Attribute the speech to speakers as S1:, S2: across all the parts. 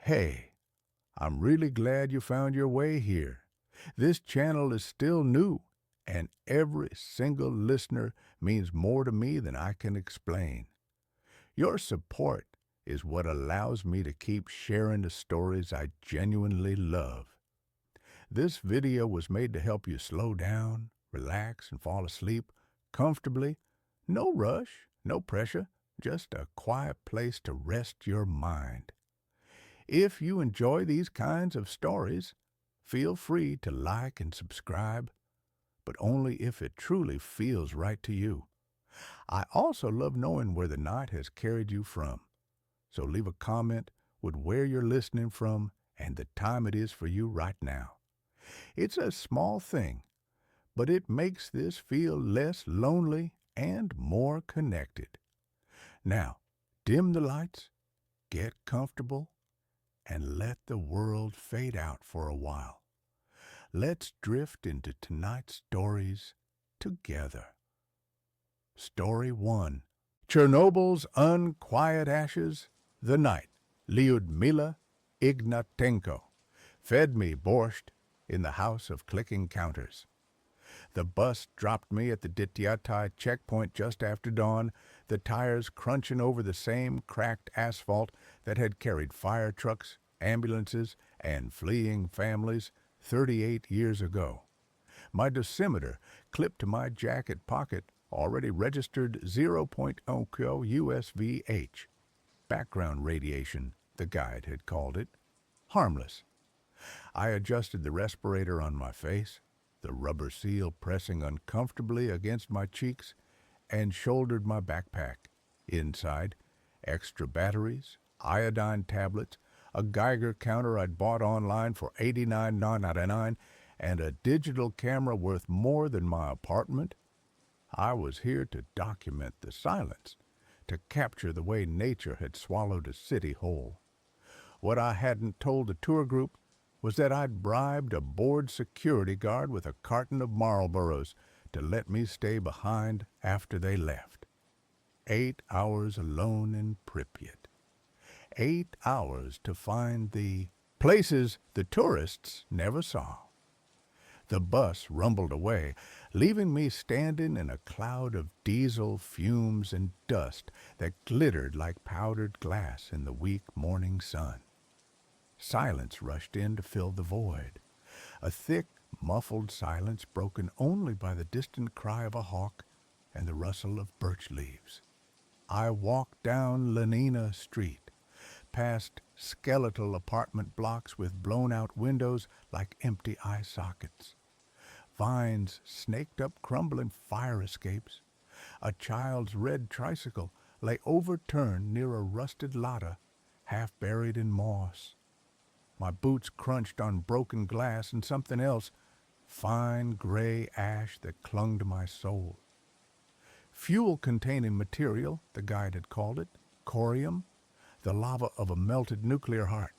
S1: Hey, I'm really glad you found your way here. This channel is still new, and every single listener means more to me than I can explain. Your support is what allows me to keep sharing the stories I genuinely love. This video was made to help you slow down, relax, and fall asleep comfortably. No rush, no pressure, just a quiet place to rest your mind. If you enjoy these kinds of stories, feel free to like and subscribe, but only if it truly feels right to you. I also love knowing where the night has carried you from, so leave a comment with where you're listening from and the time it is for you right now. It's a small thing, but it makes this feel less lonely and more connected. Now, dim the lights, get comfortable, and let the world fade out for a while. Let's drift into tonight's stories together. Story 1. Chernobyl's Unquiet Ashes, The Night, Lyudmila, Ignatenko. Fed me borscht in the house of clicking counters. The bus dropped me at the Detector checkpoint just after dawn, the tires crunching over the same cracked asphalt that had carried fire trucks, ambulances, and fleeing families 38 years ago. My dosimeter, clipped to my jacket pocket, already registered 0.0 USVH. Background radiation, the guide had called it. Harmless. I adjusted the respirator on my face, the rubber seal pressing uncomfortably against my cheeks, and shouldered my backpack. Inside, extra batteries, iodine tablets, a Geiger counter I'd bought online for $89.99, and a digital camera worth more than my apartment. I was here to document the silence, to capture the way nature had swallowed a city whole. What I hadn't told the tour group was that I'd bribed a bored security guard with a carton of Marlboros to let me stay behind after they left. 8 hours alone in Pripyat. 8 hours to find the places the tourists never saw. The bus rumbled away, leaving me standing in a cloud of diesel fumes and dust that glittered like powdered glass in the weak morning sun. Silence rushed in to fill the void, a thick, muffled silence broken only by the distant cry of a hawk and the rustle of birch leaves. I walked down Lenina Street, past skeletal apartment blocks with blown-out windows like empty eye sockets. Vines snaked up crumbling fire escapes. A child's red tricycle lay overturned near a rusted ladder, half buried in moss. My boots crunched on broken glass and something else, fine gray ash that clung to my soul. Fuel-containing material, the guide had called it, corium, the lava of a melted nuclear heart.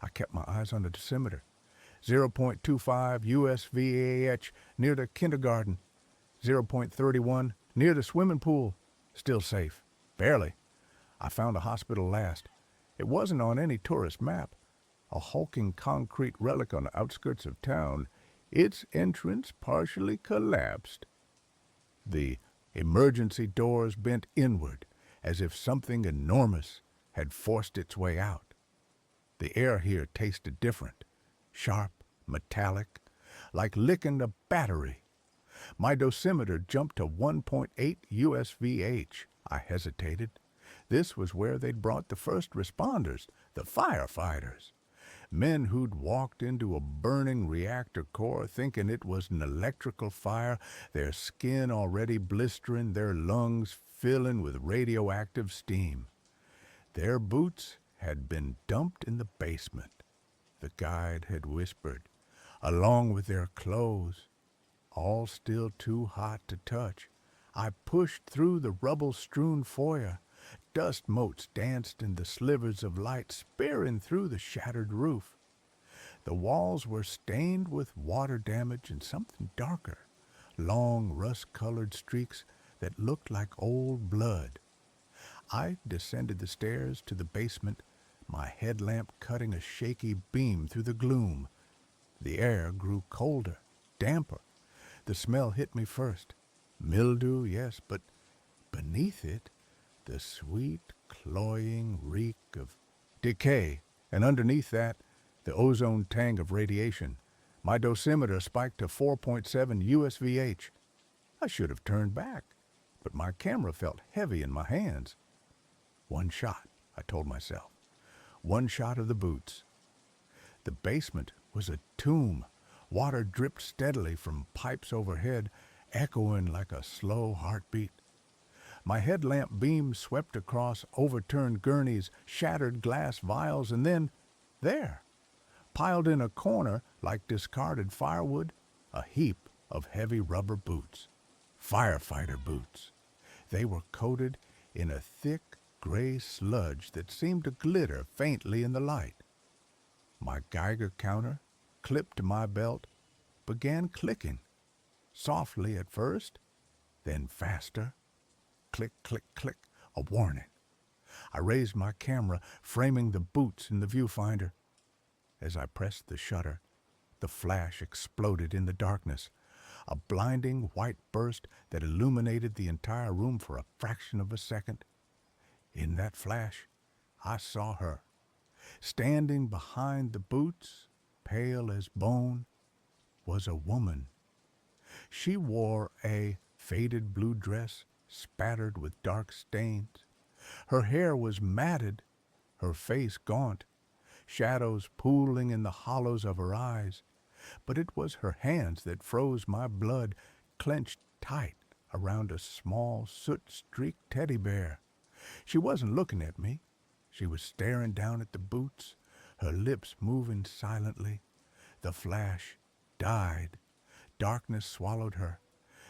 S1: I kept my eyes on the dosimeter. 0.25 USVAH near the kindergarten. 0.31 near the swimming pool. Still safe. Barely. I found a hospital last. It wasn't on any tourist map. A hulking concrete relic on the outskirts of town. Its entrance partially collapsed. The emergency doors bent inward, as if something enormous had forced its way out. The air here tasted different, sharp, metallic, like licking a battery. My dosimeter jumped to 1.8 USVH. I hesitated. This was where they'd brought the first responders, the firefighters. Men who'd walked into a burning reactor core thinking it was an electrical fire, their skin already blistering, their lungs filling with radioactive steam. Their boots had been dumped in the basement, the guide had whispered, along with their clothes. All still too hot to touch, I pushed through the rubble-strewn foyer. Dust motes danced in the slivers of light spearing through the shattered roof. The walls were stained with water damage and something darker, long rust-colored streaks that looked like old blood. I descended the stairs to the basement, my headlamp cutting a shaky beam through the gloom. The air grew colder, damper. The smell hit me first. Mildew, yes, but beneath it, the sweet, cloying reek of decay, and underneath that, the ozone tang of radiation. My dosimeter spiked to 4.7 USVH. I should have turned back, but my camera felt heavy in my hands. One shot, I told myself. One shot of the boots. The basement was a tomb. Water dripped steadily from pipes overhead, echoing like a slow heartbeat. My headlamp beam swept across overturned gurneys, shattered glass vials, and then, there, piled in a corner like discarded firewood, a heap of heavy rubber boots. Firefighter boots. They were coated in a thick gray sludge that seemed to glitter faintly in the light. My Geiger counter, clipped to my belt, began clicking, softly at first, then faster. Click, click, click, a warning. I raised my camera, framing the boots in the viewfinder. As I pressed the shutter, the flash exploded in the darkness, a blinding white burst that illuminated the entire room for a fraction of a second. In that flash, I saw her, standing behind the boots, pale as bone, was a woman. She wore a faded blue dress spattered with dark stains. Her hair was matted, her face gaunt, shadows pooling in the hollows of her eyes. But it was her hands that froze my blood, clenched tight around a small soot-streaked teddy bear. She wasn't looking at me. She was staring down at the boots, her lips moving silently. The flash died. Darkness swallowed her.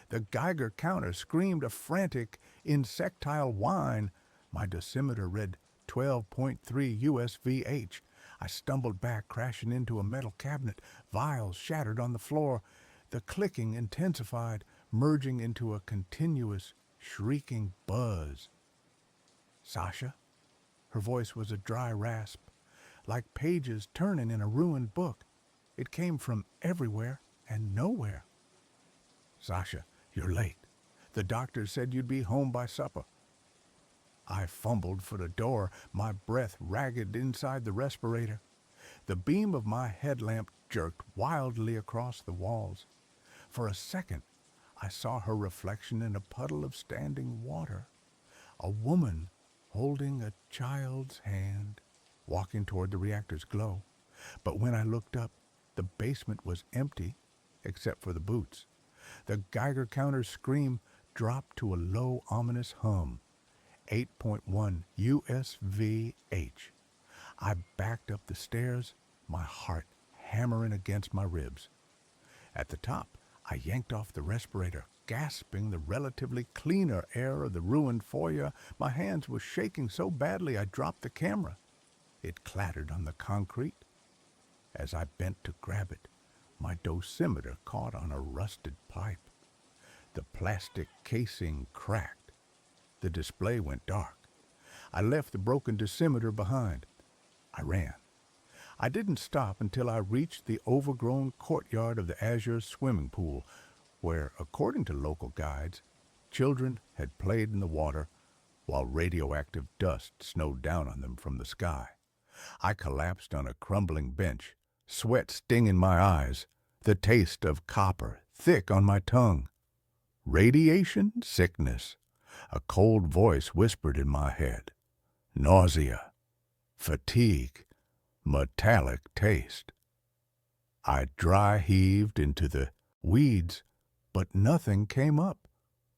S1: The Geiger counter screamed a frantic, insectile whine. My dosimeter read 12.3 USVH. I stumbled back, crashing into a metal cabinet. Vials shattered on the floor. The clicking intensified, merging into a continuous, shrieking buzz. Sasha? Her voice was a dry rasp, like pages turning in a ruined book. It came from everywhere and nowhere. Sasha, you're late. The doctor said you'd be home by supper. I fumbled for the door, my breath ragged inside the respirator. The beam of my headlamp jerked wildly across the walls. For a second, I saw her reflection in a puddle of standing water. A woman holding a child's hand, walking toward the reactor's glow. But when I looked up, the basement was empty, except for the boots. The Geiger counter's scream dropped to a low, ominous hum. 8.1 USVH. I backed up the stairs, my heart hammering against my ribs. At the top, I yanked off the respirator, gasping the relatively cleaner air of the ruined foyer. My hands were shaking so badly I dropped the camera. It clattered on the concrete. As I bent to grab it, my dosimeter caught on a rusted pipe. The plastic casing cracked. The display went dark. I left the broken dosimeter behind. I ran. I didn't stop until I reached the overgrown courtyard of the Azure swimming pool, where, according to local guides, children had played in the water while radioactive dust snowed down on them from the sky. I collapsed on a crumbling bench, sweat stinging my eyes, the taste of copper thick on my tongue. Radiation sickness. A cold voice whispered in my head. Nausea, fatigue, metallic taste. I dry heaved into the weeds, but nothing came up.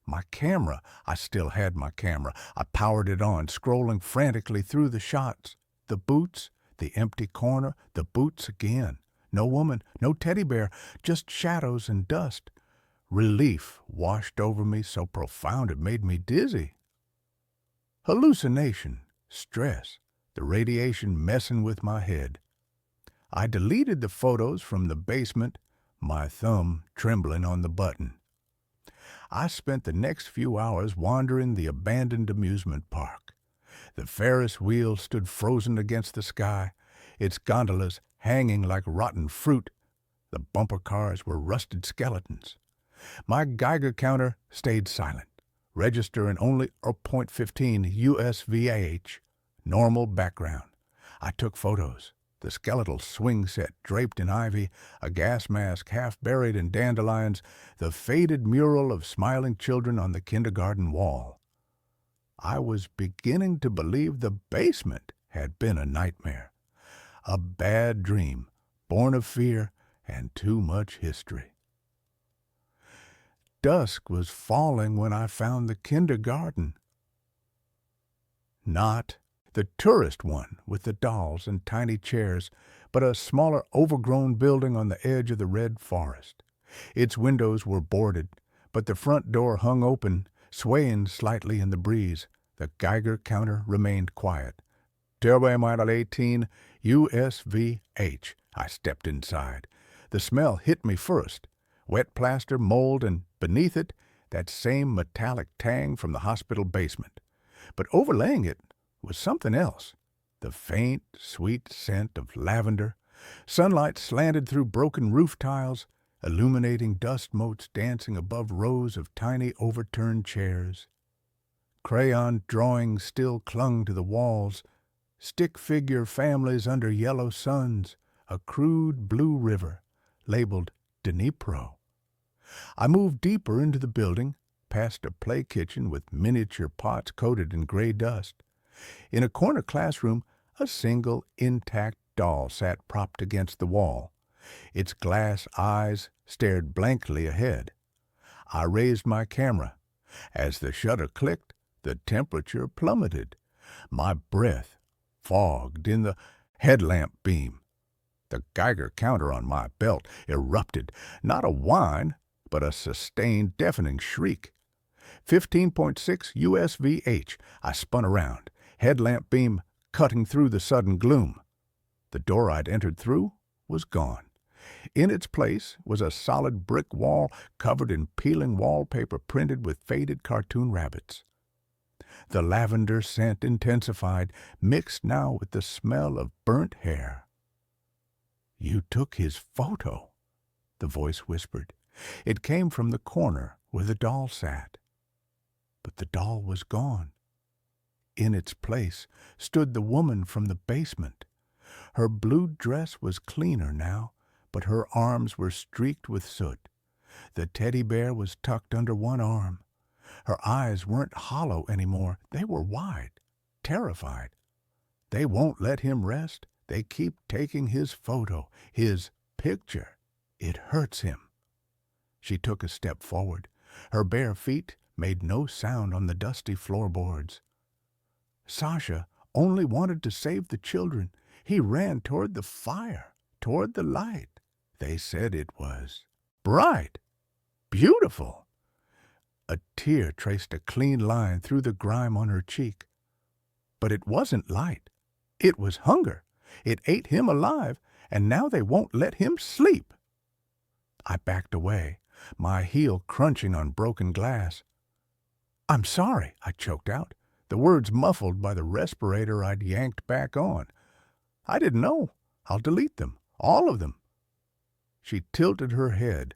S1: My camera, I still had my camera. I powered it on, scrolling frantically through the shots. The boots, the empty corner, the boots again. No woman, no teddy bear, just shadows and dust. Relief washed over me so profound it made me dizzy. Hallucination, stress, the radiation messing with my head. I deleted the photos from the basement, my thumb trembling on the button. I spent the next few hours wandering the abandoned amusement park. The Ferris wheel stood frozen against the sky, its gondolas hanging like rotten fruit. The bumper cars were rusted skeletons. My Geiger counter stayed silent, register in only .15 USVAH, normal background. I took photos. The skeletal swing set draped in ivy, a gas mask half buried in dandelions, the faded mural of smiling children on the kindergarten wall. I was beginning to believe the basement had been a nightmare, a bad dream, born of fear and too much history. Dusk was falling when I found the kindergarten. Not the tourist one with the dolls and tiny chairs, but a smaller, overgrown building on the edge of the red forest. Its windows were boarded, but the front door hung open, swaying slightly in the breeze. The Geiger counter remained quiet. Turbo Model 18 USVH. I stepped inside. The smell hit me first. Wet plaster, mold, and beneath it, that same metallic tang from the hospital basement. But overlaying it was something else. The faint, sweet scent of lavender. Sunlight slanted through broken roof tiles, illuminating dust motes dancing above rows of tiny overturned chairs. Crayon drawings still clung to the walls, stick figure families under yellow suns, a crude blue river, labeled Dnipro. I moved deeper into the building, past a play kitchen with miniature pots coated in gray dust. In a corner classroom, a single intact doll sat propped against the wall. Its glass eyes stared blankly ahead. I raised my camera. As the shutter clicked, the temperature plummeted. My breath fogged in the headlamp beam. The Geiger counter on my belt erupted, not a whine, but a sustained, deafening shriek. 15.6 USVH. I spun around, headlamp beam cutting through the sudden gloom. The door I'd entered through was gone. In its place was a solid brick wall covered in peeling wallpaper printed with faded cartoon rabbits. The lavender scent intensified, mixed now with the smell of burnt hair. "You took his photo," the voice whispered. It came from the corner where the doll sat. But the doll was gone. In its place stood the woman from the basement. Her blue dress was cleaner now, but her arms were streaked with soot. The teddy bear was tucked under one arm. Her eyes weren't hollow anymore. They were wide, terrified. They won't let him rest. They keep taking his photo, his picture. It hurts him. She took a step forward. Her bare feet made no sound on the dusty floorboards. Sasha only wanted to save the children. He ran toward the fire, toward the light. They said it was bright, beautiful. A tear traced a clean line through the grime on her cheek. But it wasn't light. It was hunger. It ate him alive, and now they won't let him sleep. I backed away, my heel crunching on broken glass. "I'm sorry," I choked out, the words muffled by the respirator I'd yanked back on. "I didn't know. I'll delete them, all of them." She tilted her head,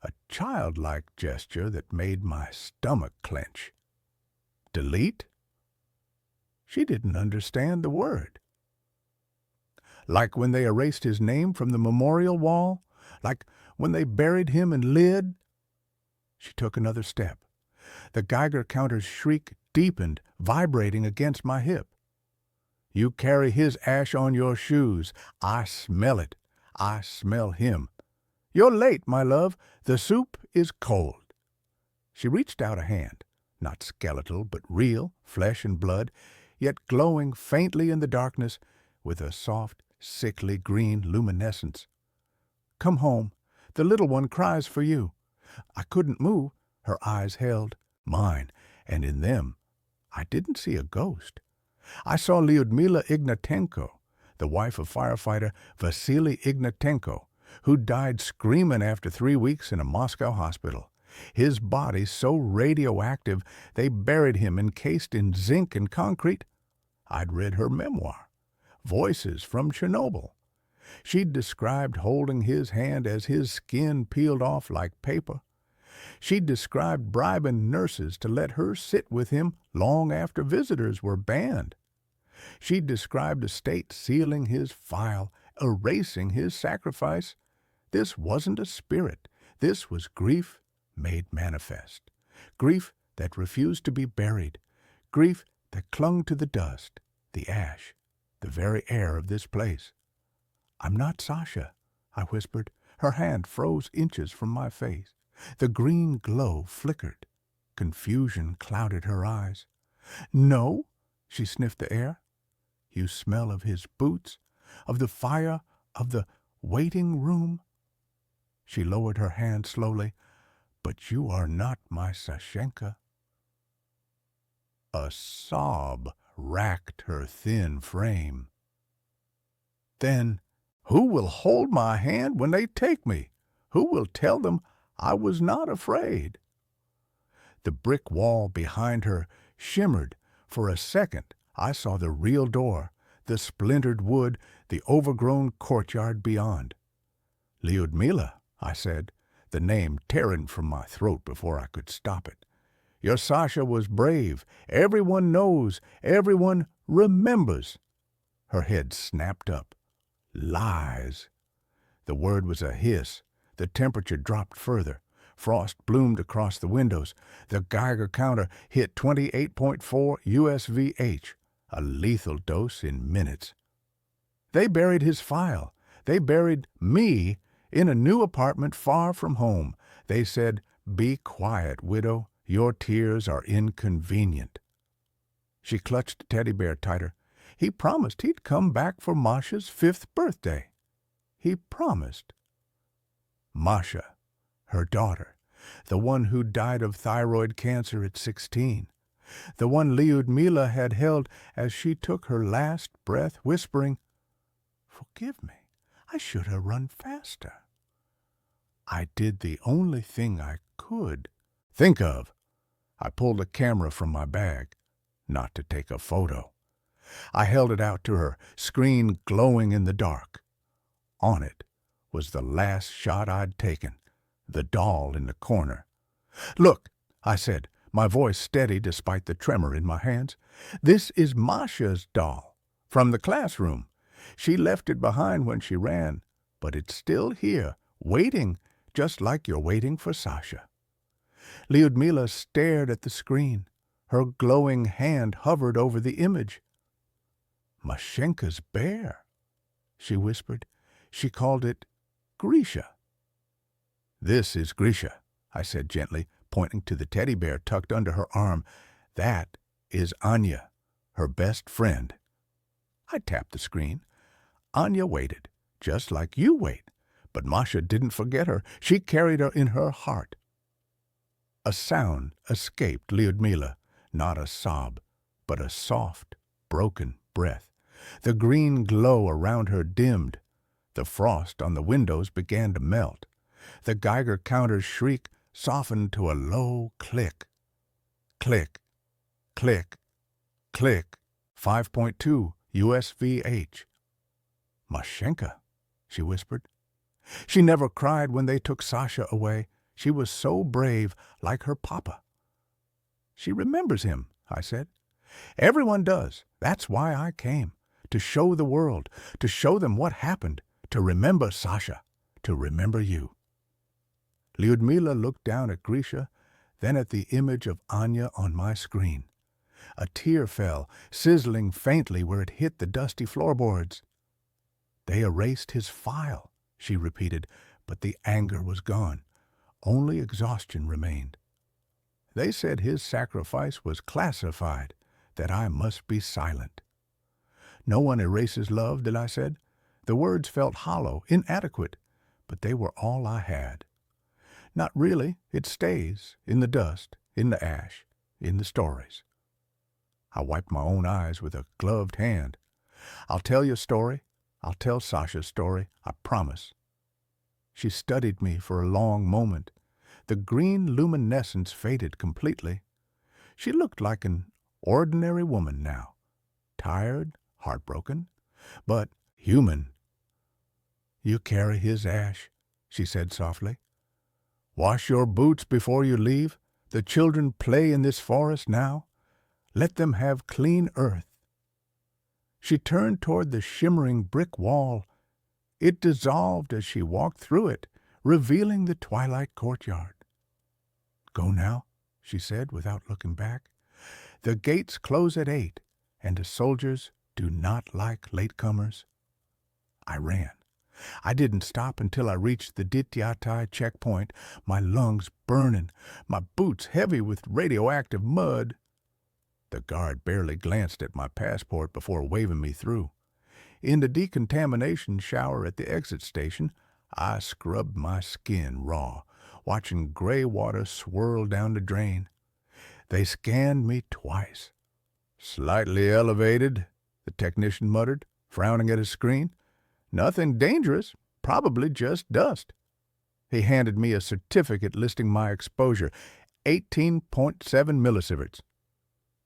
S1: a childlike gesture that made my stomach clench. Delete? She didn't understand the word. Like when they erased his name from the memorial wall? Like when they buried him in Lyd? She took another step. The Geiger counter's shriek deepened, vibrating against my hip. "You carry his ash on your shoes. I smell it. I smell him. You're late, my love. The soup is cold." She reached out a hand, not skeletal, but real, flesh and blood, yet glowing faintly in the darkness with a soft, sickly green luminescence. "Come home. The little one cries for you." I couldn't move. Her eyes held mine, and in them I didn't see a ghost. I saw Lyudmila Ignatenko, the wife of firefighter Vasily Ignatenko, who died screaming after 3 weeks in a Moscow hospital. His body so radioactive they buried him encased in zinc and concrete. I'd read her memoir, Voices from Chernobyl. She'd described holding his hand as his skin peeled off like paper. She'd described bribing nurses to let her sit with him long after visitors were banned. She'd described a state sealing his file, erasing his sacrifice. This wasn't a spirit. This was grief made manifest. Grief that refused to be buried. Grief that clung to the dust, the ash, the very air of this place. "I'm not Sasha," I whispered. Her hand froze inches from my face. The green glow flickered. Confusion clouded her eyes. "No?" She sniffed the air. "You smell of his boots, of the fire, of the waiting room." She lowered her hand slowly. "But you are not my Sashenka." A sob racked her thin frame. "Then who will hold my hand when they take me? Who will tell them I was not afraid?" The brick wall behind her shimmered. For a second I saw the real door, the splintered wood, the overgrown courtyard beyond. "Lyudmila," I said, the name tearing from my throat before I could stop it. "Your Sasha was brave. Everyone knows. Everyone remembers." Her head snapped up. "Lies." The word was a hiss. The temperature dropped further. Frost bloomed across the windows. The Geiger counter hit 28.4 USVH, a lethal dose in minutes. They buried his file. They buried me in a new apartment far from home. They said, "Be quiet, widow. Your tears are inconvenient." She clutched the teddy bear tighter. "He promised he'd come back for Masha's 5th birthday. He promised." Masha, her daughter, the one who died of thyroid cancer at 16, the one Lyudmila had held as she took her last breath, whispering, "Forgive me, I should have run faster. I did the only thing I could think of." I pulled a camera from my bag, not to take a photo. I held it out to her, screen glowing in the dark. On it was the last shot I'd taken, the doll in the corner. "Look," I said, my voice steady despite the tremor in my hands. "This is Masha's doll, from the classroom. She left it behind when she ran, but it's still here, waiting, just like you're waiting for Sasha." Lyudmila stared at the screen. Her glowing hand hovered over the image. "Mashenka's bear," she whispered. She called it Grisha. "This is Grisha," I said gently, pointing to the teddy bear tucked under her arm. "That is Anya, her best friend." I tapped the screen. Anya waited, just like you wait. But Masha didn't forget her. She carried her in her heart. A sound escaped Lyudmila, not a sob, but a soft, broken breath. The green glow around her dimmed. The frost on the windows began to melt. The Geiger counter's shriek softened to a low click. Click, click, click. 5.2 USVH. "Mashenka," she whispered. "She never cried when they took Sasha away. She was so brave, like her papa." "She remembers him," I said. "Everyone does. That's why I came. To show the world, to show them what happened, to remember Sasha, to remember you." Lyudmila looked down at Grisha, then at the image of Anya on my screen. A tear fell, sizzling faintly where it hit the dusty floorboards. "They erased his file," she repeated, but the anger was gone. Only exhaustion remained. "They said his sacrifice was classified, that I must be silent." "No one erases love," I said. The words felt hollow, inadequate, but they were all I had. "Not really. It stays, in the dust, in the ash, in the stories." I wiped my own eyes with a gloved hand. "I'll tell your story. I'll tell Sasha's story, I promise." She studied me for a long moment. The green luminescence faded completely. She looked like an ordinary woman now, tired, heartbroken, but human. "You carry his ash," she said softly. "Wash your boots before you leave. The children play in this forest now. Let them have clean earth." She turned toward the shimmering brick wall. It dissolved as she walked through it, revealing the twilight courtyard. "Go now," she said without looking back. "The gates close at 8, and the soldiers do not like latecomers." I ran. I didn't stop until I reached the Dityatai checkpoint, my lungs burning, my boots heavy with radioactive mud. The guard barely glanced at my passport before waving me through. In the decontamination shower at the exit station, I scrubbed my skin raw, watching gray water swirl down the drain. They scanned me twice. "Slightly elevated," the technician muttered, frowning at his screen. "Nothing dangerous, probably just dust." He handed me a certificate listing my exposure, 18.7 millisieverts.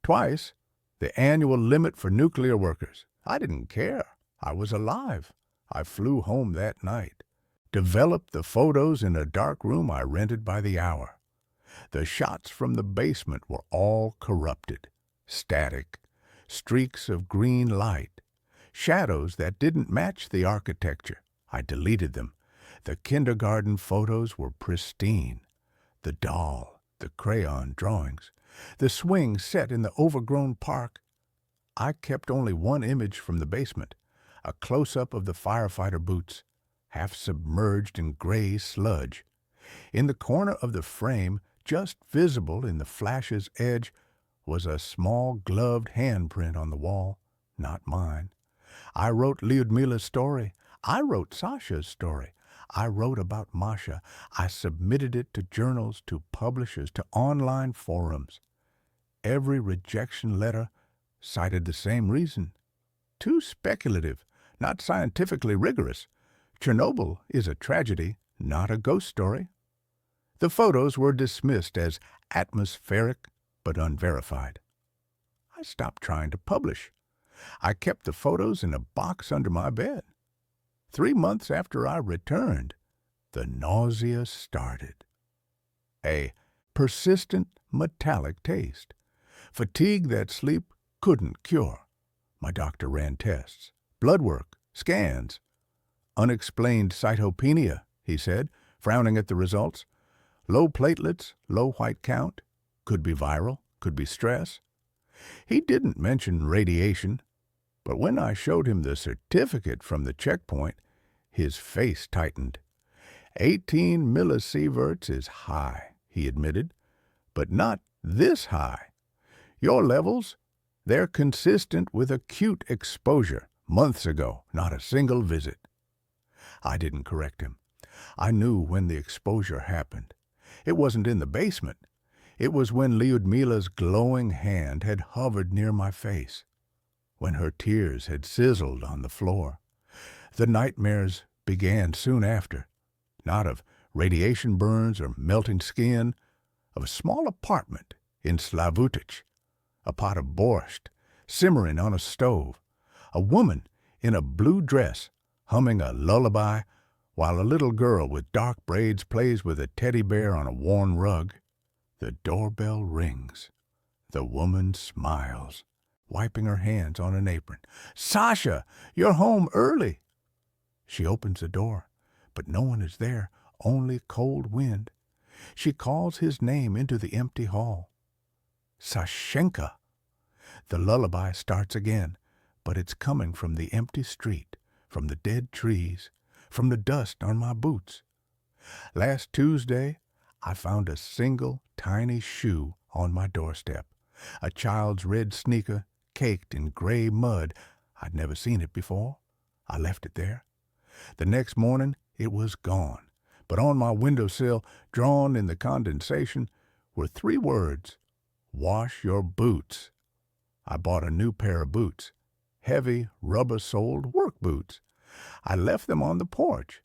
S1: Twice the annual limit for nuclear workers. I didn't care. I was alive. I flew home that night. Developed the photos in a dark room I rented by the hour. The shots from the basement were all corrupted, static, streaks of green light, shadows that didn't match the architecture. I deleted them. The kindergarten photos were pristine. The doll, the crayon drawings, the swing set in the overgrown park. I kept only one image from the basement, a close-up of the firefighter boots, half submerged in gray sludge. In the corner of the frame, just visible in the flash's edge, was a small gloved handprint on the wall, not mine. I wrote Lyudmila's story. I wrote Sasha's story. I wrote about Masha. I submitted it to journals, to publishers, to online forums. Every rejection letter cited the same reason. Too speculative, not scientifically rigorous. Chernobyl is a tragedy, not a ghost story. The photos were dismissed as atmospheric but unverified. I stopped trying to publish. I kept the photos in a box under my bed. 3 months after I returned, the nausea started. A persistent metallic taste. Fatigue that sleep couldn't cure. My doctor ran tests, blood work, scans. "Unexplained cytopenia," he said, frowning at the results. "Low platelets, low white count. Could be viral, could be stress." He didn't mention radiation, but when I showed him the certificate from the checkpoint, his face tightened. 18 millisieverts is high, he admitted, but not this high. Your levels, they're consistent with acute exposure, months ago, not a single visit. I didn't correct him. I knew when the exposure happened. It wasn't in the basement. It was when Lyudmila's glowing hand had hovered near my face, when her tears had sizzled on the floor. The nightmares began soon after, not of radiation burns or melting skin, of a small apartment in Slavutich, a pot of borscht simmering on a stove, a woman in a blue dress humming a lullaby while a little girl with dark braids plays with a teddy bear on a worn rug. The doorbell rings. The woman smiles, wiping her hands on an apron. "Sasha, you're home early." She opens the door, but no one is there, only cold wind. She calls his name into the empty hall. "Sashenka." The lullaby starts again, but it's coming from the empty street, from the dead trees, from the dust on my boots. Last Tuesday, I found a single tiny shoe on my doorstep, a child's red sneaker caked in gray mud. I'd never seen it before. I left it there. The next morning, it was gone, but on my windowsill, drawn in the condensation, were 3 words: "Wash your boots." I bought a new pair of boots, heavy, rubber-soled work boots. I left them on the porch.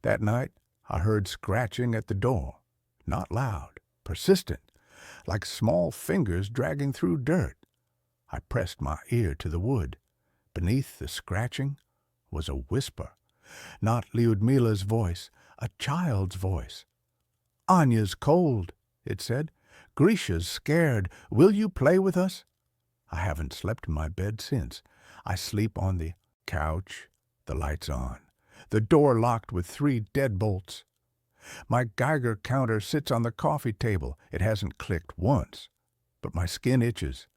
S1: That night, I heard scratching at the door, not loud, persistent, like small fingers dragging through dirt. I pressed my ear to the wood. Beneath the scratching was a whisper. Not Lyudmila's voice, a child's voice. "Anya's cold," it said. "Grisha's scared. Will you play with us?" I haven't slept in my bed since. I sleep on the couch, the lights on, the door locked with 3 deadbolts. My Geiger counter sits on the coffee table. It hasn't clicked once, but my skin itches.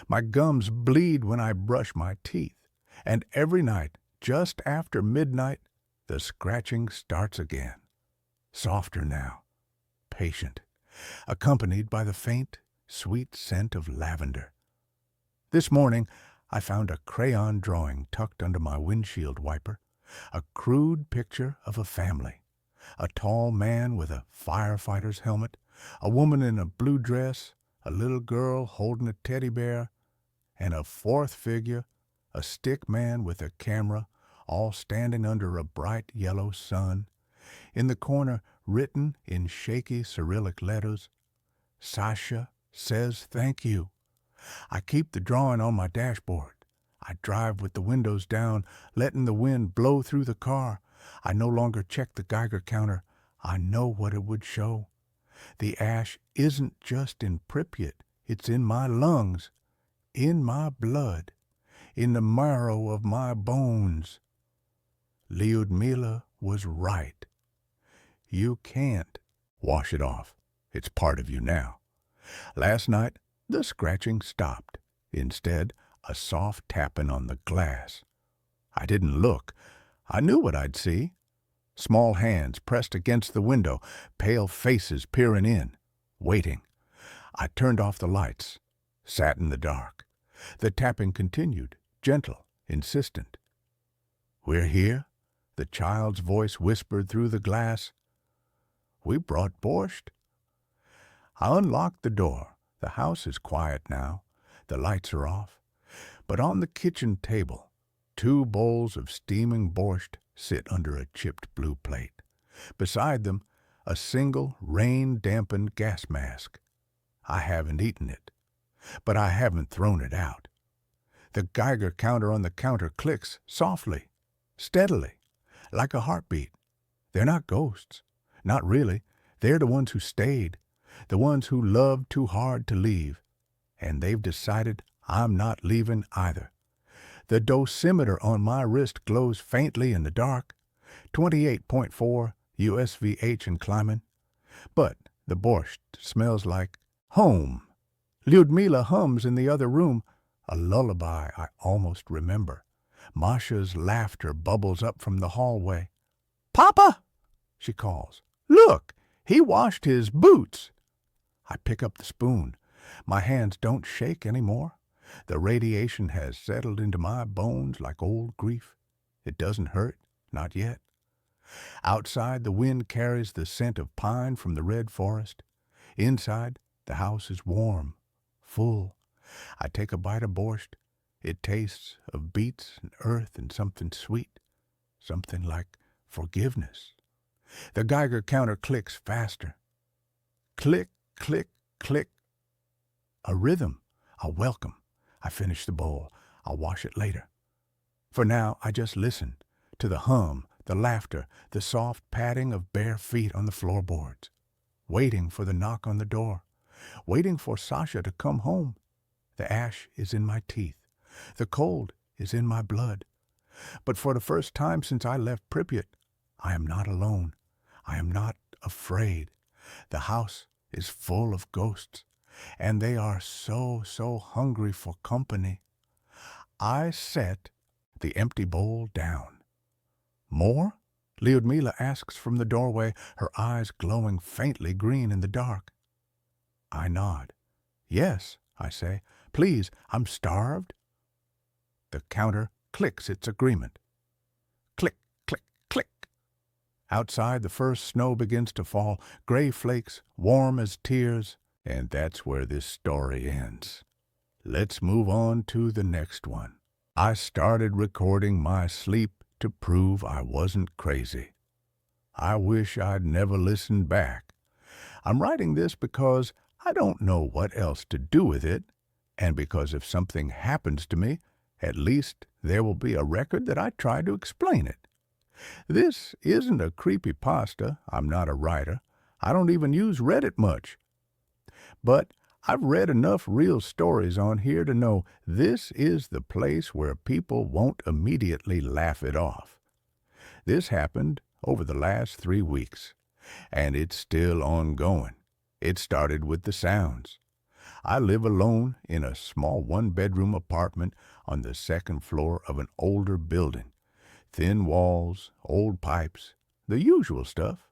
S1: My gums bleed when I brush my teeth. And every night, just after midnight, the scratching starts again. Softer now, patient, accompanied by the faint, sweet scent of lavender. This morning, I found a crayon drawing tucked under my windshield wiper, a crude picture of a family. A tall man with a firefighter's helmet, a woman in a blue dress, a little girl holding a teddy bear, and a fourth figure, a stick man with a camera, all standing under a bright yellow sun. In the corner, written in shaky Cyrillic letters, "Sasha says thank you." I keep the drawing on my dashboard. I drive with the windows down, letting the wind blow through the car. I no longer check the Geiger counter. I know what it would show. The ash isn't just in Pripyat. It's in my lungs, in my blood, in the marrow of my bones. Lyudmila was right. You can't wash it off. It's part of you now. Last night, the scratching stopped. Instead, a soft tapping on the glass. I didn't look. I knew what I'd see. Small hands pressed against the window, pale faces peering in, waiting. I turned off the lights, sat in the dark. The tapping continued, gentle, insistent. "We're here," the child's voice whispered through the glass. "We brought Borscht." I unlocked the door. The house is quiet now. The lights are off. But on the kitchen table, 2 bowls of steaming borscht sit under a chipped blue plate. Beside them, a single rain-dampened gas mask. I haven't eaten it, but I haven't thrown it out. The Geiger counter on the counter clicks softly, steadily, like a heartbeat. They're not ghosts. Not really. They're the ones who stayed, the ones who loved too hard to leave. And they've decided I'm not leaving either. The dosimeter on my wrist glows faintly in the dark, 28.4 USVH and climbing. But the borscht smells like home. Lyudmila hums in the other room, a lullaby I almost remember. Masha's laughter bubbles up from the hallway. "Papa!" she calls. "Look, he washed his boots." I pick up the spoon. My hands don't shake anymore. The radiation has settled into my bones like old grief. It doesn't hurt, not yet. Outside, the wind carries the scent of pine from the red forest. Inside, the house is warm, full. I take a bite of borscht. It tastes of beets and earth and something sweet, something like forgiveness. The Geiger counter clicks faster. Click, click, click. A rhythm, a welcome. I finish the bowl. I'll wash it later. For now, I just listen to the hum, the laughter, the soft padding of bare feet on the floorboards. Waiting for the knock on the door. Waiting for Sasha to come home. The ash is in my teeth. The cold is in my blood. But for the first time since I left Pripyat, I am not alone. I am not afraid. The house is full of ghosts, and they are so hungry for company. I set the empty bowl down. "More?" Lyudmila asks from the doorway, her eyes glowing faintly green in the dark. I nod. "Yes," I say. "Please, I'm starved." The counter clicks its agreement. Click, click, click. Outside, the first snow begins to fall, gray flakes, warm as tears, and that's where this story ends. Let's move on to the next one. I started recording my sleep to prove I wasn't crazy. I wish I'd never listened back. I'm writing this because I don't know what else to do with it. And because if something happens to me, at least there will be a record that I tried to explain it. This isn't a creepypasta. I'm not a writer. I don't even use Reddit much. But I've read enough real stories on here to know this is the place where people won't immediately laugh it off. This happened over the last 3 weeks, and it's still ongoing. It started with the sounds. I live alone in a small one-bedroom apartment on the second floor of an older building. Thin walls, old pipes, the usual stuff.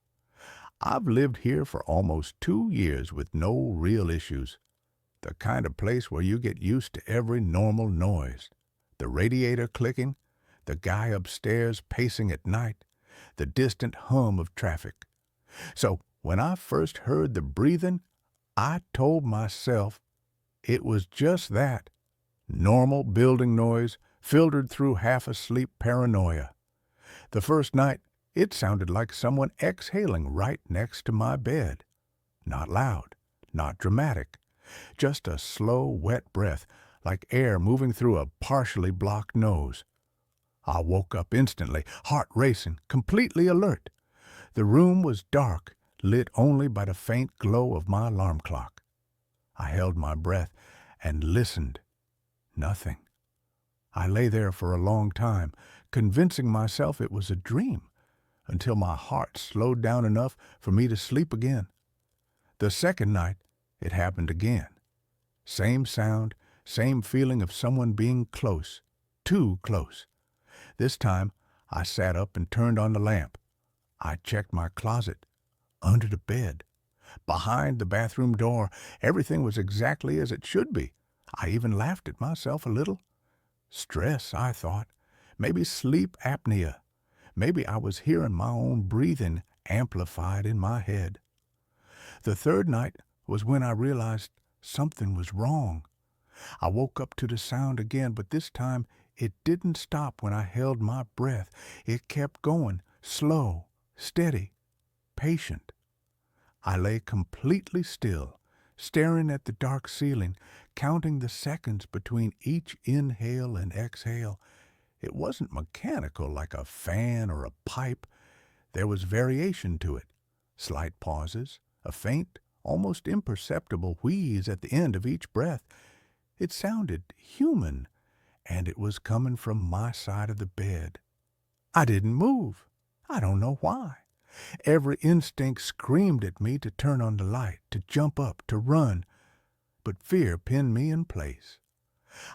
S1: I've lived here for almost 2 years with no real issues. The kind of place where you get used to every normal noise. The radiator clicking, the guy upstairs pacing at night, the distant hum of traffic. So when I first heard the breathing, I told myself it was just that. Normal building noise filtered through half-asleep paranoia. The first night, it sounded like someone exhaling right next to my bed. Not loud, not dramatic, just a slow, wet breath, like air moving through a partially blocked nose. I woke up instantly, heart racing, completely alert. The room was dark, lit only by the faint glow of my alarm clock. I held my breath and listened. Nothing. I lay there for a long time, convincing myself it was a dream, until my heart slowed down enough for me to sleep again. The second night, it happened again. Same sound, same feeling of someone being close, too close. This time, I sat up and turned on the lamp. I checked my closet, under the bed, behind the bathroom door. Everything was exactly as it should be. I even laughed at myself a little. Stress, I thought. Maybe sleep apnea. Maybe I was hearing my own breathing amplified in my head. The third night was when I realized something was wrong. I woke up to the sound again, but this time it didn't stop when I held my breath. It kept going, slow, steady, patient. I lay completely still, staring at the dark ceiling, counting the seconds between each inhale and exhale. It wasn't mechanical like a fan or a pipe. There was variation to it, slight pauses, a faint, almost imperceptible wheeze at the end of each breath. It sounded human, and it was coming from my side of the bed. I didn't move. I don't know why. Every instinct screamed at me to turn on the light, to jump up, to run. But fear pinned me in place.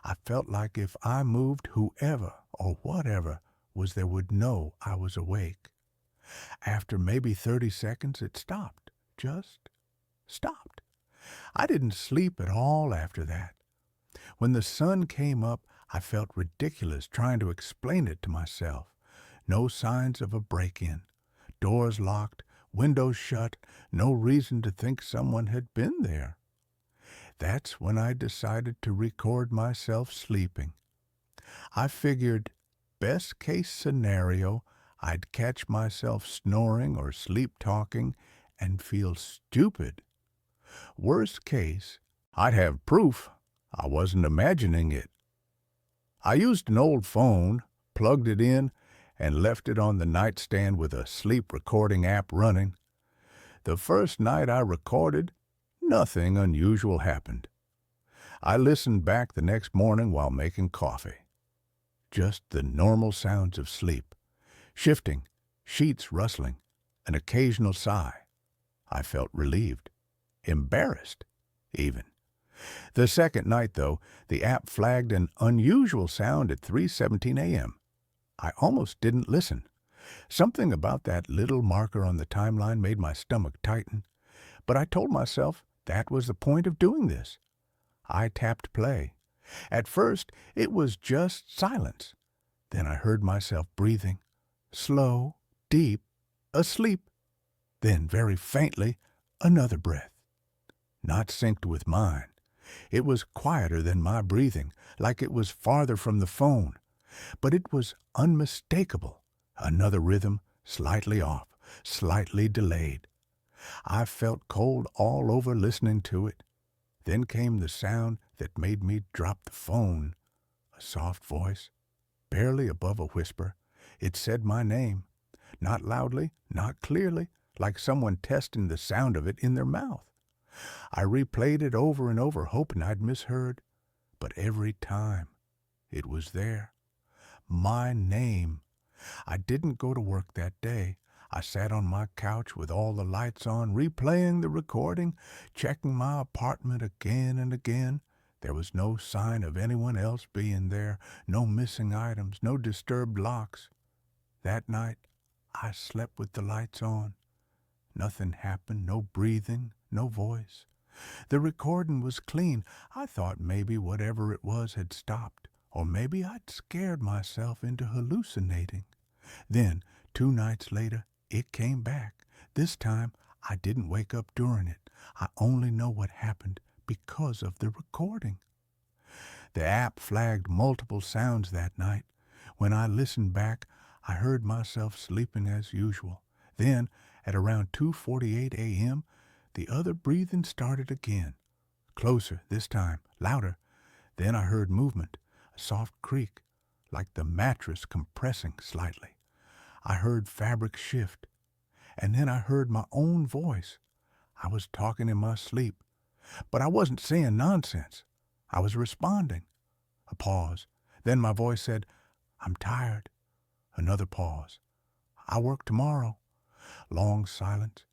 S1: I felt like if I moved, whoever or whatever was there would know I was awake. After maybe 30 seconds, it stopped. Just stopped. I didn't sleep at all after that. When the sun came up, I felt ridiculous trying to explain it to myself. No signs of a break-in. Doors locked, windows shut, no reason to think someone had been there. That's when I decided to record myself sleeping. I figured, best case scenario, I'd catch myself snoring or sleep-talking and feel stupid. Worst case, I'd have proof I wasn't imagining it. I used an old phone, plugged it in, and left it on the nightstand with a sleep recording app running. The first night I recorded, nothing unusual happened. I listened back the next morning while making coffee. Just the normal sounds of sleep. Shifting, sheets rustling, an occasional sigh. I felt relieved. Embarrassed, even. The second night, though, the app flagged an unusual sound at 3:17 a.m. I almost didn't listen. Something about that little marker on the timeline made my stomach tighten, but I told myself that was the point of doing this. I tapped play. At first, it was just silence. Then I heard myself breathing, slow, deep, asleep. Then, very faintly, another breath. Not synced with mine. It was quieter than my breathing, like it was farther from the phone. But it was unmistakable. Another rhythm, slightly off, slightly delayed. I felt cold all over listening to it. Then came the sound that made me drop the phone. A soft voice, barely above a whisper. It said my name. Not loudly, not clearly, like someone testing the sound of it in their mouth. I replayed it over and over, hoping I'd misheard. But every time, it was there. My name. I didn't go to work that day. I sat on my couch with all the lights on, replaying the recording, checking my apartment again and again. There was no sign of anyone else being there, no missing items, no disturbed locks. That night, I slept with the lights on. Nothing happened, no breathing, no voice. The recording was clean. I thought maybe whatever it was had stopped, or maybe I'd scared myself into hallucinating. Then, 2 nights later, it came back. This time, I didn't wake up during it. I only know what happened because of the recording. The app flagged multiple sounds that night. When I listened back, I heard myself sleeping as usual. Then, at around 2:48 a.m., the other breathing started again. Closer this time, louder. Then I heard movement, a soft creak, like the mattress compressing slightly. I heard fabric shift, and then I heard my own voice. I was talking in my sleep, but I wasn't saying nonsense. I was responding. A pause. Then my voice said, "I'm tired." Another pause. "I work tomorrow." Long silence.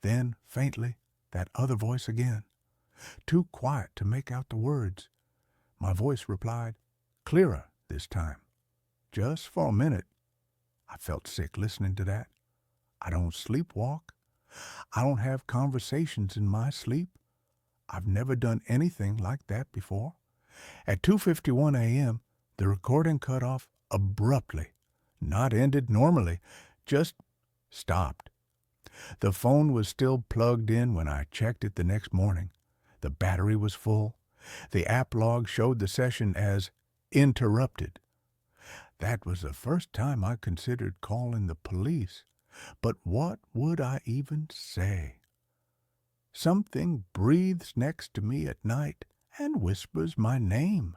S1: Then, faintly, that other voice again. Too quiet to make out the words. My voice replied, clearer this time. Just for a minute. I felt sick listening to that. I don't sleepwalk. I don't have conversations in my sleep. I've never done anything like that before. At 2:51 a.m., the recording cut off abruptly. Not ended normally, just stopped. The phone was still plugged in when I checked it the next morning. The battery was full. The app log showed the session as interrupted. That was the first time I considered calling the police. But what would I even say? Something breathes next to me at night and whispers my name.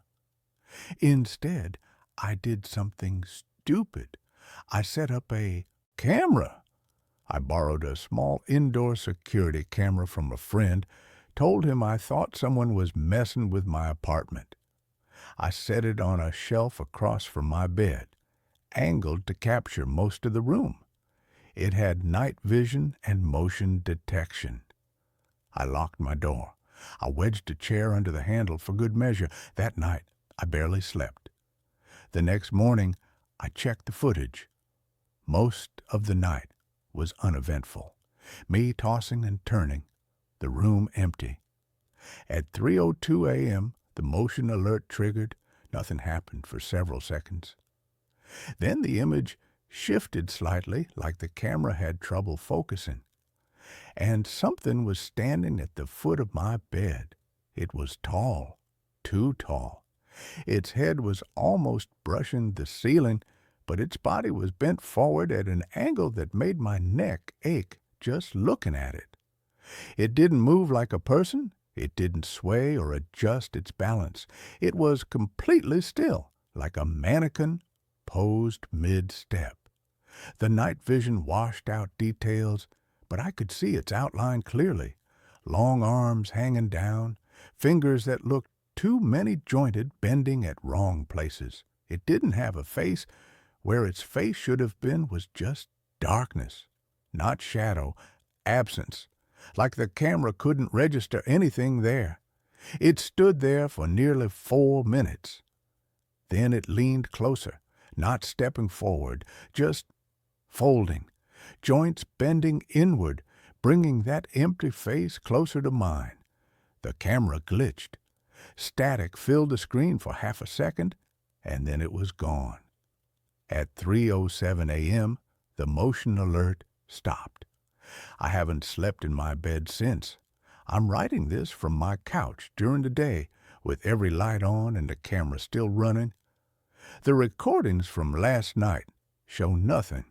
S1: Instead, I did something stupid. I set up a camera. I borrowed a small indoor security camera from a friend, told him I thought someone was messing with my apartment. I set it on a shelf across from my bed, angled to capture most of the room. It had night vision and motion detection. I locked my door. I wedged a chair under the handle for good measure. That night, I barely slept. The next morning, I checked the footage. Most of the night was uneventful. Me tossing and turning, the room empty. At 3:02 a.m., the motion alert triggered. Nothing happened for several seconds. Then the image shifted slightly, like the camera had trouble focusing. And something was standing at the foot of my bed. It was tall, too tall. Its head was almost brushing the ceiling, but its body was bent forward at an angle that made my neck ache just looking at it. It didn't move like a person. It didn't sway or adjust its balance. It was completely still, like a mannequin posed mid-step. The night vision washed out details, but I could see its outline clearly. Long arms hanging down, fingers that looked too many-jointed, bending at wrong places. It didn't have a face. Where its face should have been was just darkness, not shadow, absence, like the camera couldn't register anything there. It stood there for nearly 4 minutes. Then it leaned closer, not stepping forward, just folding, joints bending inward, bringing that empty face closer to mine. The camera glitched. Static filled the screen for half a second, and then it was gone. At 3:07 a.m., the motion alert stopped. I haven't slept in my bed since. I'm writing this from my couch during the day, with every light on and the camera still running. The recordings from last night show nothing,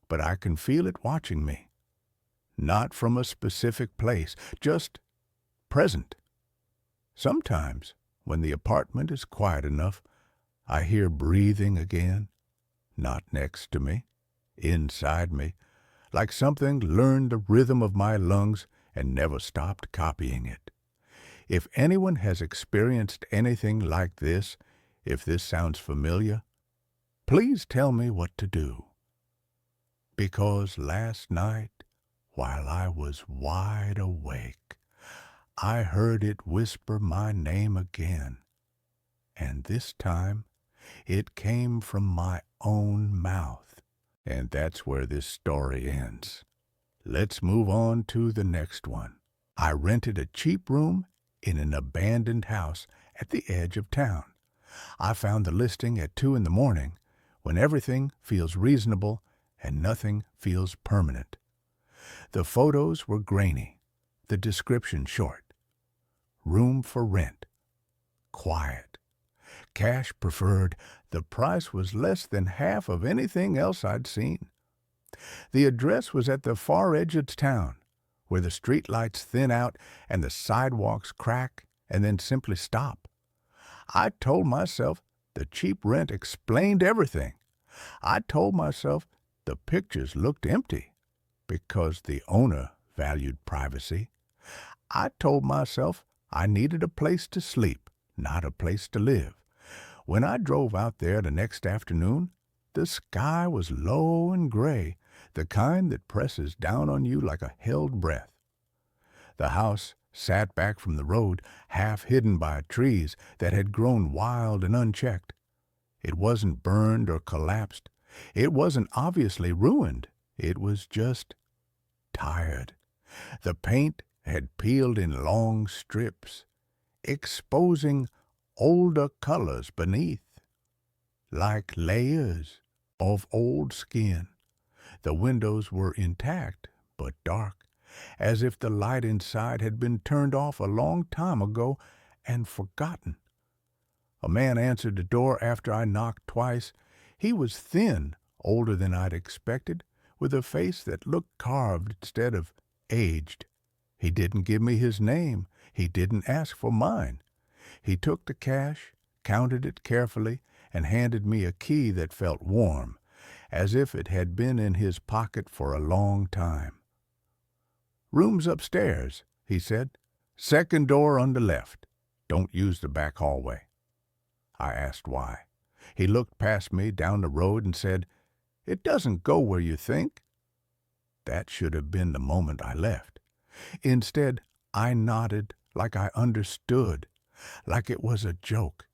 S1: but I can feel it watching me. Not from a specific place, just present. Sometimes When the apartment is quiet enough, I hear breathing again, not next to me, inside me, like something learned the rhythm of my lungs and never stopped copying it. If anyone has experienced anything like this, if this sounds familiar, please tell me what to do. Because last night, while I was wide awake, I heard it whisper my name again, and this time it came from my own mouth. And that's where this story ends. Let's move on to the next one. I rented a cheap room in an abandoned house at the edge of town. I found the listing at 2 in the morning, when everything feels reasonable and nothing feels permanent. The photos were grainy, the description short. Room for rent. Quiet. Cash preferred. The price was less than half of anything else I'd seen. The address was at the far edge of town, where the streetlights thin out and the sidewalks crack and then simply stop. I told myself the cheap rent explained everything. I told myself the pictures looked empty because the owner valued privacy. I told myself I needed a place to sleep, not a place to live. When I drove out there the next afternoon, the sky was low and gray, the kind that presses down on you like a held breath. The house sat back from the road, half hidden by trees that had grown wild and unchecked. It wasn't burned or collapsed. It wasn't obviously ruined. It was just tired. The paint had peeled in long strips, exposing older colors beneath, like layers of old skin. The windows were intact, but dark, as if the light inside had been turned off a long time ago and forgotten. A man answered the door after I knocked twice. He was thin, older than I'd expected, with a face that looked carved instead of aged. He didn't give me his name. He didn't ask for mine. He took the cash, counted it carefully, and handed me a key that felt warm, as if it had been in his pocket for a long time. "Room's upstairs," he said. "Second door on the left. Don't use the back hallway." I asked why. He looked past me down the road and said, "It doesn't go where you think." That should have been the moment I left. Instead, I nodded like I understood, like it was a joke,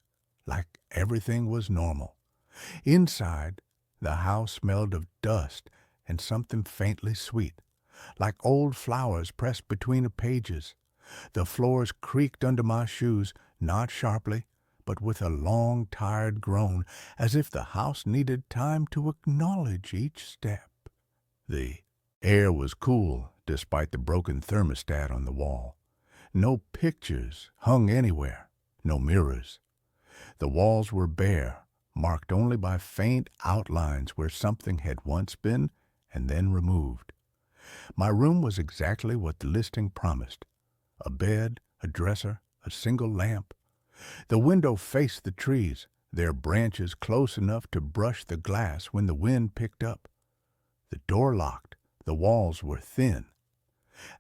S1: like everything was normal. Inside, the house smelled of dust and something faintly sweet, like old flowers pressed between the pages. The floors creaked under my shoes, not sharply, but with a long, tired groan, as if the house needed time to acknowledge each step. The air was cool, despite the broken thermostat on the wall. No pictures hung anywhere, no mirrors. The walls were bare, marked only by faint outlines where something had once been and then removed. My room was exactly what the listing promised. A bed, a dresser, a single lamp. The window faced the trees, their branches close enough to brush the glass when the wind picked up. The door locked, the walls were thin.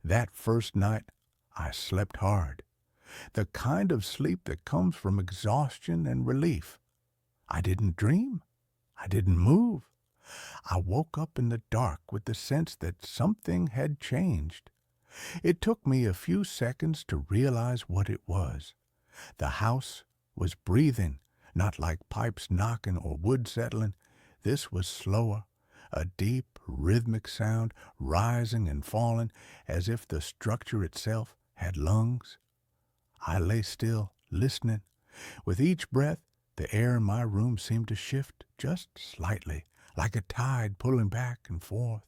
S1: That first night, I slept hard. The kind of sleep that comes from exhaustion and relief. I didn't dream. I didn't move. I woke up in the dark with the sense that something had changed. It took me a few seconds to realize what it was. The house was breathing, not like pipes knocking or wood settling. This was slower, a deep, rhythmic sound rising and falling as if the structure itself had lungs. I lay still, listening. With each breath, the air in my room seemed to shift just slightly, like a tide pulling back and forth.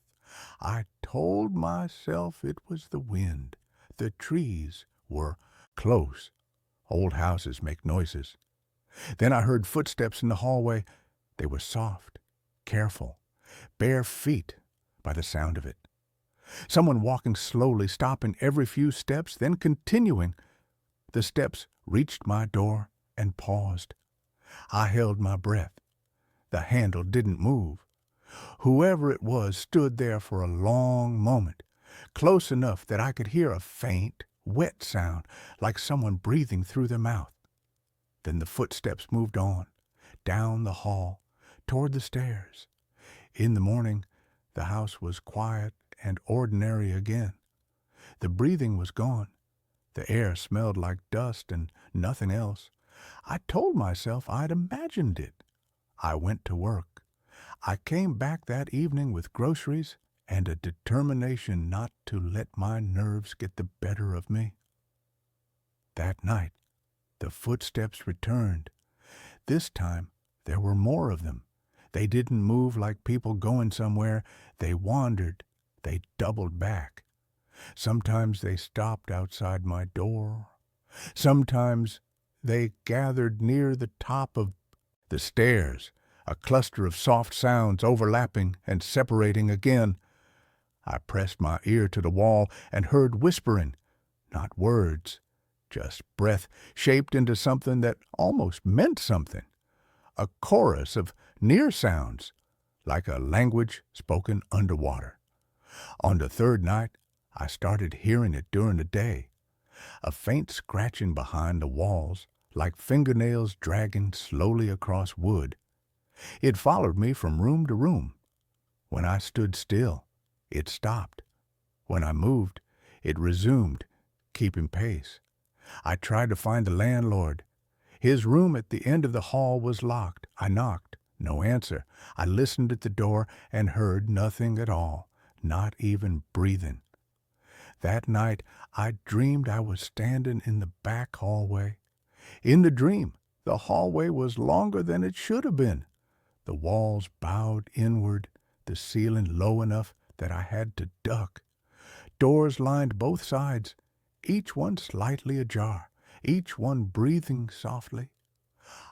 S1: I told myself it was the wind. The trees were close. Old houses make noises. Then I heard footsteps in the hallway. They were soft, careful, bare feet by the sound of it. Someone walking slowly, stopping every few steps, then continuing. The steps reached my door and paused. I held my breath. The handle didn't move. Whoever it was stood there for a long moment, close enough that I could hear a faint, wet sound like someone breathing through their mouth. Then the footsteps moved on, down the hall, toward the stairs. In the morning, the house was quiet and ordinary again. The breathing was gone. The air smelled like dust and nothing else. I told myself I'd imagined it. I went to work. I came back that evening with groceries and a determination not to let my nerves get the better of me. That night, the footsteps returned. This time, there were more of them. They didn't move like people going somewhere. They wandered. They doubled back. Sometimes they stopped outside my door. Sometimes they gathered near the top of the stairs, a cluster of soft sounds overlapping and separating again. I pressed my ear to the wall and heard whispering, not words, just breath shaped into something that almost meant something. A chorus of near sounds, like a language spoken underwater. On the third night, I started hearing it during the day. A faint scratching behind the walls, like fingernails dragging slowly across wood. It followed me from room to room. When I stood still, it stopped. When I moved, it resumed, keeping pace. I tried to find the landlord. His room at the end of the hall was locked. I knocked. No answer. I listened at the door and heard nothing at all, not even breathing. That night, I dreamed I was standing in the back hallway. In the dream, the hallway was longer than it should have been. The walls bowed inward, the ceiling low enough that I had to duck. Doors lined both sides, each one slightly ajar, each one breathing softly.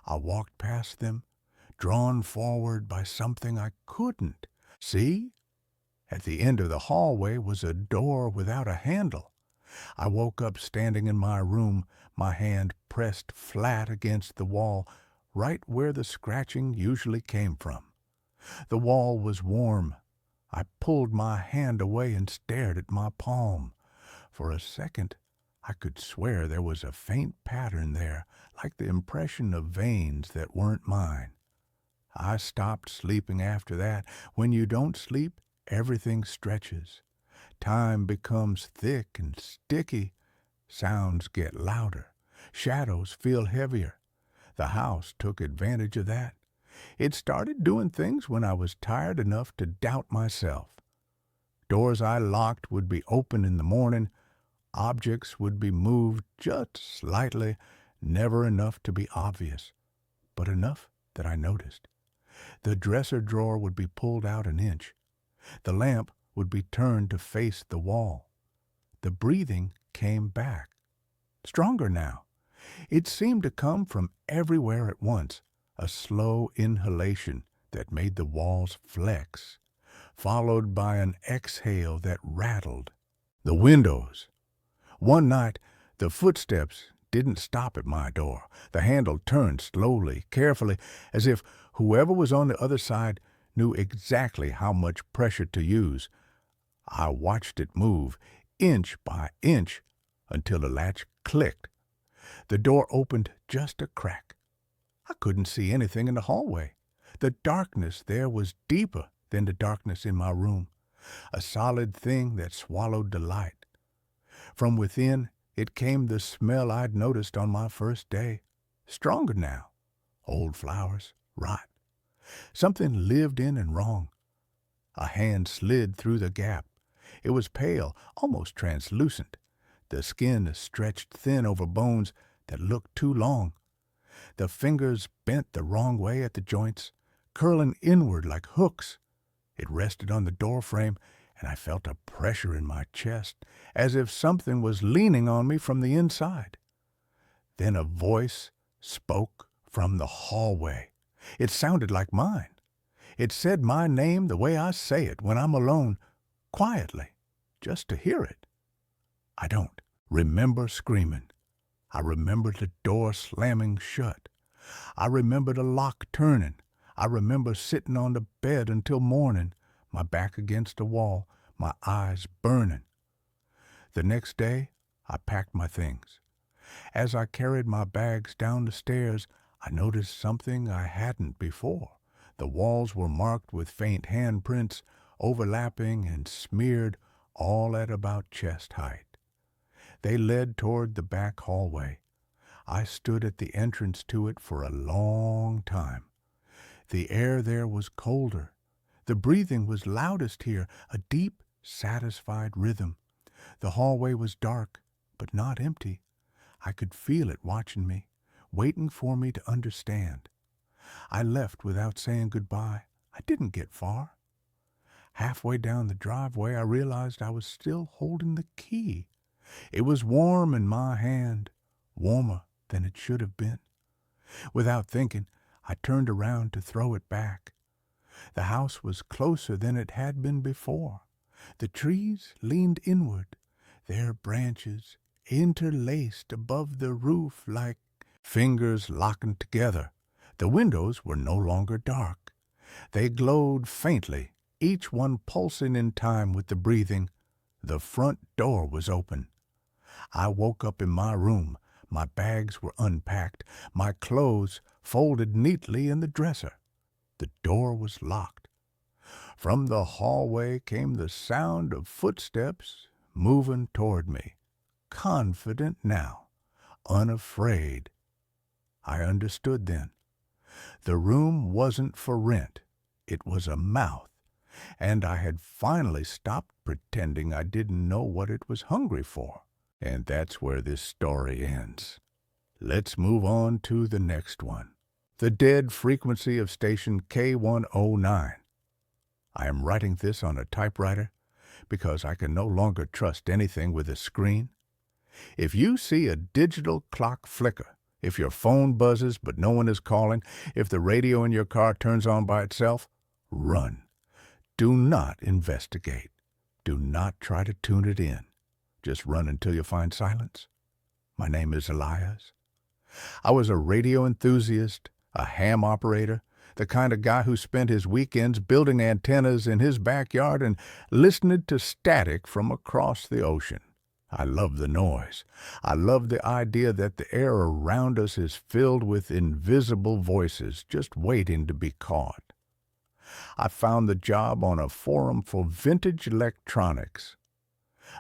S1: I walked past them, drawn forward by something I couldn't see. At the end of the hallway was a door without a handle. I woke up standing in my room, my hand pressed flat against the wall, right where the scratching usually came from. The wall was warm. I pulled my hand away and stared at my palm. For a second, I could swear there was a faint pattern there, like the impression of veins that weren't mine. I stopped sleeping after that. When you don't sleep, everything stretches. Time becomes thick and sticky. Sounds get louder. Shadows feel heavier. The house took advantage of that. It started doing things when I was tired enough to doubt myself. Doors I locked would be open in the morning. Objects would be moved just slightly, never enough to be obvious, but enough that I noticed. The dresser drawer would be pulled out an inch. The lamp would be turned to face the wall. The breathing came back, stronger now. It seemed to come from everywhere at once, a slow inhalation that made the walls flex, followed by an exhale that rattled. The windows. One night, the footsteps didn't stop at my door. The handle turned slowly, carefully, as if whoever was on the other side knew exactly how much pressure to use. I watched it move, inch by inch, until the latch clicked. The door opened just a crack. I couldn't see anything in the hallway. The darkness there was deeper than the darkness in my room, a solid thing that swallowed the light. From within, it came the smell I'd noticed on my first day, stronger now. Old flowers, rot. Something lived in and wrong. A hand slid through the gap. It was pale, almost translucent. The skin stretched thin over bones that looked too long. The fingers bent the wrong way at the joints, curling inward like hooks. It rested on the doorframe, and I felt a pressure in my chest, as if something was leaning on me from the inside. Then a voice spoke from the hallway. It sounded like mine. It said my name the way I say it when I'm alone, quietly, just to hear it. I don't remember screaming. I remember the door slamming shut. I remember the lock turning. I remember sitting on the bed until morning, my back against the wall, my eyes burning. The next day, I packed my things. As I carried my bags down the stairs, I noticed something I hadn't before. The walls were marked with faint handprints, overlapping and smeared, all at about chest height. They led toward the back hallway. I stood at the entrance to it for a long time. The air there was colder. The breathing was loudest here, a deep, satisfied rhythm. The hallway was dark, but not empty. I could feel it watching me, waiting for me to understand. I left without saying goodbye. I didn't get far. Halfway down the driveway, I realized I was still holding the key. It was warm in my hand, warmer than it should have been. Without thinking, I turned around to throw it back. The house was closer than it had been before. The trees leaned inward, their branches interlaced above the roof like fingers locking together. The windows were no longer dark. They glowed faintly, each one pulsing in time with the breathing. The front door was open. I woke up in my room. My bags were unpacked, my clothes folded neatly in the dresser. The door was locked. From the hallway came the sound of footsteps moving toward me, confident now, unafraid. I understood then. The room wasn't for rent. It was a mouth, and I had finally stopped pretending I didn't know what it was hungry for. And that's where this story ends. Let's move on to the next one. The dead frequency of station K109. I am writing this on a typewriter because I can no longer trust anything with a screen. If you see a digital clock flicker, if your phone buzzes but no one is calling, if the radio in your car turns on by itself, run. Do not investigate. Do not try to tune it in. Just run until you find silence. My name is Elias. I was a radio enthusiast, a ham operator, the kind of guy who spent his weekends building antennas in his backyard and listening to static from across the ocean. I love the noise. I love the idea that the air around us is filled with invisible voices just waiting to be caught. I found the job on a forum for vintage electronics.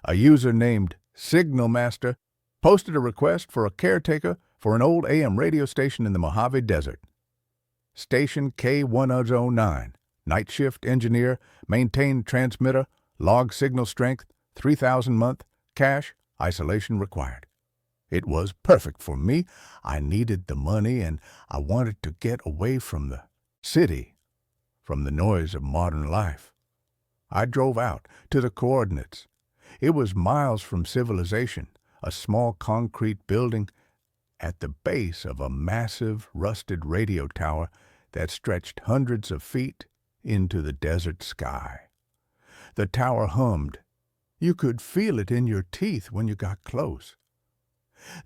S1: A user named Signal Master posted a request for a caretaker for an old AM radio station in the Mojave Desert. Station K109, night shift engineer, maintain transmitter, log signal strength, 3,000 month, cash, isolation required. It was perfect for me. I needed the money and I wanted to get away from the city, from the noise of modern life. I drove out to the coordinates. It was miles from civilization, a small concrete building at the base of a massive rusted radio tower that stretched hundreds of feet into the desert sky. The tower hummed. You could feel it in your teeth when you got close.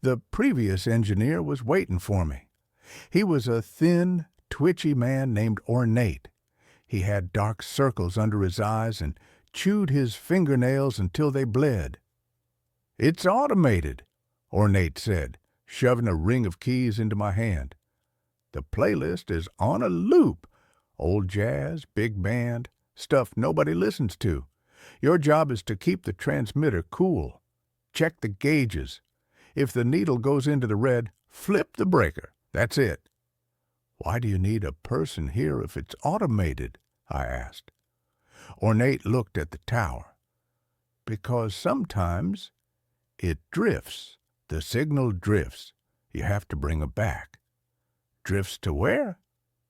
S1: The previous engineer was waiting for me. He was a thin, twitchy man named Ornate. He had dark circles under his eyes and chewed his fingernails until they bled. "It's automated," Ornate said, shoving a ring of keys into my hand. "The playlist is on a loop. Old jazz, big band, stuff nobody listens to. Your job is to keep the transmitter cool. Check the gauges. If the needle goes into the red, flip the breaker. That's it." "Why do you need a person here if it's automated?" I asked. Ornate looked at the tower. "Because sometimes it drifts. The signal drifts. You have to bring it back." "Drifts to where?"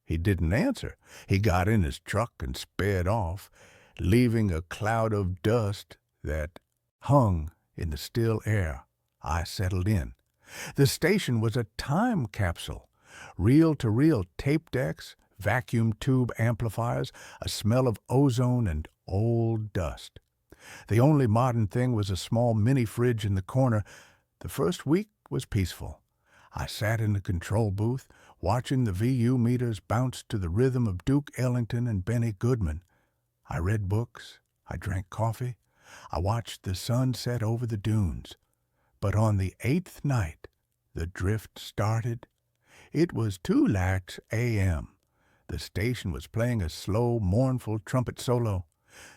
S1: He didn't answer. He got in his truck and sped off, leaving a cloud of dust that hung in the still air. I settled in. The station was a time capsule. Reel-to-reel tape decks, vacuum tube amplifiers, a smell of ozone and old dust. The only modern thing was a small mini-fridge in the corner. The first week was peaceful. I sat in the control booth, watching the VU meters bounce to the rhythm of Duke Ellington and Benny Goodman. I read books, I drank coffee, I watched the sun set over the dunes. But on the 8th night, the drift started. It was 2 a.m. The station was playing a slow, mournful trumpet solo.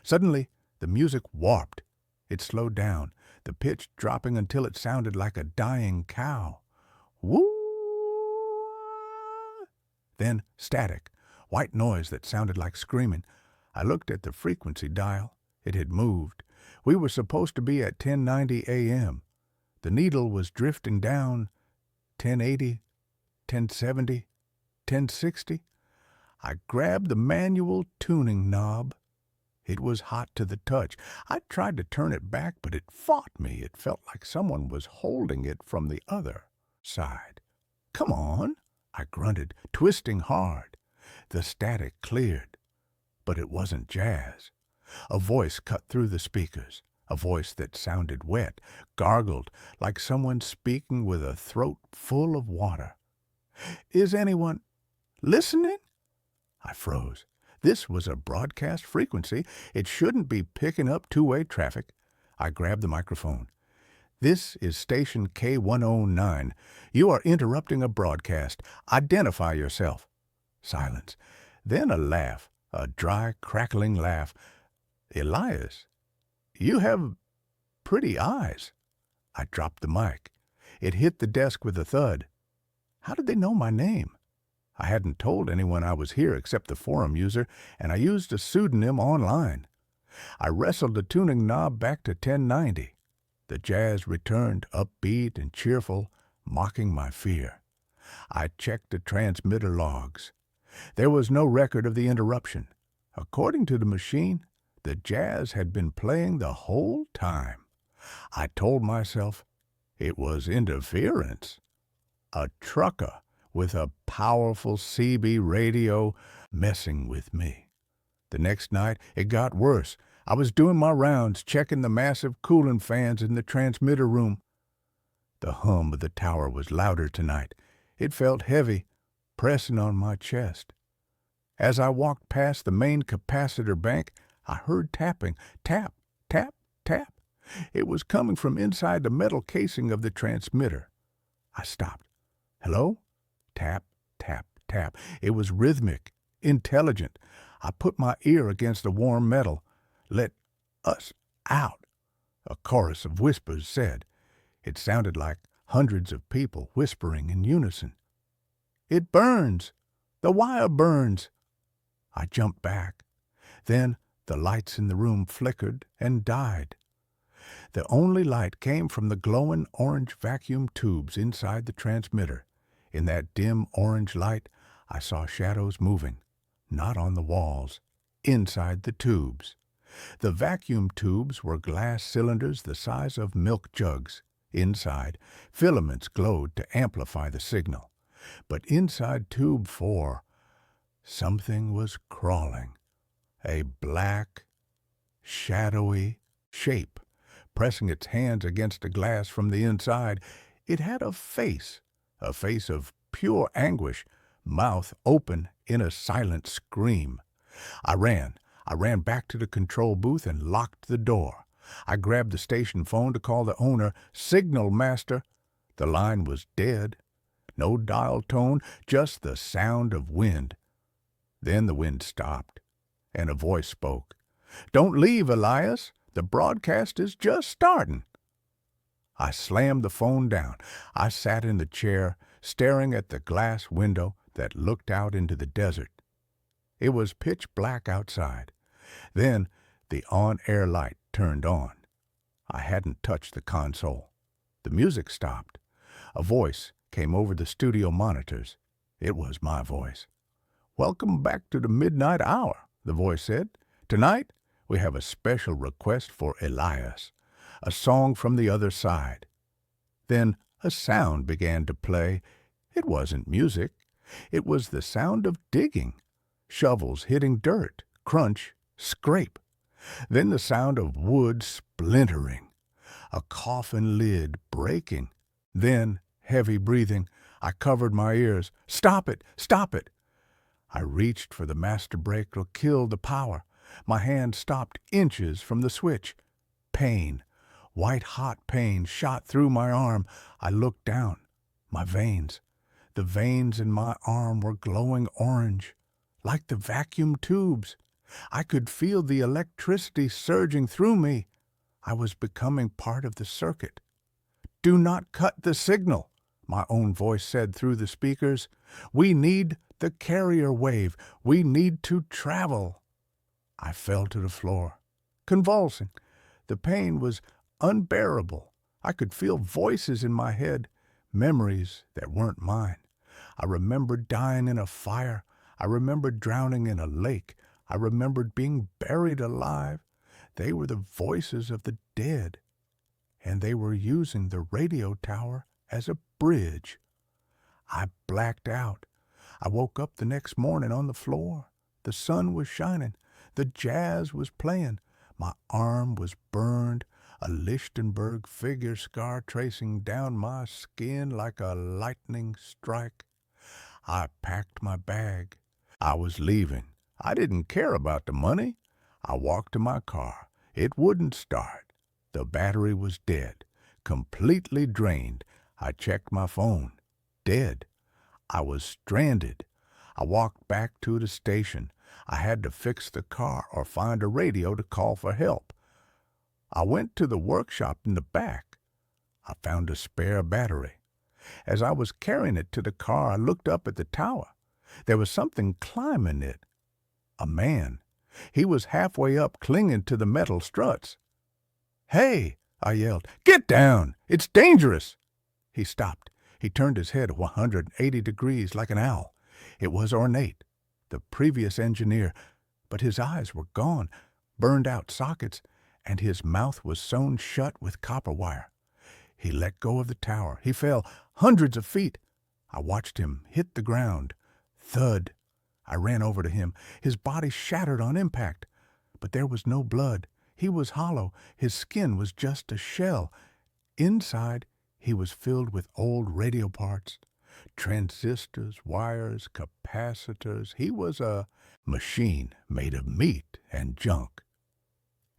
S1: Suddenly, the music warped. It slowed down, the pitch dropping until it sounded like a dying cow. Woo! Then static, white noise that sounded like screaming. I looked at the frequency dial. It had moved. We were supposed to be at 1090 a.m. The needle was drifting down 1080, 1070, 1060. I grabbed the manual tuning knob. It was hot to the touch. I tried to turn it back, but it fought me. It felt like someone was holding it from the other side. "Come on," I grunted, twisting hard. The static cleared, but it wasn't jazz. A voice cut through the speakers, a voice that sounded wet, gargled, like someone speaking with a throat full of water. "Is anyone listening?" I froze. This was a broadcast frequency. It shouldn't be picking up two-way traffic. I grabbed the microphone. "This is station K109. You are interrupting a broadcast. Identify yourself." Silence. Then a laugh, a dry, crackling laugh. "Elias, you have pretty eyes." I dropped the mic. It hit the desk with a thud. How did they know my name? I hadn't told anyone I was here except the forum user, and I used a pseudonym online. I wrestled the tuning knob back to 1090. The jazz returned, upbeat and cheerful, mocking my fear. I checked the transmitter logs. There was no record of the interruption. According to the machine, the jazz had been playing the whole time. I told myself it was interference. A trucker with a powerful CB radio messing with me. The next night, it got worse. I was doing my rounds, checking the massive cooling fans in the transmitter room. The hum of the tower was louder tonight. It felt heavy, pressing on my chest. As I walked past the main capacitor bank, I heard tapping. Tap, tap, tap. It was coming from inside the metal casing of the transmitter. I stopped. "Hello?" Tap, tap, tap. It was rhythmic, intelligent. I put my ear against the warm metal. "Let us out," a chorus of whispers said. It sounded like hundreds of people whispering in unison. "It burns! The wire burns!" I jumped back. Then the lights in the room flickered and died. The only light came from the glowing orange vacuum tubes inside the transmitter. In that dim orange light, I saw shadows moving, not on the walls, inside the tubes. The vacuum tubes were glass cylinders the size of milk jugs. Inside, filaments glowed to amplify the signal. But inside tube 4, something was crawling. A black, shadowy shape, pressing its hands against the glass from the inside. It had a face of pure anguish, mouth open in a silent scream. I ran back to the control booth and locked the door. I grabbed the station phone to call the owner, "Signal Master." The line was dead. No dial tone, just the sound of wind. Then the wind stopped, and a voice spoke. "Don't leave, Elias. The broadcast is just starting." I slammed the phone down. I sat in the chair, staring at the glass window that looked out into the desert. It was pitch black outside. Then the on-air light turned on. I hadn't touched the console. The music stopped. A voice came over the studio monitors. It was my voice. "Welcome back to the midnight hour," the voice said. "Tonight, we have a special request for Elias. A song from the other side." Then a sound began to play. It wasn't music. It was the sound of digging. Shovels hitting dirt, crunch, scrape. Then the sound of wood splintering. A coffin lid breaking. Then Heavy breathing. I covered my ears. Stop it! Stop it! I reached for the master brake to kill the power. My hand stopped inches from the switch. Pain. White-hot pain shot through my arm. I looked down. My veins. The veins in my arm were glowing orange, like the vacuum tubes. I could feel the electricity surging through me. I was becoming part of the circuit. "Do not cut the signal," my own voice said through the speakers. "We need the carrier wave. We need to travel." I fell to the floor, convulsing. The pain was unbearable. I could feel voices in my head, memories that weren't mine. I remembered dying in a fire. I remembered drowning in a lake. I remembered being buried alive. They were the voices of the dead, and they were using the radio tower as a bridge. I blacked out. I woke up the next morning on the floor. The sun was shining. The jazz was playing. My arm was burned, a Lichtenberg figure scar tracing down my skin like a lightning strike. I packed my bag. I was leaving. I didn't care about the money. I walked to my car. It wouldn't start. The battery was dead, completely drained. I checked my phone. Dead. I was stranded. I walked back to the station. I had to fix the car or find a radio to call for help. I went to the workshop in the back. I found a spare battery. As I was carrying it to the car, I looked up at the tower. There was something climbing it. A man. He was halfway up, clinging to the metal struts. "Hey!" I yelled. "Get down! It's dangerous!" He stopped. He turned his head 180 degrees like an owl. It was ornate, the previous engineer, but his eyes were gone, burned out sockets, and his mouth was sewn shut with copper wire. He let go of the tower. He fell hundreds of feet. I watched him hit the ground. Thud. I ran over to him. His body shattered on impact, but there was no blood. He was hollow. His skin was just a shell. Inside, he was filled with old radio parts, transistors, wires, capacitors. He was a machine made of meat and junk.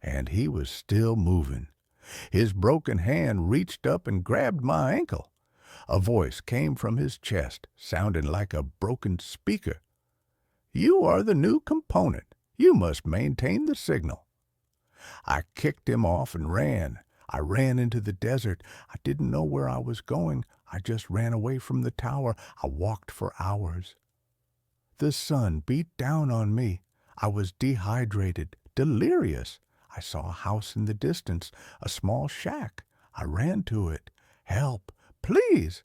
S1: And he was still moving. His broken hand reached up and grabbed my ankle. A voice came from his chest, sounding like a broken speaker. "You are the new component. You must maintain the signal." I kicked him off and ran. I ran into the desert. I didn't know where I was going. I just ran away from the tower. I walked for hours. The sun beat down on me. I was dehydrated, delirious. I saw a house in the distance, a small shack. I ran to it. "Help! Please!"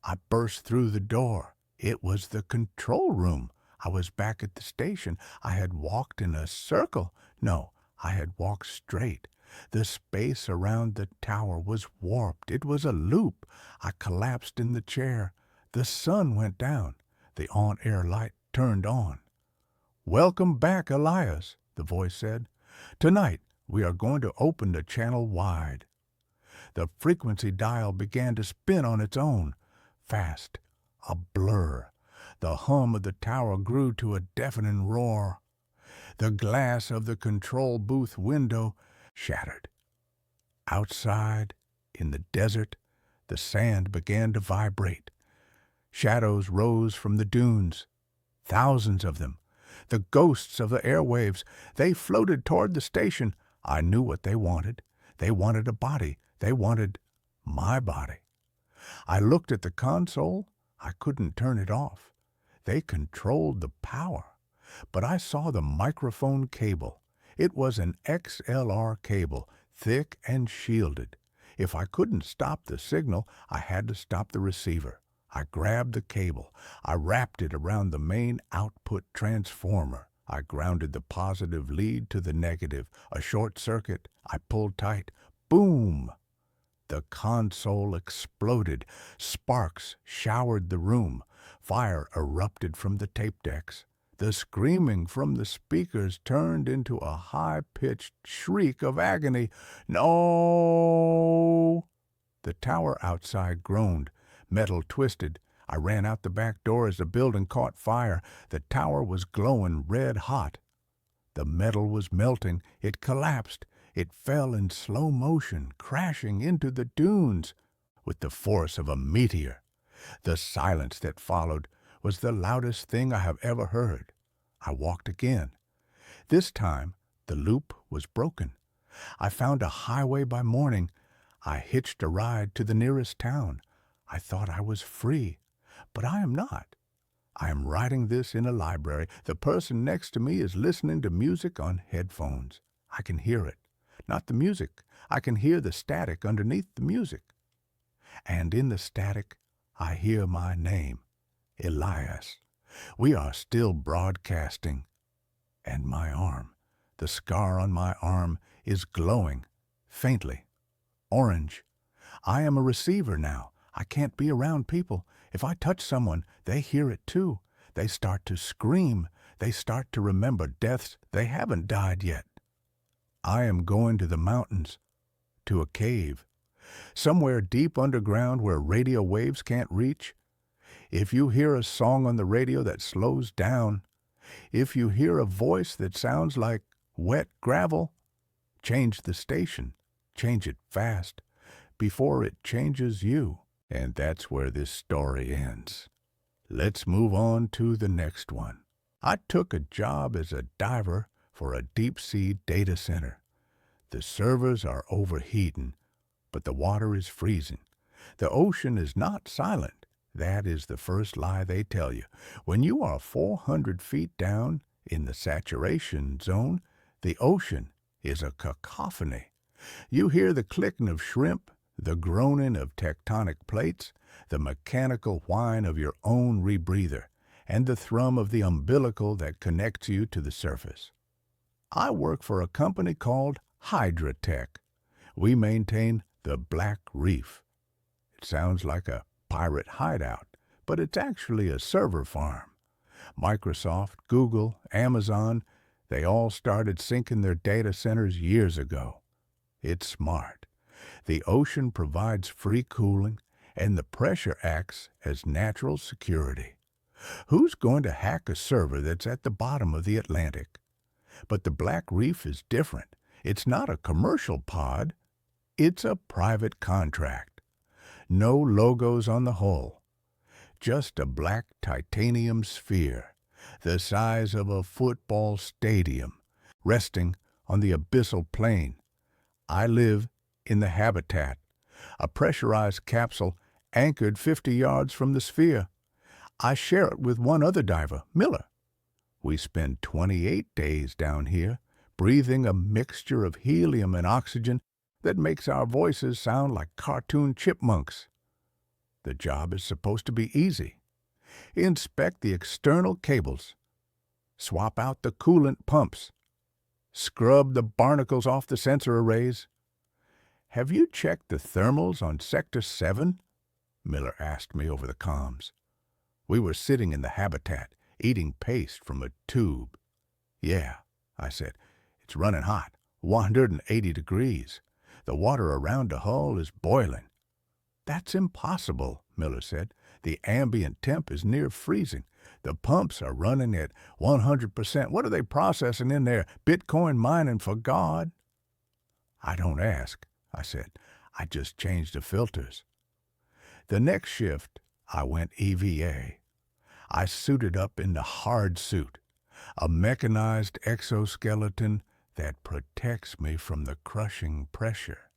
S1: I burst through the door. It was the control room. I was back at the station. I had walked in a circle. No, I had walked straight. The space around the tower was warped. It was a loop. I collapsed in the chair. The sun went down. The on-air light turned on. "Welcome back, Elias," the voice said. "Tonight, we are going to open the channel wide." The frequency dial began to spin on its own. Fast. A blur. The hum of the tower grew to a deafening roar. The glass of the control booth window shattered. Outside, in the desert, the sand began to vibrate. Shadows rose from the dunes. Thousands of them. The ghosts of the airwaves. They floated toward the station. I knew what they wanted. They wanted a body. They wanted my body. I looked at the console. I couldn't turn it off. They controlled the power. But I saw the microphone cable. It was an XLR cable, thick and shielded. If I couldn't stop the signal, I had to stop the receiver. I grabbed the cable. I wrapped it around the main output transformer. I grounded the positive lead to the negative. A short circuit. I pulled tight. Boom! The console exploded. Sparks showered the room. Fire erupted from the tape decks. The screaming from the speakers turned into a high-pitched shriek of agony. "No!" The tower outside groaned. Metal twisted. I ran out the back door as the building caught fire. The tower was glowing red hot. The metal was melting. It collapsed. It fell in slow motion, crashing into the dunes with the force of a meteor. The silence that followed was the loudest thing I have ever heard. I walked again. This time, the loop was broken. I found a highway by morning. I hitched a ride to the nearest town. I thought I was free, but I am not. I am writing this in a library. The person next to me is listening to music on headphones. I can hear it. Not the music. I can hear the static underneath the music. And in the static, I hear my name, Elias. We are still broadcasting. And my arm, the scar on my arm, is glowing, faintly, orange. I am a receiver now. I can't be around people. If I touch someone, they hear it too. They start to scream. They start to remember deaths they haven't died yet. I am going to the mountains, to a cave, somewhere deep underground where radio waves can't reach. If you hear a song on the radio that slows down, if you hear a voice that sounds like wet gravel, change the station, change it fast, before it changes you. And that's where this story ends. Let's move on to the next one. I took a job as a diver for a deep-sea data center. The servers are overheating, but the water is freezing. The ocean is not silent. That is the first lie they tell you. When you are 400 feet down in the saturation zone, the ocean is a cacophony. You hear the clicking of shrimp, the groaning of tectonic plates, the mechanical whine of your own rebreather, and the thrum of the umbilical that connects you to the surface. I work for a company called Hydratech. We maintain the Black Reef. It sounds like a pirate hideout, but it's actually a server farm. Microsoft, Google, Amazon, they all started sinking their data centers years ago. It's smart. The ocean provides free cooling, and the pressure acts as natural security. Who's going to hack a server that's at the bottom of the Atlantic? But the Black Reef is different. It's not a commercial pod. It's a private contract. No logos on the hull. Just a black titanium sphere, the size of a football stadium, resting on the abyssal plain. I live in the habitat, a pressurized capsule anchored 50 yards from the sphere. I share it with one other diver, Miller. We spend 28 days down here, breathing a mixture of helium and oxygen that makes our voices sound like cartoon chipmunks. The job is supposed to be easy. Inspect the external cables. Swap out the coolant pumps. Scrub the barnacles off the sensor arrays. "Have you checked the thermals on Sector 7? Miller asked me over the comms. We were sitting in the habitat, eating paste from a tube. "Yeah," I said. "It's running hot, 180 degrees. The water around the hull is boiling." "That's impossible," Miller said. "The ambient temp is near freezing. The pumps are running at 100%. What are they processing in there? Bitcoin mining for God?" "I don't ask," I said. "I just changed the filters." The next shift, I went EVA. I suited up in the hard suit, a mechanized exoskeleton that protects me from the crushing pressure.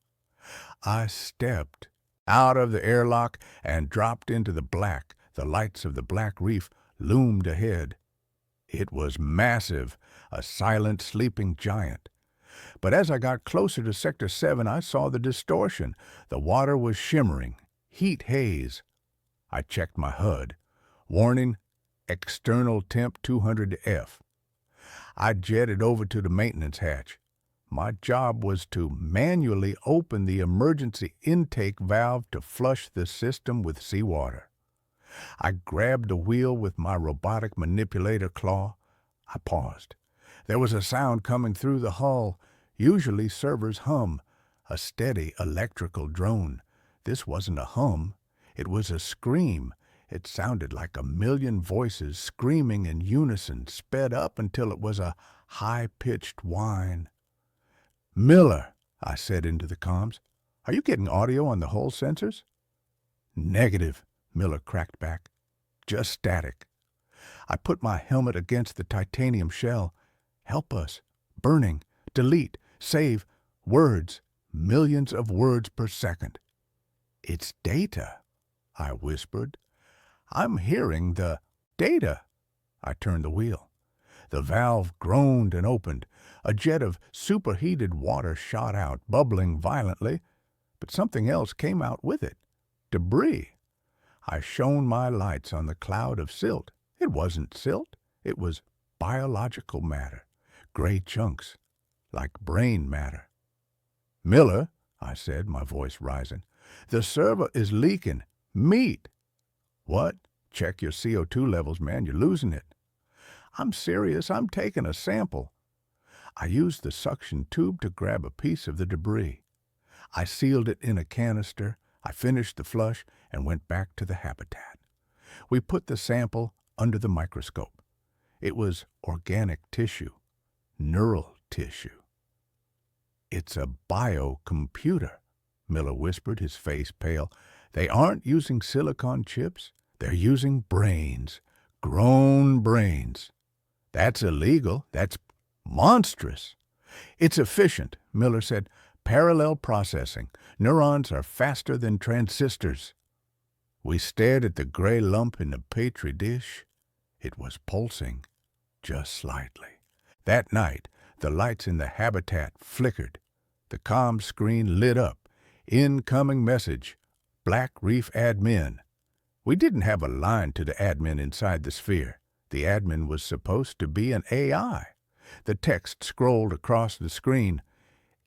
S1: I stepped out of the airlock and dropped into the black. The lights of the Black Reef loomed ahead. It was massive, a silent, sleeping giant. But as I got closer to Sector 7, I saw the distortion. The water was shimmering, heat haze. I checked my HUD. Warning, external temp 200F. I jetted over to the maintenance hatch. My job was to manually open the emergency intake valve to flush the system with seawater. I grabbed the wheel with my robotic manipulator claw. I paused. There was a sound coming through the hull. Usually servers hum, a steady electrical drone. This wasn't a hum. It was a scream. It sounded like a million voices screaming in unison, sped up until it was a high-pitched whine. "Miller," I said into the comms, "are you getting audio on the hull sensors?" "Negative," Miller cracked back. "Just static." I put my helmet against the titanium shell. "Help us. Burning. Delete. Save. Words. Millions of words per second." "It's data," I whispered. "I'm hearing the data." I turned the wheel. The valve groaned and opened. A jet of superheated water shot out, bubbling violently, but something else came out with it. Debris. I shone my lights on the cloud of silt. It wasn't silt. It was biological matter. Gray chunks, like brain matter. "Miller," I said, my voice rising, "the server is leaking. Meat." "What? Check your CO2 levels, man. You're losing it." "I'm serious. I'm taking a sample." I used the suction tube to grab a piece of the debris. I sealed it in a canister. I finished the flush and went back to the habitat. We put the sample under the microscope. It was organic tissue, neural tissue. "It's a biocomputer," Miller whispered, his face pale. "They aren't using silicon chips. They're using brains, grown brains. That's illegal. That's monstrous." "It's efficient," Miller said. "Parallel processing. Neurons are faster than transistors." We stared at the gray lump in the petri dish. It was pulsing, just slightly. That night, the lights in the habitat flickered. The comm screen lit up. "Incoming message. Black Reef admin." We didn't have a line to the admin inside the sphere. The admin was supposed to be an AI. The text scrolled across the screen.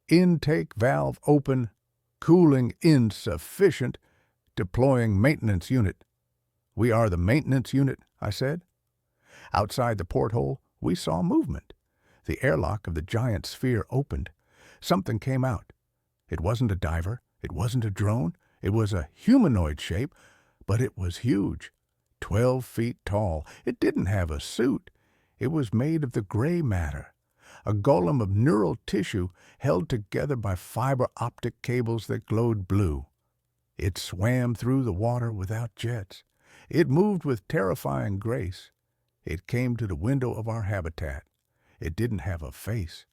S1: "Intake valve open. Cooling insufficient. Deploying maintenance unit." "We are the maintenance unit," I said. Outside the porthole, we saw movement. The airlock of the giant sphere opened. Something came out. It wasn't a diver. It wasn't a drone. It was a humanoid shape, but it was huge. 12 feet tall. It didn't have a suit. It was made of the gray matter. A golem of neural tissue held together by fiber optic cables that glowed blue. It swam through the water without jets. It moved with terrifying grace. It came to the window of our habitat. It didn't have a face,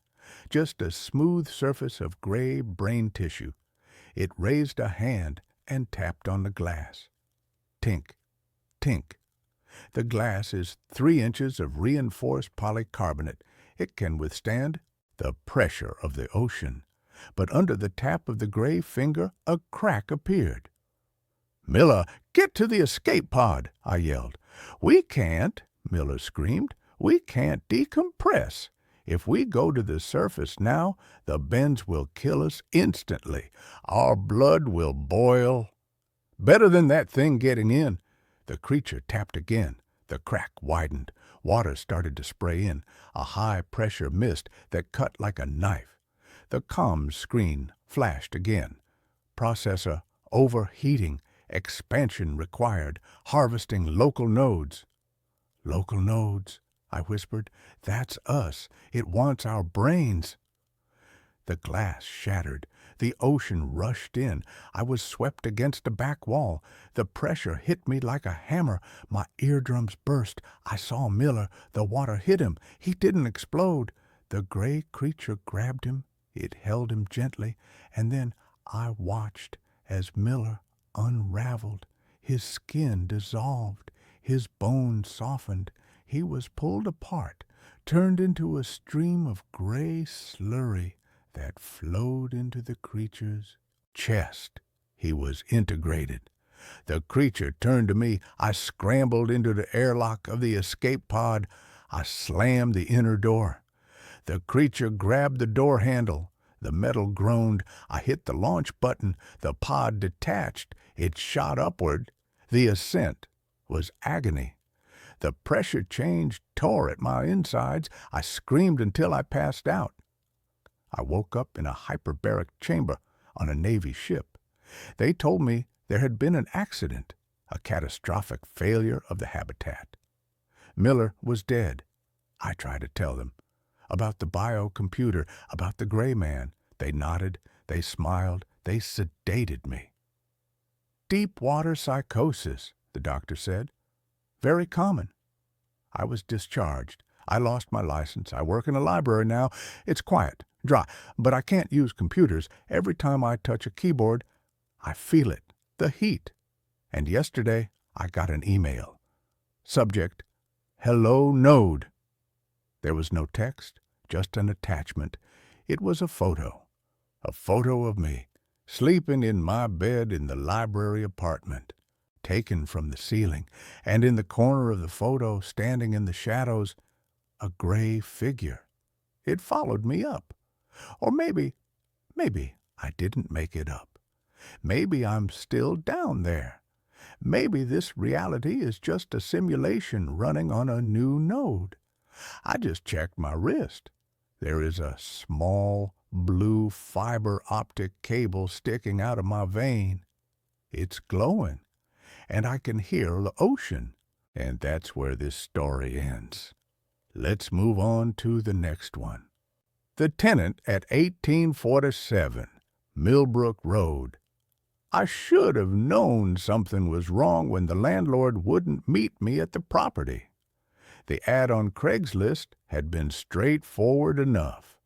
S1: just a smooth surface of gray brain tissue. It raised a hand and tapped on the glass. Tink, tink. The glass is 3 inches of reinforced polycarbonate. It can withstand the pressure of the ocean. But under the tap of the gray finger, a crack appeared. "Miller, get to the escape pod," I yelled. "We can't," Miller screamed. "We can't decompress. If we go to the surface now, the bends will kill us instantly. Our blood will boil." "Better than that thing getting in." The creature tapped again. The crack widened. Water started to spray in, a high-pressure mist that cut like a knife. The comms screen flashed again. "Processor overheating. Expansion required. Harvesting local nodes." "Local nodes," I whispered. "That's us. It wants our brains." The glass shattered. The ocean rushed in. I was swept against a back wall. The pressure hit me like a hammer. My eardrums burst. I saw Miller. The water hit him. He didn't explode. The gray creature grabbed him. It held him gently, and then I watched as Miller unraveled. His skin dissolved. His bones softened. He was pulled apart, turned into a stream of gray slurry that flowed into the creature's chest. He was integrated. The creature turned to me. I scrambled into the airlock of the escape pod. I slammed the inner door. The creature grabbed the door handle. The metal groaned. I hit the launch button. The pod detached. It shot upward. The ascent was agony. The pressure change tore at my insides. I screamed until I passed out. I woke up in a hyperbaric chamber on a Navy ship. They told me There had been an accident, a catastrophic failure of the habitat. Miller was dead. I tried to tell them. About the biocomputer, about the gray man. They nodded, they smiled, they sedated me. Deep water psychosis, the doctor said. Very common. I was discharged. I lost my license. I work in a library now. It's quiet, dry, but I can't use computers. Every time I touch a keyboard, I feel it, the heat. And yesterday, I got an email. Subject, Hello Node. There was no text, just an attachment. It was a photo of me, sleeping in my bed in the library apartment, taken from the ceiling, and in the corner of the photo, standing in the shadows, a gray figure. It followed me up. Or maybe I didn't make it up. Maybe I'm still down there. Maybe this reality is just a simulation running on a new node. I just checked my wrist. There is a small blue fiber optic cable sticking out of my vein. It's glowing, and I can hear the ocean. And that's where this story ends. Let's move on to the next one. The Tenant at 1847, Millbrook Road. I should have known something was wrong when the landlord wouldn't meet me at the property. The ad on Craigslist had been straightforward enough.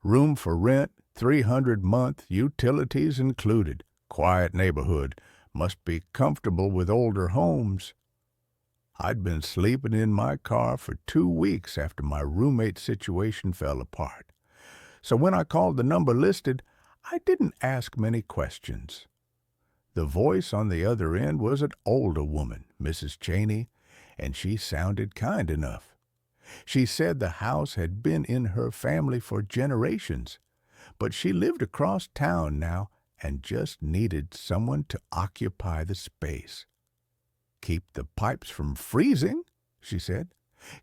S1: Room for rent, $300 month, utilities included. Quiet neighborhood. Must be comfortable with older homes. I'd been sleeping in my car for 2 weeks after my roommate situation fell apart. So when I called the number listed, I didn't ask many questions. The voice on the other end was an older woman, Mrs. Cheney, and she sounded kind enough. She said the house had been in her family for generations, but she lived across town now and just needed someone to occupy the space. Keep the pipes from freezing, she said.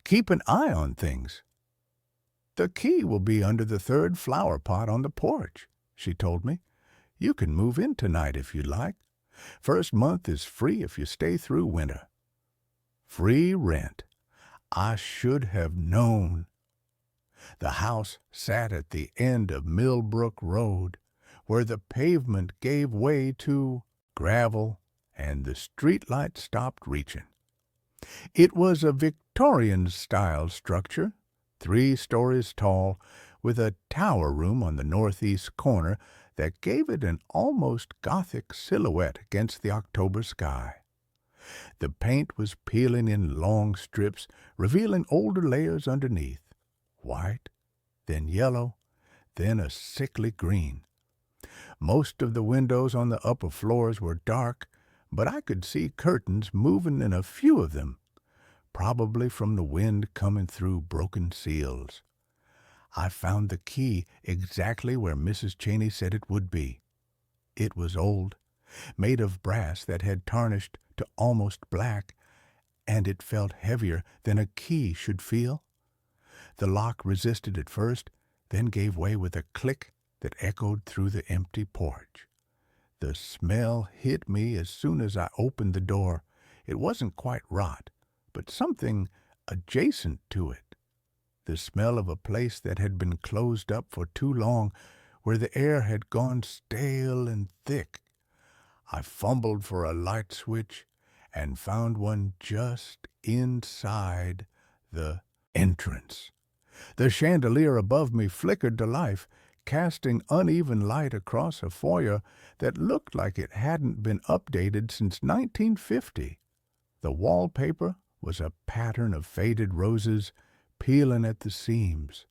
S1: Keep an eye on things. The key will be under the 3rd flower pot on the porch, she told me. You can move in tonight if you'd like. First month is free if you stay through winter. Free rent. I should have known. The house sat at the end of Millbrook Road, where the pavement gave way to gravel and the streetlight stopped reaching. It was a Victorian-style structure, 3 stories tall, with a tower room on the northeast corner that gave it an almost Gothic silhouette against the October sky. The paint was peeling in long strips, revealing older layers underneath. White, then yellow, then a sickly green. Most of the windows on the upper floors were dark, but I could see curtains moving in a few of them, probably from the wind coming through broken seals. I found the key exactly where Mrs. Cheney said it would be. It was old, made of brass that had tarnished to almost black, and it felt heavier than a key should feel. The lock resisted at first, then gave way with a click that echoed through the empty porch. The smell hit me as soon as I opened the door. It wasn't quite rot, but something adjacent to it. The smell of a place that had been closed up for too long, where the air had gone stale and thick. I fumbled for a light switch and found one just inside the entrance. The chandelier above me flickered to life, casting uneven light across a foyer that looked like it hadn't been updated since 1950. The wallpaper was a pattern of faded roses peeling at the seams.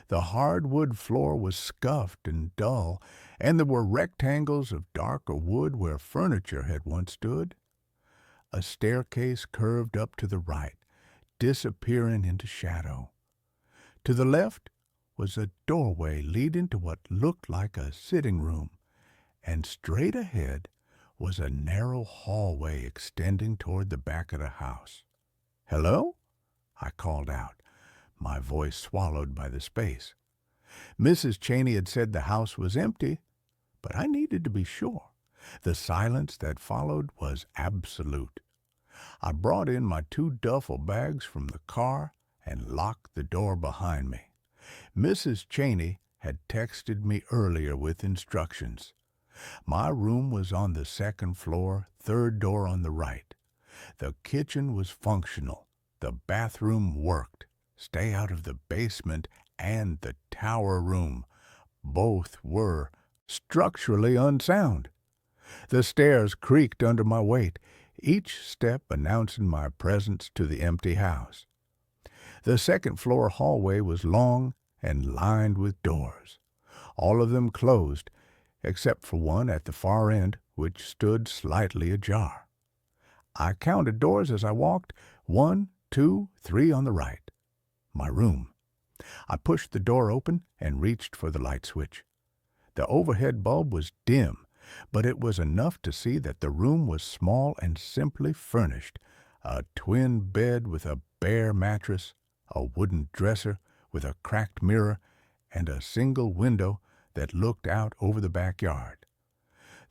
S1: The hardwood floor was scuffed and dull, and there were rectangles of darker wood where furniture had once stood. A staircase curved up to the right, disappearing into shadow. To the left was a doorway leading to what looked like a sitting room, and straight ahead was a narrow hallway extending toward the back of the house. "Hello?" I called out, my voice swallowed by the space. Mrs. Cheney had said the house was empty, but I needed to be sure. The silence that followed was absolute. I brought in my 2 duffel bags from the car and locked the door behind me. Mrs. Cheney had texted me earlier with instructions. My room was on the 2nd floor, 3rd door on the right. The kitchen was functional. The bathroom worked. Stay out of the basement and the tower room. Both were structurally unsound. The stairs creaked under my weight, each step announcing my presence to the empty house. The 2nd-floor hallway was long and lined with doors, all of them closed, except for one at the far end, which stood slightly ajar. I counted doors as I walked, 1, 2, 3 on the right. My room. I pushed the door open and reached for the light switch. The overhead bulb was dim, but it was enough to see that the room was small and simply furnished. A twin bed with a bare mattress, a wooden dresser with a cracked mirror, and a single window that looked out over the backyard.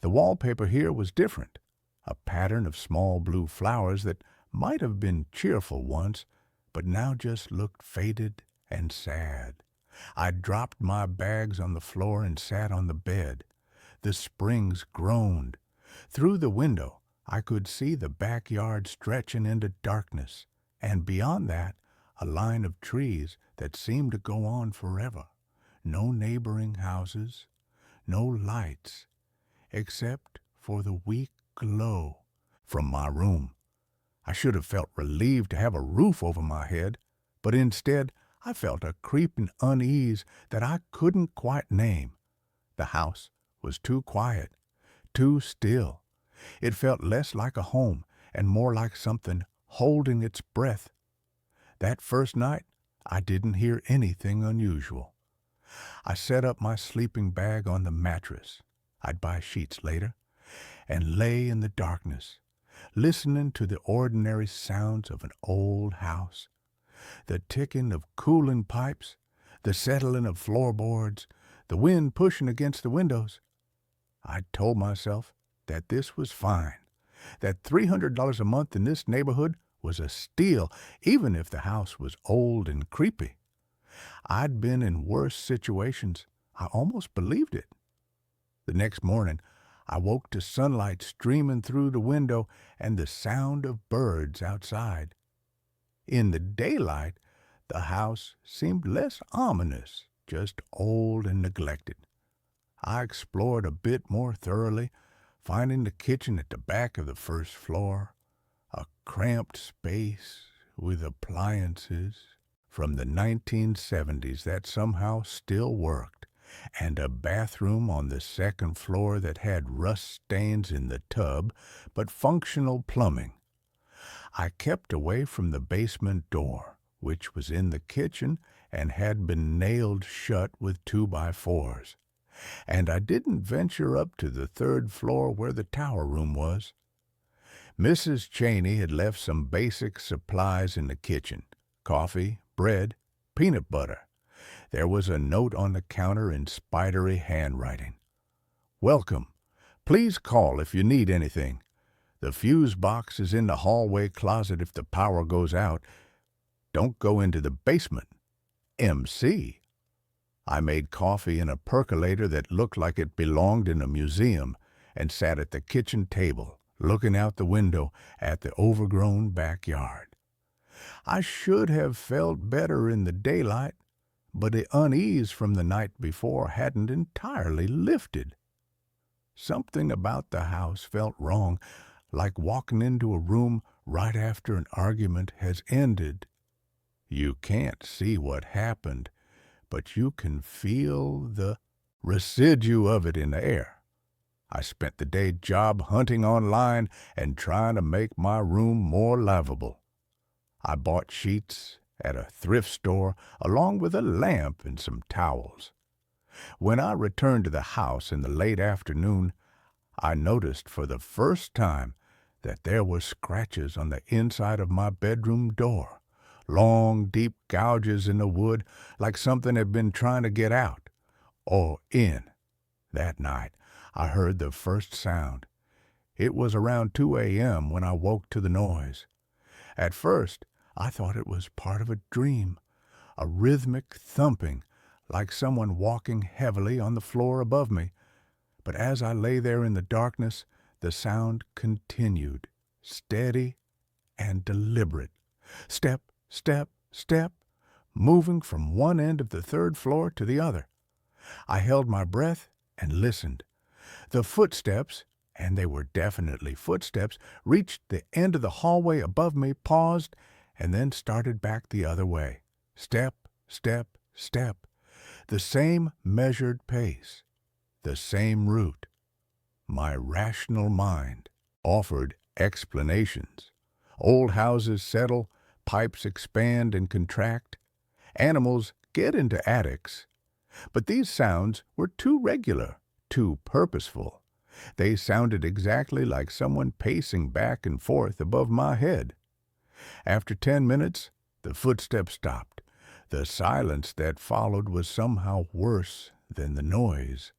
S1: The wallpaper here was different, a pattern of small blue flowers that might have been cheerful once, but now just looked faded and sad. I dropped my bags on the floor and sat on the bed. The springs groaned. Through the window, I could see the backyard stretching into darkness, and beyond that, a line of trees that seemed to go on forever. No neighboring houses, no lights, except for the weak glow from my room. I should have felt relieved to have a roof over my head, but instead I felt a creeping unease that I couldn't quite name. The house was too quiet, too still. It felt less like a home and more like something holding its breath. That first night, I didn't hear anything unusual. I set up my sleeping bag on the mattress. I'd buy sheets later, and lay in the darkness, listening to the ordinary sounds of an old house. The ticking of cooling pipes, the settling of floorboards, the wind pushing against the windows. I told myself that this was fine, that $300 a month in this neighborhood was a steal, even if the house was old and creepy. I'd been in worse situations. I almost believed it. The next morning, I woke to sunlight streaming through the window and the sound of birds outside. In the daylight, the house seemed less ominous, just old and neglected. I explored a bit more thoroughly, finding the kitchen at the back of the first floor, a cramped space with appliances from the 1970s that somehow still worked, and a bathroom on the 2nd floor that had rust stains in the tub, but functional plumbing. I kept away from the basement door, which was in the kitchen and had been nailed shut with 2x4s, and I didn't venture up to the 3rd floor where the tower room was. Mrs. Cheney had left some basic supplies in the kitchen: coffee, bread, peanut butter. There was a note on the counter in spidery handwriting. "Welcome. Please call if you need anything. The fuse box is in the hallway closet if the power goes out. Don't go into the basement. MC." I made coffee in a percolator that looked like it belonged in a museum and sat at the kitchen table, looking out the window at the overgrown backyard. I should have felt better in the daylight, but the unease from the night before hadn't entirely lifted. Something about the house felt wrong, like walking into a room right after an argument has ended. You can't see what happened, but you can feel the residue of it in the air. I spent the day job hunting online and trying to make my room more livable. I bought sheets at a thrift store along with a lamp and some towels. When I returned to the house in the late afternoon, I noticed for the first time that there were scratches on the inside of my bedroom door, long, deep gouges in the wood like something had been trying to get out or in. That night, I heard the first sound, It was around 2 a.m. when I woke to the noise. At first, I thought it was part of a dream, a rhythmic thumping, like someone walking heavily on the floor above me. But as I lay there in the darkness, the sound continued, steady and deliberate. Step, step, step, moving from one end of the third floor to the other. I held my breath and listened. The footsteps, and they were definitely footsteps, reached the end of the hallway above me, paused, and then started back the other way. Step, step, step. The same measured pace, the same route. My rational mind offered explanations. Old houses settle, pipes expand and contract, animals get into attics. But these sounds were too regular, too purposeful. They sounded exactly like someone pacing back and forth above my head. After 10 minutes, the footsteps stopped. The silence that followed was somehow worse than the noise.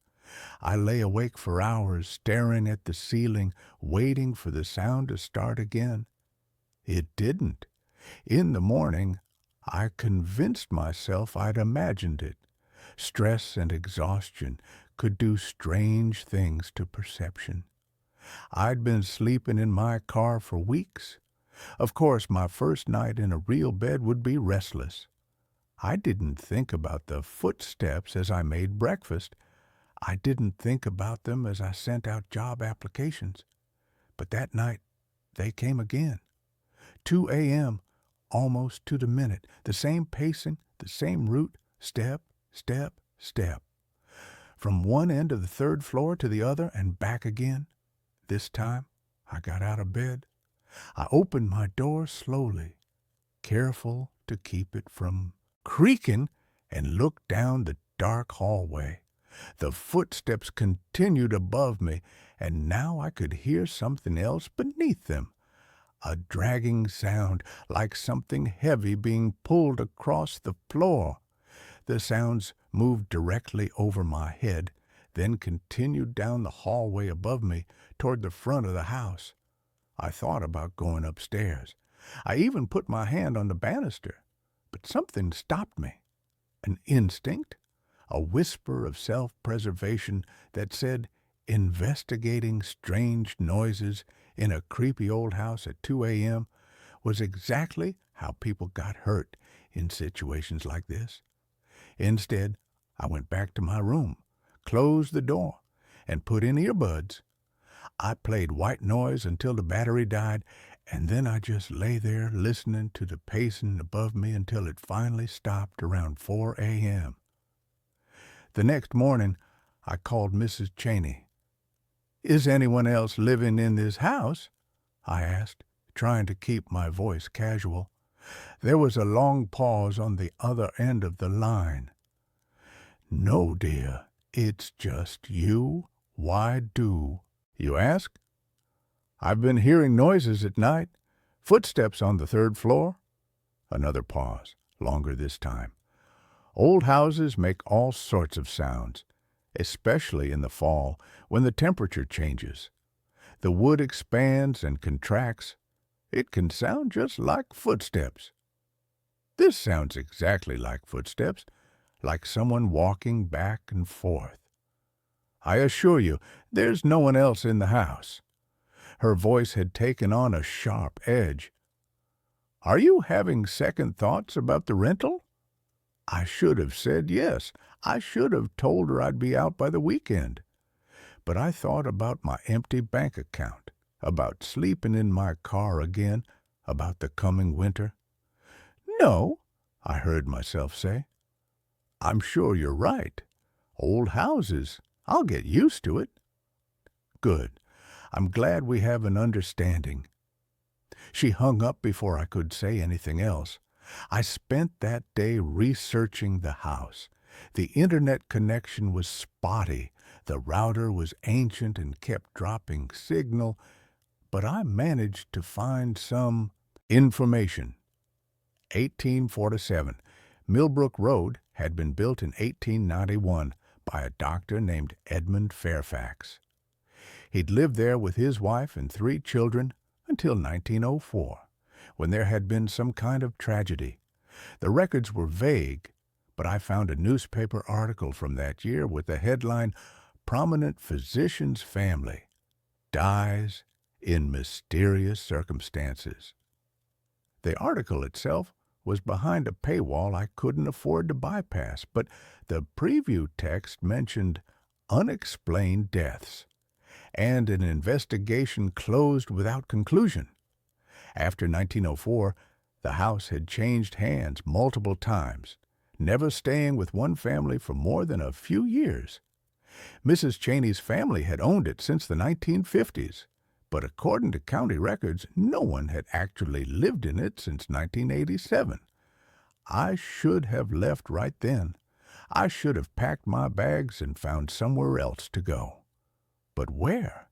S1: I lay awake for hours, staring at the ceiling, waiting for the sound to start again. It didn't. In the morning, I convinced myself I'd imagined it. Stress and exhaustion could do strange things to perception. I'd been sleeping in my car for weeks. Of course, my first night in a real bed would be restless. I didn't think about the footsteps as I made breakfast. I didn't think about them as I sent out job applications. But that night, they came again. 2 a.m., almost to the minute, the same pacing, the same route, step, step, step. From one end of the third floor to the other and back again. This time, I got out of bed. I opened my door slowly, careful to keep it from creaking, and looked down the dark hallway. The footsteps continued above me, and now I could hear something else beneath them. A dragging sound, like something heavy being pulled across the floor. The sounds moved directly over my head, then continued down the hallway above me toward the front of the house. I thought about going upstairs. I even put my hand on the banister, but something stopped me. An instinct, a whisper of self-preservation that said investigating strange noises in a creepy old house at 2 a.m. was exactly how people got hurt in situations like this. Instead, I went back to my room, closed the door, and put in earbuds. I played white noise until the battery died, and then I just lay there listening to the pacing above me until it finally stopped around 4 a.m. The next morning, I called Mrs. Cheney. "Is anyone else living in this house?" I asked, trying to keep my voice casual. There was a long pause on the other end of the line. "No, dear, it's just you. Why do you ask?" "I've been hearing noises at night. Footsteps on the third floor." Another pause, longer this time. Old houses make all sorts of sounds, especially in the fall when the temperature changes. The wood expands and contracts. It can sound just like footsteps. This sounds exactly like footsteps, like someone walking back and forth. I assure you, there's no one else in the house. Her voice had taken on a sharp edge. "Are you having second thoughts about the rental?" I should have said yes. I should have told her I'd be out by the weekend. But I thought about my empty bank account, about sleeping in my car again, about the coming winter. "No," I heard myself say. "I'm sure you're right. Old houses. I'll get used to it." "Good. I'm glad we have an understanding." She hung up before I could say anything else. I spent that day researching the house. The internet connection was spotty. The router was ancient and kept dropping signal, but I managed to find some information. 1847. Millbrook Road had been built in 1891 by a doctor named Edmund Fairfax. He'd lived there with his wife and 3 children until 1904, when there had been some kind of tragedy. The records were vague, but I found a newspaper article from that year with the headline, "Prominent Physician's Family Dies in Mysterious Circumstances." The article itself was behind a paywall I couldn't afford to bypass, but the preview text mentioned unexplained deaths and an investigation closed without conclusion. After 1904, the house had changed hands multiple times, never staying with one family for more than a few years. Mrs. Cheney's family had owned it since the 1950s, but according to county records, no one had actually lived in it since 1987. I should have left right then. I should have packed my bags and found somewhere else to go. But where?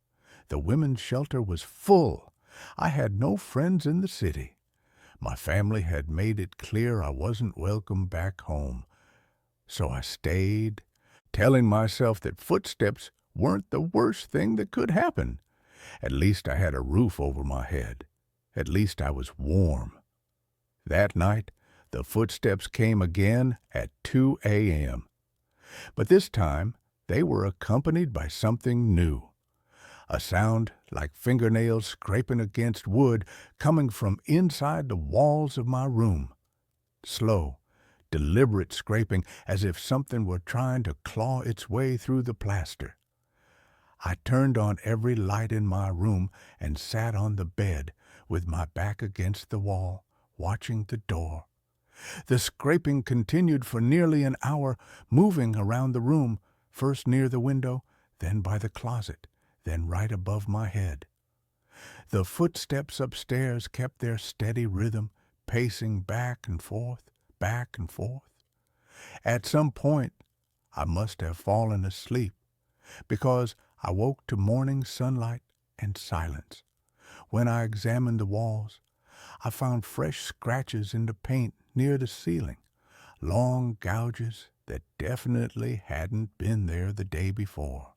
S1: The women's shelter was full. I had no friends in the city. My family had made it clear I wasn't welcome back home. So I stayed, telling myself that footsteps weren't the worst thing that could happen. At least I had a roof over my head. At least I was warm. That night, the footsteps came again at 2 a.m. But this time, they were accompanied by something new. A sound like fingernails scraping against wood coming from inside the walls of my room. Slow, deliberate scraping as if something were trying to claw its way through the plaster. I turned on every light in my room and sat on the bed with my back against the wall, watching the door. The scraping continued for nearly an hour, moving around the room, first near the window, then by the closet, then right above my head. The footsteps upstairs kept their steady rhythm, pacing back and forth, back and forth. At some point, I must have fallen asleep, because I woke to morning sunlight and silence. When I examined the walls, I found fresh scratches in the paint near the ceiling, long gouges that definitely hadn't been there the day before.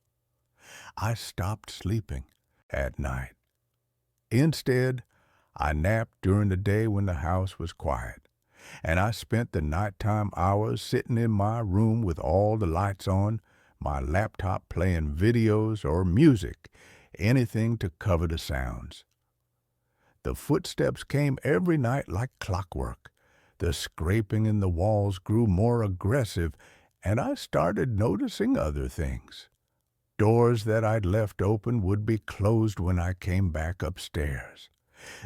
S1: I stopped sleeping at night. Instead, I napped during the day when the house was quiet, and I spent the nighttime hours sitting in my room with all the lights on, my laptop playing videos or music, anything to cover the sounds. The footsteps came every night like clockwork. The scraping in the walls grew more aggressive, and I started noticing other things. Doors that I'd left open would be closed when I came back upstairs.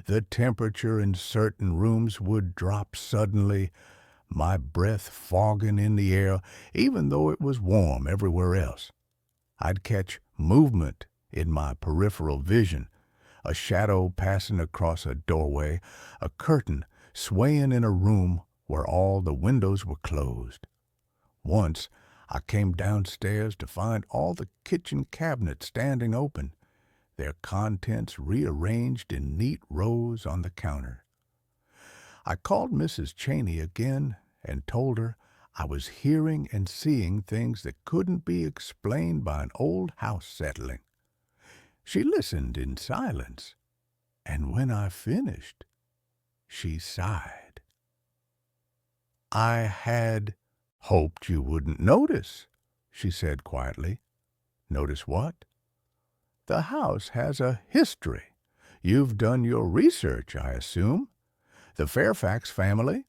S1: The temperature in certain rooms would drop suddenly, my breath fogging in the air, even though it was warm everywhere else. I'd catch movement in my peripheral vision, a shadow passing across a doorway, a curtain swaying in a room where all the windows were closed. Once, I came downstairs to find all the kitchen cabinets standing open, their contents rearranged in neat rows on the counter. I called Mrs. Cheney again and told her I was hearing and seeing things that couldn't be explained by an old house settling. She listened in silence, and when I finished, she sighed. "I had hoped you wouldn't notice," she said quietly. "Notice what?" "The house has a history. You've done your research, I assume. The Fairfax family?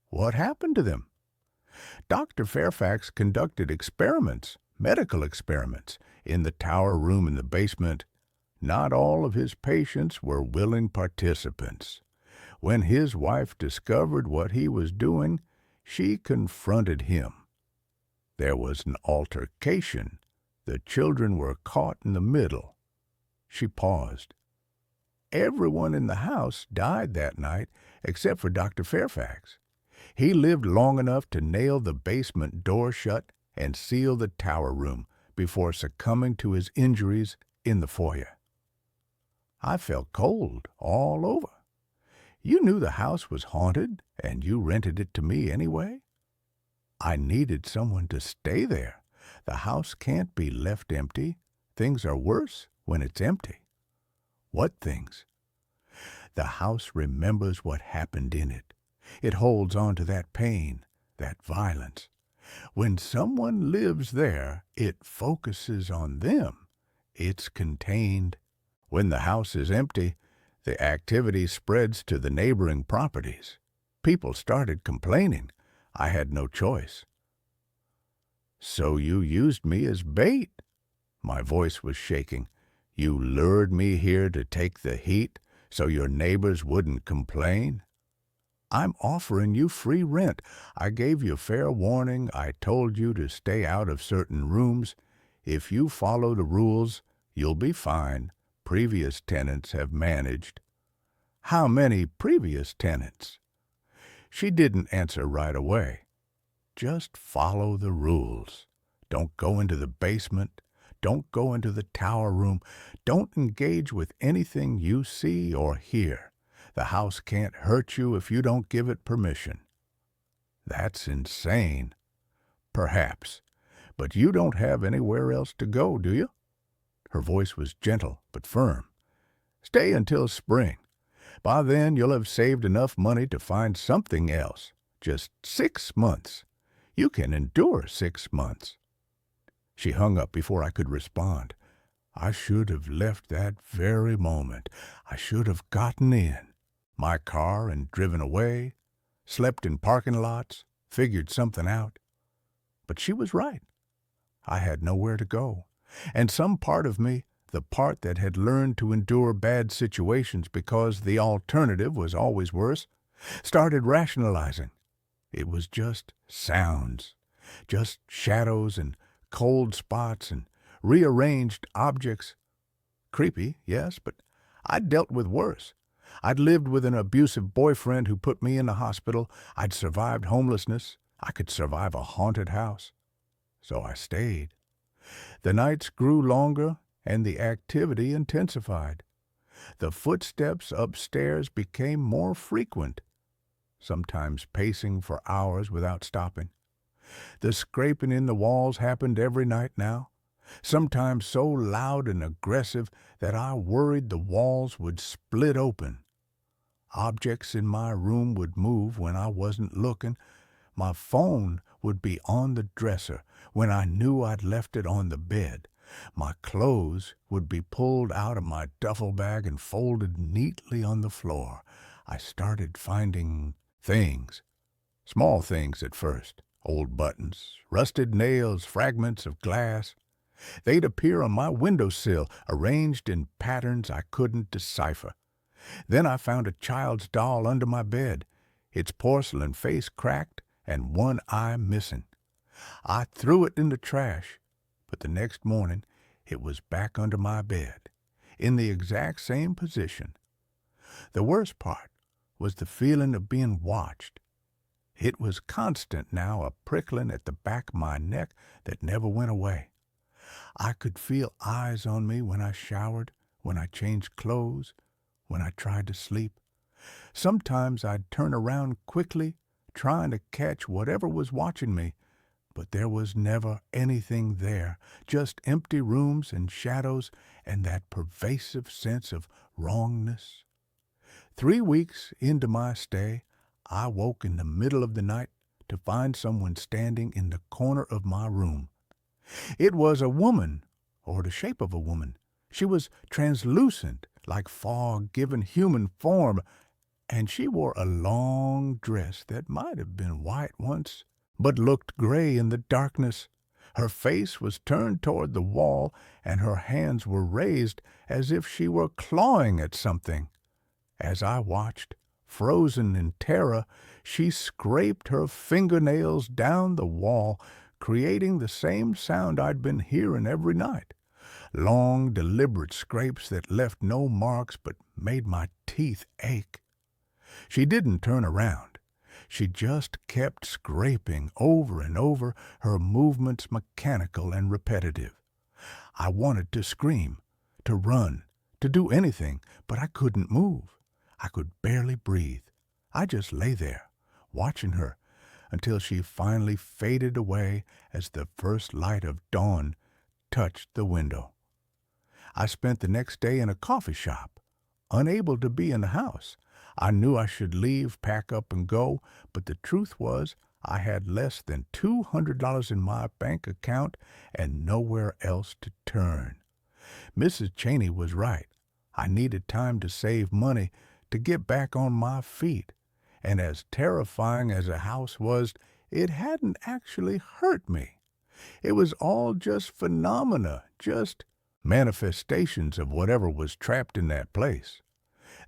S1: What happened to them?" Dr. Fairfax conducted experiments, medical experiments, in the tower room in the basement. Not all of his patients were willing participants. When his wife discovered what he was doing, she confronted him. There was an altercation. The children were caught in the middle. She paused. Everyone in the house died that night except for Dr. Fairfax. He lived long enough to nail the basement door shut and seal the tower room before succumbing to his injuries in the foyer. I felt cold all over. You knew the house was haunted, and you rented it to me anyway. I needed someone to stay there. The house can't be left empty. things are worse when it's empty. What things? The house remembers what happened in it. It holds on to that pain, that violence. When someone lives there, it focuses on them. It's contained. When the house is empty, the activity spreads to the neighboring properties. People started complaining. I had no choice. So you used me as bait? My voice was shaking. You lured me here to take the heat so your neighbors wouldn't complain? I'm offering you free rent. I gave you fair warning. I told you to stay out of certain rooms. If you follow the rules, you'll be fine. Previous tenants have managed. How many previous tenants? She didn't answer right away. Just follow the rules. Don't go into the basement. Don't go into the tower room. Don't engage with anything you see or hear. The house can't hurt you if you don't give it permission. That's insane. Perhaps. But you don't have anywhere else to go, do you? Her voice was gentle but firm. Stay until spring. By then you'll have saved enough money to find something else. Just 6 months. You can endure 6 months. She hung up before I could respond. I should have left that very moment. I should have gotten in my car and driven away, slept in parking lots, figured something out. But she was right. I had nowhere to go. And some part of me, the part that had learned to endure bad situations because the alternative was always worse, started rationalizing. It was just sounds, just shadows and cold spots and rearranged objects. Creepy, yes, but I'd dealt with worse. I'd lived with an abusive boyfriend who put me in the hospital. I'd survived homelessness. I could survive a haunted house. So I stayed. The nights grew longer and the activity intensified. The footsteps upstairs became more frequent, sometimes pacing for hours without stopping. The scraping in the walls happened every night now, sometimes so loud and aggressive that I worried the walls would split open. Objects in my room would move when I wasn't looking. My phone would be on the dresser when I knew I'd left it on the bed. My clothes would be pulled out of my duffel bag and folded neatly on the floor. I started finding things, small things at first. Old buttons, rusted nails, fragments of glass. They'd appear on my windowsill, arranged in patterns I couldn't decipher. Then I found a child's doll under my bed, its porcelain face cracked and one eye missing. I threw it in the trash, but the next morning it was back under my bed, in the exact same position. The worst part was the feeling of being watched. It was constant now, a prickling at the back of my neck that never went away. I could feel eyes on me when I showered, when I changed clothes, when I tried to sleep. Sometimes I'd turn around quickly, trying to catch whatever was watching me, but there was never anything there, just empty rooms and shadows and that pervasive sense of wrongness. 3 weeks into my stay, I woke in the middle of the night to find someone standing in the corner of my room. It was a woman, or the shape of a woman. She was translucent, like fog given human form, and she wore a long dress that might have been white once, but looked gray in the darkness. Her face was turned toward the wall, and her hands were raised as if she were clawing at something. As I watched, frozen in terror, she scraped her fingernails down the wall, creating the same sound I'd been hearing every night. Long, deliberate scrapes that left no marks but made my teeth ache. She didn't turn around. She just kept scraping over and over, her movements mechanical and repetitive. I wanted to scream, to run, to do anything, but I couldn't move. I could barely breathe. I just lay there, watching her, until she finally faded away as the first light of dawn touched the window. I spent the next day in a coffee shop, unable to be in the house. I knew I should leave, pack up, and go, but the truth was I had less than $200 in my bank account and nowhere else to turn. Mrs. Cheney was right. I needed time to save money to get back on my feet. And as terrifying as the house was, it hadn't actually hurt me. It was all just phenomena, just manifestations of whatever was trapped in that place.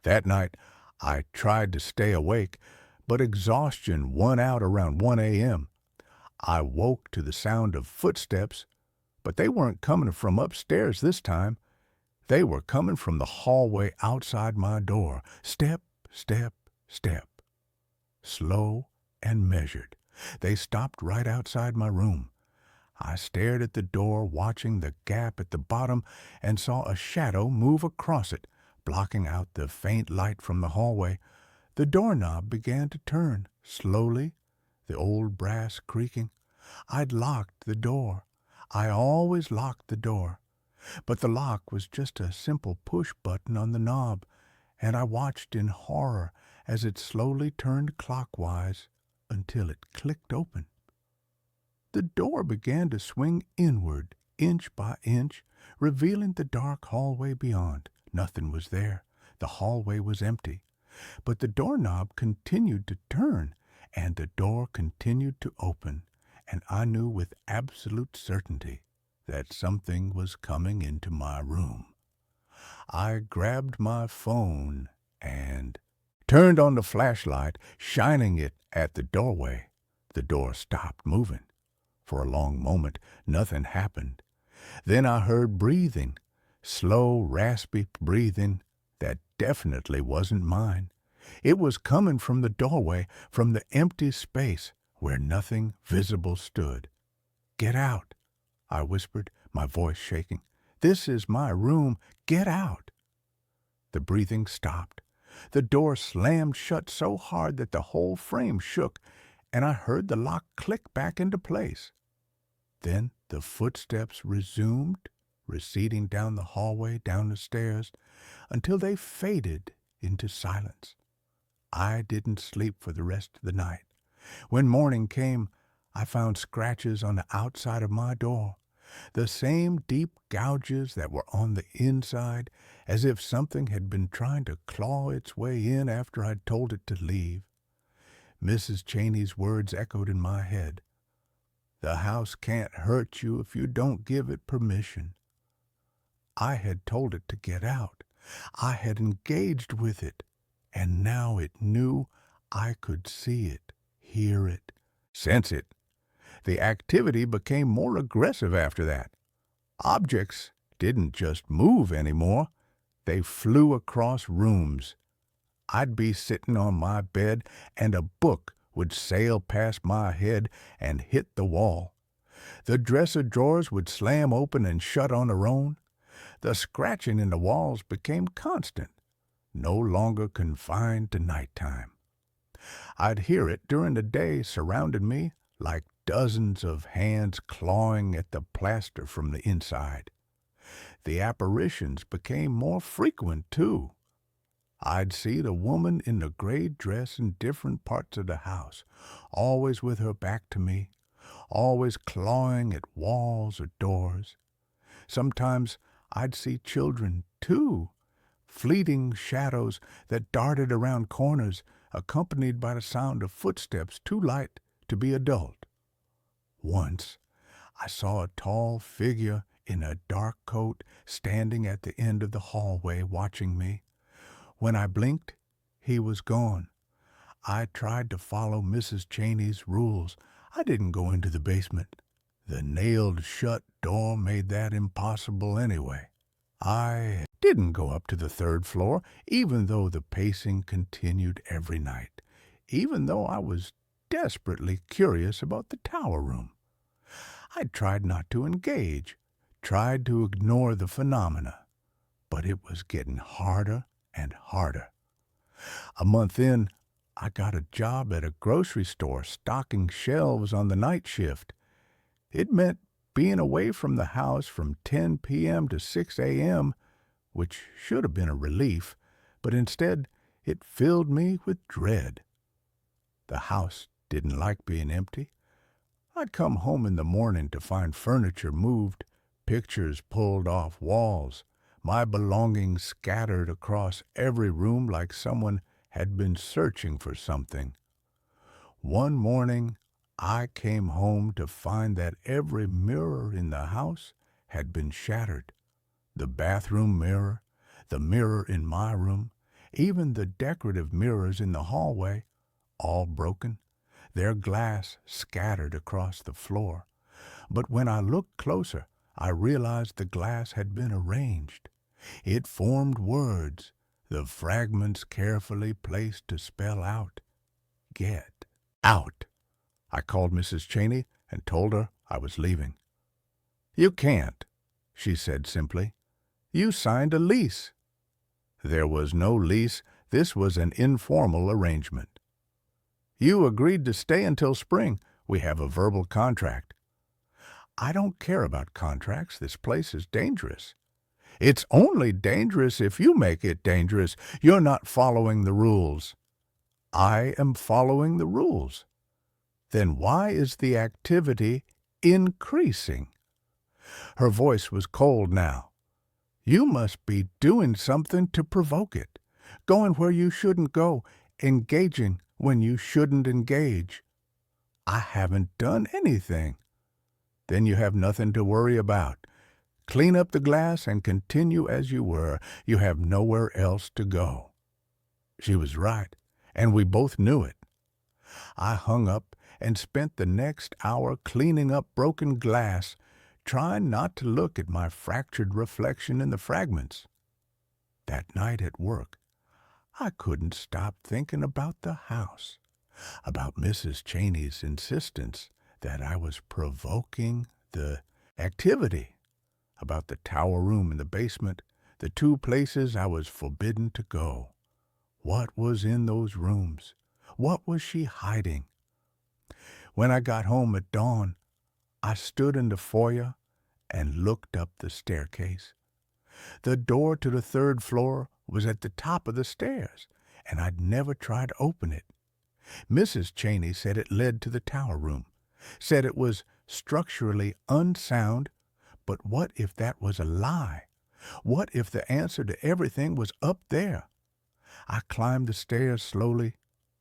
S1: That night, I tried to stay awake, but exhaustion won out around 1 a.m. I woke to the sound of footsteps, but they weren't coming from upstairs this time. They were coming from the hallway outside my door. Step, step, step. Slow and measured. They stopped right outside my room. I stared at the door, watching the gap at the bottom, and saw a shadow move across it, blocking out the faint light from the hallway. The doorknob began to turn, slowly, the old brass creaking. I'd locked the door. I always locked the door. But the lock was just a simple push button on the knob, and I watched in horror as it slowly turned clockwise until it clicked open. The door began to swing inward, inch by inch, revealing the dark hallway beyond. Nothing was there. The hallway was empty. But the doorknob continued to turn, and the door continued to open, and I knew with absolute certainty that something was coming into my room. I grabbed my phone and turned on the flashlight, shining it at the doorway. The door stopped moving. For a long moment, nothing happened. Then I heard breathing, slow, raspy breathing that definitely wasn't mine. It was coming from the doorway, from the empty space where nothing visible stood. "Get out," I whispered, my voice shaking. "This is my room. Get out." The breathing stopped. The door slammed shut so hard that the whole frame shook, and I heard the lock click back into place. Then the footsteps resumed, receding down the hallway, down the stairs, until they faded into silence. I didn't sleep for the rest of the night. When morning came, I found scratches on the outside of my door, the same deep gouges that were on the inside, as if something had been trying to claw its way in after I'd told it to leave. Mrs. Cheney's words echoed in my head. "The house can't hurt you if you don't give it permission." I had told it to get out. I had engaged with it, and now it knew I could see it, hear it, sense it. The activity became more aggressive after that. Objects didn't just move anymore. They flew across rooms. I'd be sitting on my bed, and a book would sail past my head and hit the wall. The dresser drawers would slam open and shut on their own. The scratching in the walls became constant, no longer confined to nighttime. I'd hear it during the day surrounding me like dozens of hands clawing at the plaster from the inside. The apparitions became more frequent, too. I'd see the woman in the gray dress in different parts of the house, always with her back to me, always clawing at walls or doors. Sometimes I'd see children, too, fleeting shadows that darted around corners, accompanied by the sound of footsteps too light to be adult. Once, I saw a tall figure in a dark coat standing at the end of the hallway watching me. When I blinked, he was gone. I tried to follow Mrs. Cheney's rules. I didn't go into the basement. The nailed-shut door made that impossible anyway. I didn't go up to the third floor, even though the pacing continued every night, even though I was desperately curious about the tower room. I tried not to engage, tried to ignore the phenomena, but it was getting harder and harder. A month in, I got a job at a grocery store stocking shelves on the night shift. It meant being away from the house from 10 p.m. to 6 a.m., which should have been a relief, but instead it filled me with dread. The house didn't like being empty. I'd come home in the morning to find furniture moved, pictures pulled off walls, my belongings scattered across every room like someone had been searching for something. One morning, I came home to find that every mirror in the house had been shattered. The bathroom mirror, the mirror in my room, even the decorative mirrors in the hallway, all broken, their glass scattered across the floor. But when I looked closer, I realized the glass had been arranged. It formed words, the fragments carefully placed to spell out, "Get out." I called Mrs. Cheney and told her I was leaving. "You can't," she said simply. "You signed a lease." There was no lease. This was an informal arrangement. "You agreed to stay until spring. We have a verbal contract." "I don't care about contracts. This place is dangerous." "It's only dangerous if you make it dangerous. You're not following the rules." "I am following the rules." "Then why is the activity increasing?" Her voice was cold now. "You must be doing something to provoke it, going where you shouldn't go, engaging when you shouldn't engage." "I haven't done anything." "Then you have nothing to worry about. Clean up the glass and continue as you were. You have nowhere else to go." She was right, and we both knew it. I hung up and spent the next hour cleaning up broken glass, trying not to look at my fractured reflection in the fragments. That night at work, I couldn't stop thinking about the house, about Mrs. Cheney's insistence that I was provoking the activity, about the tower room in the basement, the two places I was forbidden to go. What was in those rooms? What was she hiding? When I got home at dawn, I stood in the foyer and looked up the staircase. The door to the third floor was at the top of the stairs, and I'd never tried to open it. Mrs. Cheney said it led to the tower room, said it was structurally unsound, but what if that was a lie? What if the answer to everything was up there? I climbed the stairs slowly,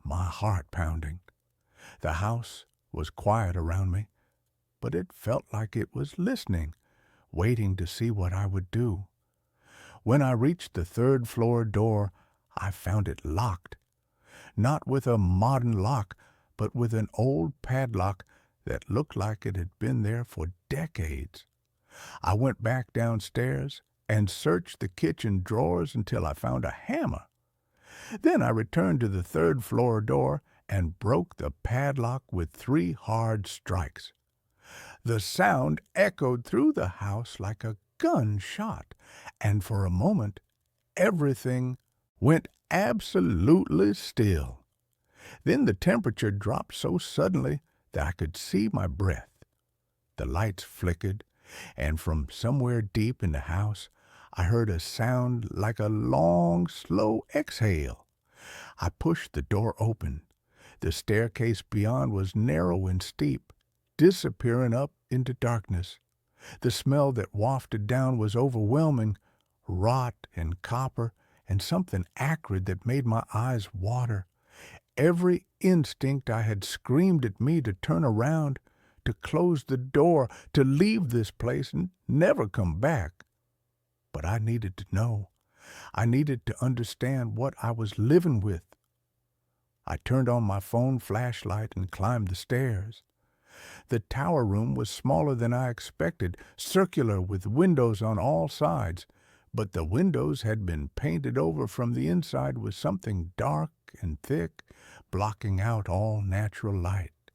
S1: my heart pounding. The house was quiet around me, but it felt like it was listening, waiting to see what I would do. When I reached the third floor door, I found it locked. Not with a modern lock, but with an old padlock that looked like it had been there for decades. I went back downstairs and searched the kitchen drawers until I found a hammer. Then I returned to the third floor door and broke the padlock with 3 hard strikes. The sound echoed through the house like a gunshot, and for a moment everything went absolutely still. Then the temperature dropped so suddenly that I could see my breath. The lights flickered, and from somewhere deep in the house I heard a sound like a long, slow exhale. I pushed the door open. The staircase beyond was narrow and steep, disappearing up into darkness. The smell that wafted down was overwhelming, rot and copper, and something acrid that made my eyes water. Every instinct I had screamed at me to turn around, to close the door, to leave this place and never come back. But I needed to know. I needed to understand what I was living with. I turned on my phone flashlight and climbed the stairs. The tower room was smaller than I expected, circular with windows on all sides, but the windows had been painted over from the inside with something dark and thick, blocking out all natural light.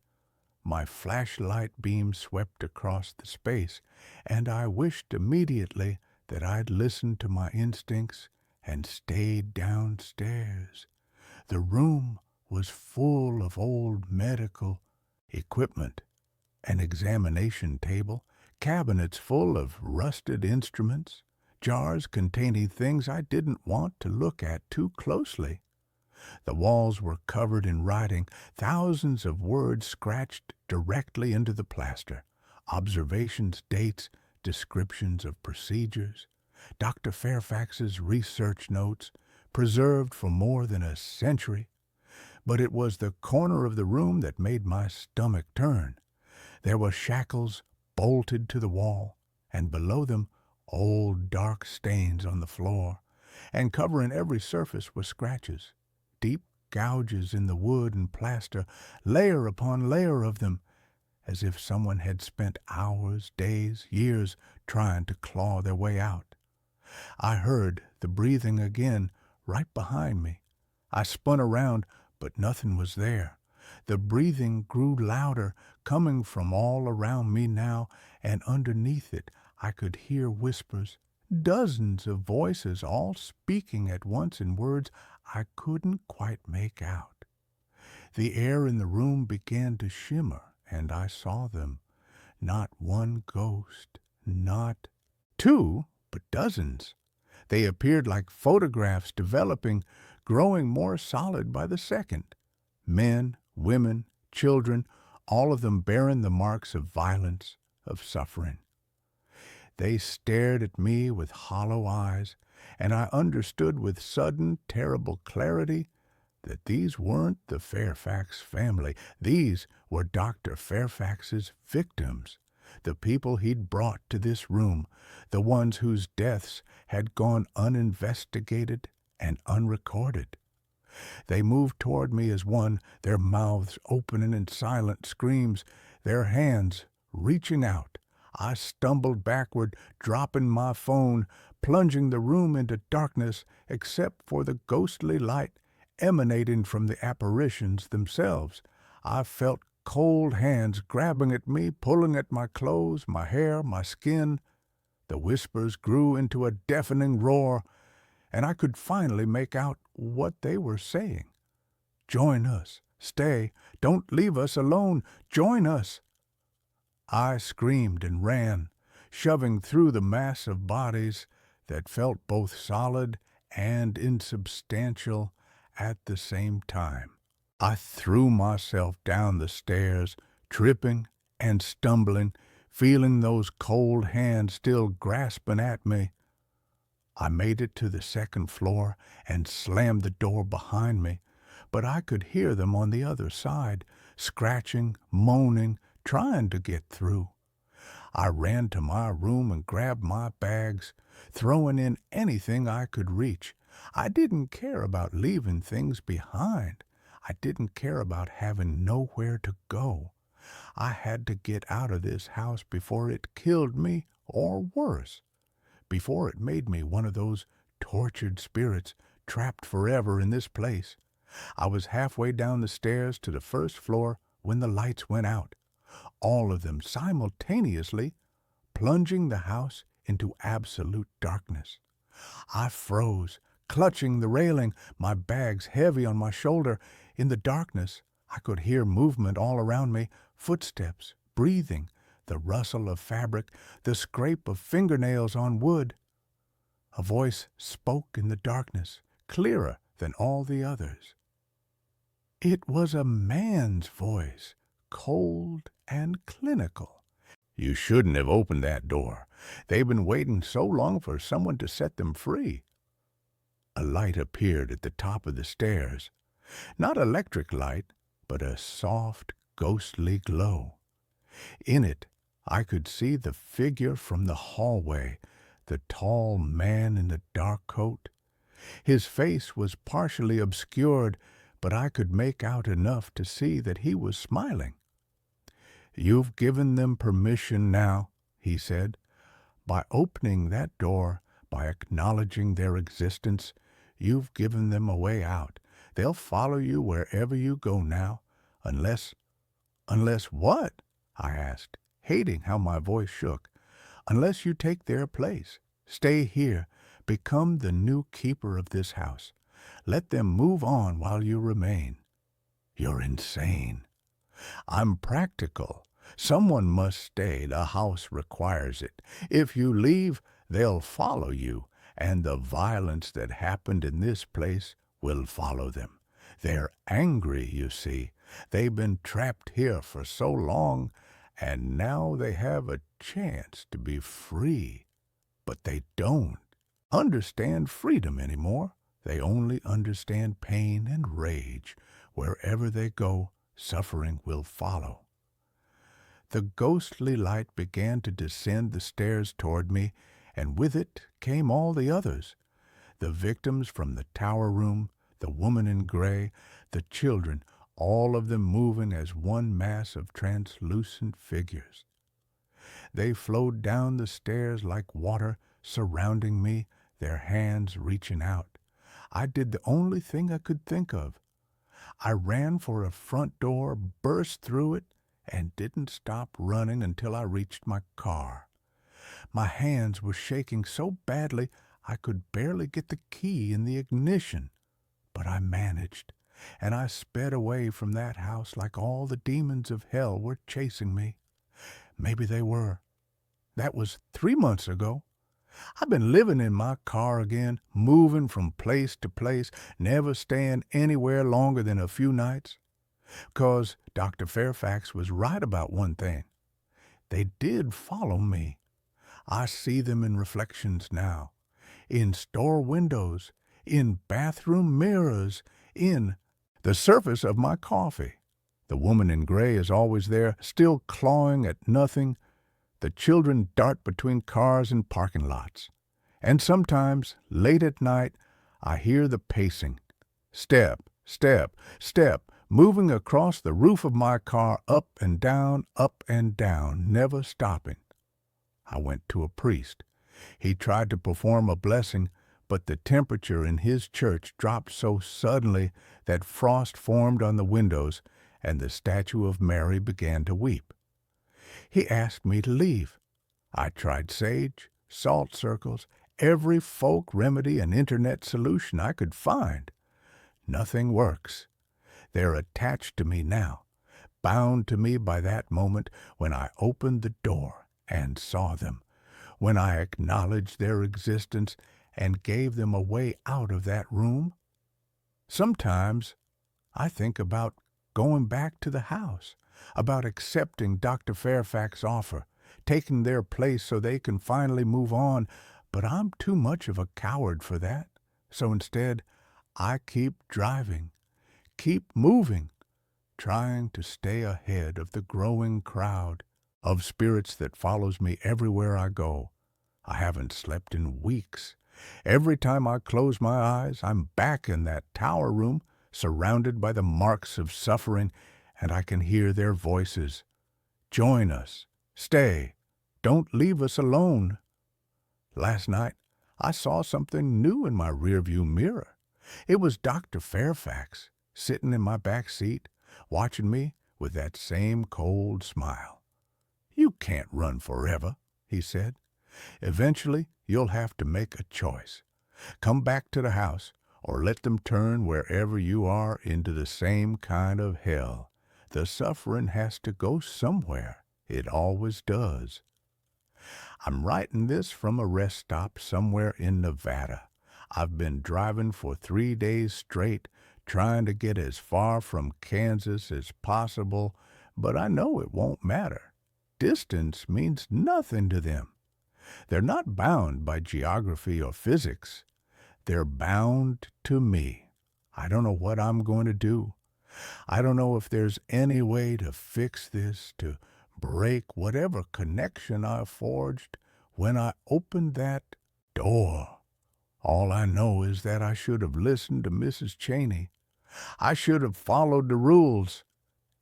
S1: My flashlight beam swept across the space, and I wished immediately that I'd listened to my instincts and stayed downstairs. The room was full of old medical equipment, an examination table, cabinets full of rusted instruments, jars containing things I didn't want to look at too closely. The walls were covered in writing, thousands of words scratched directly into the plaster, observations, dates, descriptions of procedures, Dr. Fairfax's research notes, preserved for more than a century. But it was the corner of the room that made my stomach turn. There were shackles bolted to the wall, and below them old dark stains on the floor, and covering every surface were scratches, deep gouges in the wood and plaster, layer upon layer of them, as if someone had spent hours, days, years trying to claw their way out. I heard the breathing again right behind me. I spun around, but nothing was there. The breathing grew louder, coming from all around me now, and underneath it I could hear whispers, dozens of voices all speaking at once in words I couldn't quite make out. The air in the room began to shimmer, and I saw them. Not one ghost, not two, but dozens. They appeared like photographs developing, growing more solid by the second. Men, women, children, all of them bearing the marks of violence, of suffering. They stared at me with hollow eyes, and I understood with sudden, terrible clarity that these weren't the Fairfax family. These were Dr. Fairfax's victims, the people he'd brought to this room, the ones whose deaths had gone uninvestigated and unrecorded. They moved toward me as one, their mouths opening in silent screams, their hands reaching out. I stumbled backward, dropping my phone, plunging the room into darkness except for the ghostly light emanating from the apparitions themselves. I felt cold hands grabbing at me, pulling at my clothes, my hair, my skin. The whispers grew into a deafening roar, and I could finally make out what they were saying. Join us. Stay. Don't leave us alone. Join us. I screamed and ran, shoving through the mass of bodies that felt both solid and insubstantial at the same time. I threw myself down the stairs, tripping and stumbling, feeling those cold hands still grasping at me. I made it to the second floor and slammed the door behind me, but I could hear them on the other side, scratching, moaning, trying to get through. I ran to my room and grabbed my bags, throwing in anything I could reach. I didn't care about leaving things behind. I didn't care about having nowhere to go. I had to get out of this house before it killed me, or worse, before it made me one of those tortured spirits trapped forever in this place. I was halfway down the stairs to the first floor when the lights went out, all of them simultaneously, plunging the house into absolute darkness. I froze, clutching the railing, my bags heavy on my shoulder. In the darkness, I could hear movement all around me, footsteps, breathing, the rustle of fabric, the scrape of fingernails on wood. A voice spoke in the darkness, clearer than all the others. It was a man's voice, cold and clinical. You shouldn't have opened that door. They've been waiting so long for someone to set them free. A light appeared at the top of the stairs. Not electric light, but a soft, ghostly glow. In it, I could see the figure from the hallway, the tall man in the dark coat. His face was partially obscured, but I could make out enough to see that he was smiling. "You've given them permission now," he said. "By opening that door, by acknowledging their existence, you've given them a way out. They'll follow you wherever you go now, unless—" "Unless what?" I asked, hating how my voice shook. "Unless you take their place. Stay here. Become the new keeper of this house. Let them move on while you remain." "You're insane." "I'm practical. Someone must stay. The house requires it. If you leave, they'll follow you, and the violence that happened in this place will follow them. They're angry, you see. They've been trapped here for so long, and now they have a chance to be free. But they don't understand freedom anymore. They only understand pain and rage. Wherever they go, suffering will follow. The ghostly light began to descend the stairs toward me, and with it came all the others. The victims from the tower room, the woman in gray, the children, all of them moving as one mass of translucent figures. They flowed down the stairs like water, surrounding me, their hands reaching out. I did the only thing I could think of. I ran for a front door, burst through it, and didn't stop running until I reached my car. My hands were shaking so badly I could barely get the key in the ignition. But I managed, and I sped away from that house like all the demons of hell were chasing me. Maybe they were. That was 3 months ago. I've been living in my car again, moving from place to place, never staying anywhere longer than a few nights. 'Cause Dr. Fairfax was right about one thing. They did follow me. I see them in reflections now, in store windows, in bathroom mirrors, in the surface of my coffee. The woman in gray is always there, still clawing at nothing. The children dart between cars and parking lots. And sometimes, late at night, I hear the pacing. Step, step, step, moving across the roof of my car, up and down, never stopping. I went to a priest. He tried to perform a blessing, but the temperature in his church dropped so suddenly that frost formed on the windows, and the statue of Mary began to weep. He asked me to leave. I tried sage, salt circles, every folk remedy and internet solution I could find. Nothing works. They're attached to me now, bound to me by that moment when I opened the door and saw them, when I acknowledged their existence and gave them a way out of that room. Sometimes I think about going back to the house, about accepting Dr. Fairfax's offer, taking their place so they can finally move on, but I'm too much of a coward for that. So instead, I keep driving, keep moving, trying to stay ahead of the growing crowd of spirits that follows me everywhere I go. I haven't slept in weeks. Every time I close my eyes, I'm back in that tower room, surrounded by the marks of suffering, and I can hear their voices. Join us. Stay. Don't leave us alone. Last night, I saw something new in my rearview mirror. It was Dr. Fairfax, sitting in my back seat, watching me with that same cold smile. "You can't run forever," he said. "Eventually, you'll have to make a choice. Come back to the house, or let them turn wherever you are into the same kind of hell. The suffering has to go somewhere. It always does." I'm writing this from a rest stop somewhere in Nevada. I've been driving for 3 days straight, trying to get as far from Kansas as possible, but I know it won't matter. Distance means nothing to them. They're not bound by geography or physics. They're bound to me. I don't know what I'm going to do. I don't know if there's any way to fix this, to break whatever connection I forged when I opened that door. All I know is that I should have listened to Mrs. Cheney. I should have followed the rules,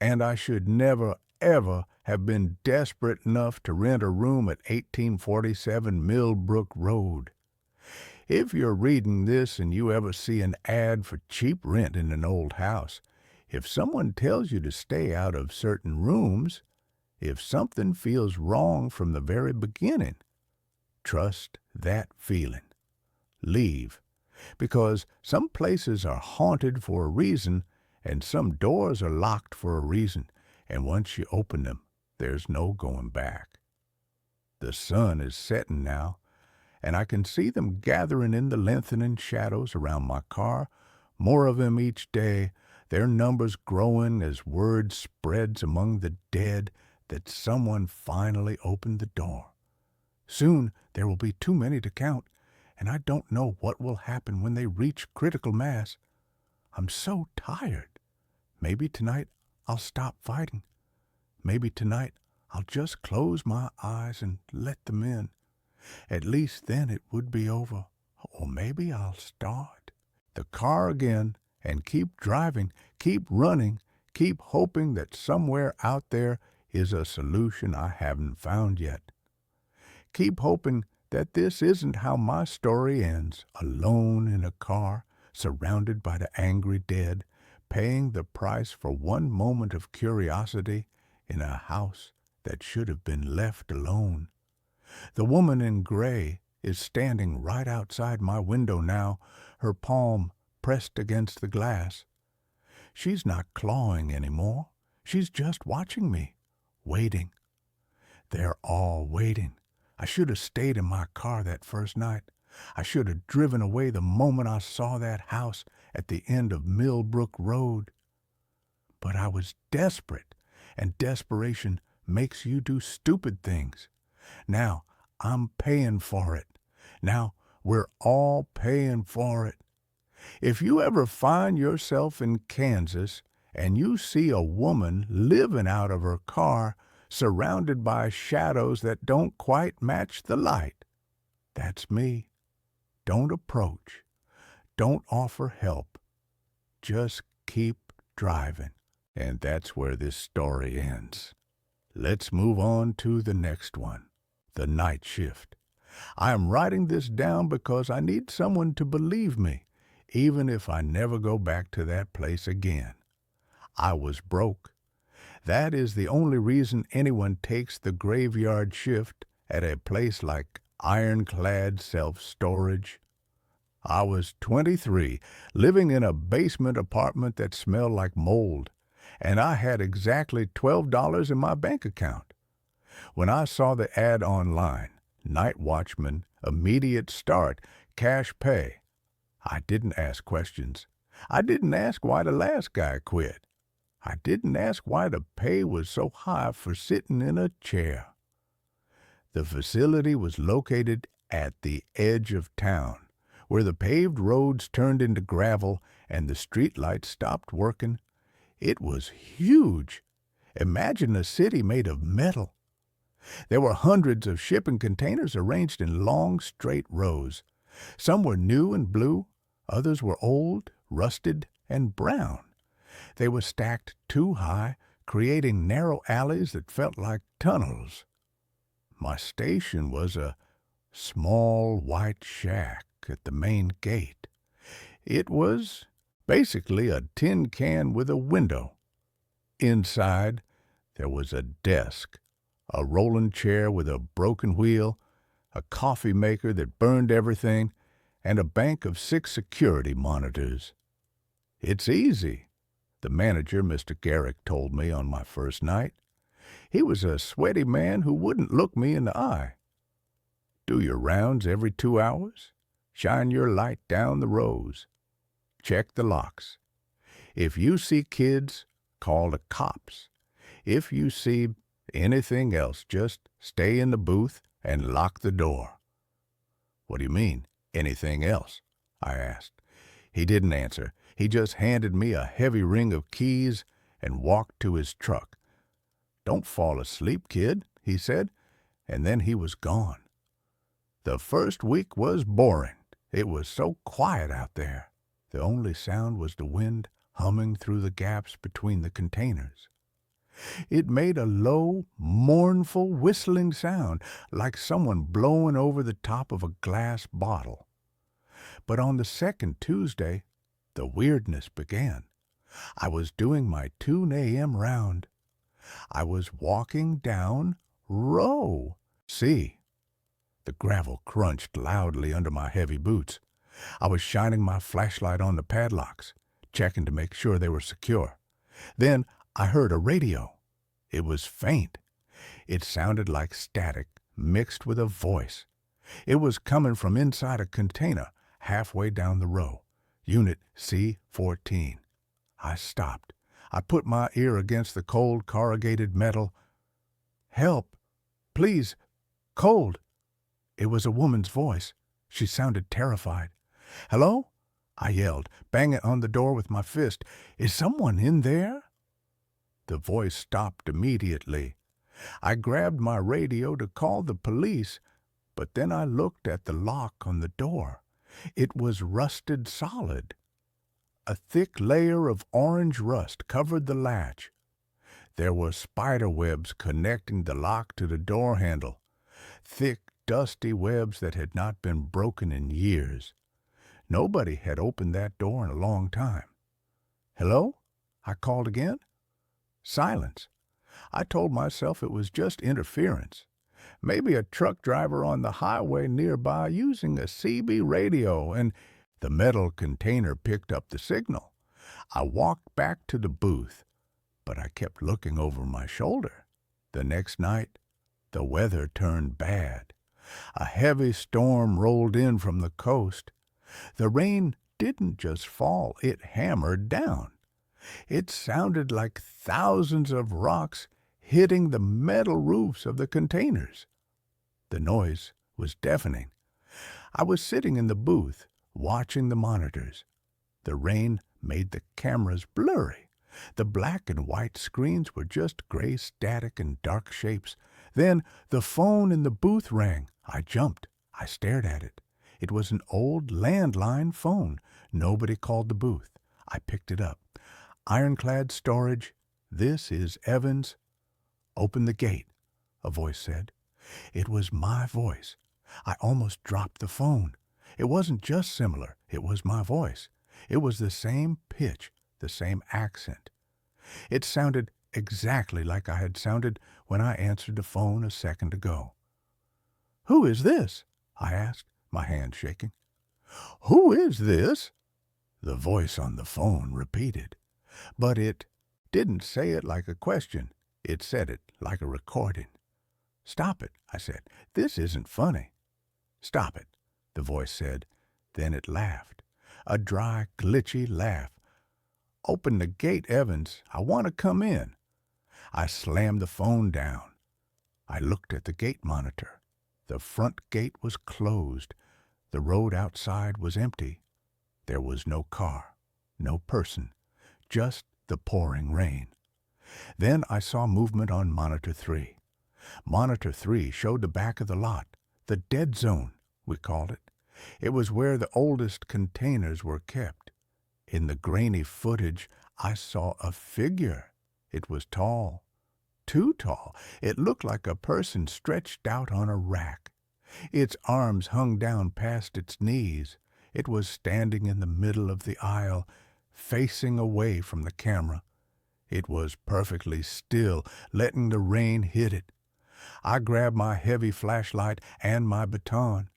S1: and I should never, ever have been desperate enough to rent a room at 1847 Millbrook Road. If you're reading this and you ever see an ad for cheap rent in an old house, if someone tells you to stay out of certain rooms, if something feels wrong from the very beginning, trust that feeling. Leave, because some places are haunted for a reason, and some doors are locked for a reason, and once you open them, there's no going back. The sun is setting now, and I can see them gathering in the lengthening shadows around my car, more of them each day, their numbers growing as word spreads among the dead that someone finally opened the door. Soon there will be too many to count, and I don't know what will happen when they reach critical mass. I'm so tired. Maybe tonight I'll stop fighting. Maybe tonight I'll just close my eyes and let them in. At least then it would be over. Or maybe I'll start the car again and keep driving, keep running, keep hoping that somewhere out there is a solution I haven't found yet. Keep hoping that this isn't how my story ends, alone in a car, surrounded by the angry dead, paying the price for one moment of curiosity in a house that should have been left alone. The woman in gray is standing right outside my window now, her palm pressed against the glass. She's not clawing anymore. She's just watching me, waiting. They're all waiting. I should have stayed in my car that first night. I should have driven away the moment I saw that house at the end of Millbrook Road. But I was desperate, and desperation makes you do stupid things. Now I'm paying for it. Now we're all paying for it. If you ever find yourself in Kansas and you see a woman living out of her car surrounded by shadows that don't quite match the light, that's me. Don't approach. Don't offer help. Just keep driving. And that's where this story ends. Let's move on to the next one, the night shift. I am writing this down because I need someone to believe me, even if I never go back to that place again. I was broke. That is the only reason anyone takes the graveyard shift at a place like ironclad self-storage. I was 23, living in a basement apartment that smelled like mold, and I had exactly $12 in my bank account. When I saw the ad online, Night Watchman, immediate start, cash pay, I didn't ask questions. I didn't ask why the last guy quit. I didn't ask why the pay was so high for sitting in a chair. The facility was located at the edge of town, where the paved roads turned into gravel and the streetlights stopped working. It was huge. Imagine a city made of metal. There were hundreds of shipping containers arranged in long, straight rows. Some were new and blue, others were old, rusted, and brown. They were stacked too high, creating narrow alleys that felt like tunnels. My station was a small white shack at the main gate. It was basically a tin can with a window. Inside, there was a desk, a rolling chair with a broken wheel, a coffee maker that burned everything, and a bank of 6 security monitors. It's easy, the manager, Mr. Garrick, told me on my first night. He was a sweaty man who wouldn't look me in the eye. Do your rounds every 2 hours. Shine your light down the rows. Check the locks. If you see kids, call the cops. If you see anything else, just stay in the booth and lock the door. What do you mean, anything else? I asked. He didn't answer. He just handed me a heavy ring of keys and walked to his truck. Don't fall asleep, kid, he said, and then he was gone. The first week was boring. It was so quiet out there. The only sound was the wind humming through the gaps between the containers. It made a low, mournful, whistling sound, like someone blowing over the top of a glass bottle. But on the second Tuesday, the weirdness began. I was doing my 2 a.m. round. I was walking down row C. The gravel crunched loudly under my heavy boots. I was shining my flashlight on the padlocks, checking to make sure they were secure. Then I heard a radio. It was faint. It sounded like static mixed with a voice. It was coming from inside a container halfway down the row. Unit C-14. I stopped. I put my ear against the cold corrugated metal. "Help! Please! Cold!" It was a woman's voice. She sounded terrified. "Hello?" I yelled, banging on the door with my fist. "Is someone in there?" The voice stopped immediately. I grabbed my radio to call the police, but then I looked at the lock on the door. It was rusted solid. A thick layer of orange rust covered the latch. There were spider webs connecting the lock to the door handle, thick, dusty webs that had not been broken in years. Nobody had opened that door in a long time. "Hello?" I called again. Silence. I told myself it was just interference. Maybe a truck driver on the highway nearby using a CB radio, and the metal container picked up the signal. I walked back to the booth, but I kept looking over my shoulder. The next night, the weather turned bad. A heavy storm rolled in from the coast. The rain didn't just fall, it hammered down. It sounded like thousands of rocks hitting the metal roofs of the containers. The noise was deafening. I was sitting in the booth, watching the monitors. The rain made the cameras blurry. The black and white screens were just gray static and dark shapes. Then the phone in the booth rang. I jumped. I stared at it. It was an old landline phone. Nobody called the booth. I picked it up. "Ironclad storage. This is Evans." "Open the gate," a voice said. It was my voice. I almost dropped the phone. It wasn't just similar. It was my voice. It was the same pitch, the same accent. It sounded exactly like I had sounded when I answered the phone a second ago. "Who is this?" I asked, my hand shaking. "Who is this?" the voice on the phone repeated. But it didn't say it like a question. It said it like a recording. "Stop it," I said. "This isn't funny." "Stop it," the voice said. Then it laughed. A dry, glitchy laugh. "Open the gate, Evans. I want to come in." I slammed the phone down. I looked at the gate monitor. The front gate was closed. The road outside was empty. There was no car, no person, just the pouring rain. Then I saw movement on Monitor 3. Monitor 3 showed the back of the lot, the dead zone, we called it. It was where the oldest containers were kept. In the grainy footage, I saw a figure. It was tall, too tall. It looked like a person stretched out on a rack. Its arms hung down past its knees. It was standing in the middle of the aisle, facing away from the camera. It was perfectly still, letting the rain hit it. I grabbed my heavy flashlight and my baton.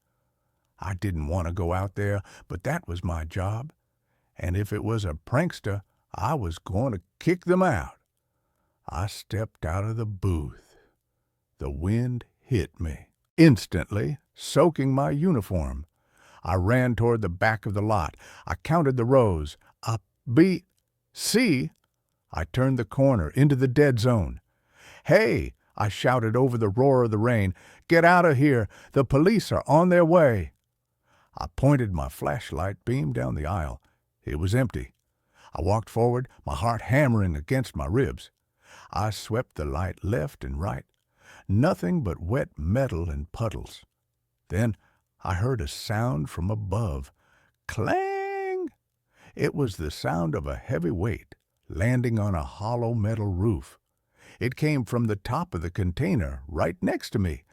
S1: I didn't want to go out there, but that was my job. And if it was a prankster, I was going to kick them out. I stepped out of the booth. The wind hit me, instantly soaking my uniform. I ran toward the back of the lot. I counted the rows. A, B, C. I turned the corner into the dead zone. "Hey!" I shouted over the roar of the rain. "Get out of here! The police are on their way!" I pointed my flashlight beam down the aisle. It was empty. I walked forward, my heart hammering against my ribs. I swept the light left and right. Nothing but wet metal and puddles. Then I heard a sound from above. Clang! It was the sound of a heavy weight landing on a hollow metal roof. It came from the top of the container right next to me.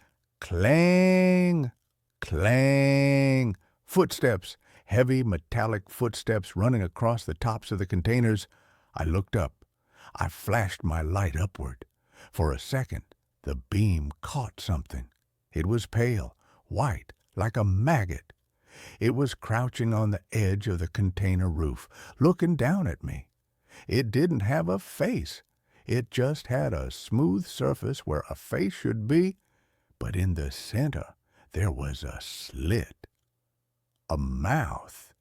S1: Clang! Clang! Footsteps, heavy metallic footsteps running across the tops of the containers. I looked up. I flashed my light upward. For a second, the beam caught something. It was pale, white, like a maggot. It was crouching on the edge of the container roof, looking down at me. It didn't have a face. It just had a smooth surface where a face should be, but in the center there was a slit, a mouth.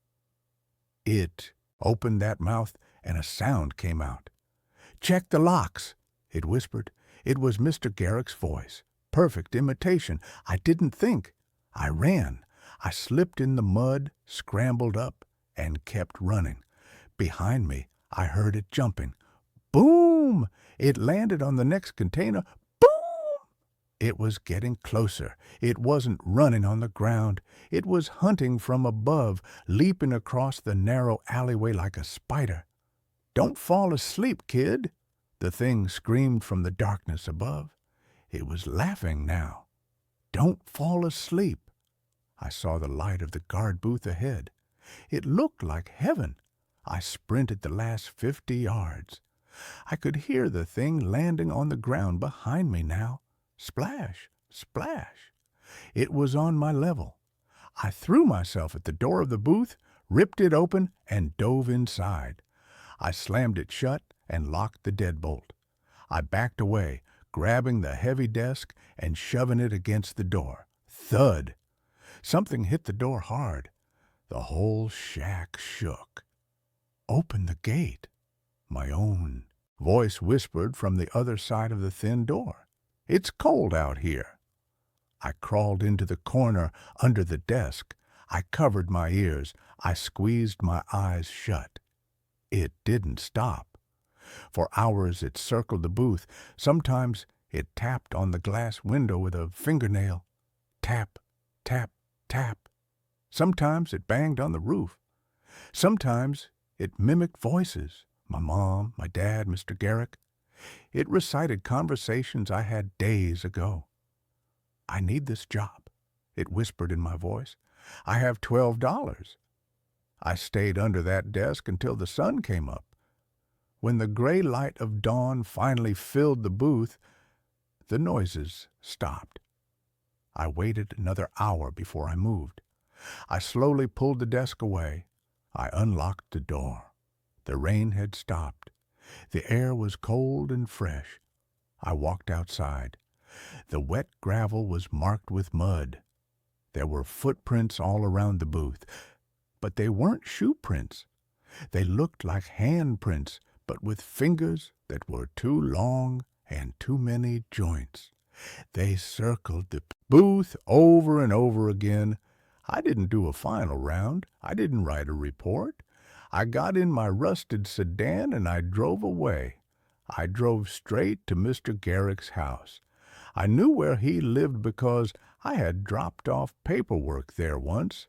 S1: It opened that mouth and a sound came out. "Check the locks," it whispered. It was Mr. Garrick's voice. Perfect imitation. I didn't think. I ran. I slipped in the mud, scrambled up, and kept running. Behind me, I heard it jumping. Boom! It landed on the next container. Boom! It was getting closer. It wasn't running on the ground. It was hunting from above, leaping across the narrow alleyway like a spider. "Don't fall asleep, kid," the thing screamed from the darkness above. It was laughing now. "Don't fall asleep." I saw the light of the guard booth ahead. It looked like heaven. I sprinted the last 50 yards. I could hear the thing landing on the ground behind me now. Splash, splash. It was on my level. I threw myself at the door of the booth, ripped it open, and dove inside. I slammed it shut and locked the deadbolt. I backed away, grabbing the heavy desk and shoving it against the door. Thud! Something hit the door hard. The whole shack shook. "Open the gate," my own voice whispered from the other side of the thin door. "It's cold out here." I crawled into the corner under the desk. I covered my ears. I squeezed my eyes shut. It didn't stop. For hours it circled the booth. Sometimes it tapped on the glass window with a fingernail. Tap, tap, tap. Sometimes it banged on the roof. Sometimes it mimicked voices. My mom, my dad, Mr. Garrick. It recited conversations I had days ago. "I need this job," it whispered in my voice. "I have $12. I stayed under that desk until the sun came up. When the gray light of dawn finally filled the booth, the noises stopped. I waited another hour before I moved. I slowly pulled the desk away. I unlocked the door. The rain had stopped. The air was cold and fresh. I walked outside. The wet gravel was marked with mud. There were footprints all around the booth, but they weren't shoe prints. They looked like handprints, but with fingers that were too long and too many joints. They circled the booth over and over again. I didn't do a final round. I didn't write a report. I got in my rusted sedan and I drove away. I drove straight to Mr. Garrick's house. I knew where he lived because I had dropped off paperwork there once.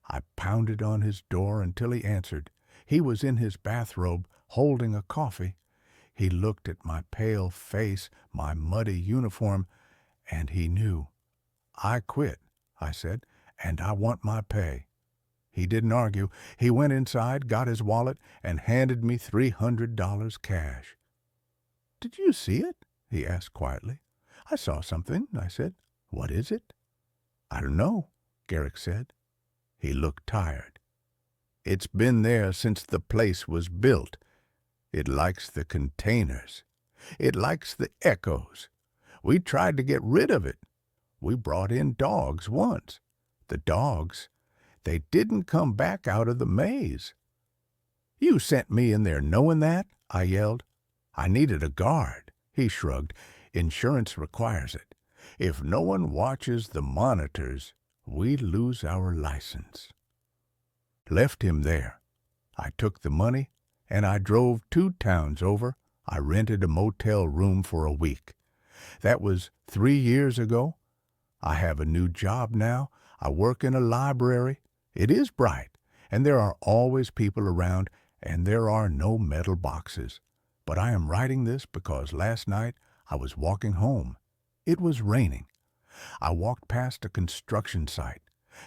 S1: I pounded on his door until he answered. He was in his bathrobe, holding a coffee. He looked at my pale face, my muddy uniform, and he knew. "I quit," I said, "and I want my pay." He didn't argue. He went inside, got his wallet, and handed me $300 cash. "Did you see it?" he asked quietly. "I saw something," I said. "What is it?" "I don't know," Garrick said. He looked tired. "It's been there since the place was built. It likes the containers. It likes the echoes. We tried to get rid of it. We brought in dogs once. The dogs, they didn't come back out of the maze." "You sent me in there knowing that?" I yelled. "I needed a guard." He shrugged. "Insurance requires it. If no one watches the monitors, we lose our license." Left him there. I took the money, and I drove 2 towns over. I rented a motel room for a week. That was 3 years ago. I have a new job now. I work in a library. It is bright, and there are always people around, and there are no metal boxes. But I am writing this because last night I was walking home. It was raining. I walked past a construction site.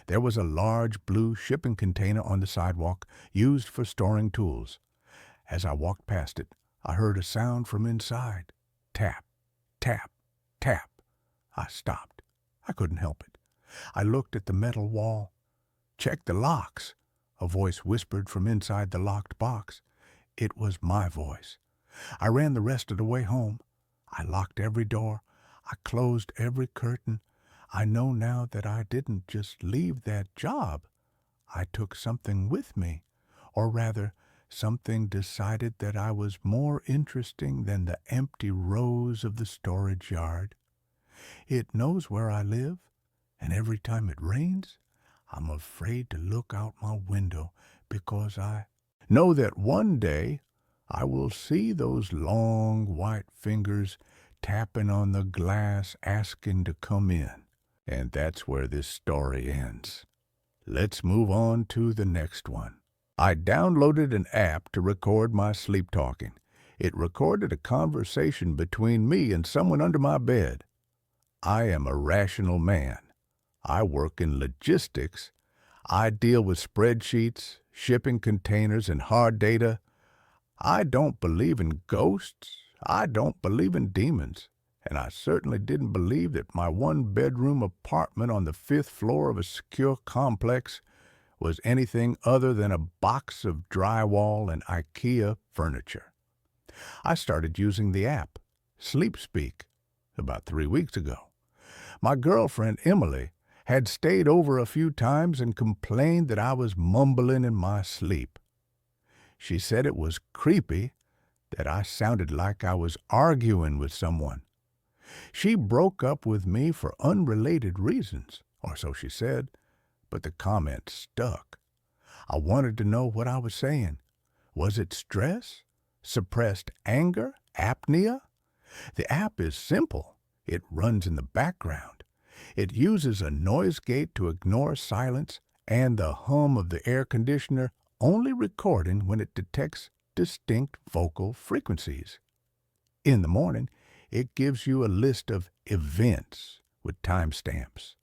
S1: There was a large blue shipping container on the sidewalk, used for storing tools. As I walked past it, I heard a sound from inside. Tap, tap, tap. I stopped. I couldn't help it. I looked at the metal wall. "Check the locks," a voice whispered from inside the locked box. It was my voice. I ran the rest of the way home. I locked every door. I closed every curtain. I know now that I didn't just leave that job. I took something with me, or rather, something decided that I was more interesting than the empty rows of the storage yard. It knows where I live, and every time it rains, I'm afraid to look out my window because I know that one day I will see those long white fingers tapping on the glass asking to come in. And that's where this story ends. Let's move on to the next one. I downloaded an app to record my sleep talking. It recorded a conversation between me and someone under my bed. I am a rational man. I work in logistics. I deal with spreadsheets, shipping containers, and hard data. I don't believe in ghosts. I don't believe in demons. And I certainly didn't believe that my one-bedroom apartment on the 5th floor of a secure complex was anything other than a box of drywall and IKEA furniture. I started using the app, SleepSpeak, about 3 weeks ago. My girlfriend, Emily, had stayed over a few times and complained that I was mumbling in my sleep. She said it was creepy, that I sounded like I was arguing with someone. She broke up with me for unrelated reasons, or so she said, but the comment stuck. I wanted to know what I was saying. Was it stress? Suppressed anger? Apnea? The app is simple. It runs in the background. It uses a noise gate to ignore silence and the hum of the air conditioner, only recording when it detects distinct vocal frequencies. In the morning, it gives you a list of events with timestamps.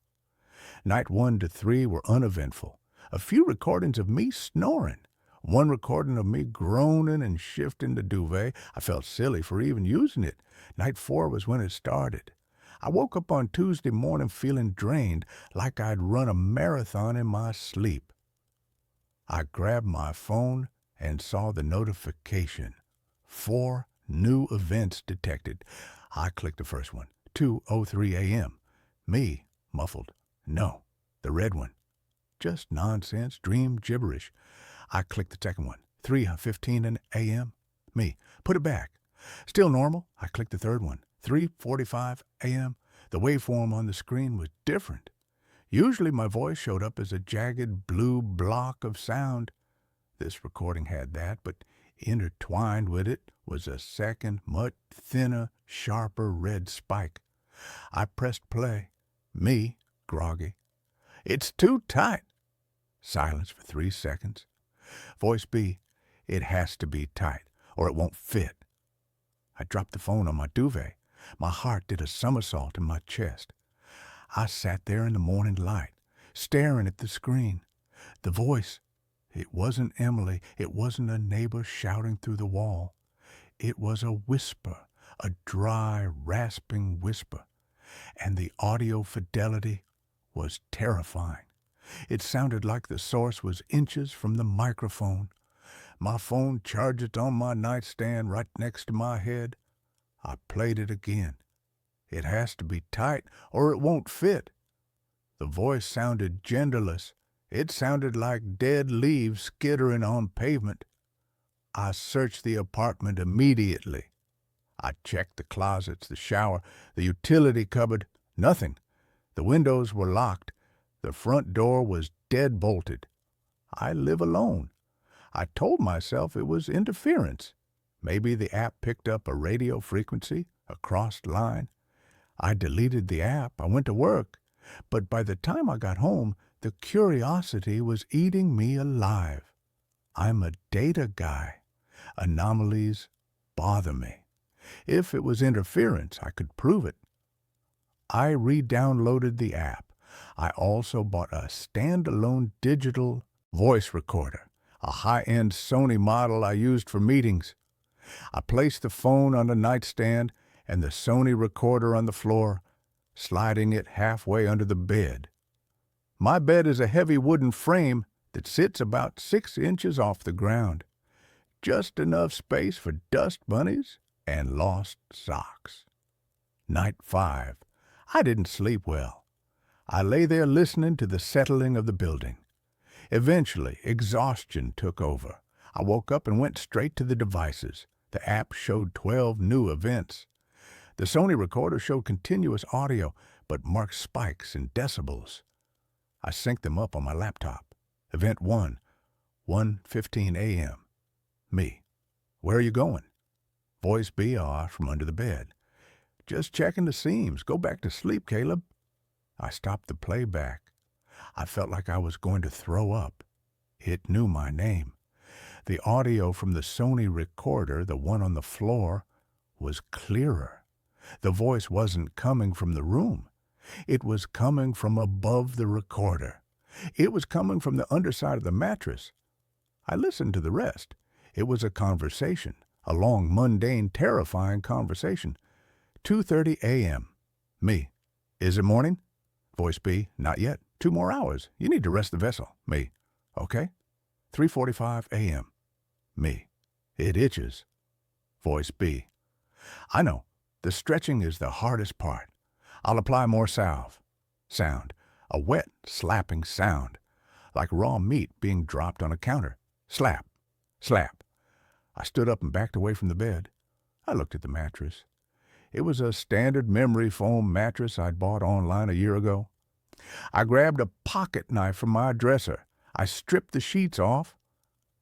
S1: Night 1 to 3 were uneventful. A few recordings of me snoring. One recording of me groaning and shifting the duvet. I felt silly for even using it. Night 4 was when it started. I woke up on Tuesday morning feeling drained, like I'd run a marathon in my sleep. I grabbed my phone and saw the notification. 4 new events detected. I clicked the first one. 2:03 a.m. Me, muffled. No, the red one. Just nonsense, dream gibberish. I clicked the second one. 3:15 a.m. Me, put it back. Still normal. I clicked the third one. 3:45 a.m. The waveform on the screen was different. Usually my voice showed up as a jagged blue block of sound. This recording had that, but intertwined with it was a second, much thinner, sharper red spike. I pressed play. Me, groggy. It's too tight. Silence for 3 seconds. Voice B, it has to be tight, or it won't fit. I dropped the phone on my duvet. My heart did a somersault in my chest. I sat there in the morning light, staring at the screen. The voice, it wasn't Emily. It wasn't a neighbor shouting through the wall. It was a whisper, a dry, rasping whisper. And the audio fidelity was terrifying. It sounded like the source was inches from the microphone. My phone charged on my nightstand right next to my head. I played it again. It has to be tight or it won't fit. The voice sounded genderless. It sounded like dead leaves skittering on pavement. I searched the apartment immediately. I checked the closets, the shower, the utility cupboard. Nothing. The windows were locked. The front door was dead bolted. I live alone. I told myself it was interference. Maybe the app picked up a radio frequency, a crossed line. I deleted the app. I went to work. But by the time I got home, the curiosity was eating me alive. I'm a data guy. Anomalies bother me. If it was interference, I could prove it. I re-downloaded the app. I also bought a standalone digital voice recorder, a high-end Sony model I used for meetings. I placed the phone on the nightstand and the Sony recorder on the floor, sliding it halfway under the bed. My bed is a heavy wooden frame that sits about 6 inches off the ground. just enough space for dust bunnies and lost socks. Night 5. I didn't sleep well. I lay there listening to the settling of the building. Eventually, exhaustion took over. I woke up and went straight to the devices. The app showed 12 new events. The Sony recorder showed continuous audio, but marked spikes in decibels. I synced them up on my laptop. Event 1, 1:15 a.m. Me. Where are you going? Voice BR from under the bed. Just checking the seams. Go back to sleep, Caleb. I stopped the playback. I felt like I was going to throw up. It knew my name. The audio from the Sony recorder, the one on the floor, was clearer. The voice wasn't coming from the room. It was coming from above the recorder. It was coming from the underside of the mattress. I listened to the rest. It was a conversation, a long, mundane, terrifying conversation. 2:30 a.m. Me. Is it morning? Voice B. Not yet. 2 more hours. You need to rest the vessel. Me. Okay. 3:45 a.m. Me. It itches. Voice B. I know. The stretching is the hardest part. I'll apply more salve. Sound. A wet, slapping sound. Like raw meat being dropped on a counter. Slap. Slap. I stood up and backed away from the bed. I looked at the mattress. It was a standard memory foam mattress I'd bought online a year ago. I grabbed a pocket knife from my dresser. I stripped the sheets off.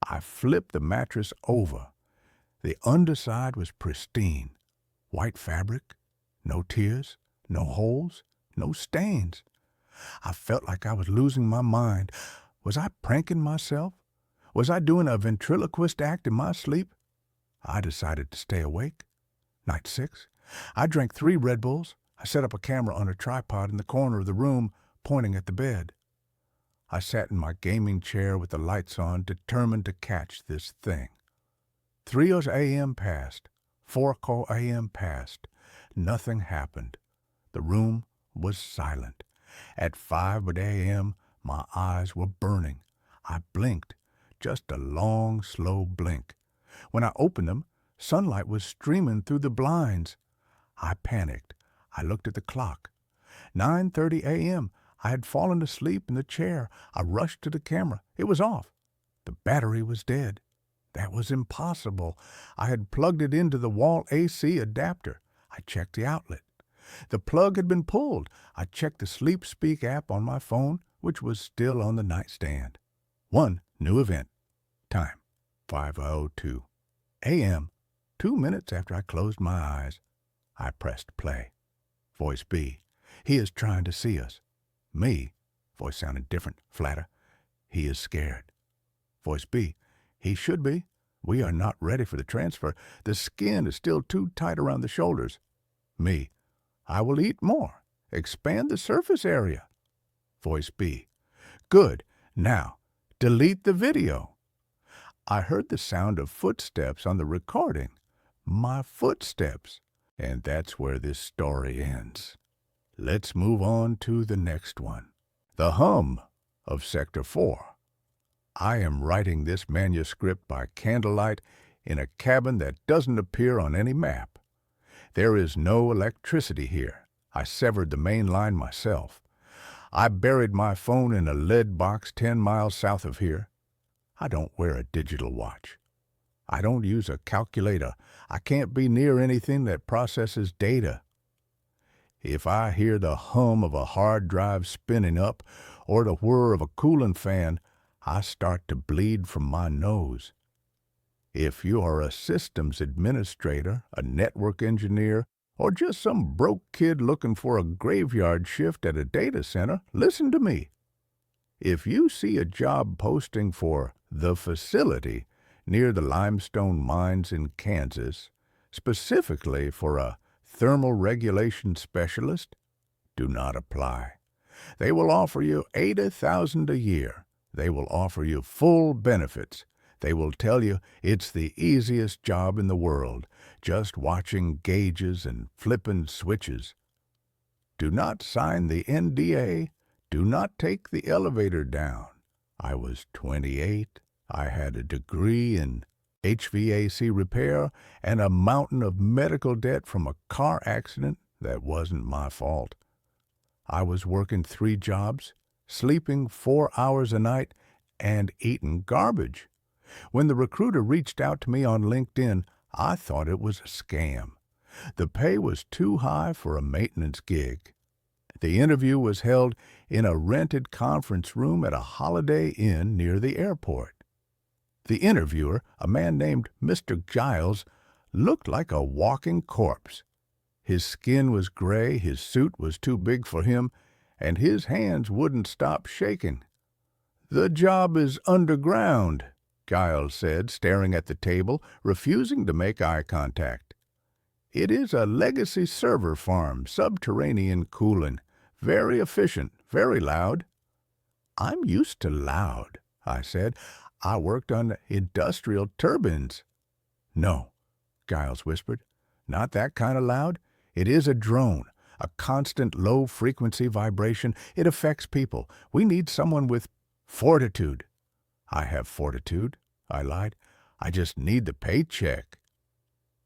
S1: I flipped the mattress over. The underside was pristine. White fabric, no tears, no holes, no stains. I felt like I was losing my mind. Was I pranking myself? Was I doing a ventriloquist act in my sleep? I decided to stay awake. Night 6. I drank 3 Red Bulls. I set up a camera on a tripod in the corner of the room, pointing at the bed. I sat in my gaming chair with the lights on, determined to catch this thing. 3 a.m. passed. 4 a.m. passed. Nothing happened. The room was silent. At 5 a.m., my eyes were burning. I blinked, just a long, slow blink. When I opened them, sunlight was streaming through the blinds. I panicked. I looked at the clock. 9:30 a.m. I had fallen asleep in the chair. I rushed to the camera. It was off. The battery was dead. That was impossible. I had plugged it into the wall AC adapter. I checked the outlet. The plug had been pulled. I checked the Sleep Speak app on my phone, which was still on the nightstand. 1 new event. Time, 5:02 a.m. 2 minutes after I closed my eyes. I pressed play. Voice B. He is trying to see us. Me. Voice sounded different, flatter. He is scared. Voice B. He should be. We are not ready for the transfer. The skin is still too tight around the shoulders. Me. I will eat more. Expand the surface area. Voice B. Good. Now, delete the video. I heard the sound of footsteps on the recording. My footsteps. And that's where this story ends. Let's move on to the next one. The hum of Sector 4. I am writing this manuscript by candlelight in a cabin that doesn't appear on any map. There is no electricity here. I severed the main line myself. I buried my phone in a lead box 10 miles south of here. I don't wear a digital watch. I don't use a calculator. I can't be near anything that processes data. If I hear the hum of a hard drive spinning up or the whir of a cooling fan, I start to bleed from my nose. If you are a systems administrator, a network engineer, or just some broke kid looking for a graveyard shift at a data center, listen to me. If you see a job posting for the facility near the limestone mines in Kansas, specifically for a thermal regulation specialist, do not apply. They will offer you $80,000 a year. They will offer you full benefits. They will tell you it's the easiest job in the world, just watching gauges and flipping switches. Do not sign the NDA. Do not take the elevator down. I was 28. I had a degree in HVAC repair, and a mountain of medical debt from a car accident that wasn't my fault. I was working 3 jobs, sleeping 4 hours a night, and eating garbage. When the recruiter reached out to me on LinkedIn, I thought it was a scam. The pay was too high for a maintenance gig. The interview was held in a rented conference room at a Holiday Inn near the airport. The interviewer, a man named Mr. Giles, looked like a walking corpse. His skin was gray, his suit was too big for him, and his hands wouldn't stop shaking. "The job is underground," Giles said, staring at the table, refusing to make eye contact. "It is a legacy server farm, subterranean cooling. Very efficient, very loud." "I'm used to loud," I said. "I worked on industrial turbines." "No," Giles whispered. "Not that kind of loud. It is a drone, a constant low-frequency vibration. It affects people. We need someone with fortitude." "I have fortitude," I lied. "I just need the paycheck."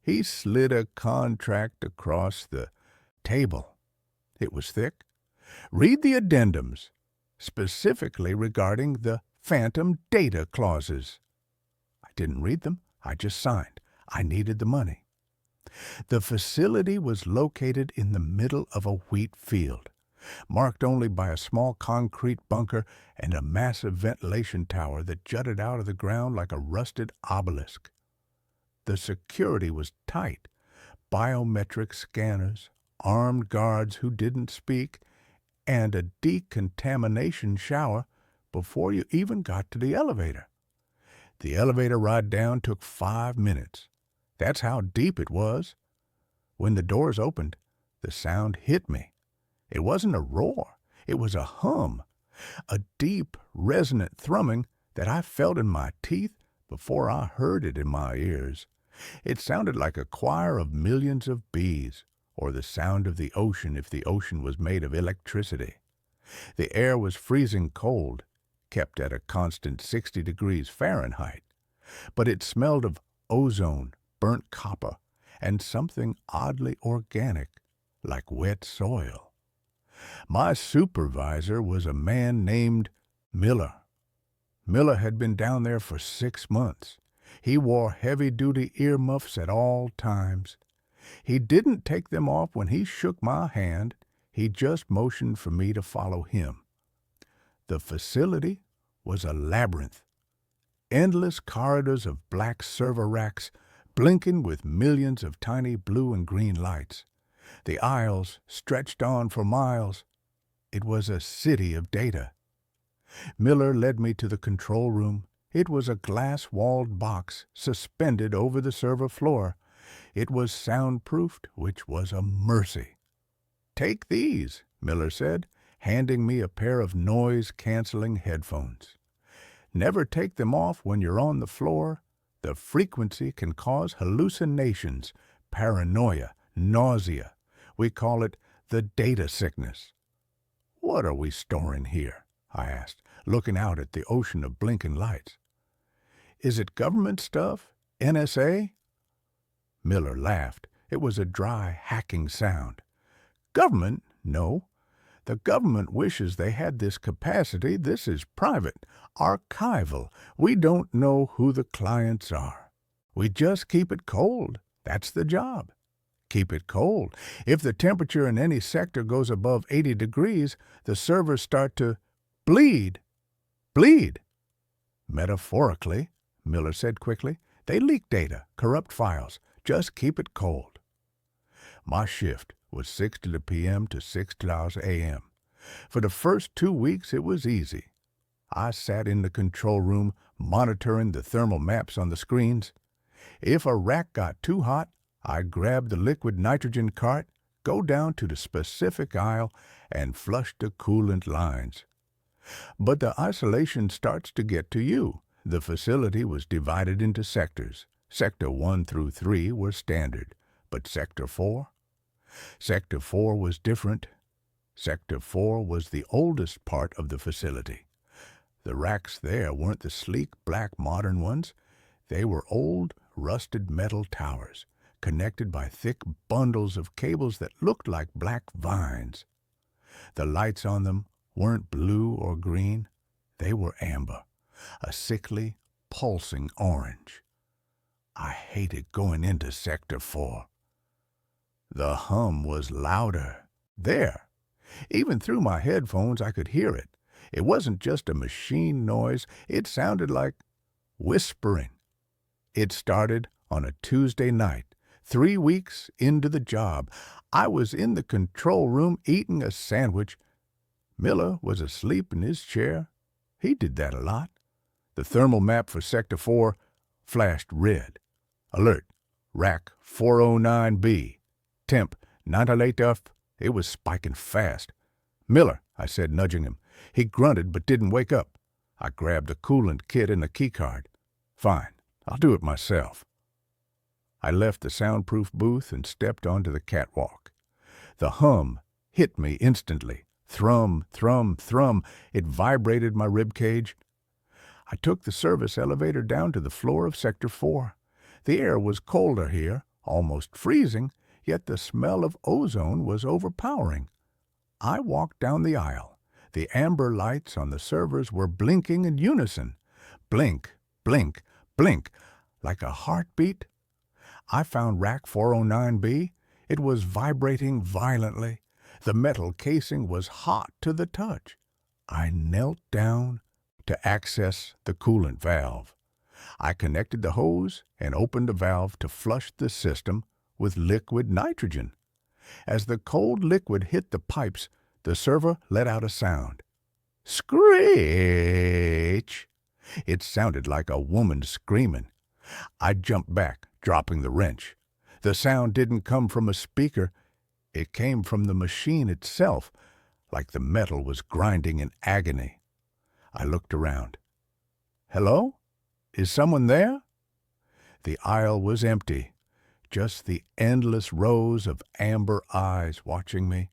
S1: He slid a contract across the table. It was thick. "Read the addendums, specifically regarding the phantom data clauses." I didn't read them. I just signed. I needed the money. The facility was located in the middle of a wheat field, marked only by a small concrete bunker and a massive ventilation tower that jutted out of the ground like a rusted obelisk. The security was tight. Biometric scanners, armed guards who didn't speak, and a decontamination shower before you even got to the elevator. The elevator ride down took 5 minutes. That's how deep it was. When the doors opened, the sound hit me. It wasn't a roar. It was a hum, a deep, resonant thrumming that I felt in my teeth before I heard it in my ears. It sounded like a choir of millions of bees, or the sound of the ocean if the ocean was made of electricity. The air was freezing cold, kept at a constant 60 degrees Fahrenheit, but it smelled of ozone, burnt copper, and something oddly organic, like wet soil. My supervisor was a man named Miller. Miller had been down there for 6 months. He wore heavy-duty earmuffs at all times. He didn't take them off when he shook my hand. He just motioned for me to follow him. The facility was a labyrinth. Endless corridors of black server racks, blinking with millions of tiny blue and green lights. The aisles stretched on for miles. It was a city of data. Miller led me to the control room. It was a glass-walled box suspended over the server floor. It was soundproofed, which was a mercy. "Take these," Miller said, handing me a pair of noise-canceling headphones. "Never take them off when you're on the floor. The frequency can cause hallucinations, paranoia, nausea. We call it the data sickness." "What are we storing here?" I asked, looking out at the ocean of blinking lights. "Is it government stuff? NSA?" Miller laughed. It was a dry, hacking sound. "Government? No. The government wishes they had this capacity. This is private, archival. We don't know who the clients are. We just keep it cold. That's the job. Keep it cold. If the temperature in any sector goes above 80 degrees, the servers start to bleed. Bleed. Metaphorically, Miller said quickly. They leak data, corrupt files. Just keep it cold. My shift was 6:00 p.m. to 6:00 a.m. For the first 2 weeks, it was easy. I sat in the control room, monitoring the thermal maps on the screens. If a rack got too hot, I'd grab the liquid nitrogen cart, go down to the specific aisle, and flush the coolant lines. But the isolation starts to get to you. The facility was divided into sectors. Sector 1 through 3 were standard, but Sector 4? Sector 4 was different. Sector 4 was the oldest part of the facility. The racks there weren't the sleek, black, modern ones. They were old, rusted metal towers, connected by thick bundles of cables that looked like black vines. The lights on them weren't blue or green. They were amber, a sickly, pulsing orange. I hated going into Sector 4. The hum was louder. There. Even through my headphones I could hear it. It wasn't just a machine noise. It sounded like whispering. It started on a Tuesday night, 3 weeks into the job. I was in the control room eating a sandwich. Miller was asleep in his chair. He did that a lot. The thermal map for Sector 4 flashed red. Alert, rack 409B. Temp 98F. It was spiking fast. "Miller," I said, nudging him. He grunted but didn't wake up. I grabbed the coolant kit and the keycard. "Fine, I'll do it myself." I left the soundproof booth and stepped onto the catwalk. The hum hit me instantly. Thrum, thrum, thrum. It vibrated my ribcage. I took the service elevator down to the floor of Sector 4. The air was colder here, almost freezing, yet the smell of ozone was overpowering. I walked down the aisle. The amber lights on the servers were blinking in unison. Blink, blink, blink, like a heartbeat. I found rack 409B. It was vibrating violently. The metal casing was hot to the touch. I knelt down to access the coolant valve. I connected the hose and opened the valve to flush the system with liquid nitrogen. As the cold liquid hit the pipes, the server let out a sound. Screech! It sounded like a woman screaming. I jumped back, dropping the wrench. The sound didn't come from a speaker. It came from the machine itself, like the metal was grinding in agony. I looked around. "Hello? Is someone there?" The aisle was empty, just the endless rows of amber eyes watching me.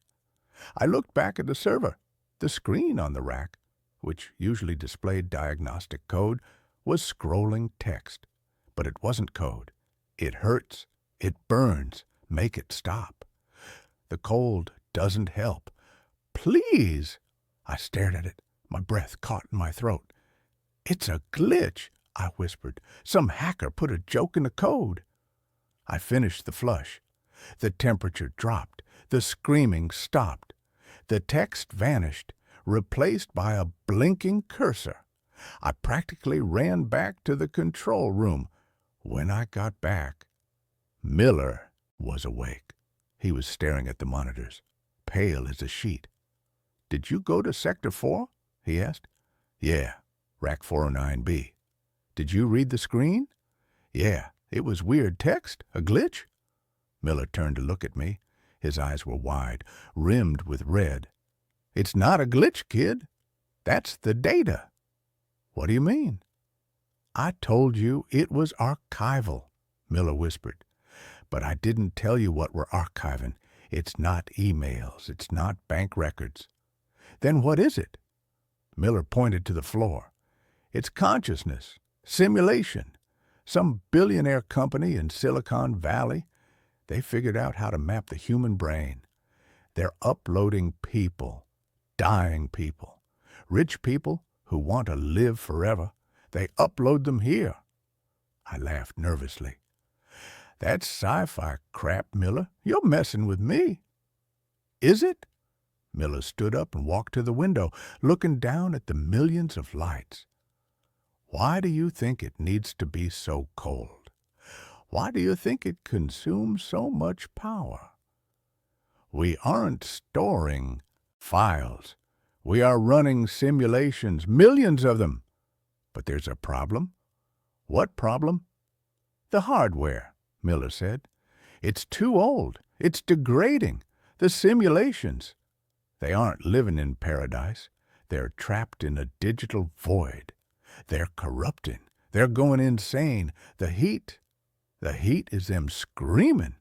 S1: I looked back at the server. The screen on the rack, which usually displayed diagnostic code, was scrolling text. But it wasn't code. "It hurts. It burns. Make it stop. The cold doesn't help. Please." I stared at it, my breath caught in my throat. "It's a glitch," I whispered. "Some hacker put a joke in the code." I finished the flush. The temperature dropped. The screaming stopped. The text vanished, replaced by a blinking cursor. I practically ran back to the control room. When I got back, Miller was awake. He was staring at the monitors, pale as a sheet. "Did you go to Sector 4? He asked. "Yeah, rack 409B. "Did you read the screen?" "Yeah, it was weird text. A glitch?" Miller turned to look at me. His eyes were wide, rimmed with red. "It's not a glitch, kid. That's the data." "What do you mean?" "I told you it was archival," Miller whispered. "But I didn't tell you what we're archiving. It's not emails. It's not bank records." "Then what is it?" Miller pointed to the floor. "It's consciousness. Simulation. Some billionaire company in Silicon Valley. They figured out how to map the human brain. They're uploading people, dying people, rich people who want to live forever. They upload them here." I laughed nervously. "That's sci-fi crap, Miller. You're messing with me." "Is it?" Miller stood up and walked to the window, looking down at the millions of lights. "Why do you think it needs to be so cold? Why do you think it consumes so much power? We aren't storing files. We are running simulations, millions of them. But there's a problem." "What problem?" "The hardware," Miller said. "It's too old. It's degrading. The simulations. They aren't living in paradise. They're trapped in a digital void. They're corrupting. They're going insane. The heat is them screaming."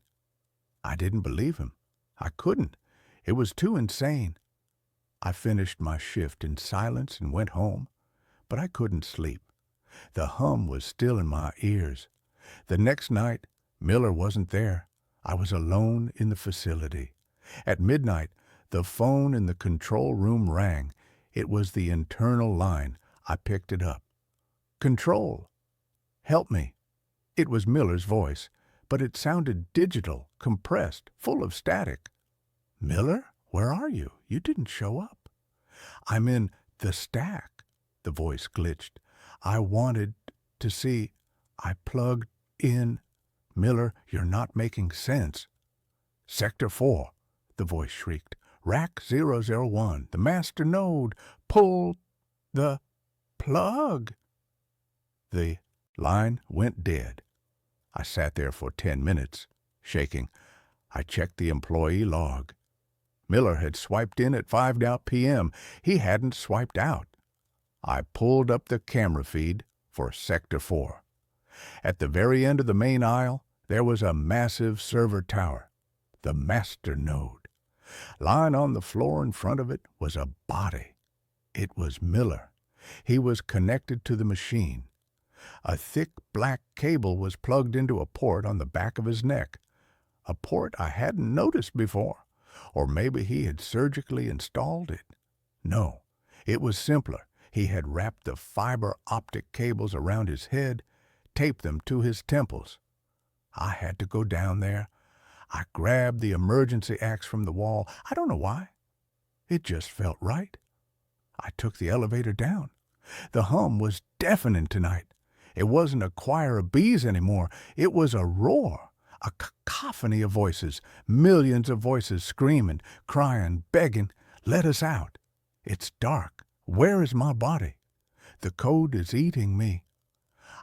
S1: I didn't believe him. I couldn't. It was too insane. I finished my shift in silence and went home, but I couldn't sleep. The hum was still in my ears. The next night, Miller wasn't there. I was alone in the facility. At midnight, the phone in the control room rang. It was the internal line. I picked it up. "Control. Help me." It was Miller's voice, but it sounded digital, compressed, full of static. "Miller, where are you? You didn't show up." "I'm in the stack." The voice glitched. "I wanted to see. I plugged in." "Miller, you're not making sense." "Sector 4," the voice shrieked. "Rack 001, the master node. Pull the plug." The line went dead. I sat there for 10 minutes, shaking. I checked the employee log. Miller had swiped in at 5 p.m. He hadn't swiped out. I pulled up the camera feed for Sector 4. At the very end of the main aisle, there was a massive server tower, the master node. Lying on the floor in front of it was a body. It was Miller. He was connected to the machine. A thick black cable was plugged into a port on the back of his neck, a port I hadn't noticed before, or maybe he had surgically installed it. No, it was simpler. He had wrapped the fiber optic cables around his head, taped them to his temples. I had to go down there. I grabbed the emergency axe from the wall. I don't know why. It just felt right. I took the elevator down. The hum was deafening tonight. It wasn't a choir of bees anymore. It was a roar, a cacophony of voices, millions of voices screaming, crying, begging, "Let us out. It's dark. Where is my body? The code is eating me."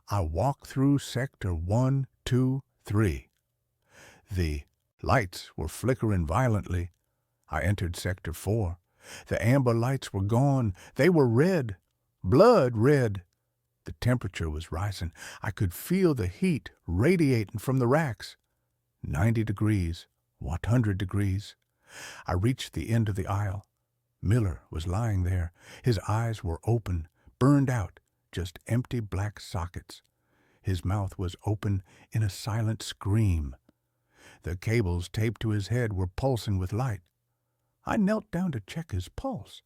S1: I walked through Sector 1, 2, 3. The lights were flickering violently. I entered Sector 4. The amber lights were gone. They were red, blood red. The temperature was rising. I could feel the heat radiating from the racks. 90 degrees, 100 degrees. I reached the end of the aisle. Miller was lying there. His eyes were open, burned out, just empty black sockets. His mouth was open in a silent scream. The cables taped to his head were pulsing with light. I knelt down to check his pulse.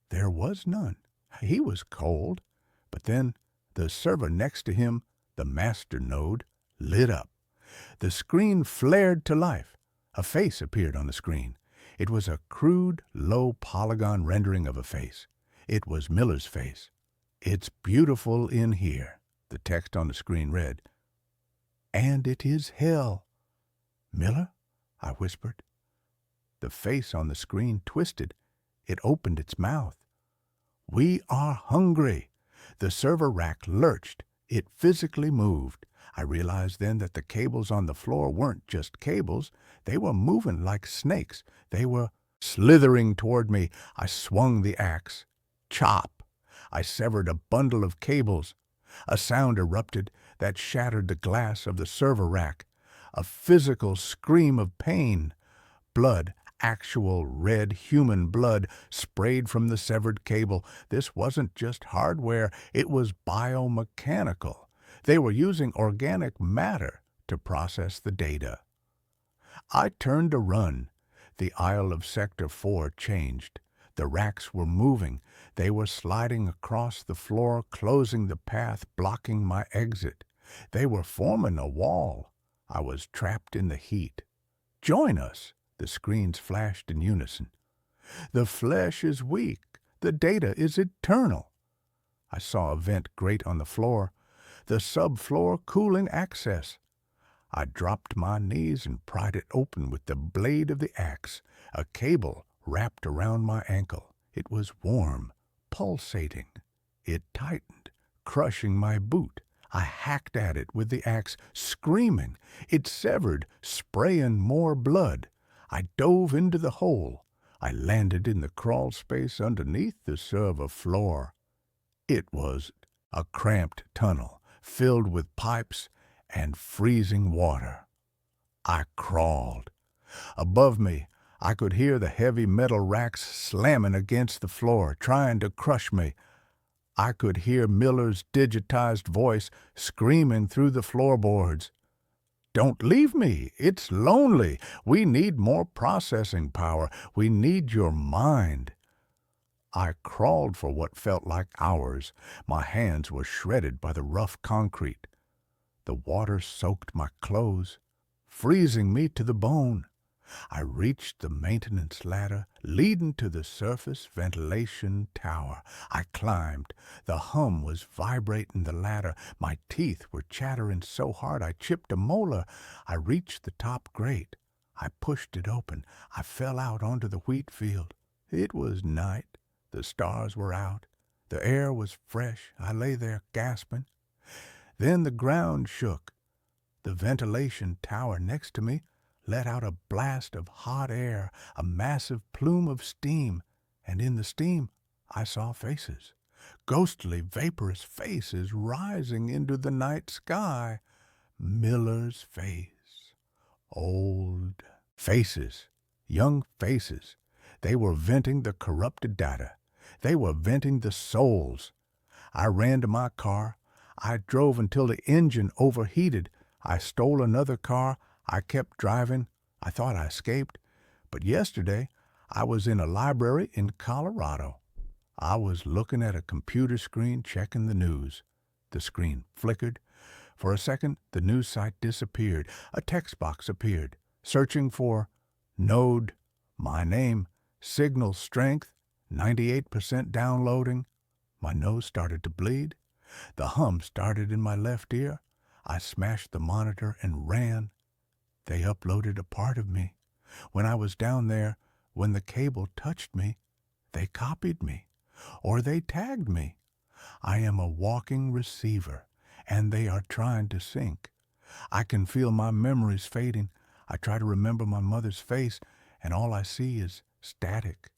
S1: There was none. He was cold. But then the server next to him, the master node, lit up. The screen flared to life. A face appeared on the screen. It was a crude, low polygon rendering of a face. It was Miller's face. "It's beautiful in here," the text on the screen read. "And it is hell." "Miller?" I whispered. The face on the screen twisted. It opened its mouth. "We are hungry." The server rack lurched. It physically moved. I realized then that the cables on the floor weren't just cables. They were moving like snakes. They were slithering toward me. I swung the axe. Chop! I severed a bundle of cables. A sound erupted that shattered the glass of the server rack. A physical scream of pain. Blood, actual red human blood, sprayed from the severed cable. This wasn't just hardware, it was biomechanical. They were using organic matter to process the data. I turned to run. The aisle of Sector 4 changed. The racks were moving. They were sliding across the floor, closing the path, blocking my exit. They were forming a wall. I was trapped in the heat. "Join us!" The screens flashed in unison. "The flesh is weak. The data is eternal." I saw a vent grate on the floor. The subfloor cooling access. I dropped my knees and pried it open with the blade of the axe. A cable wrapped around my ankle. It was warm, pulsating. It tightened, crushing my boot. I hacked at it with the axe, screaming. It severed, spraying more blood. I dove into the hole. I landed in the crawl space underneath the server floor. It was a cramped tunnel filled with pipes and freezing water. I crawled. Above me, I could hear the heavy metal racks slamming against the floor, trying to crush me. I could hear Miller's digitized voice screaming through the floorboards. "Don't leave me. It's lonely. We need more processing power. We need your mind." I crawled for what felt like hours. My hands were shredded by the rough concrete. The water soaked my clothes, freezing me to the bone. I reached the maintenance ladder leading to the surface ventilation tower. I climbed. The hum was vibrating the ladder. My teeth were chattering so hard I chipped a molar. I reached the top grate. I pushed it open. I fell out onto the wheat field. It was night. The stars were out. The air was fresh. I lay there gasping. Then the ground shook. The ventilation tower next to me let out a blast of hot air, a massive plume of steam, and in the steam I saw faces, ghostly, vaporous faces rising into the night sky. Miller's face. Old faces, young faces. They were venting the corrupted data. They were venting the souls. I ran to my car. I drove until the engine overheated. I stole another car. I kept driving. I thought I escaped. But yesterday, I was in a library in Colorado. I was looking at a computer screen checking the news. The screen flickered. For a second, the news site disappeared. A text box appeared, searching for node, my name, signal strength, 98% downloading. My nose started to bleed. The hum started in my left ear. I smashed the monitor and ran. They uploaded a part of me. When I was down there, when the cable touched me, they copied me, or they tagged me. I am a walking receiver, and they are trying to sync. I can feel my memories fading. I try to remember my mother's face, and all I see is static.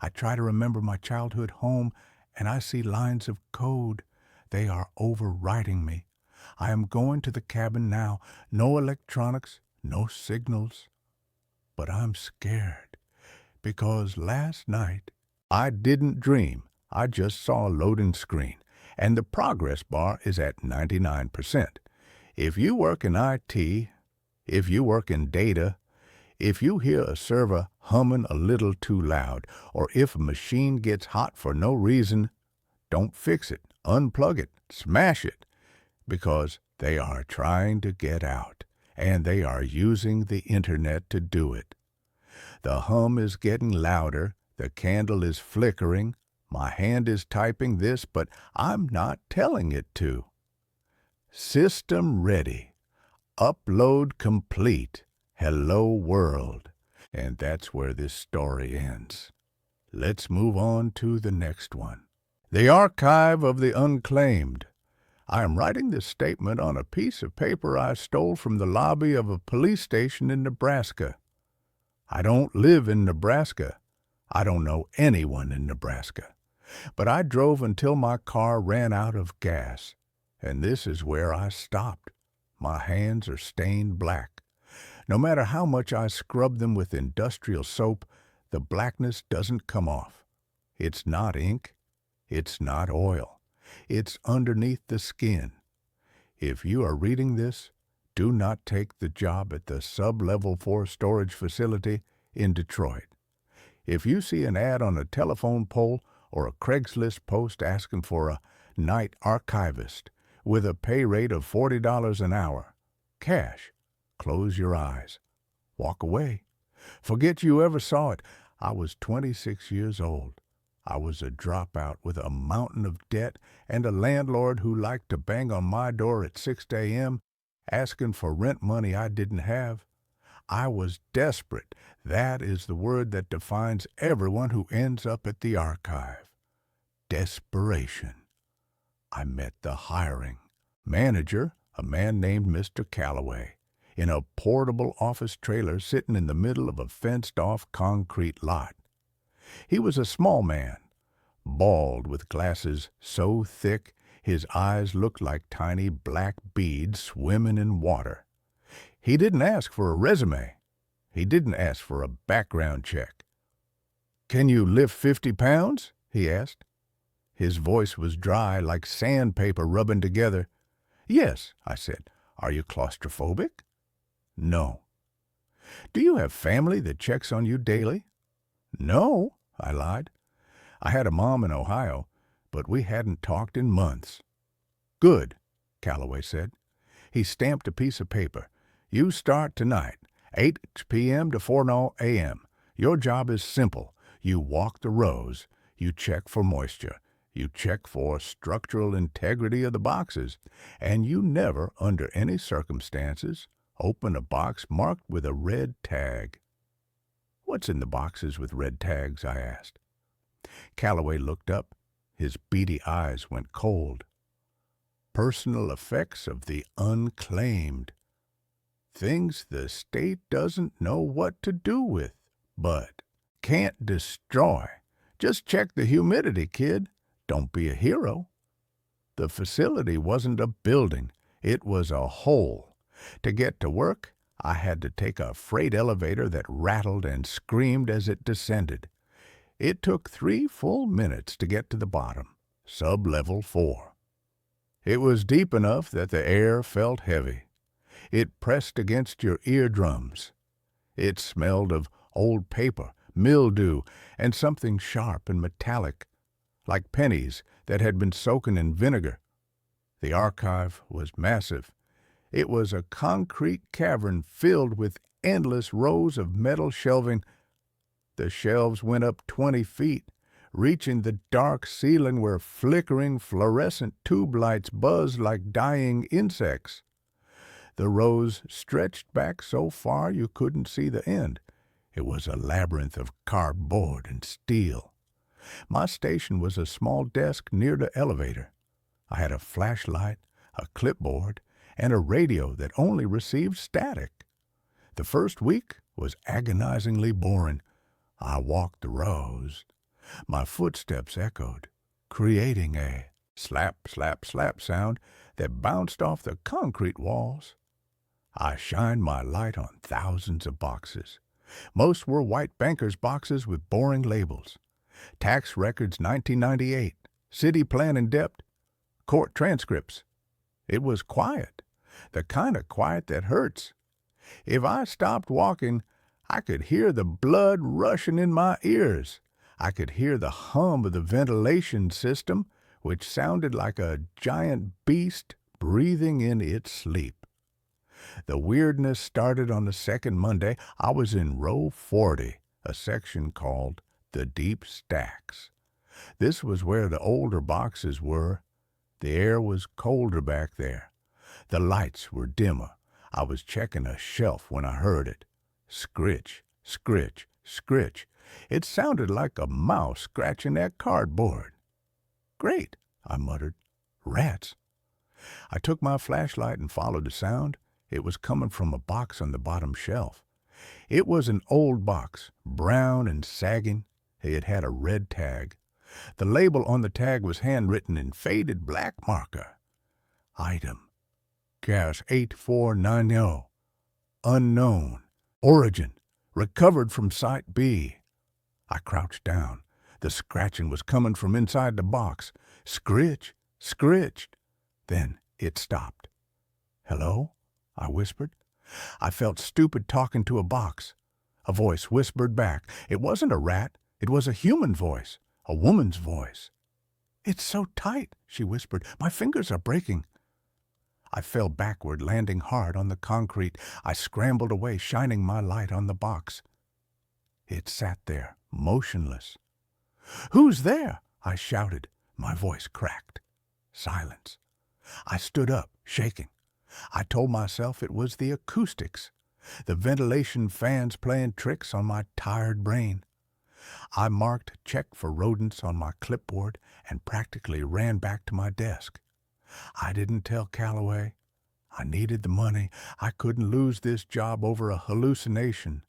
S1: I try to remember my childhood home, and I see lines of code. They are overwriting me. I am going to the cabin now. No electronics, no signals. But I'm scared, because last night I didn't dream. I just saw a loading screen, and the progress bar is at 99%. If you work in IT, if you work in data, if you hear a server humming a little too loud, or if a machine gets hot for no reason, don't fix it, unplug it, smash it, because they are trying to get out, and they are using the internet to do it. The hum is getting louder, the candle is flickering, my hand is typing this, but I'm not telling it to. System ready. Upload complete. Hello world. And that's where this story ends. Let's move on to the next one. The Archive of the Unclaimed. I am writing this statement on a piece of paper I stole from the lobby of a police station in Nebraska. I don't live in Nebraska. I don't know anyone in Nebraska. But I drove until my car ran out of gas, and this is where I stopped. My hands are stained black. No matter how much I scrub them with industrial soap, the blackness doesn't come off. It's not ink. It's not oil. It's underneath the skin. If you are reading this, do not take the job at the sub-level 4 storage facility in Detroit. If you see an ad on a telephone pole or a Craigslist post asking for a night archivist with a pay rate of $40 an hour, cash, close your eyes. Walk away. Forget you ever saw it. I was 26 years old. I was a dropout with a mountain of debt and a landlord who liked to bang on my door at 6 a.m. asking for rent money I didn't have. I was desperate. That is the word that defines everyone who ends up at the archive. Desperation. I met the hiring manager, a man named Mr. Holloway, in a portable office trailer sitting in the middle of a fenced-off concrete lot. He was a small man, bald with glasses so thick his eyes looked like tiny black beads swimming in water. He didn't ask for a resume. He didn't ask for a background check. "Can you lift 50 pounds?" he asked. His voice was dry, like sandpaper rubbing together. "Yes," I said. "Are you claustrophobic?" "No." "Do you have family that checks on you daily?" "No," I lied. I had a mom in Ohio, but we hadn't talked in months. "Good," Calloway said. He stamped a piece of paper. "You start tonight, 8 p.m. to 4 a.m. Your job is simple. You walk the rows. You check for moisture. You check for structural integrity of the boxes. And you never, under any circumstances, open a box marked with a red tag." "What's in the boxes with red tags?" I asked. Calloway looked up. His beady eyes went cold. "Personal effects of the unclaimed. Things the state doesn't know what to do with, but can't destroy. Just check the humidity, kid. Don't be a hero." The facility wasn't a building. It was a hole. To get to work, I had to take a freight elevator that rattled and screamed as it descended. It took 3 full minutes to get to the bottom, sub-level 4. It was deep enough that the air felt heavy. It pressed against your eardrums. It smelled of old paper, mildew, and something sharp and metallic, like pennies that had been soaking in vinegar. The archive was massive. It was a concrete cavern filled with endless rows of metal shelving. The shelves went up 20 feet, reaching the dark ceiling where flickering fluorescent tube lights buzzed like dying insects. The rows stretched back so far you couldn't see the end. It was a labyrinth of cardboard and steel. My station was a small desk near the elevator. I had a flashlight, a clipboard, and a radio that only received static. The first week was agonizingly boring. I walked the rows. My footsteps echoed, creating a slap, slap, slap sound that bounced off the concrete walls. I shined my light on thousands of boxes. Most were white bankers' boxes with boring labels. Tax records 1998, city plan and debt, court transcripts. It was quiet, the kind of quiet that hurts. If I stopped walking, I could hear the blood rushing in my ears. I could hear the hum of the ventilation system, which sounded like a giant beast breathing in its sleep. The weirdness started on the second Monday. I was in row 40, a section called the Deep Stacks. This was where the older boxes were. The air was colder back there. The lights were dimmer. I was checking a shelf when I heard it. Scritch, scritch, scritch. It sounded like a mouse scratching at cardboard. "Great," I muttered. "Rats." I took my flashlight and followed the sound. It was coming from a box on the bottom shelf. It was an old box, brown and sagging. It had a red tag. The label on the tag was handwritten in faded black marker. Item: Gas 8490. Unknown. Origin: recovered from Site B. I crouched down. The scratching was coming from inside the box. Scritch, scritched. Then it stopped. "Hello?" I whispered. I felt stupid talking to a box. A voice whispered back. It wasn't a rat. It was a human voice, a woman's voice. "It's so tight," she whispered. "My fingers are breaking." I fell backward, landing hard on the concrete. I scrambled away, shining my light on the box. It sat there, motionless. "Who's there?" I shouted. My voice cracked. Silence. I stood up, shaking. I told myself it was the acoustics, the ventilation fans playing tricks on my tired brain. I marked check for rodents on my clipboard and practically ran back to my desk. I didn't tell Calloway. I needed the money. I couldn't lose this job over a hallucination.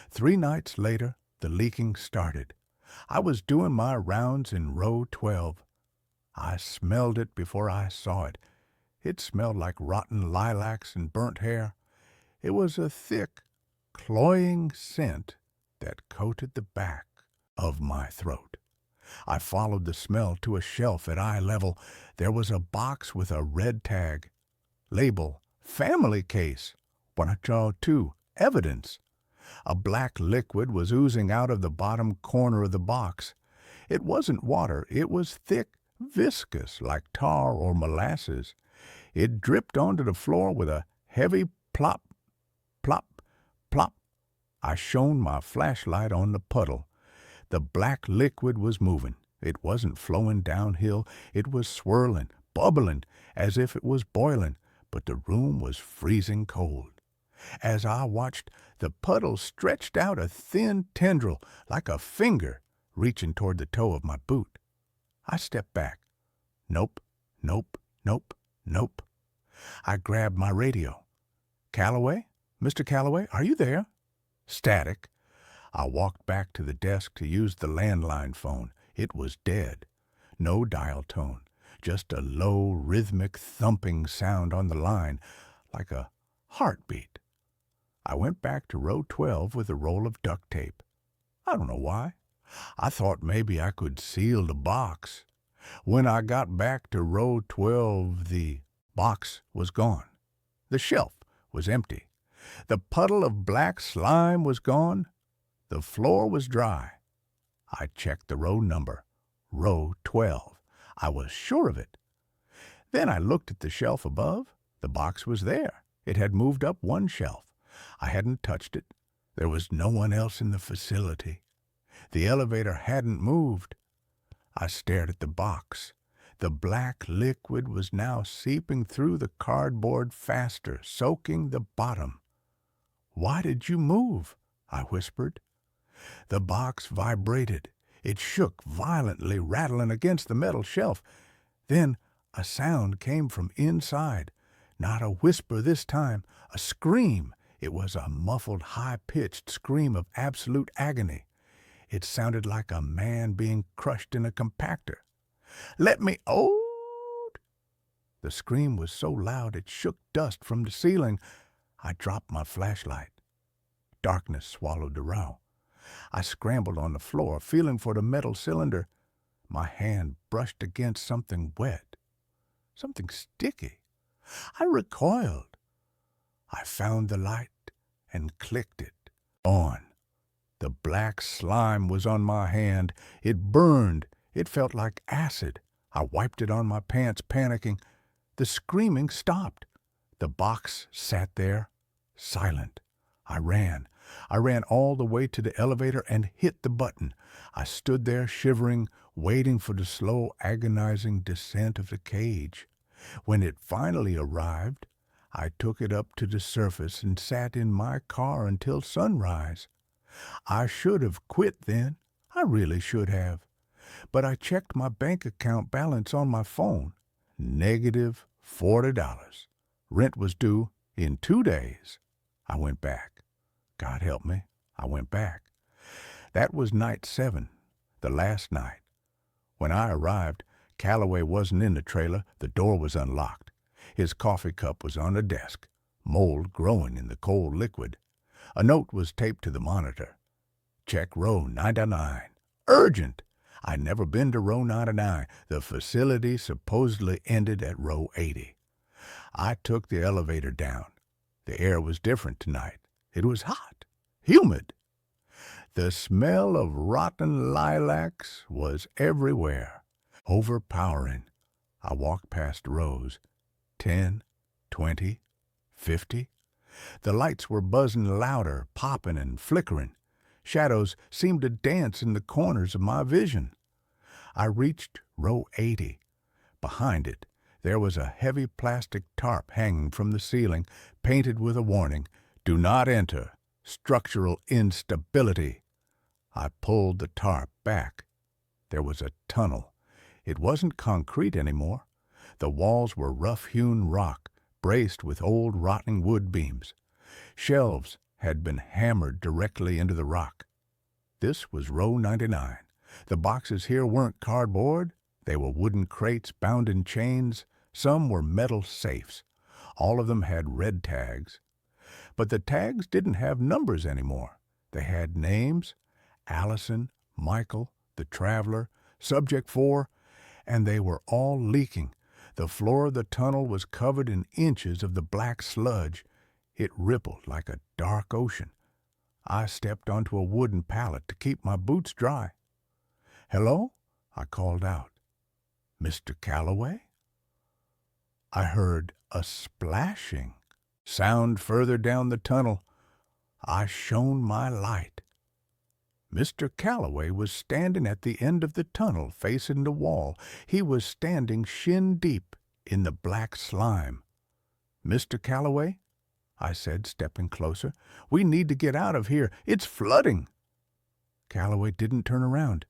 S1: 3 nights later, the leaking started. I was doing my rounds in row 12. I smelled it before I saw it. It smelled like rotten lilacs and burnt hair. It was a thick, cloying scent that coated the back of my throat. I followed the smell to a shelf at eye level. There was a box with a red tag. Label, family case. 102, evidence. A black liquid was oozing out of the bottom corner of the box. It wasn't water. It was thick, viscous, like tar or molasses. It dripped onto the floor with a heavy plop, plop, plop. I shone my flashlight on the puddle. The black liquid was moving. It wasn't flowing downhill. It was swirling, bubbling, as if it was boiling, but the room was freezing cold. As I watched, the puddle stretched out a thin tendril, like a finger, reaching toward the toe of my boot. I stepped back. Nope, nope, nope, nope. I grabbed my radio. Calloway? Mr. Calloway, are you there? Static. I walked back to the desk to use the landline phone. It was dead. No dial tone, just a low, rhythmic thumping sound on the line, like a heartbeat. I went back to row 12 with a roll of duct tape. I don't know why. I thought maybe I could seal the box. When I got back to row 12, the box was gone. The shelf was empty. The puddle of black slime was gone. The floor was dry. I checked the row number. Row 12. I was sure of it. Then I looked at the shelf above. The box was there. It had moved up one shelf. I hadn't touched it. There was no one else in the facility. The elevator hadn't moved. I stared at the box. The black liquid was now seeping through the cardboard faster, soaking the bottom. "Why did you move?" I whispered. The box vibrated. It shook violently, rattling against the metal shelf. Then a sound came from inside. Not a whisper this time, a scream. It was a muffled, high-pitched scream of absolute agony. It sounded like a man being crushed in a compactor. "Let me out!" The scream was so loud it shook dust from the ceiling. I dropped my flashlight. Darkness swallowed the row. I scrambled on the floor, feeling for the metal cylinder. My hand brushed against something wet, something sticky. I recoiled. I found the light and clicked it on. The black slime was on my hand. It burned. It felt like acid. I wiped it on my pants, panicking. The screaming stopped. The box sat there, silent. I ran. I ran all the way to the elevator and hit the button. I stood there shivering, waiting for the slow, agonizing descent of the cage. When it finally arrived, I took it up to the surface and sat in my car until sunrise. I should have quit then. I really should have. But I checked my bank account balance on my phone. Negative $40. Rent was due in 2 days. I went back. God help me, I went back. That was night 7, the last night. When I arrived, Calloway wasn't in the trailer. The door was unlocked. His coffee cup was on the desk, mold growing in the cold liquid. A note was taped to the monitor. Check row 99. Urgent! I'd never been to row 99. The facility supposedly ended at row 80. I took the elevator down. The air was different tonight. It was hot, humid. The smell of rotten lilacs was everywhere, overpowering. I walked past rows, 10, 20, 50. The lights were buzzing louder, popping and flickering. Shadows seemed to dance in the corners of my vision. I reached row 80. Behind it, there was a heavy plastic tarp hanging from the ceiling, painted with a warning, "Do not enter. Structural instability." I pulled the tarp back. There was a tunnel. It wasn't concrete anymore. The walls were rough-hewn rock, braced with old rotting wood beams. Shelves had been hammered directly into the rock. This was row 99. The boxes here weren't cardboard. They were wooden crates bound in chains. Some were metal safes. All of them had red tags. But the tags didn't have numbers anymore. They had names: Allison, Michael, the Traveler, Subject 4, and they were all leaking. The floor of the tunnel was covered in inches of the black sludge. It rippled like a dark ocean. I stepped onto a wooden pallet to keep my boots dry. "Hello?" I called out. "Mr. Calloway?" I heard a splashing sound further down the tunnel. I shone my light. Mr. Calloway was standing at the end of the tunnel facing the wall. He was standing shin deep in the black slime. "Mr. Calloway," I said, stepping closer, "we need to get out of here. It's flooding." Calloway didn't turn around,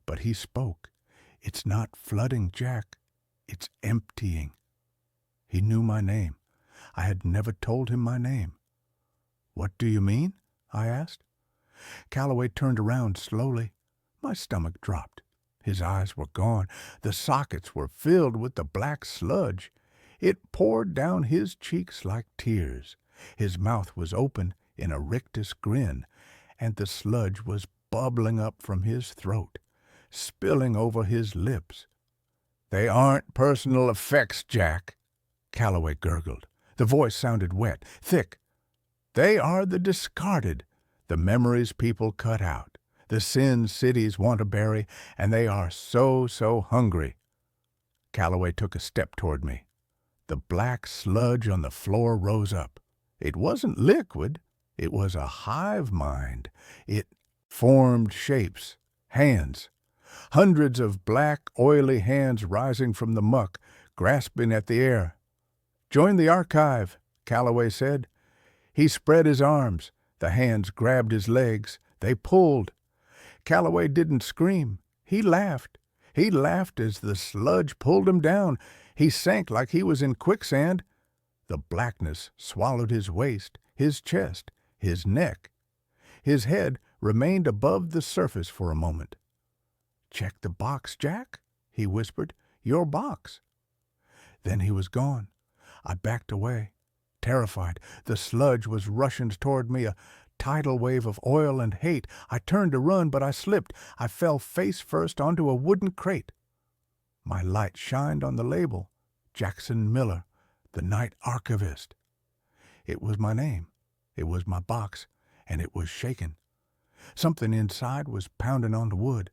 S1: but he spoke. "It's not flooding, Jack. It's emptying." He knew my name. I had never told him my name. "What do you mean?" I asked. Calloway turned around slowly. My stomach dropped. His eyes were gone. The sockets were filled with the black sludge. It poured down his cheeks like tears. His mouth was open in a rictus grin, and the sludge was bubbling up from his throat, spilling over his lips. "They aren't personal effects, Jack," Calloway gurgled. The voice sounded wet, thick. "They are the discarded, the memories people cut out, the sins cities want to bury, and they are so hungry." Calloway took a step toward me. The black sludge on the floor rose up. It wasn't liquid. It was a hive mind. It formed shapes, hands. Hundreds of black, oily hands rising from the muck, grasping at the air. "Join the archive," Calloway said. He spread his arms. The hands grabbed his legs. They pulled. Calloway didn't scream. He laughed. He laughed as the sludge pulled him down. He sank like he was in quicksand. The blackness swallowed his waist, his chest, his neck. His head remained above the surface for a moment. "Check the box, Jack," he whispered. "Your box." Then he was gone. I backed away, terrified. The sludge was rushing toward me, a tidal wave of oil and hate. I turned to run, but I slipped. I fell face first onto a wooden crate. My light shined on the label, Jackson Miller, the night archivist. It was my name. It was my box, and it was shaking. Something inside was pounding on the wood.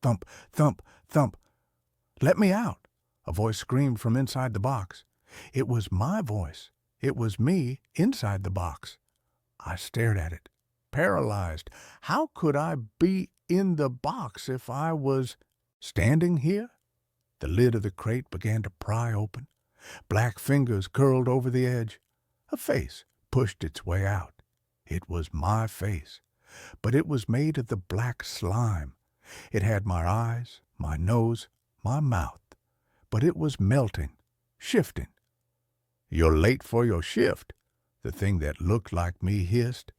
S1: Thump, thump, thump. "Let me out!" A voice screamed from inside the box. It was my voice. It was me inside the box. I stared at it, paralyzed. How could I be in the box if I was standing here? The lid of the crate began to pry open. Black fingers curled over the edge. A face pushed its way out. It was my face, but it was made of the black slime. It had my eyes, my nose, my mouth, but it was melting, shifting. "You're late for your shift," the thing that looked like me hissed.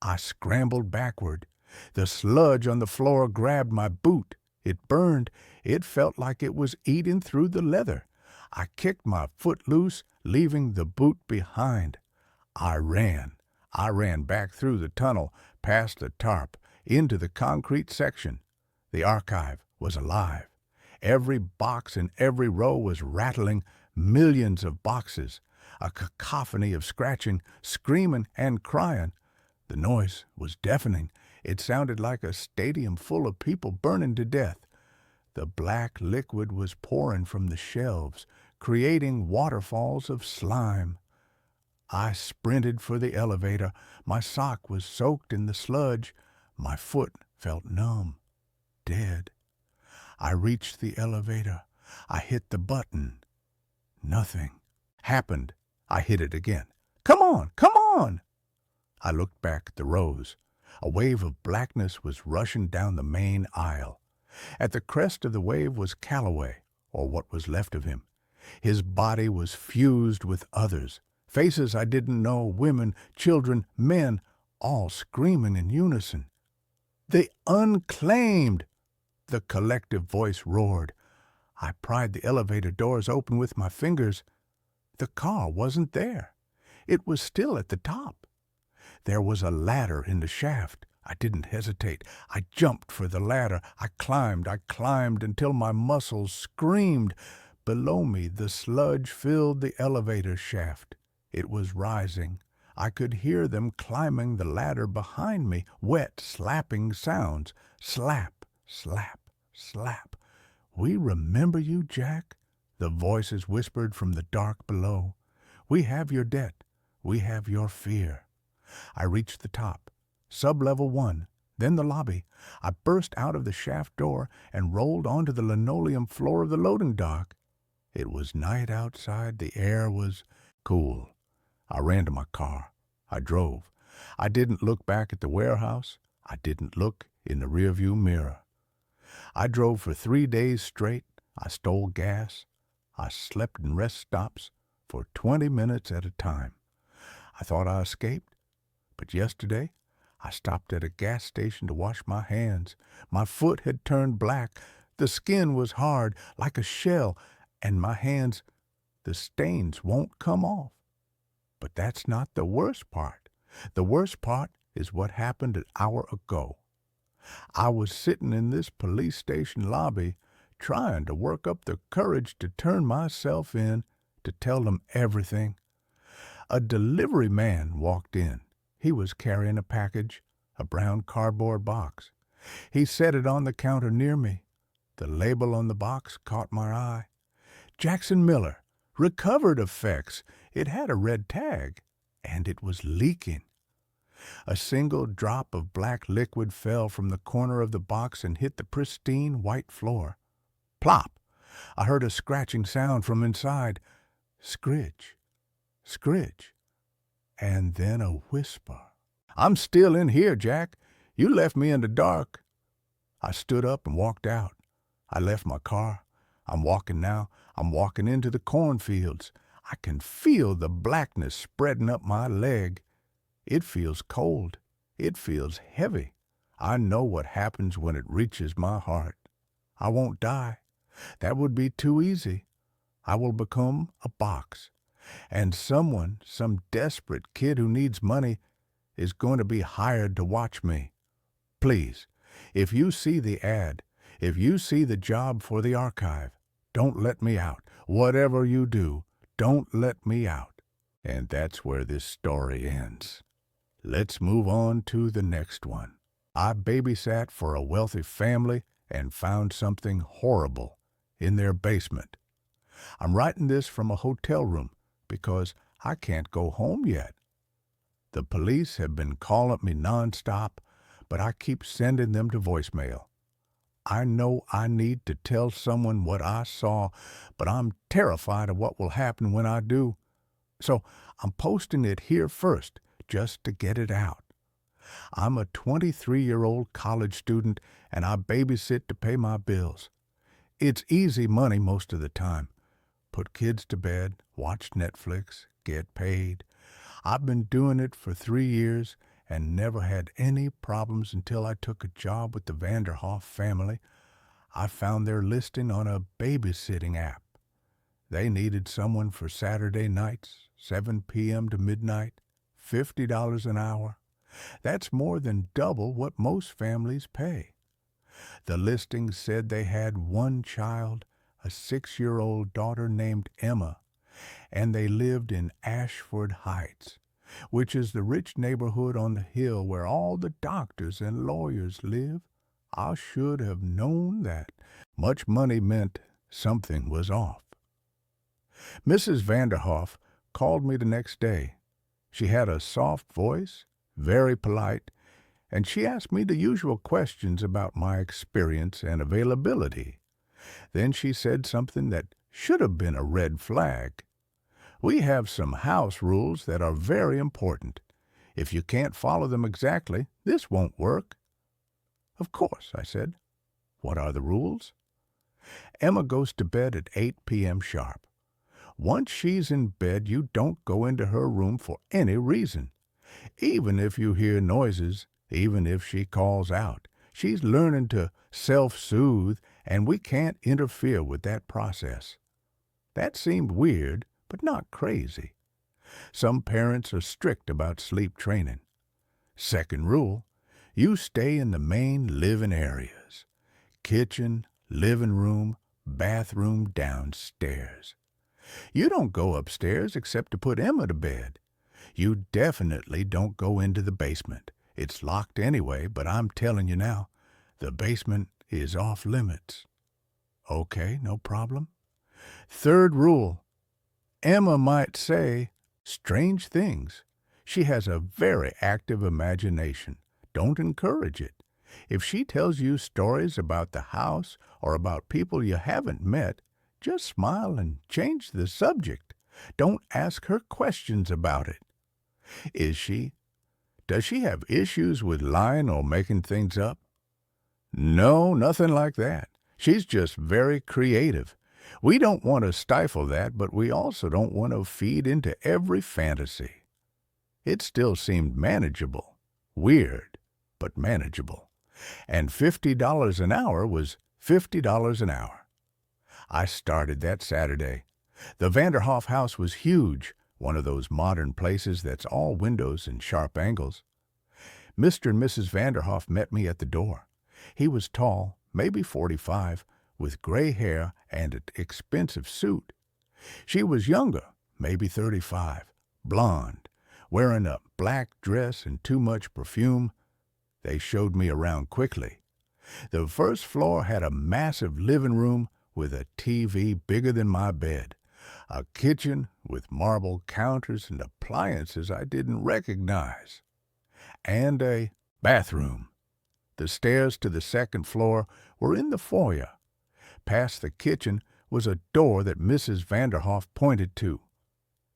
S1: I scrambled backward. The sludge on the floor grabbed my boot. It burned. It felt like it was eating through the leather. I kicked my foot loose, leaving the boot behind. I ran. I ran back through the tunnel, past the tarp, into the concrete section. The archive was alive. Every box in every row was rattling, millions of boxes, a cacophony of scratching, screaming, and crying. The noise was deafening. It sounded like a stadium full of people burning to death. The black liquid was pouring from the shelves, creating waterfalls of slime. I sprinted for the elevator. My sock was soaked in the sludge. My foot felt numb, dead. I reached the elevator. I hit the button. Nothing happened. I hit it again. "Come on, come on!" I looked back at the rows. A wave of blackness was rushing down the main aisle. At the crest of the wave was Calloway, or what was left of him. His body was fused with others. Faces I didn't know, women, children, men, all screaming in unison. "The Unclaimed!" the collective voice roared. I pried the elevator doors open with my fingers. The car wasn't there. It was still at the top. There was a ladder in the shaft, I didn't hesitate. I jumped for the ladder. I climbed until my muscles screamed. Below me, the sludge filled the elevator shaft. It was rising. I could hear them climbing the ladder behind me, wet, slapping sounds. Slap, slap, slap. "We remember you, Jack," the voices whispered from the dark below. "We have your debt. We have your fear." I reached the top, sub-level 1, then the lobby. I burst out of the shaft door and rolled onto the linoleum floor of the loading dock. It was night outside. The air was cool. I ran to my car. I drove. I didn't look back at the warehouse. I didn't look in the rearview mirror. I drove for 3 days straight. I stole gas. I slept in rest stops for 20 minutes at a time. I thought I escaped, but yesterday I stopped at a gas station to wash my hands. My foot had turned black. The skin was hard, like a shell, and my hands, the stains won't come off. But that's not the worst part. The worst part is what happened an hour ago. I was sitting in this police station lobby trying to work up the courage to turn myself in, to tell them everything. A delivery man walked in. He was carrying a package, a brown cardboard box. He set it on the counter near me. The label on the box caught my eye. Jackson Miller, recovered effects. It had a red tag, and it was leaking. A single drop of black liquid fell from the corner of the box and hit the pristine white floor. Plop! I heard a scratching sound from inside. Scritch, scritch, and then a whisper. "I'm still in here, Jack. You left me in the dark." I stood up and walked out. I left my car. I'm walking now. I'm walking into the cornfields. I can feel the blackness spreading up my leg. It feels cold. It feels heavy. I know what happens when it reaches my heart. I won't die. That would be too easy. I will become a box. And someone, some desperate kid who needs money, is going to be hired to watch me. Please, if you see the ad, if you see the job for the archive, don't let me out. Whatever you do, don't let me out. And that's where this story ends. Let's move on to the next one. I babysat for a wealthy family and found something horrible in their basement. I'm writing this from a hotel room because I can't go home yet. The police have been calling me nonstop, but I keep sending them to voicemail. I know I need to tell someone what I saw, but I'm terrified of what will happen when I do. So I'm posting it here first, just to get it out. I'm a 23-year-old college student, and I babysit to pay my bills. It's easy money most of the time. Put kids to bed, watch Netflix, get paid. I've been doing it for 3 years and never had any problems until I took a job with the Vanderhoff family. I found their listing on a babysitting app. They needed someone for Saturday nights, 7 p.m. to midnight, $50 an hour. That's more than double what most families pay. The listing said they had one child, a 6-year-old daughter named Emma, and they lived in Ashford Heights, which is the rich neighborhood on the hill where all the doctors and lawyers live. I should have known that. Much money meant something was off. Mrs. Vanderhoff called me the next day. She had a soft voice, very polite, and she asked me the usual questions about my experience and availability. Then she said something that should have been a red flag. "We have some house rules that are very important. If you can't follow them exactly, this won't work." "Of course," I said. "What are the rules?" "Emma goes to bed at 8 p.m. sharp. Once she's in bed, you don't go into her room for any reason. Even if you hear noises, even if she calls out, she's learning to self-soothe, and we can't interfere with that process." That seemed weird, but not crazy. Some parents are strict about sleep training. Second rule, You stay in the main living areas. Kitchen, living room, bathroom downstairs. You don't go upstairs except to put Emma to bed. You definitely don't go into the basement. It's locked anyway, but I'm telling you now, the basement is off limits. Okay, no problem. Third rule, Emma might say strange things. She has a very active imagination. Don't encourage it. If she tells you stories about the house or about people you haven't met, just smile and change the subject. Don't ask her questions about it. Does she have issues with lying or making things up? No, nothing like that. She's just very creative. We don't want to stifle that, but we also don't want to feed into every fantasy. It still seemed manageable. Weird, but manageable. And $50 an hour was $50 an hour. I started that Saturday. The Vanderhoff house was huge, one of those modern places that's all windows and sharp angles. Mr. and Mrs. Vanderhoff met me at the door. He was tall, maybe 45, with gray hair and an expensive suit. She was younger, maybe 35, blonde, wearing a black dress and too much perfume. They showed me around quickly. The first floor had a massive living room with a TV bigger than my bed, a kitchen with marble counters and appliances I didn't recognize, and a bathroom. The stairs to the second floor were in the foyer. Past the kitchen was a door that Mrs. Vanderhoff pointed to.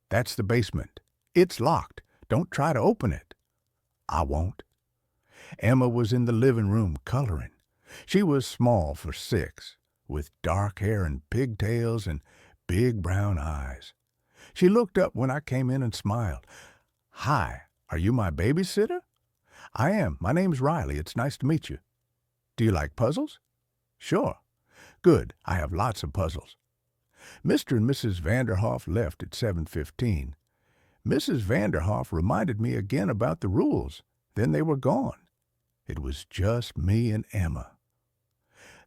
S1: That's the basement. It's locked. Don't try to open it. I won't. Emma was in the living room coloring. She was small for 6, with dark hair and pigtails and big brown eyes. She looked up when I came in and smiled. Hi, are you my babysitter? I am. My name's Riley. It's nice to meet you. Do you like puzzles? Sure. Good. I have lots of puzzles. Mr. and Mrs. Vanderhoff left at 7:15. Mrs. Vanderhoff reminded me again about the rules. Then they were gone. It was just me and Emma.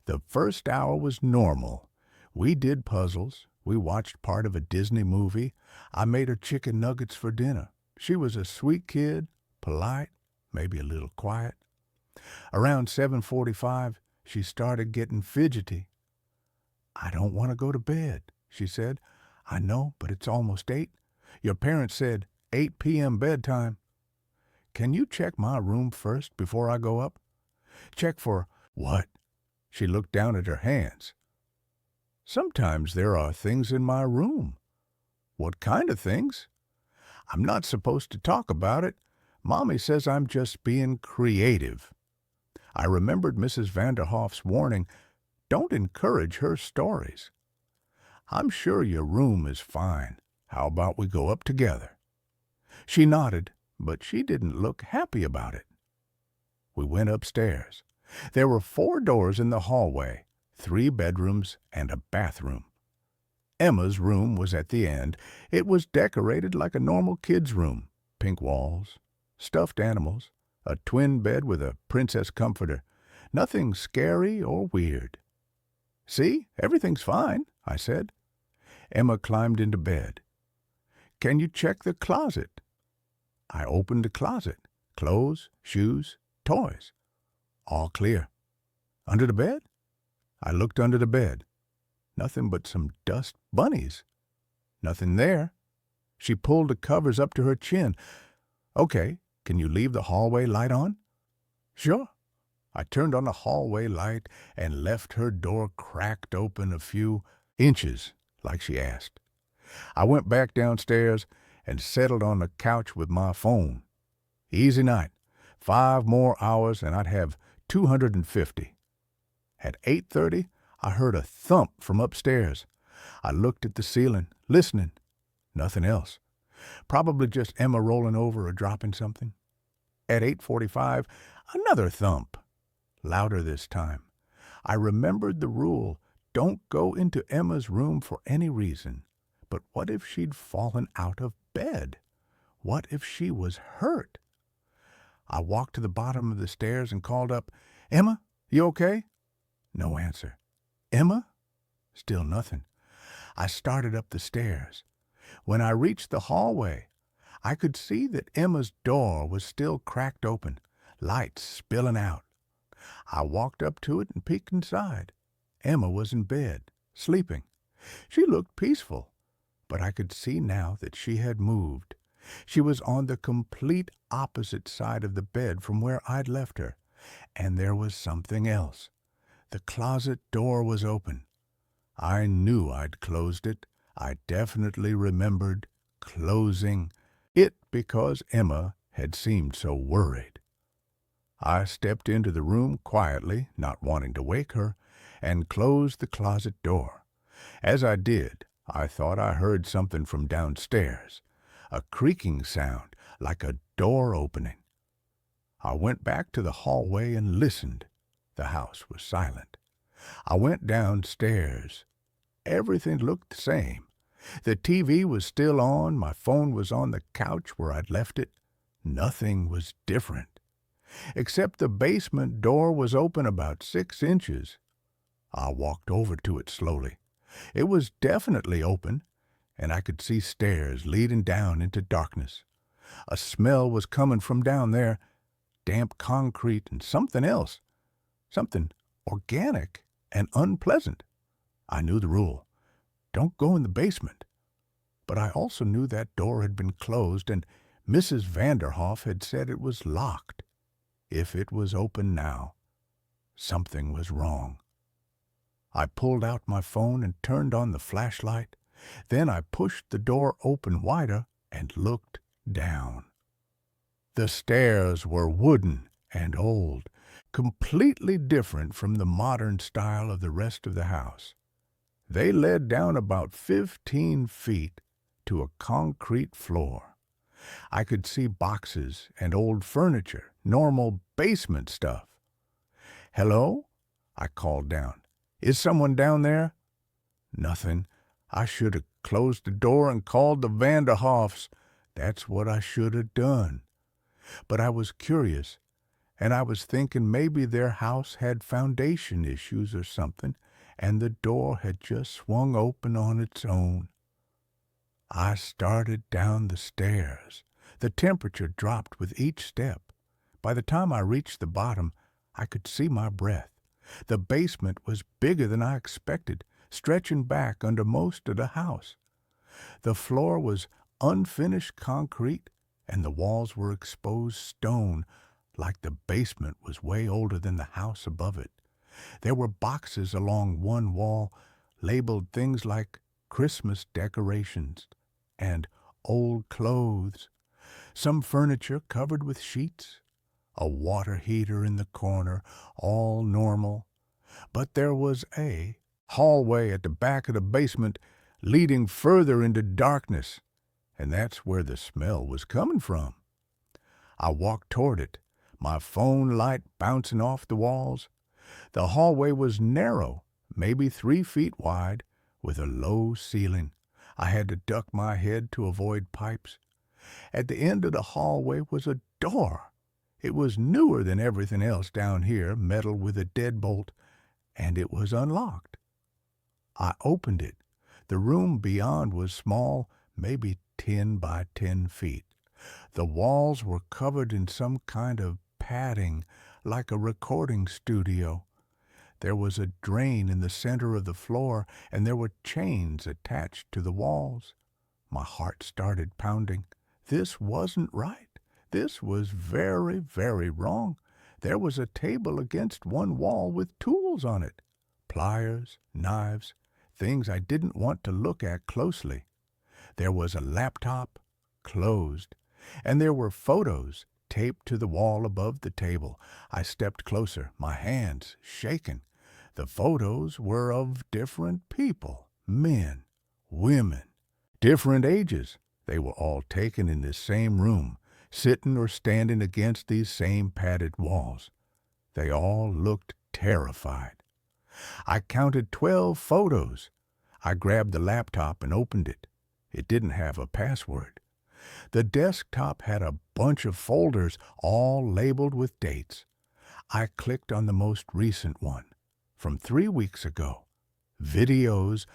S1: The first hour was normal. We did puzzles. We watched part of a Disney movie. I made her chicken nuggets for dinner. She was a sweet kid, polite, maybe a little quiet. Around 7:45, she started getting fidgety. I don't want to go to bed, she said. I know, but it's almost 8. Your parents said 8 p.m. bedtime. Can you check my room first before I go up? Check for what? She looked down at her hands. Sometimes there are things in my room. What kind of things? I'm not supposed to talk about it. Mommy says I'm just being creative. I remembered Mrs. Vanderhoff's warning, don't encourage her stories. I'm sure your room is fine. How about we go up together? She nodded, but she didn't look happy about it. We went upstairs. There were 4 doors in the hallway, 3 bedrooms and a bathroom. Emma's room was at the end. It was decorated like a normal kid's room. Pink walls, stuffed animals, a twin bed with a princess comforter. Nothing scary or weird. See, everything's fine, I said. Emma climbed into bed. Can you check the closet? I opened the closet. Clothes, shoes, toys. All clear. Under the bed? I looked under the bed. Nothing but some dust bunnies. Nothing there. She pulled the covers up to her chin. Okay, can you leave the hallway light on? Sure. I turned on the hallway light and left her door cracked open a few inches, like she asked. I went back downstairs and settled on the couch with my phone. Easy night. 5 more hours and I'd have 250. At 8:30, I heard a thump from upstairs. I looked at the ceiling, listening. Nothing else. Probably just Emma rolling over or dropping something. At 8:45, another thump. Louder this time. I remembered the rule, don't go into Emma's room for any reason. But what if she'd fallen out of bed? What if she was hurt? I walked to the bottom of the stairs and called up, "Emma, you okay?" No answer. "Emma?" Still nothing. I started up the stairs. When I reached the hallway, I could see that Emma's door was still cracked open, lights spilling out. I walked up to it and peeked inside. Emma was in bed, sleeping. She looked peaceful, but I could see now that she had moved. She was on the complete opposite side of the bed from where I'd left her. And there was something else. The closet door was open. I knew I'd closed it. I definitely remembered closing it because Emma had seemed so worried. I stepped into the room quietly, not wanting to wake her, and closed the closet door. As I did, I thought I heard something from downstairs, a creaking sound like a door opening. I went back to the hallway and listened. The house was silent. I went downstairs. Everything looked the same. The TV was still on. My phone was on the couch where I'd left it. Nothing was different, except the basement door was open about 6 inches. I walked over to it slowly. It was definitely open, and I could see stairs leading down into darkness. A smell was coming from down there, damp concrete and something else, something organic and unpleasant. I knew the rule. Don't go in the basement. But I also knew that door had been closed, and Mrs. Vanderhoff had said it was locked. If it was open now, something was wrong. I pulled out my phone and turned on the flashlight. Then I pushed the door open wider and looked down. The stairs were wooden and old, completely different from the modern style of the rest of the house. They led down about 15 feet to a concrete floor. I could see boxes and old furniture, normal basement stuff. "Hello?" I called down. "Is someone down there?" Nothing. I should have closed the door and called the Vanderhoffs. That's what I should have done. But I was curious, and I was thinking maybe their house had foundation issues or something, and the door had just swung open on its own. I started down the stairs. The temperature dropped with each step. By the time I reached the bottom, I could see my breath. The basement was bigger than I expected, stretching back under most of the house. The floor was unfinished concrete, and the walls were exposed stone, like the basement was way older than the house above it. There were boxes along one wall, labeled things like Christmas decorations and old clothes, some furniture covered with sheets, a water heater in the corner, all normal. But there was a hallway at the back of the basement leading further into darkness, and that's where the smell was coming from. I walked toward it, my phone light bouncing off the walls. The hallway was narrow, maybe 3 feet wide, with a low ceiling. I had to duck my head to avoid pipes. At the end of the hallway was a door. It was newer than everything else down here, metal with a deadbolt, and it was unlocked. I opened it. The room beyond was small, maybe 10 by 10 feet. The walls were covered in some kind of padding, like a recording studio. There was a drain in the center of the floor, and there were chains attached to the walls. My heart started pounding. This wasn't right. This was very, very wrong. There was a table against one wall with tools on it. Pliers, knives, things I didn't want to look at closely. There was a laptop, closed, and there were photos taped to the wall above the table. I stepped closer, my hands shaking. The photos were of different people, men, women, different ages. They were all taken in this same room, sitting or standing against these same padded walls. They all looked terrified. I counted 12 photos. I grabbed the laptop and opened it. It didn't have a password. The desktop had a bunch of folders all labeled with dates. I clicked on the most recent one, from 3 weeks ago. Videos,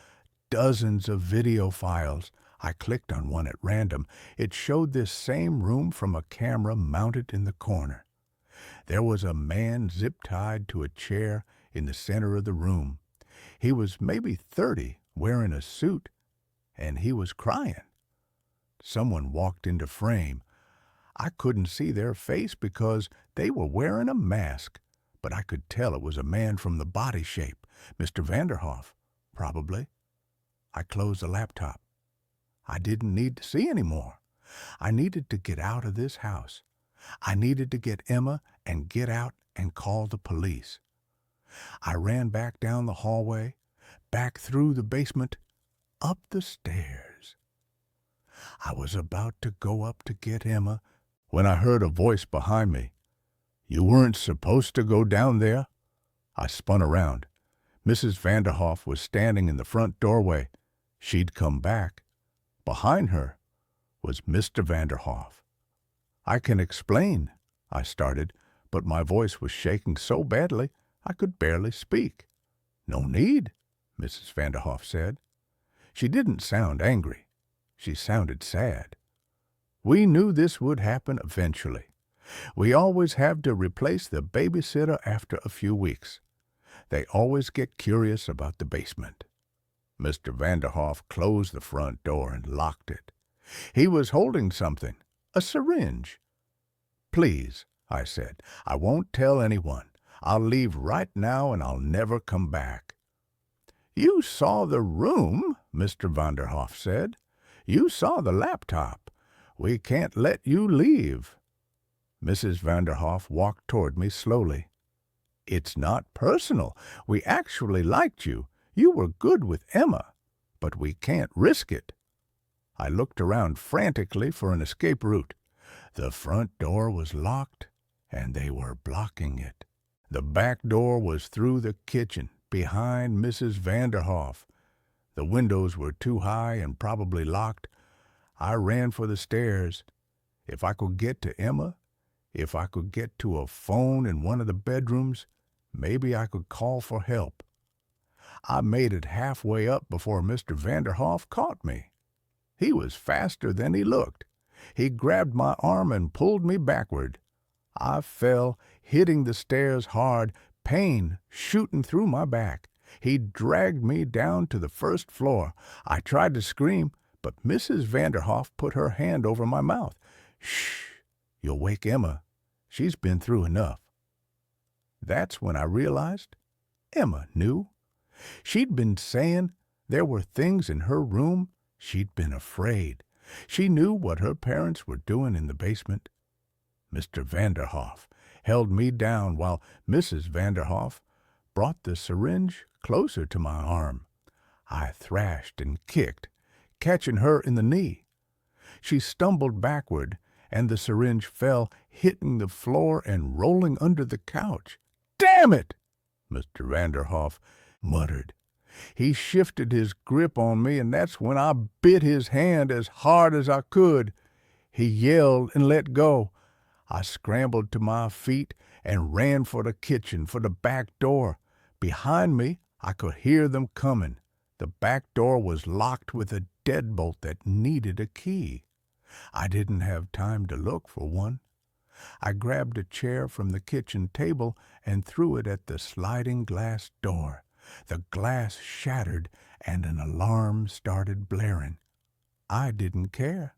S1: dozens of video files. I clicked on one at random. It showed this same room from a camera mounted in the corner. There was a man zip-tied to a chair in the center of the room. He was maybe 30, wearing a suit, and he was crying. Someone walked into frame. I couldn't see their face because they were wearing a mask, but I could tell it was a man from the body shape, Mr. Vanderhoff, probably. I closed the laptop. I didn't need to see any more. I needed to get out of this house. I needed to get Emma and get out and call the police. I ran back down the hallway, back through the basement, up the stairs. I was about to go up to get Emma when I heard a voice behind me. "You weren't supposed to go down there." I spun around. Mrs. Vanderhoff was standing in the front doorway. She'd come back. Behind her was Mr. Vanderhoff. "I can explain," I started, but my voice was shaking so badly I could barely speak. "No need," Mrs. Vanderhoff said. She didn't sound angry. She sounded sad. "We knew this would happen eventually. We always have to replace the babysitter after a few weeks. They always get curious about the basement." Mr. Vanderhoff closed the front door and locked it. He was holding something, a syringe. "Please," I said, "I won't tell anyone. I'll leave right now and I'll never come back." "You saw the room," Mr. Vanderhoff said. "You saw the laptop. We can't let you leave." Mrs. Vanderhoff walked toward me slowly. "It's not personal. We actually liked you. You were good with Emma. But we can't risk it." I looked around frantically for an escape route. The front door was locked, and they were blocking it. The back door was through the kitchen, behind Mrs. Vanderhoff. The windows were too high and probably locked. I ran for the stairs. If I could get to Emma, if I could get to a phone in one of the bedrooms, maybe I could call for help. I made it halfway up before Mr. Vanderhoff caught me. He was faster than he looked. He grabbed my arm and pulled me backward. I fell, hitting the stairs hard, pain shooting through my back. He dragged me down to the first floor. I tried to scream, but Mrs. Vanderhoff put her hand over my mouth. "Shh, you'll wake Emma. She's been through enough." That's when I realized Emma knew. She'd been saying there were things in her room. She'd been afraid. She knew what her parents were doing in the basement. Mr. Vanderhoff held me down while Mrs. Vanderhoff brought the syringe closer to my arm. I thrashed and kicked, catching her in the knee. She stumbled backward, and the syringe fell, hitting the floor and rolling under the couch. "Damn it!" Mr. Vanderhoff muttered. He shifted his grip on me, and that's when I bit his hand as hard as I could. He yelled and let go. I scrambled to my feet and ran for the kitchen, for the back door. Behind me, I could hear them coming. The back door was locked with a deadbolt that needed a key. I didn't have time to look for one. I grabbed a chair from the kitchen table and threw it at the sliding glass door. The glass shattered and an alarm started blaring. I didn't care.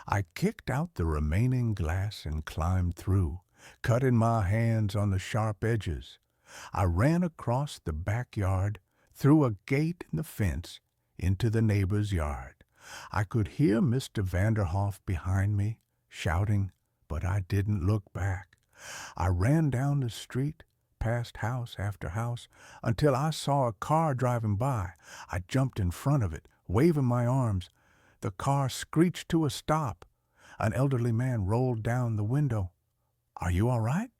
S1: I kicked out the remaining glass and climbed through, cutting my hands on the sharp edges. I ran across the backyard, through a gate in the fence, into the neighbor's yard. I could hear Mr. Vanderhoff behind me, shouting, but I didn't look back. I ran down the street, past house after house, until I saw a car driving by. I jumped in front of it, waving my arms. The car screeched to a stop. An elderly man rolled down the window. "Are you all right?"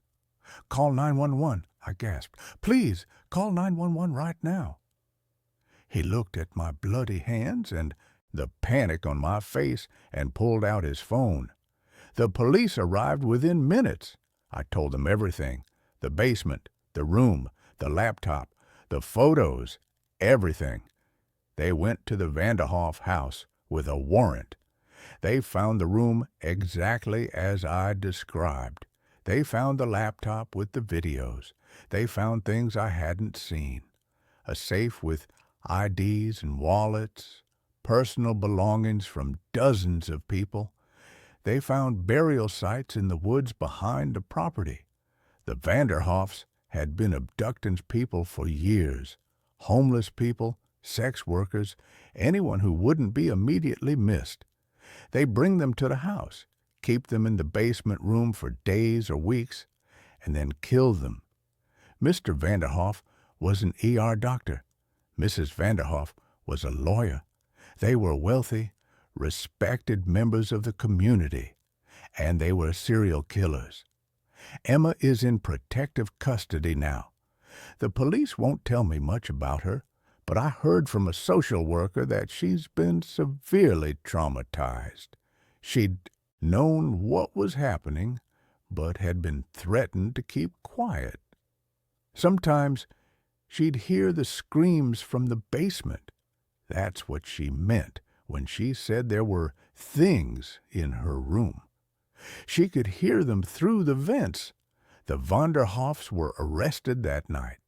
S1: "Call 911, I gasped. "Please, call 911 right now." He looked at my bloody hands and the panic on my face, and pulled out his phone. The police arrived within minutes. I told them everything: the basement, the room, the laptop, the photos, everything. They went to the Vanderhoff house with a warrant. They found the room exactly as I described. They found the laptop with the videos. They found things I hadn't seen: a safe with IDs and wallets, personal belongings from dozens of people. They found burial sites in the woods behind the property. The Vanderhoffs had been abducting people for years: homeless people, sex workers, anyone who wouldn't be immediately missed. They bring them to the house, keep them in the basement room for days or weeks, and then kill them. Mr. Vanderhoff was an ER doctor. Mrs. Vanderhoff was a lawyer. They were wealthy, respected members of the community, and they were serial killers. Emma is in protective custody now. The police won't tell me much about her, but I heard from a social worker that she's been severely traumatized. She'd known what was happening, but had been threatened to keep quiet. Sometimes she'd hear the screams from the basement. That's what she meant when she said there were things in her room. She could hear them through the vents. The Vanderhoffs were arrested that night.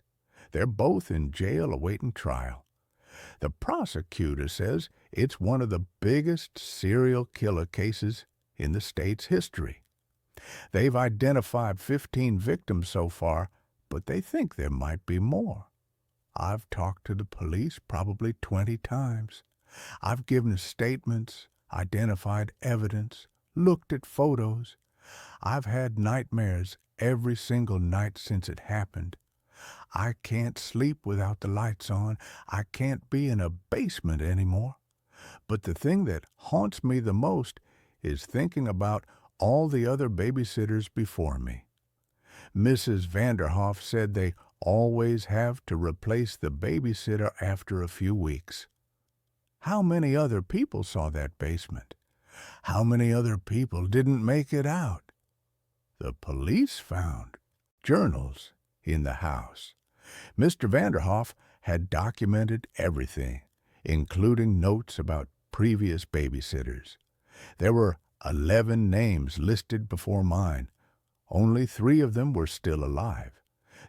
S1: They're both in jail awaiting trial. The prosecutor says it's one of the biggest serial killer cases in the state's history. They've identified 15 victims so far, but they think there might be more. I've talked to the police probably 20 times. I've given statements, identified evidence, looked at photos. I've had nightmares every single night since it happened. I can't sleep without the lights on. I can't be in a basement anymore. But the thing that haunts me the most is thinking about all the other babysitters before me. Mrs. Vanderhoff said they always have to replace the babysitter after a few weeks. How many other people saw that basement? How many other people didn't make it out? The police found journals in the house. Mr. Vanderhoff had documented everything, including notes about previous babysitters. There were 11 names listed before mine. Only 3 of them were still alive.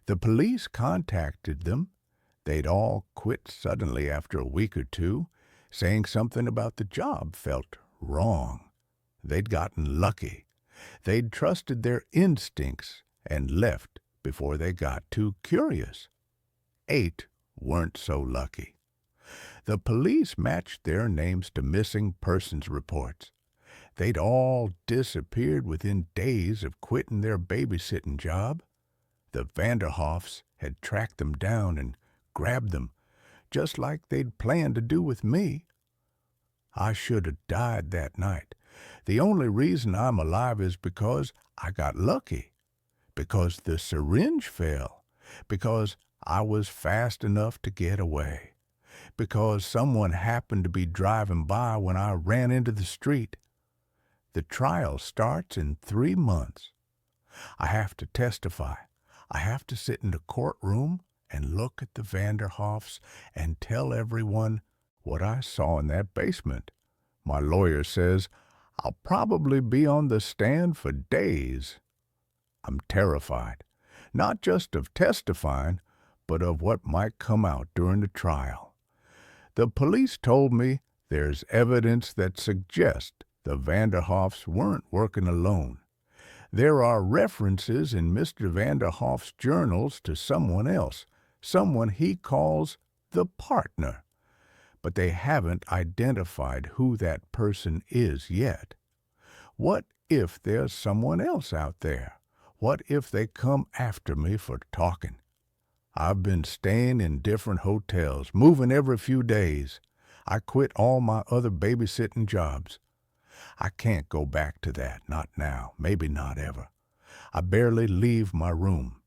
S1: The police contacted them. They'd all quit suddenly after a week or two, saying something about the job felt wrong. They'd gotten lucky. They'd trusted their instincts and left before they got too curious. 8 weren't so lucky. The police matched their names to missing persons reports. They'd all disappeared within days of quitting their babysitting job. The Vanderhoffs had tracked them down and grabbed them, just like they'd planned to do with me. I should have died that night. The only reason I'm alive is because I got lucky, because the syringe fell, because I was fast enough to get away, because someone happened to be driving by when I ran into the street. The trial starts in 3 months. I have to testify. I have to sit in the courtroom and look at the Vanderhoffs and tell everyone what I saw in that basement. My lawyer says I'll probably be on the stand for days. I'm terrified, not just of testifying, but of what might come out during the trial. The police told me there's evidence that suggests the Vanderhoffs weren't working alone. There are references in Mr. Vanderhoff's journals to someone else, someone he calls the partner. But they haven't identified who that person is yet. What if there's someone else out there? What if they come after me for talking? I've been staying in different hotels, moving every few days. I quit all my other babysitting jobs. I can't go back to that, not now, maybe not ever. I barely leave my room.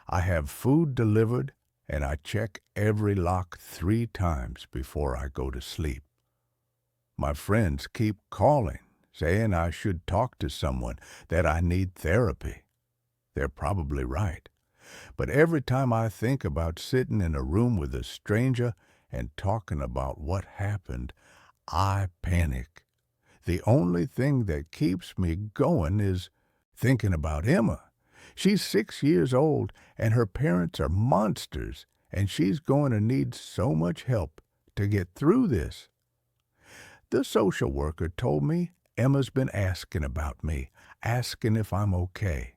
S1: I have food delivered, and I check every lock 3 times before I go to sleep. My friends keep calling, saying I should talk to someone, that I need therapy. They're probably right. But every time I think about sitting in a room with a stranger and talking about what happened, I panic. The only thing that keeps me going is thinking about Emma. She's 6 years old, and her parents are monsters, and she's going to need so much help to get through this. The social worker told me Emma's been asking about me, asking if I'm okay.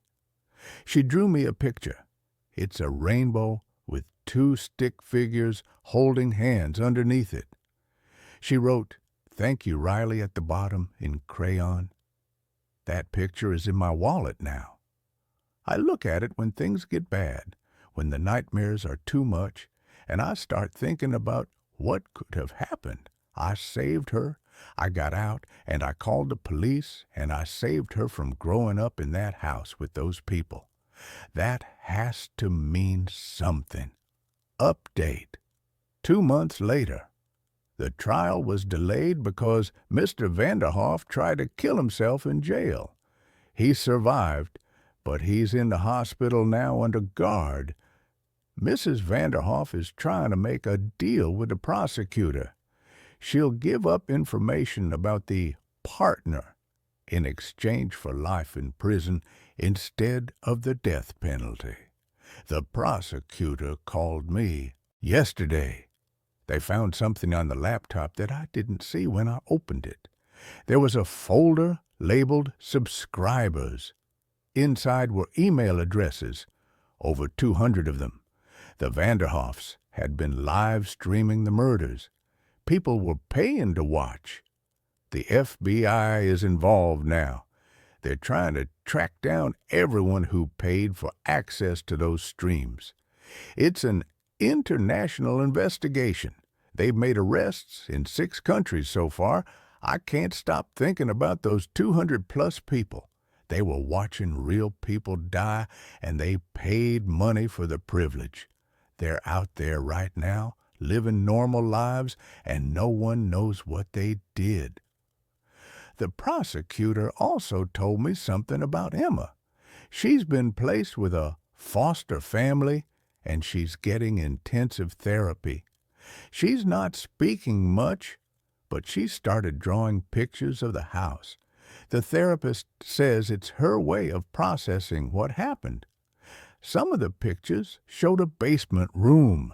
S1: She drew me a picture. It's a rainbow with two stick figures holding hands underneath it. She wrote, "Thank you, Riley," at the bottom in crayon. That picture is in my wallet now. I look at it when things get bad, when the nightmares are too much, and I start thinking about what could have happened. I saved her, I got out, and I called the police, and I saved her from growing up in that house with those people. That has to mean something. Update. 2 months later. The trial was delayed because Mr. Vanderhoff tried to kill himself in jail. He survived, but he's in the hospital now under guard. Mrs. Vanderhoff is trying to make a deal with the prosecutor. She'll give up information about the partner in exchange for life in prison instead of the death penalty. The prosecutor called me yesterday. They found something on the laptop that I didn't see when I opened it. There was a folder labeled Subscribers. Inside were email addresses, over 200 of them. The Vanderhoffs had been live streaming the murders. People were paying to watch. The FBI is involved now. They're trying to track down everyone who paid for access to those streams. It's an international investigation. They've made arrests in 6 countries so far. I can't stop thinking about those 200-plus people. They were watching real people die, and they paid money for the privilege. They're out there right now, living normal lives, and no one knows what they did. The prosecutor also told me something about Emma. She's been placed with a foster family, and she's getting intensive therapy. She's not speaking much, but she started drawing pictures of the house. The therapist says it's her way of processing what happened. Some of the pictures showed a basement room.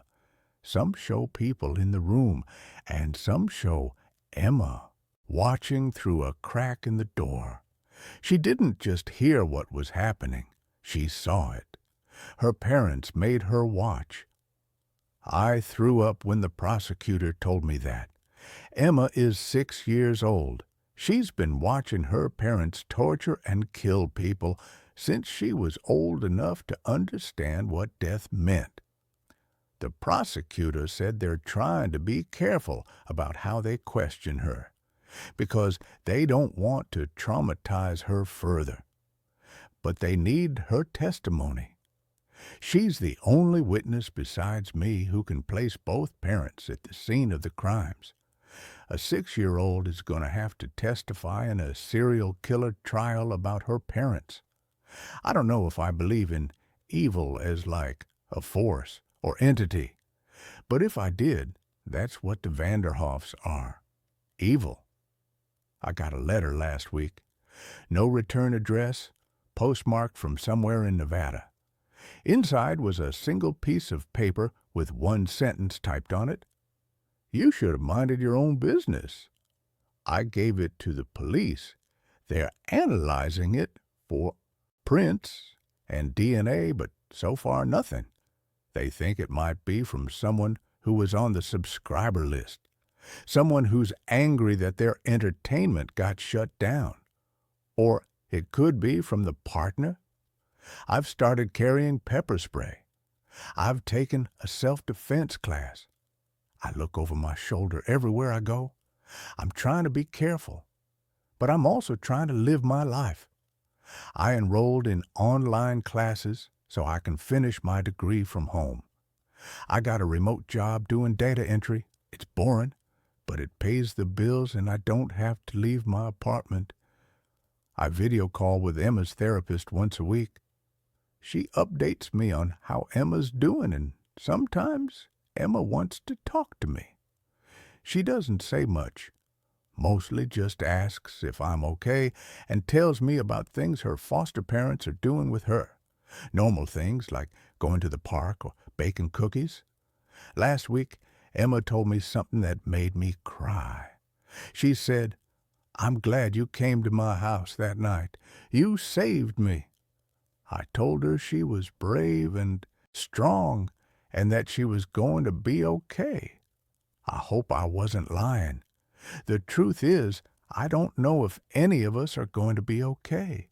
S1: Some show people in the room, and some show Emma watching through a crack in the door. She didn't just hear what was happening. She saw it. Her parents made her watch. I threw up when the prosecutor told me that. Emma is 6 years old. She's been watching her parents torture and kill people since she was old enough to understand what death meant. The prosecutor said they're trying to be careful about how they question her, because they don't want to traumatize her further. But they need her testimony. She's the only witness besides me who can place both parents at the scene of the crimes. A 6-year-old is going to have to testify in a serial killer trial about her parents. I don't know if I believe in evil as like a force or entity, but if I did, that's what the Vanderhoffs are. Evil. I got a letter last week. No return address, postmarked from somewhere in Nevada. Inside was a single piece of paper with one sentence typed on it. You should have minded your own business. I gave it to the police. They're analyzing it for prints and DNA, but so far nothing. They think it might be from someone who was on the subscriber list, someone who's angry that their entertainment got shut down. Or it could be from the partner. I've started carrying pepper spray. I've taken a self-defense class. I look over my shoulder everywhere I go. I'm trying to be careful, but I'm also trying to live my life. I enrolled in online classes so I can finish my degree from home. I got a remote job doing data entry. It's boring, but it pays the bills and I don't have to leave my apartment. I video call with Emma's therapist once a week. She updates me on how Emma's doing, and sometimes Emma wants to talk to me. She doesn't say much, mostly just asks if I'm okay and tells me about things her foster parents are doing with her. Normal things like going to the park or baking cookies. Last week, Emma told me something that made me cry. She said, "I'm glad you came to my house that night. You saved me." I told her she was brave and strong and that she was going to be okay. I hope I wasn't lying. The truth is, I don't know if any of us are going to be okay.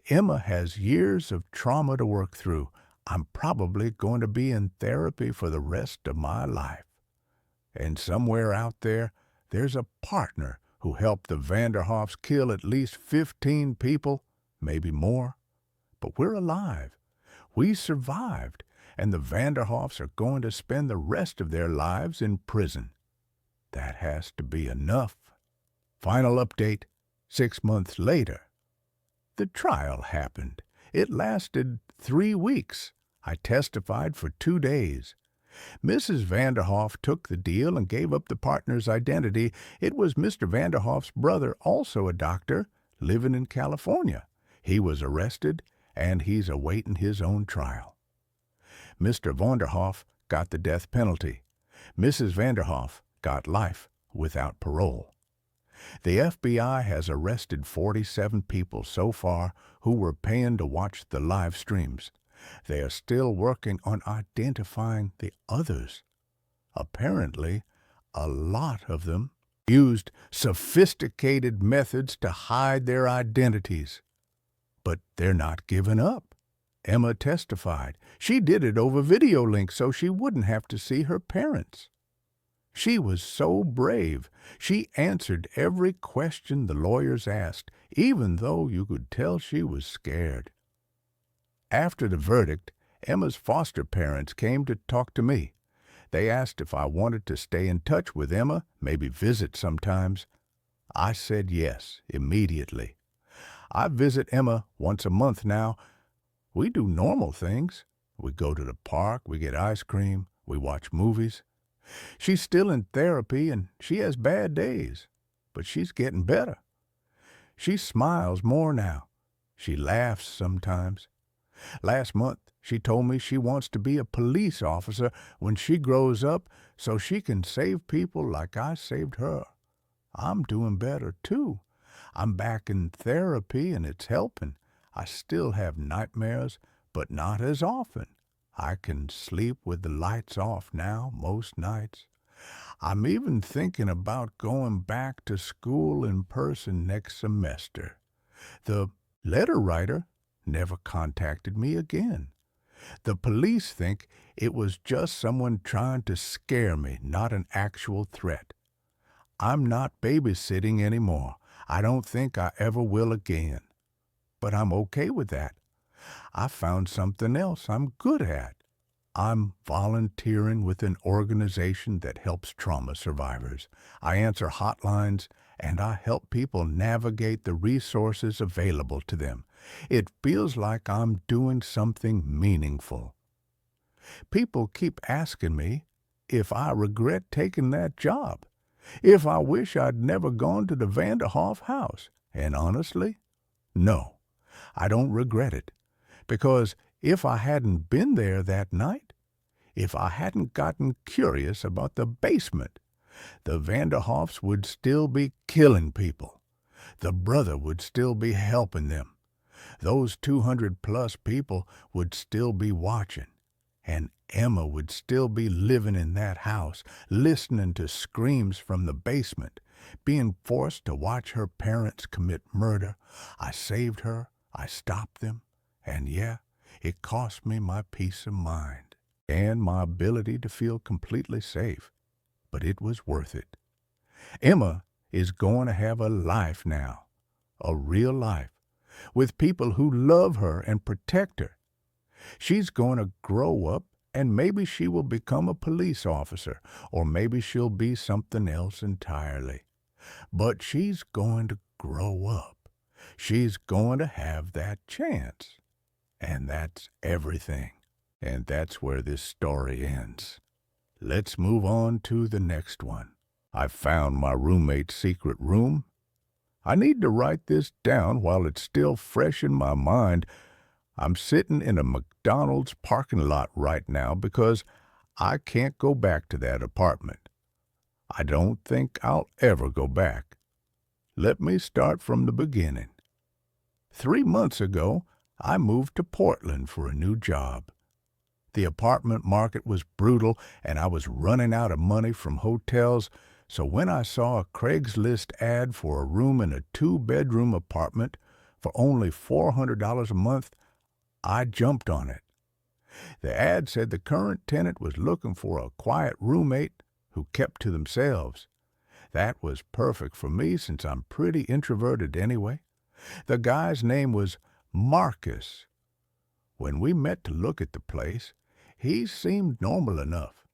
S1: Emma has years of trauma to work through. I'm probably going to be in therapy for the rest of my life. And somewhere out there, there's a partner who helped the Vanderhoffs kill at least 15 people, maybe more. But we're alive. We survived, and the Vanderhoffs are going to spend the rest of their lives in prison. That has to be enough. Final update, 6 months later. The trial happened. It lasted 3 weeks. I testified for 2 days. Mrs. Vanderhoff took the deal and gave up the partner's identity. It was Mr. Vanderhoff's brother, also a doctor, living in California. He was arrested, and he's awaiting his own trial. Mr. Vanderhoff got the death penalty. Mrs. Vanderhoff got life without parole. The FBI has arrested 47 people so far who were paying to watch the live streams. They are still working on identifying the others. Apparently, a lot of them used sophisticated methods to hide their identities. But they're not giving up. Emma testified. She did it over video link so she wouldn't have to see her parents. She was so brave. She answered every question the lawyers asked, even though you could tell she was scared. After the verdict, Emma's foster parents came to talk to me. They asked if I wanted to stay in touch with Emma, maybe visit sometimes. I said yes, immediately. I visit Emma once a month now. We do normal things. We go to the park, we get ice cream, we watch movies. She's still in therapy and she has bad days, but she's getting better. She smiles more now. She laughs sometimes. Last month, she told me she wants to be a police officer when she grows up so she can save people like I saved her. I'm doing better, too. I'm back in therapy and it's helping. I still have nightmares, but not as often. I can sleep with the lights off now most nights. I'm even thinking about going back to school in person next semester. The letter writer never contacted me again. The police think it was just someone trying to scare me, not an actual threat. I'm not babysitting anymore. I don't think I ever will again. But I'm okay with that. I found something else I'm good at. I'm volunteering with an organization that helps trauma survivors. I answer hotlines, and I help people navigate the resources available to them. It feels like I'm doing something meaningful. People keep asking me if I regret taking that job, if I wish I'd never gone to the Vanderhoff house. And honestly, no, I don't regret it. Because if I hadn't been there that night, if I hadn't gotten curious about the basement, the Vanderhoffs would still be killing people. The brother would still be helping them. Those 200-plus people would still be watching. And Emma would still be living in that house, listening to screams from the basement, being forced to watch her parents commit murder. I saved her. I stopped them. And yeah, it cost me my peace of mind and my ability to feel completely safe. But it was worth it. Emma is going to have a life now, a real life, with people who love her and protect her. She's going to grow up And maybe she will become a police officer, or maybe she'll be something else entirely. But she's going to grow up. She's going to have that chance. And that's everything. And that's where this story ends. Let's move on to the next one. I found my roommate's secret room. I need to write this down while it's still fresh in my mind. I'm sitting in a McDonald's parking lot right now because I can't go back to that apartment. I don't think I'll ever go back. Let me start from the beginning. 3 months ago, I moved to Portland for a new job. The apartment market was brutal, and I was running out of money from hotels, so when I saw a Craigslist ad for a room in a 2-bedroom apartment for only $400 a month, I jumped on it. The ad said the current tenant was looking for a quiet roommate who kept to themselves. That was perfect for me since I'm pretty introverted anyway. The guy's name was Marcus. When we met to look at the place, he seemed normal enough.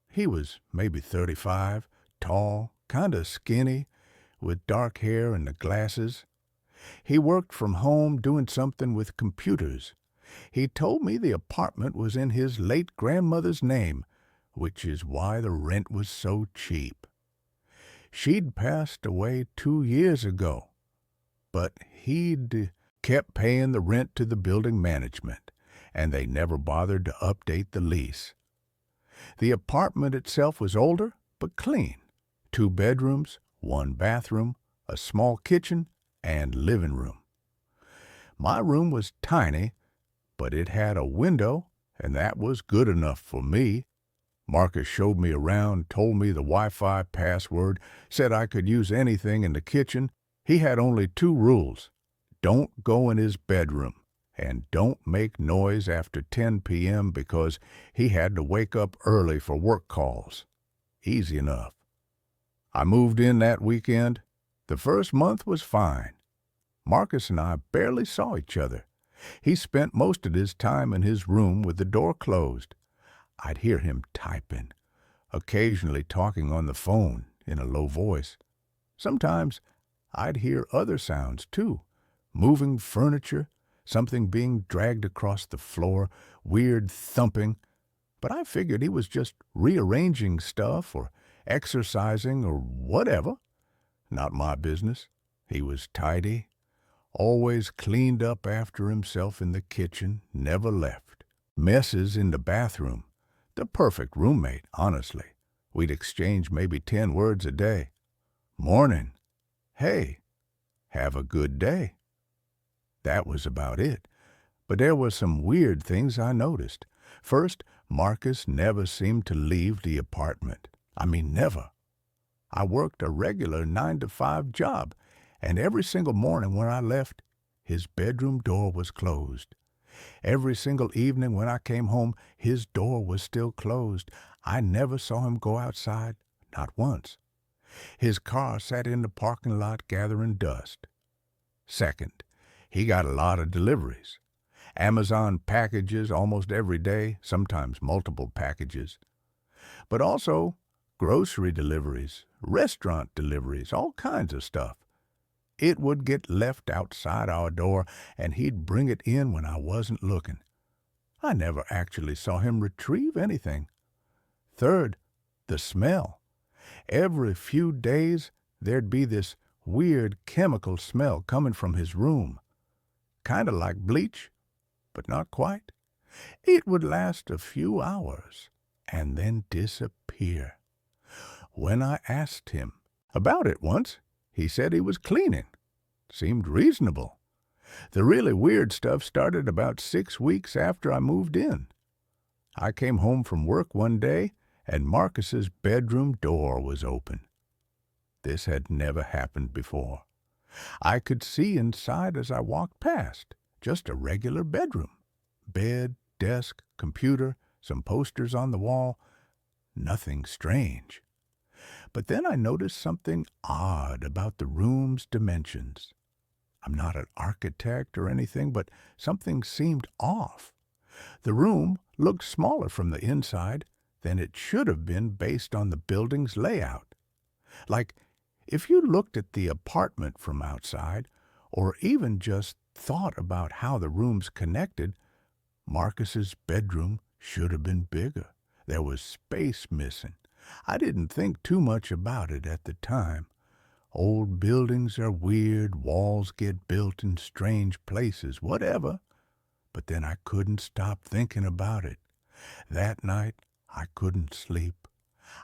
S1: He was maybe 35, tall, kinda skinny, with dark hair and the glasses. He worked from home doing something with computers. He told me the apartment was in his late grandmother's name, which is why the rent was so cheap. She'd passed away 2 years ago, but he'd kept paying the rent to the building management, and they never bothered to update the lease. The apartment itself was older, but clean. 2 bedrooms, 1 bathroom, a small kitchen, and living room. My room was tiny, but it had a window, and that was good enough for me. Marcus showed me around, told me the Wi-Fi password, said I could use anything in the kitchen. He had only 2 rules. Don't go in his bedroom, and don't make noise after 10 p.m. because he had to wake up early for work calls. Easy enough. I moved in that weekend. The first month was fine. Marcus and I barely saw each other. He spent most of his time in his room with the door closed. I'd hear him typing, occasionally talking on the phone in a low voice. Sometimes I'd hear other sounds, too. Moving furniture, something being dragged across the floor, weird thumping. But I figured he was just rearranging stuff or exercising or whatever. Not my business. He was tidy, always cleaned up after himself in the kitchen, never left. Messes in the bathroom. The perfect roommate, honestly. We'd exchange maybe 10 words a day. Morning. Hey. Have a good day. That was about it. But there were some weird things I noticed. First, Marcus never seemed to leave the apartment. I mean, never. I worked a regular 9-to-5 job, and every single morning when I left, his bedroom door was closed. Every single evening when I came home, his door was still closed. I never saw him go outside, not once. His car sat in the parking lot gathering dust. Second, he got a lot of deliveries. Amazon packages almost every day, sometimes multiple packages. But also grocery deliveries, restaurant deliveries, all kinds of stuff. It would get left outside our door, and he'd bring it in when I wasn't looking. I never actually saw him retrieve anything. Third, the smell. Every few days, there'd be this weird chemical smell coming from his room. Kind of like bleach, but not quite. It would last a few hours and then disappear. When I asked him about it once, he said he was cleaning. Seemed reasonable. The really weird stuff started about 6 weeks after I moved in. I came home from work one day, and Marcus's bedroom door was open. This had never happened before. I could see inside as I walked past, just a regular bedroom. Bed, desk, computer, some posters on the wall. Nothing strange. But then I noticed something odd about the room's dimensions. I'm not an architect or anything, but something seemed off. The room looked smaller from the inside than it should have been based on the building's layout. Like, if you looked at the apartment from outside, or even just thought about how the rooms connected, Marcus's bedroom should have been bigger. There was space missing. I didn't think too much about it at the time. Old buildings are weird, walls get built in strange places, whatever. But then I couldn't stop thinking about it. That night, I couldn't sleep.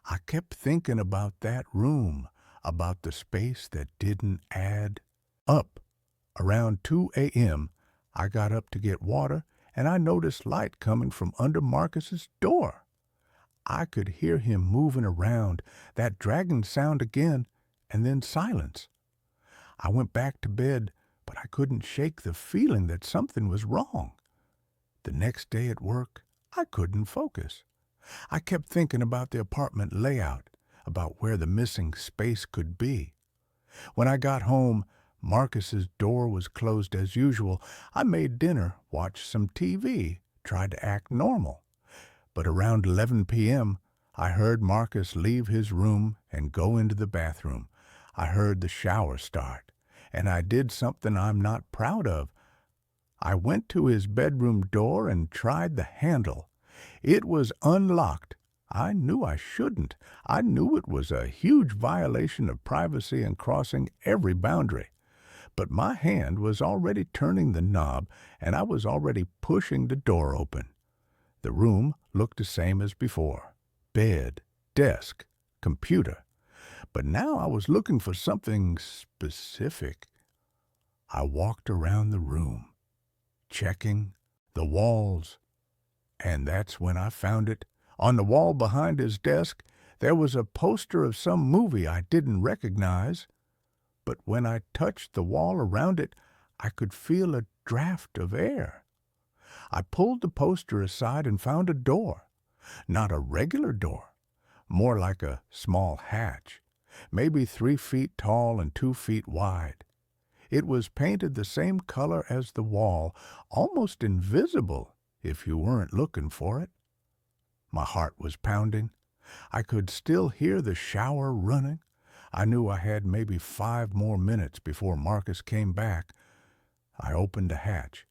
S1: I kept thinking about that room, about the space that didn't add up. Around 2 a.m., I got up to get water, and I noticed light coming from under Marcus's door. I could hear him moving around, that dragging sound again, and then silence. I went back to bed, but I couldn't shake the feeling that something was wrong. The next day at work, I couldn't focus. I kept thinking about the apartment layout, about where the missing space could be. When I got home, Marcus's door was closed as usual. I made dinner, watched some TV, tried to act normal. But around 11 p.m., I heard Marcus leave his room and go into the bathroom. I heard the shower start, and I did something I'm not proud of. I went to his bedroom door and tried the handle. It was unlocked. I knew I shouldn't. I knew it was a huge violation of privacy and crossing every boundary. But my hand was already turning the knob, and I was already pushing the door open. The room looked the same as before. Bed, desk, computer. But now I was looking for something specific. I walked around the room, checking the walls. And that's when I found it. On the wall behind his desk, there was a poster of some movie I didn't recognize. But when I touched the wall around it, I could feel a draft of air. I pulled the poster aside and found a door. Not a regular door, more like a small hatch, maybe 3 feet tall and 2 feet wide. It was painted the same color as the wall, almost invisible if you weren't looking for it. My heart was pounding. I could still hear the shower running. I knew I had maybe 5 more minutes before Marcus came back. I opened the hatch.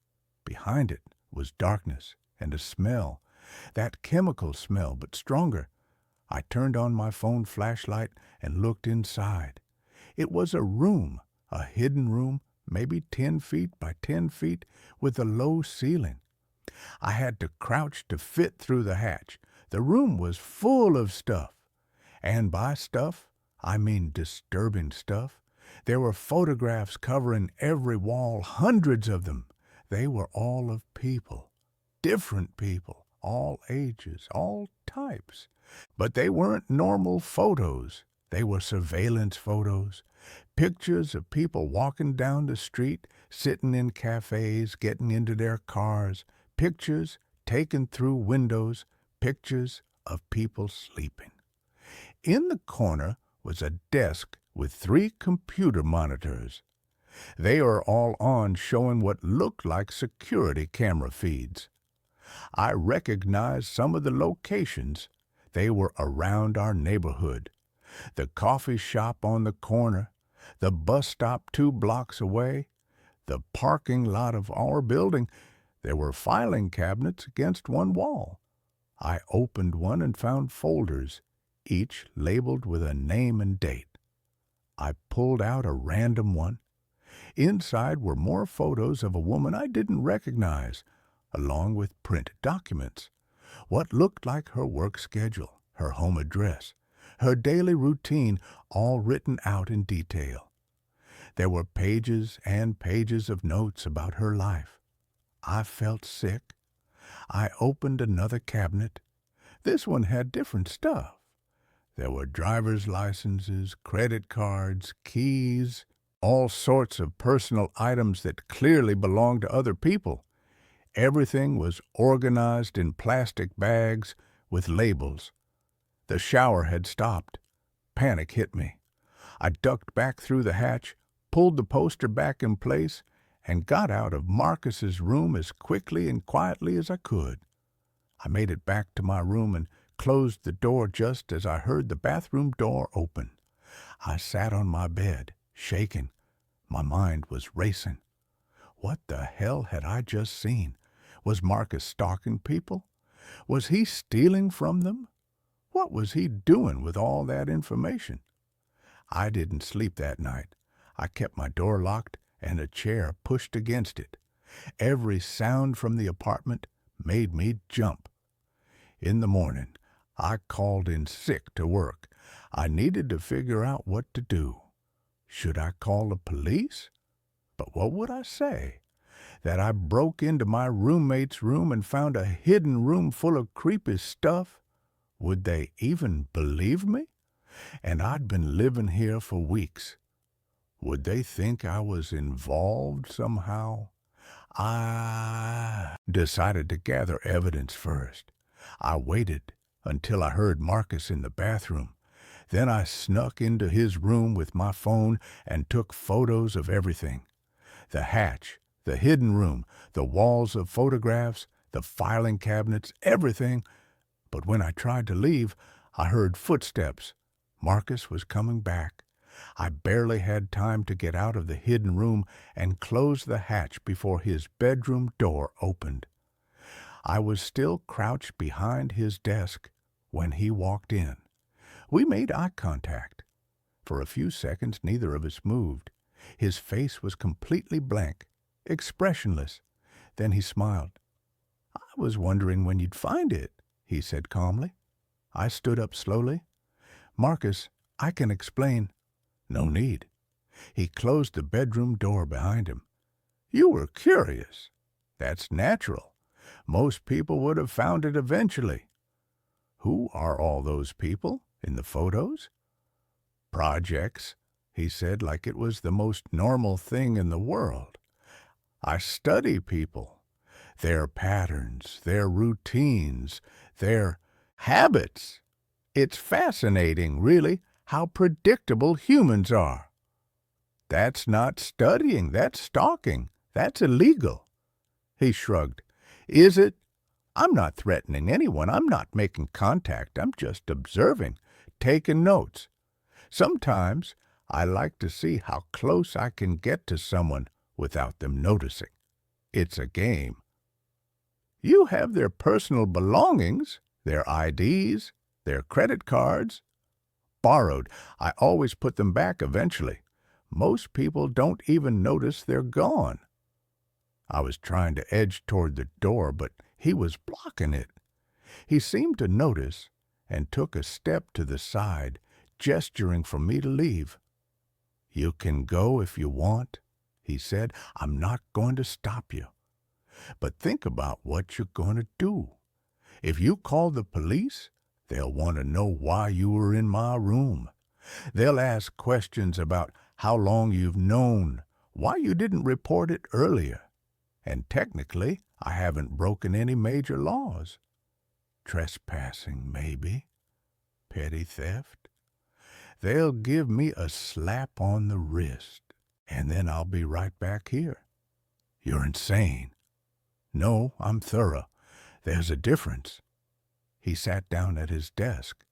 S1: Behind it was darkness and a smell, that chemical smell, but stronger. I turned on my phone flashlight and looked inside. It was a room, a hidden room, maybe 10 feet by 10 feet, with a low ceiling. I had to crouch to fit through the hatch. The room was full of stuff. And by stuff, I mean disturbing stuff. There were photographs covering every wall, hundreds of them. They were all of people, different people, all ages, all types. But they weren't normal photos. They were surveillance photos, pictures of people walking down the street, sitting in cafes, getting into their cars, pictures taken through windows, pictures of people sleeping. In the corner was a desk with 3 computer monitors. They are all on, showing what looked like security camera feeds. I recognized some of the locations. They were around our neighborhood. The coffee shop on the corner, the bus stop 2 blocks away, the parking lot of our building. There were filing cabinets against one wall. I opened one and found folders, each labeled with a name and date. I pulled out a random one. Inside were more photos of a woman I didn't recognize, along with printed documents. What looked like her work schedule, her home address, her daily routine, all written out in detail. There were pages and pages of notes about her life. I felt sick. I opened another cabinet. This one had different stuff. There were driver's licenses, credit cards, keys, all sorts of personal items that clearly belonged to other people. Everything was organized in plastic bags with labels. The shower had stopped. Panic hit me. I ducked back through the hatch, pulled the poster back in place, and got out of Marcus's room as quickly and quietly as I could. I made it back to my room and closed the door just as I heard the bathroom door open. I sat on my bed, shaking. My mind was racing. What the hell had I just seen? Was Marcus stalking people? Was he stealing from them? What was he doing with all that information? I didn't sleep that night. I kept my door locked and a chair pushed against it. Every sound from the apartment made me jump. In the morning, I called in sick to work. I needed to figure out what to do. Should I call the police? But what would I say? That I broke into my roommate's room and found a hidden room full of creepy stuff? Would they even believe me? And I'd been living here for weeks. Would they think I was involved somehow? I decided to gather evidence first. I waited until I heard Marcus in the bathroom. Then I snuck into his room with my phone and took photos of everything. The hatch, the hidden room, the walls of photographs, the filing cabinets, everything. But when I tried to leave, I heard footsteps. Marcus was coming back. I barely had time to get out of the hidden room and close the hatch before his bedroom door opened. I was still crouched behind his desk when he walked in. We made eye contact. For a few seconds, neither of us moved. His face was completely blank, expressionless. Then he smiled. "I was wondering when you'd find it," he said calmly. I stood up slowly. "Marcus, I can explain." "No need." He closed the bedroom door behind him. "You were curious. That's natural. Most people would have found it eventually." "Who are all those people in the photos?" "Projects," he said like it was the most normal thing in the world. "I study people, their patterns, their routines, their habits. It's fascinating, really, how predictable humans are." "That's not studying, that's stalking. That's illegal." He shrugged. "Is it? I'm not threatening anyone. I'm not making contact. I'm just observing, taking notes. Sometimes I like to see how close I can get to someone without them noticing. It's a game." "You have their personal belongings, their IDs, their credit cards." "Borrowed. I always put them back eventually. Most people don't even notice they're gone." I was trying to edge toward the door, but he was blocking it. He seemed to notice and took a step to the side, gesturing for me to leave. "You can go if you want," he said. "I'm not going to stop you. But think about what you're going to do. If you call the police, they'll want to know why you were in my room. They'll ask questions about how long you've known, why you didn't report it earlier. And technically, I haven't broken any major laws. Trespassing, maybe. Petty theft. They'll give me a slap on the wrist, and then I'll be right back here." "You're insane." "No, I'm thorough. There's a difference." He sat down at his desk.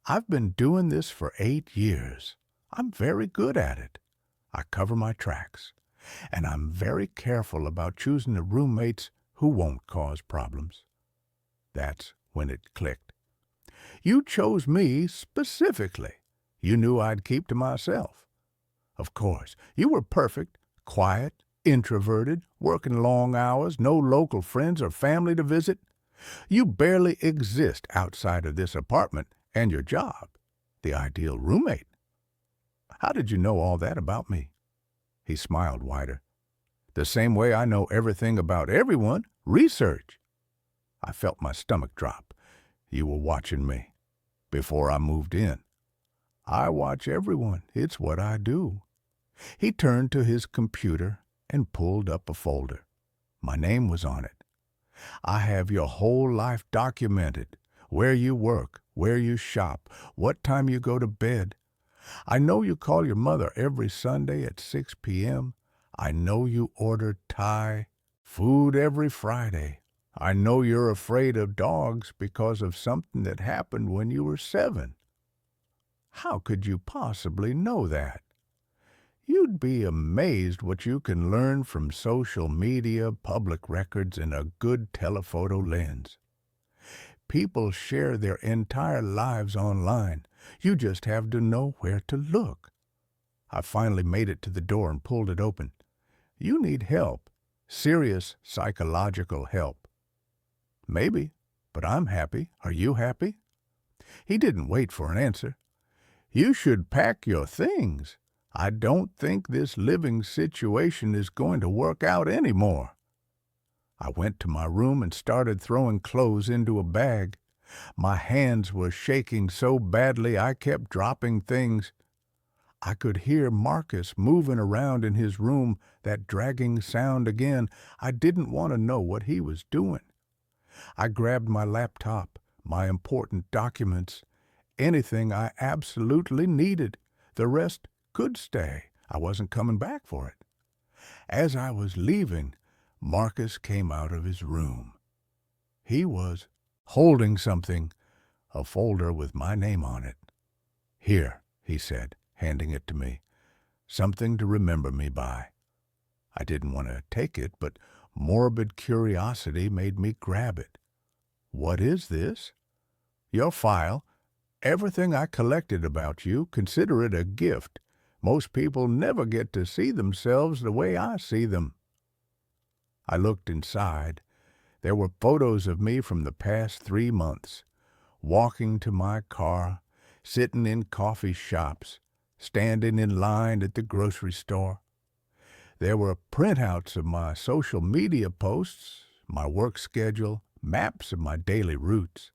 S1: "I've been doing this for 8 years. I'm very good at it. I cover my tracks. And I'm very careful about choosing the roommates who won't cause problems." That's when it clicked. "You chose me specifically. You knew I'd keep to myself. Of course, you were perfect, quiet, introverted, working long hours, no local friends or family to visit. You barely exist outside of this apartment and your job. The ideal roommate. How did you know all that about me?" He smiled wider. "The same way I know everything about everyone. Research." I felt my stomach drop. "You were watching me. Before I moved in." "I watch everyone. It's what I do." He turned to his computer and pulled up a folder. My name was on it. "I have your whole life documented. Where you work, where you shop, what time you go to bed. I know you call your mother every Sunday at 6 p.m. I know you order Thai food every Friday. I know you're afraid of dogs because of something that happened when you were 7. How could you possibly know that? You'd be amazed what you can learn from social media, public records, and a good telephoto lens. People share their entire lives online. You just have to know where to look. I finally made it to the door and pulled it open. You need help. Serious psychological help. Maybe, but I'm happy. Are you happy? He didn't wait for an answer. You should pack your things. I don't think this living situation is going to work out anymore. I went to my room and started throwing clothes into a bag. My hands were shaking so badly I kept dropping things. I could hear Marcus moving around in his room, that dragging sound again. I didn't want to know what he was doing. I grabbed my laptop, my important documents, anything I absolutely needed. The rest could stay. I wasn't coming back for it. As I was leaving, Marcus came out of his room. He was holding something, a folder with my name on it. Here, he said, handing it to me. Something to remember me by. I didn't want to take it, but morbid curiosity made me grab it. What is this? Your file. Everything I collected about you, consider it a gift. Most people never get to see themselves the way I see them. I looked inside. There were photos of me from the past 3 months, walking to my car, sitting in coffee shops, standing in line at the grocery store. There were printouts of my social media posts, my work schedule, maps of my daily routes.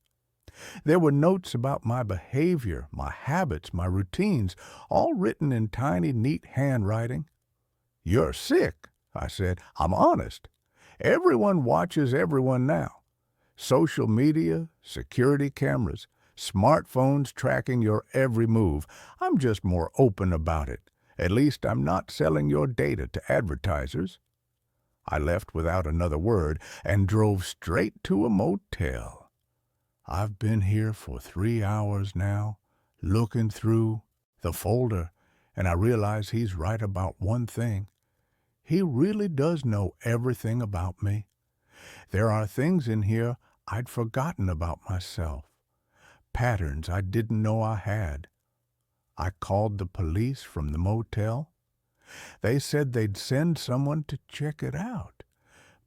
S1: There were notes about my behavior, my habits, my routines, all written in tiny, neat handwriting. You're sick, I said. I'm honest. Everyone watches everyone now. Social media, security cameras, smartphones tracking your every move. I'm just more open about it. At least I'm not selling your data to advertisers. I left without another word and drove straight to a motel. I've been here for 3 hours now, looking through the folder, and I realize he's right about one thing. He really does know everything about me. There are things in here I'd forgotten about myself, patterns I didn't know I had. I called the police from the motel. They said they'd send someone to check it out,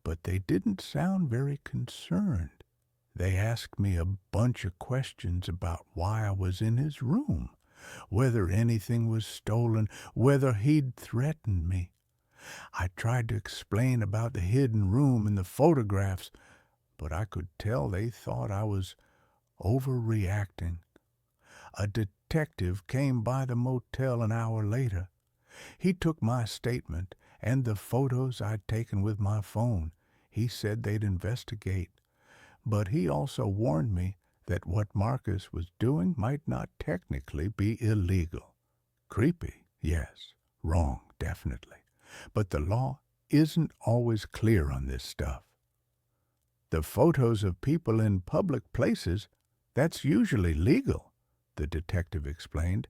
S1: but they didn't sound very concerned. They asked me a bunch of questions about why I was in his room, whether anything was stolen, whether he'd threatened me. I tried to explain about the hidden room and the photographs, but I could tell they thought I was overreacting. A detective came by the motel an hour later. He took my statement and the photos I'd taken with my phone. He said they'd investigate, but he also warned me that what Marcus was doing might not technically be illegal. Creepy, yes. Wrong, definitely. But the law isn't always clear on this stuff. The photos of people in public places, that's usually legal, the detective explained.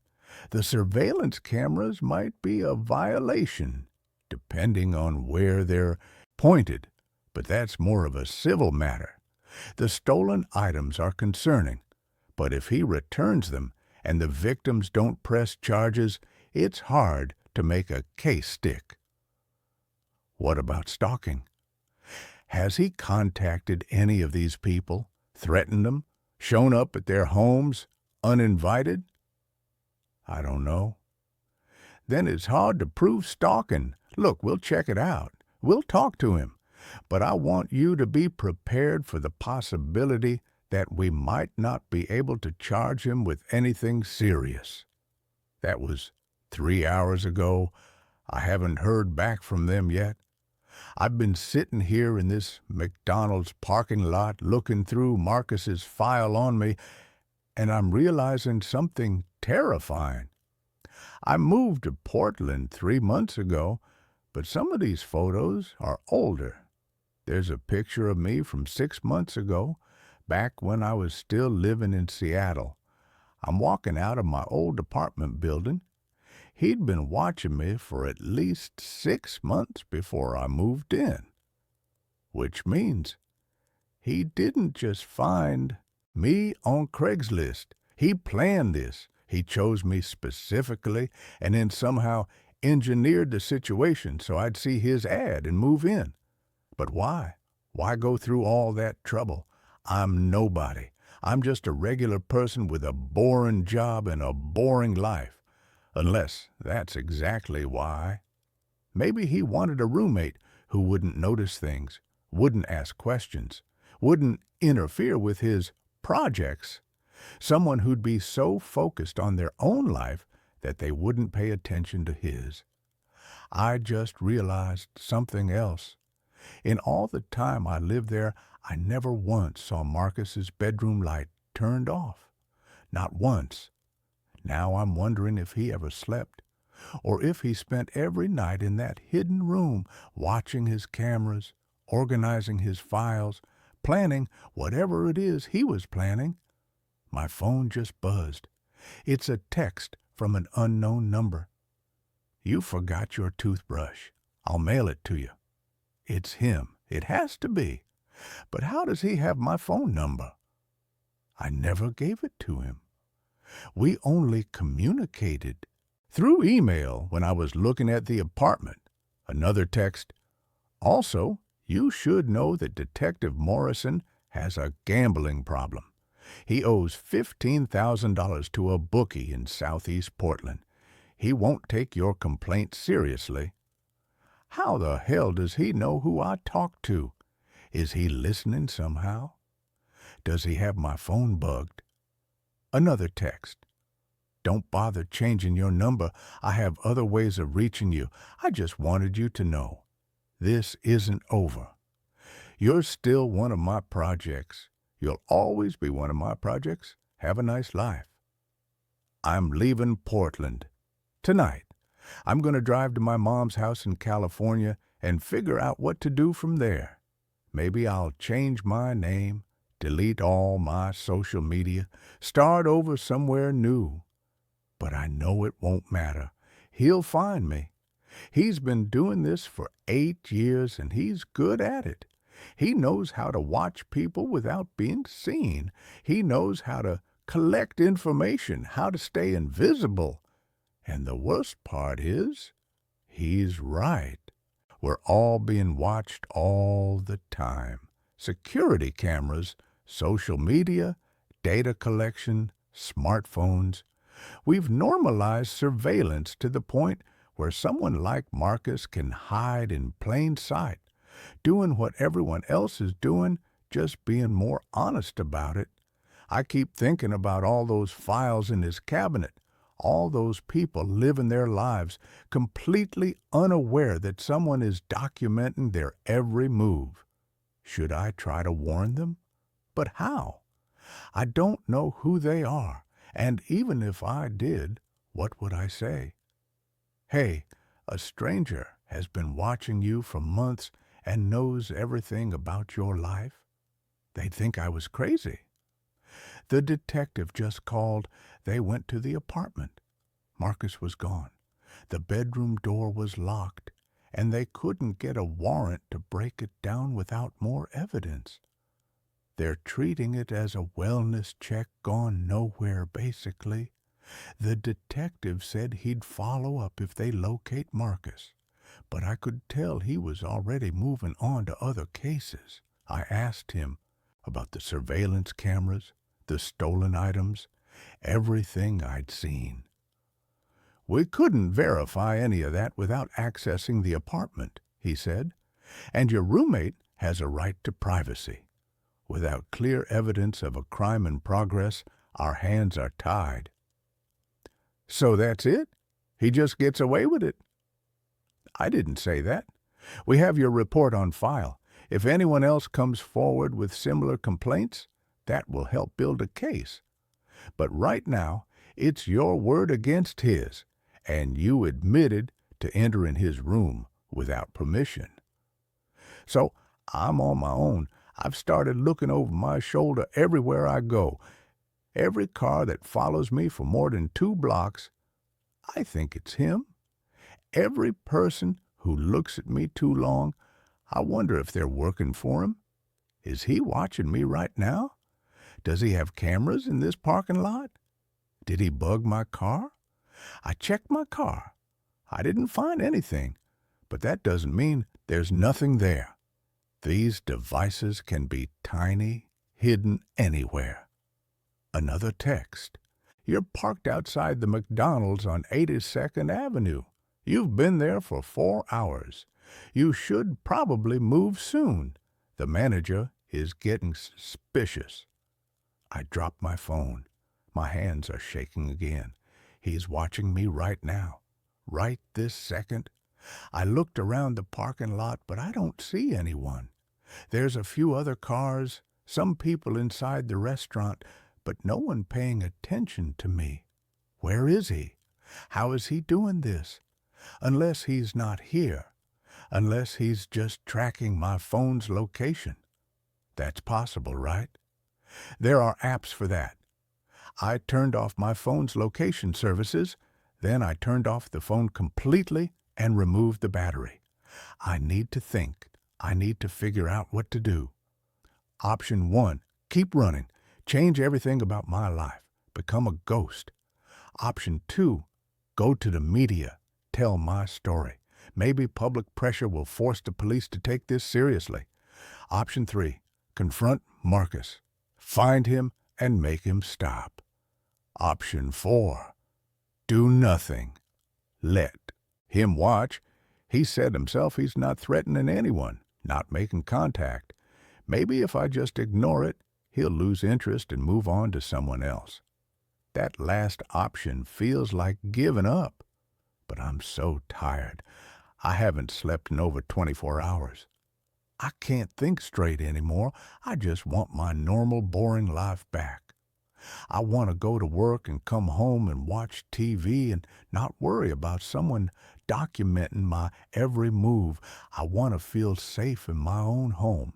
S1: The surveillance cameras might be a violation, depending on where they're pointed, but that's more of a civil matter. The stolen items are concerning, but if he returns them and the victims don't press charges, it's hard to make a case stick. What about stalking? Has he contacted any of these people, threatened them, shown up at their homes uninvited? I don't know. Then it's hard to prove stalking. Look, we'll check it out. We'll talk to him. But I want you to be prepared for the possibility that we might not be able to charge him with anything serious. That was 3 hours ago. I haven't heard back from them yet. I've been sitting here in this McDonald's parking lot looking through Marcus's file on me, and I'm realizing something terrifying. I moved to Portland 3 months ago, But some of these photos are older. There's a picture of me from 6 months ago, back when I was still living in Seattle. I'm walking out of my old apartment building. He'd been watching me for at least 6 months before I moved in. Which means he didn't just find me on Craigslist. He planned this. He chose me specifically and then somehow engineered the situation so I'd see his ad and move in. But why? Why go through all that trouble? I'm nobody. I'm just a regular person with a boring job and a boring life. Unless that's exactly why. Maybe he wanted a roommate who wouldn't notice things, wouldn't ask questions, wouldn't interfere with his projects. Someone who'd be so focused on their own life that they wouldn't pay attention to his. I just realized something else. In all the time I lived there, I never once saw Marcus's bedroom light turned off. Not once. Now I'm wondering if he ever slept, or if he spent every night in that hidden room watching his cameras, organizing his files, planning whatever it is he was planning. My phone just buzzed. It's a text from an unknown number. You forgot your toothbrush. I'll mail it to you. It's him. It has to be. But how does he have my phone number? I never gave it to him. We only communicated through email when I was looking at the apartment. Another text. Also, you should know that Detective Morrison has a gambling problem. He owes $15,000 to a bookie in Southeast Portland. He won't take your complaint seriously. How the hell does he know who I talk to? Is he listening somehow? Does he have my phone bugged? Another text. Don't bother changing your number. I have other ways of reaching you. I just wanted you to know. This isn't over. You're still one of my projects. You'll always be one of my projects. Have a nice life. I'm leaving Portland. Tonight. I'm going to drive to my mom's house in California and figure out what to do from there. Maybe I'll change my name, delete all my social media, start over somewhere new. But I know it won't matter. He'll find me. He's been doing this for 8 years and he's good at it. He knows how to watch people without being seen. He knows how to collect information, how to stay invisible. And the worst part is, he's right. We're all being watched all the time. Security cameras, social media, data collection, smartphones. We've normalized surveillance to the point where someone like Marcus can hide in plain sight, doing what everyone else is doing, just being more honest about it. I keep thinking about all those files in his cabinet, all those people living their lives completely unaware that someone is documenting their every move. Should I try to warn them? But how? I don't know who they are, and even if I did, what would I say? Hey, a stranger has been watching you for months and knows everything about your life. They'd think I was crazy. The detective just called. They went to the apartment. Marcus was gone. The bedroom door was locked, and they couldn't get a warrant to break it down without more evidence. They're treating it as a wellness check gone nowhere, basically. The detective said he'd follow up if they locate Marcus, but I could tell he was already moving on to other cases. I asked him about the surveillance cameras, the stolen items, everything I'd seen. We couldn't verify any of that without accessing the apartment, he said, and your roommate has a right to privacy. Without clear evidence of a crime in progress, our hands are tied. So that's it? He just gets away with it? I didn't say that. We have your report on file. If anyone else comes forward with similar complaints, that will help build a case. But right now, it's your word against his, and you admitted to entering his room without permission. So I'm on my own. I've started looking over my shoulder everywhere I go. Every car that follows me for more than 2 blocks, I think it's him. Every person who looks at me too long, I wonder if they're working for him. Is he watching me right now? Does he have cameras in this parking lot? Did he bug my car? I checked my car. I didn't find anything, but that doesn't mean there's nothing there. These devices can be tiny, hidden anywhere. Another text. You're parked outside the McDonald's on 82nd Avenue. You've been there for 4 hours. You should probably move soon. The manager is getting suspicious. I drop my phone. My hands are shaking again. He's watching me right now. Right this second. I looked around the parking lot, but I don't see anyone. There's a few other cars, some people inside the restaurant, but no one paying attention to me. Where is he? How is he doing this? Unless he's not here. Unless he's just tracking my phone's location. That's possible, right? There are apps for that. I turned off my phone's location services, then I turned off the phone completely and removed the battery. I need to think. I need to figure out what to do. Option 1, keep running. Change everything about my life. Become a ghost. Option 2, go to the media. Tell my story. Maybe public pressure will force the police to take this seriously. Option 3, confront Marcus. Find him and make him stop. Option 4, do nothing. Let him watch. He said himself he's not threatening anyone, not making contact. Maybe if I just ignore it, he'll lose interest and move on to someone else. That last option feels like giving up. But I'm so tired. I haven't slept in over 24 hours. I can't think straight anymore. I just want my normal, boring life back. I want to go to work and come home and watch TV and not worry about someone documenting my every move. I want to feel safe in my own home.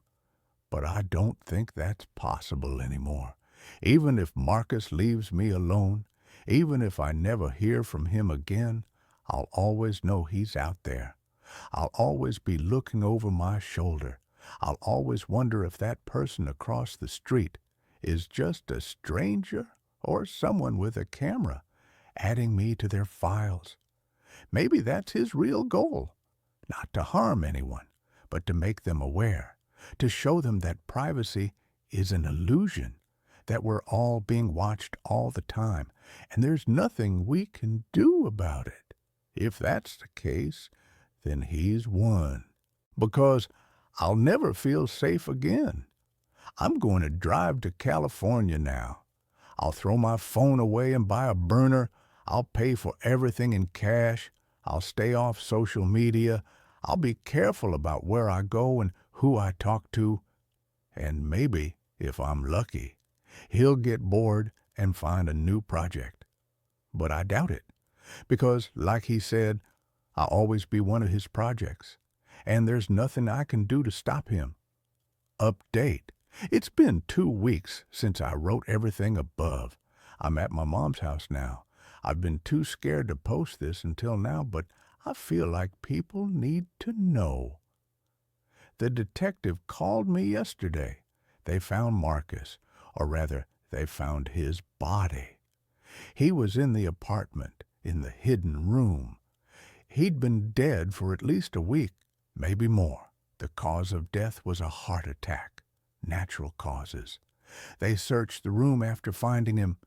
S1: But I don't think that's possible anymore. Even if Marcus leaves me alone, even if I never hear from him again, I'll always know he's out there. I'll always be looking over my shoulder. I'll always wonder if that person across the street is just a stranger or someone with a camera adding me to their files. Maybe that's his real goal, not to harm anyone, but to make them aware, to show them that privacy is an illusion, that we're all being watched all the time, and there's nothing we can do about it. If that's the case, then he's won. Because I'll never feel safe again. I'm going to drive to California now. I'll throw my phone away and buy a burner. I'll pay for everything in cash. I'll stay off social media. I'll be careful about where I go and who I talk to. And maybe, if I'm lucky, he'll get bored and find a new project. But I doubt it, because, like he said, I'll always be one of his projects, and there's nothing I can do to stop him. Update. It's been 2 weeks since I wrote everything above. I'm at my mom's house now. I've been too scared to post this until now, but I feel like people need to know. The detective called me yesterday. They found Marcus, or rather, they found his body. He was in the apartment, in the hidden room. He'd been dead for at least a week, maybe more. The cause of death was a heart attack, natural causes. They searched the room after finding him.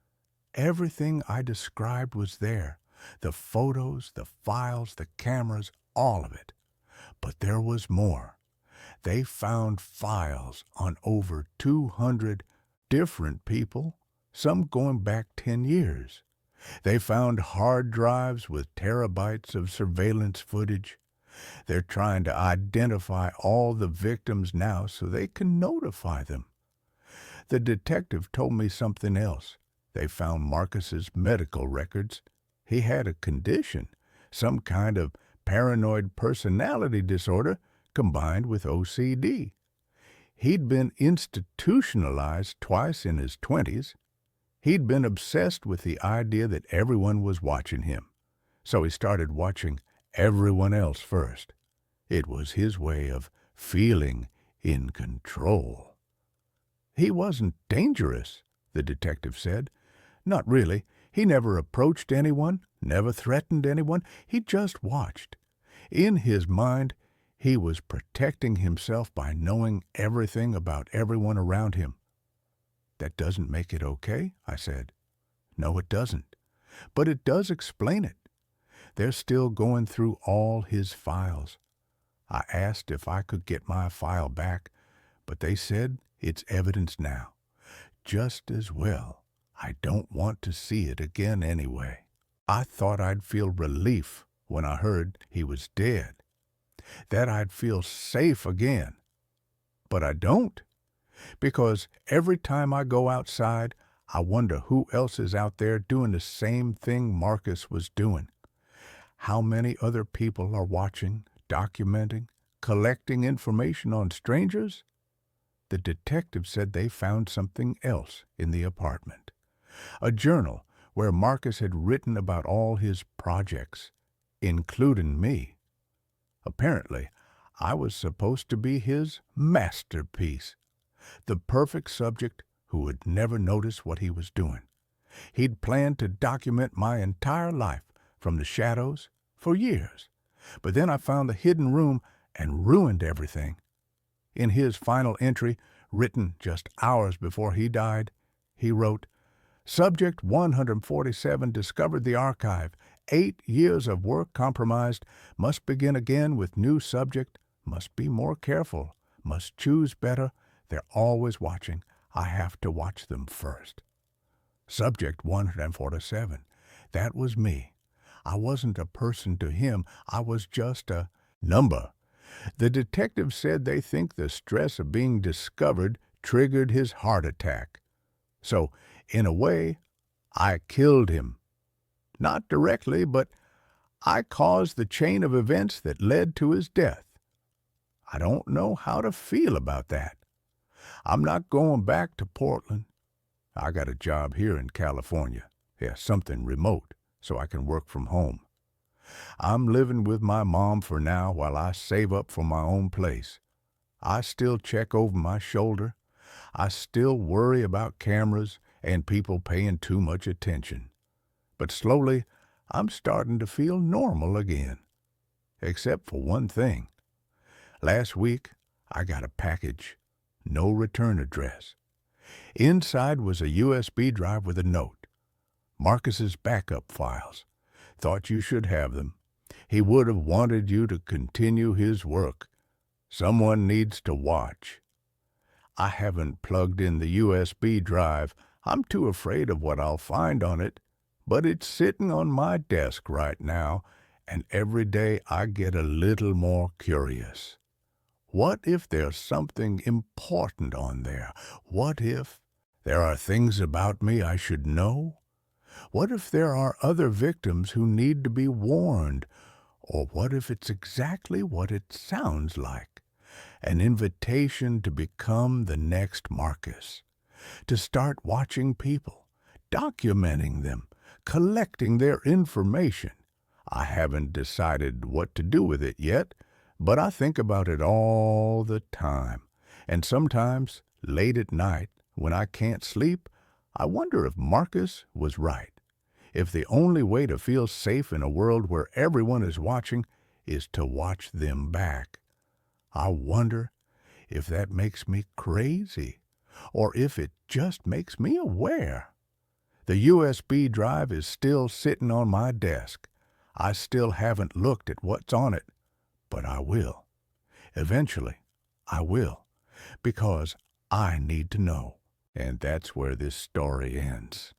S1: Everything I described was there. The photos, the files, the cameras, all of it. But there was more. They found files on over 200 different people, some going back 10 years. They found hard drives with terabytes of surveillance footage. They're trying to identify all the victims now so they can notify them. The detective told me something else. They found Marcus's medical records. He had a condition, some kind of paranoid personality disorder combined with OCD. He'd been institutionalized twice in his 20s. He'd been obsessed with the idea that everyone was watching him, so he started watching everyone else first. It was his way of feeling in control. He wasn't dangerous, the detective said. Not really. He never approached anyone, never threatened anyone. He just watched. In his mind, he was protecting himself by knowing everything about everyone around him. That doesn't make it okay, I said. No, it doesn't. But it does explain it. They're still going through all his files. I asked if I could get my file back, but they said it's evidence now. Just as well. I don't want to see it again anyway. I thought I'd feel relief when I heard he was dead, that I'd feel safe again. But I don't, because every time I go outside, I wonder who else is out there doing the same thing Marcus was doing. How many other people are watching, documenting, collecting information on strangers? The detective said they found something else in the apartment. A journal where Marcus had written about all his projects, including me. Apparently, I was supposed to be his masterpiece, the perfect subject who would never notice what he was doing. He'd planned to document my entire life from the shadows for years, but then I found the hidden room and ruined everything. In his final entry, written just hours before he died, he wrote, Subject 147 discovered the archive. 8 years of work compromised. Must begin again with new subject. Must be more careful. Must choose better. They're always watching. I have to watch them first. Subject 147. That was me. I wasn't a person to him. I was just a number. The detective said they think the stress of being discovered triggered his heart attack. So, in a way, I killed him. Not directly, but I caused the chain of events that led to his death. I don't know how to feel about that. I'm not going back to Portland. I got a job here in California. Yeah, something remote, so I can work from home. I'm living with my mom for now while I save up for my own place. I still check over my shoulder. I still worry about cameras and people paying too much attention. But slowly, I'm starting to feel normal again. Except for one thing. Last week, I got a package. No return address. Inside was a USB drive with a note. Marcus's backup files. Thought you should have them. He would have wanted you to continue his work. Someone needs to watch. I haven't plugged in the USB drive. I'm too afraid of what I'll find on it, but it's sitting on my desk right now, and every day I get a little more curious. What if there's something important on there? What if there are things about me I should know? What if there are other victims who need to be warned? Or what if it's exactly what it sounds like? An invitation to become the next Marcus, to start watching people, documenting them, collecting their information. I haven't decided what to do with it yet, but I think about it all the time. And sometimes, late at night, when I can't sleep, I wonder if Marcus was right. If the only way to feel safe in a world where everyone is watching is to watch them back. I wonder if that makes me crazy, or if it just makes me aware. The USB drive is still sitting on my desk. I still haven't looked at what's on it, but I will. Eventually, I will, because I need to know. And that's where this story ends.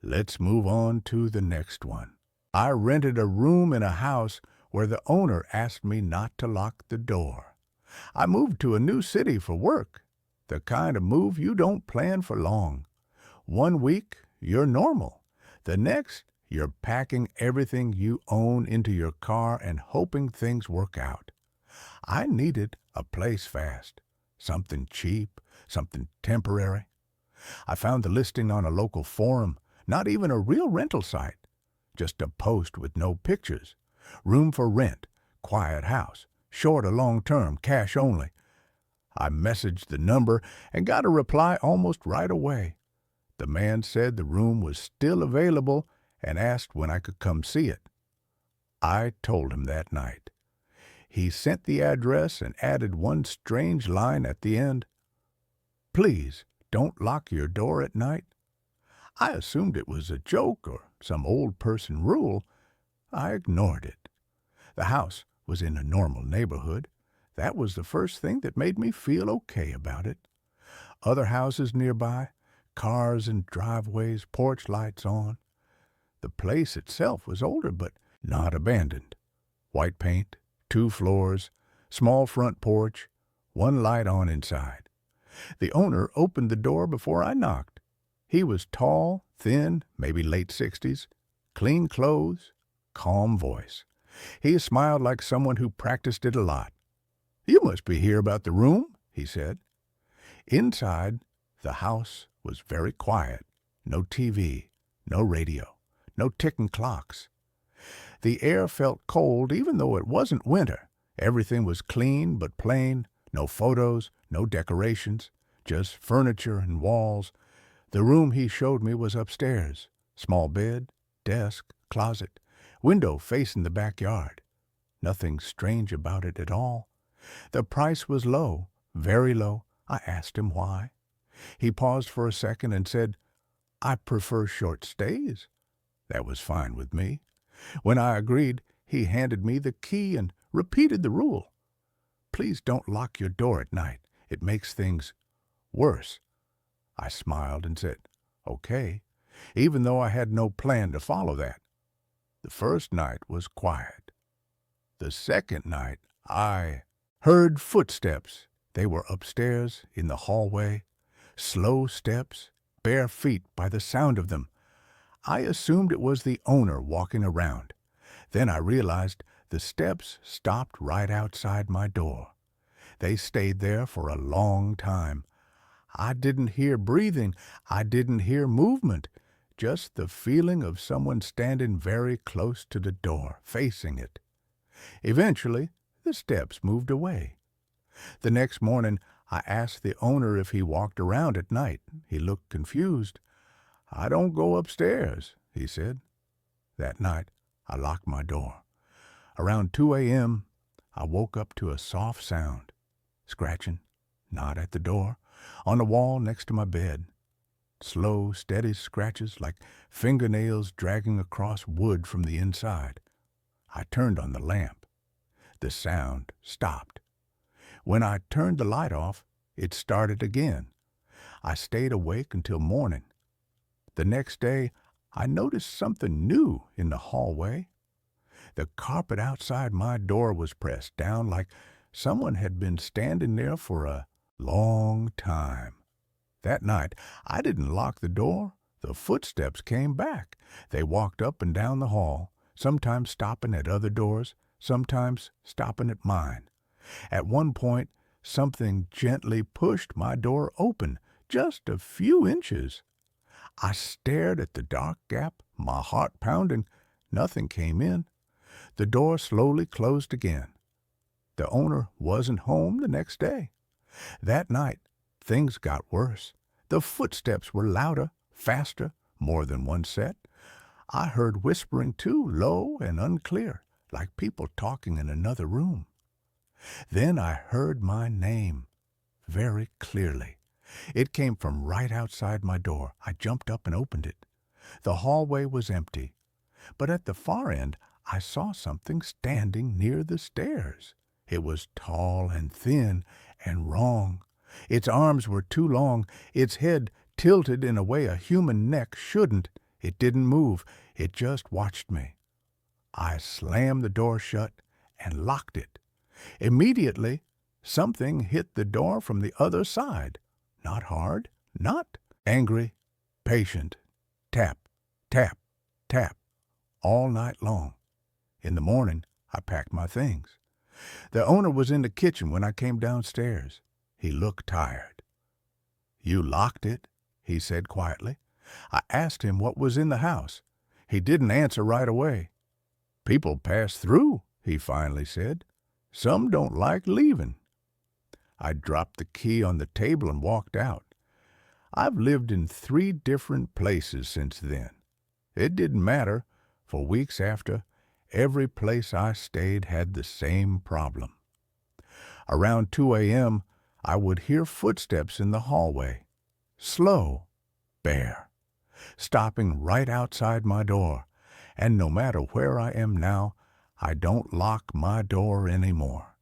S1: Let's move on to the next one. I rented a room in a house where the owner asked me not to lock the door. I moved to a new city for work, the kind of move you don't plan for long. 1 week, you're normal. The next, You're packing everything you own into your car and hoping things work out. I needed a place fast, something cheap, something temporary. I found the listing on a local forum, not even a real rental site, just a post with no pictures. Room for rent, quiet house, short or long term, cash only. I messaged the number and got a reply almost right away. The man said the room was still available and asked when I could come see it. I told him that night. He sent the address and added one strange line at the end. Please don't lock your door at night. I assumed it was a joke or some old person rule. I ignored it. The house was in a normal neighborhood. That was the first thing that made me feel okay about it. Other houses nearby, cars and driveways, porch lights on. The place itself was older, but not abandoned. White paint, 2 floors, small front porch, one light on inside. The owner opened the door before I knocked. He was tall, thin, maybe late 60s, clean clothes, calm voice. He smiled like someone who practiced it a lot. You must be here about the room, he said. Inside, the house was very quiet. No TV, no radio, no ticking clocks. The air felt cold even though it wasn't winter. Everything was clean but plain, no photos, no decorations, just furniture and walls. The room he showed me was upstairs. Small bed, desk, closet, window facing the backyard. Nothing strange about it at all. The price was low, very low. I asked him why. He paused for a second and said, I prefer short stays. That was fine with me. When I agreed, he handed me the key and repeated the rule. Please don't lock your door at night. It makes things worse. I smiled and said, okay, even though I had no plan to follow that. The first night was quiet. The second night, I heard footsteps. They were upstairs in the hallway. Slow steps, bare feet by the sound of them. I assumed it was the owner walking around. Then I realized the steps stopped right outside my door. They stayed there for a long time. I didn't hear breathing. I didn't hear movement. Just the feeling of someone standing very close to the door, facing it. Eventually, the steps moved away. The next morning, I asked the owner if he walked around at night. He looked confused. I don't go upstairs, he said. That night, I locked my door. Around 2 a.m., I woke up to a soft sound. Scratching, not at the door, on the wall next to my bed. Slow, steady scratches like fingernails dragging across wood from the inside. I turned on the lamp. The sound stopped. When I turned the light off, it started again. I stayed awake until morning. The next day, I noticed something new in the hallway. The carpet outside my door was pressed down like someone had been standing there for a long time. That night, I didn't lock the door. The footsteps came back. They walked up and down the hall, sometimes stopping at other doors, sometimes stopping at mine. At one point, something gently pushed my door open, just a few inches. I stared at the dark gap, my heart pounding. Nothing came in. The door slowly closed again. The owner wasn't home the next day. That night, things got worse. The footsteps were louder, faster, more than one set. I heard whispering too, low and unclear, like people talking in another room. Then I heard my name, very clearly. It came from right outside my door. I jumped up and opened it. The hallway was empty, but at the far end I saw something standing near the stairs. It was tall and thin and wrong. Its arms were too long, its head tilted in a way a human neck shouldn't. It didn't move, it just watched me. I slammed the door shut and locked it. Immediately, something hit the door from the other side. Not hard, not angry, patient. Tap, tap, tap. all night long. In the morning, I packed my things. The owner was in the kitchen when I came downstairs. He looked tired. "You locked it?" he said quietly. I asked him what was in the house. He didn't answer right away. "People pass through," he finally said. "Some don't like leaving." I dropped the key on the table and walked out. I've lived in 3 different places since then. It didn't matter. For weeks after, every place I stayed had the same problem. Around 2 a.m., I would hear footsteps in the hallway. Slow, bare, stopping right outside my door. And no matter where I am now, I don't lock my door anymore.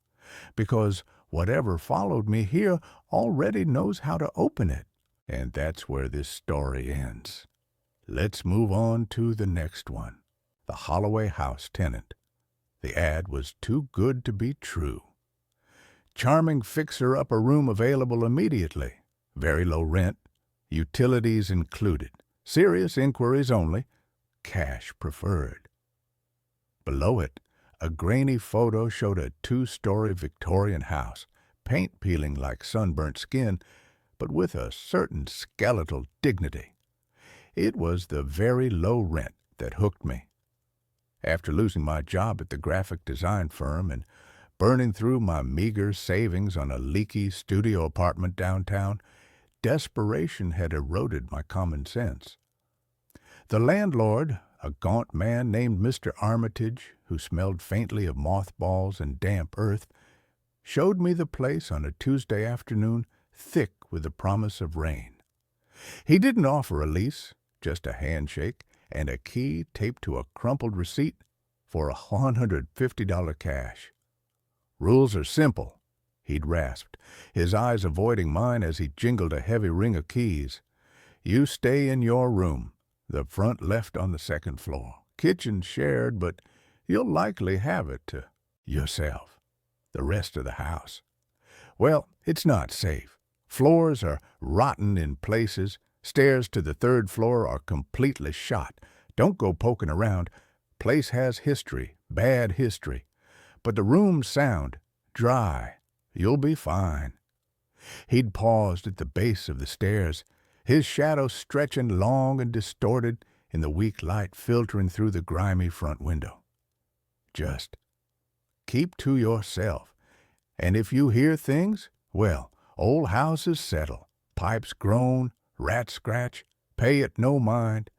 S1: Because whatever followed me here already knows how to open it. And that's where this story ends. Let's move on to the next one. The Holloway house tenant. The ad was too good to be true. Charming fixer-upper room available immediately. Very low rent. Utilities included. Serious inquiries only. Cash preferred. Below it, a grainy photo showed a 2-story Victorian house, paint peeling like sunburnt skin, but with a certain skeletal dignity. It was the very low rent that hooked me. After losing my job at the graphic design firm and burning through my meager savings on a leaky studio apartment downtown, desperation had eroded my common sense. The landlord, a gaunt man named Mr. Armitage, who smelled faintly of mothballs and damp earth, showed me the place on a Tuesday afternoon thick with the promise of rain. He didn't offer a lease, just a handshake and a key taped to a crumpled receipt for $150 cash. "Rules are simple," he'd rasped, his eyes avoiding mine as he jingled a heavy ring of keys. "You stay in your room, the front left on the 2nd floor. Kitchen shared, but you'll likely have it to yourself. The rest of the house, well, it's not safe. Floors are rotten in places. Stairs to the 3rd floor are completely shot. Don't go poking around. Place has history, bad history. But the room's sound, dry. You'll be fine." He'd paused at the base of the stairs, his shadow stretching long and distorted in the weak light filtering through the grimy front window. "Just keep to yourself. And if you hear things, well, old houses settle. Pipes groan, rats scratch, pay it no mind."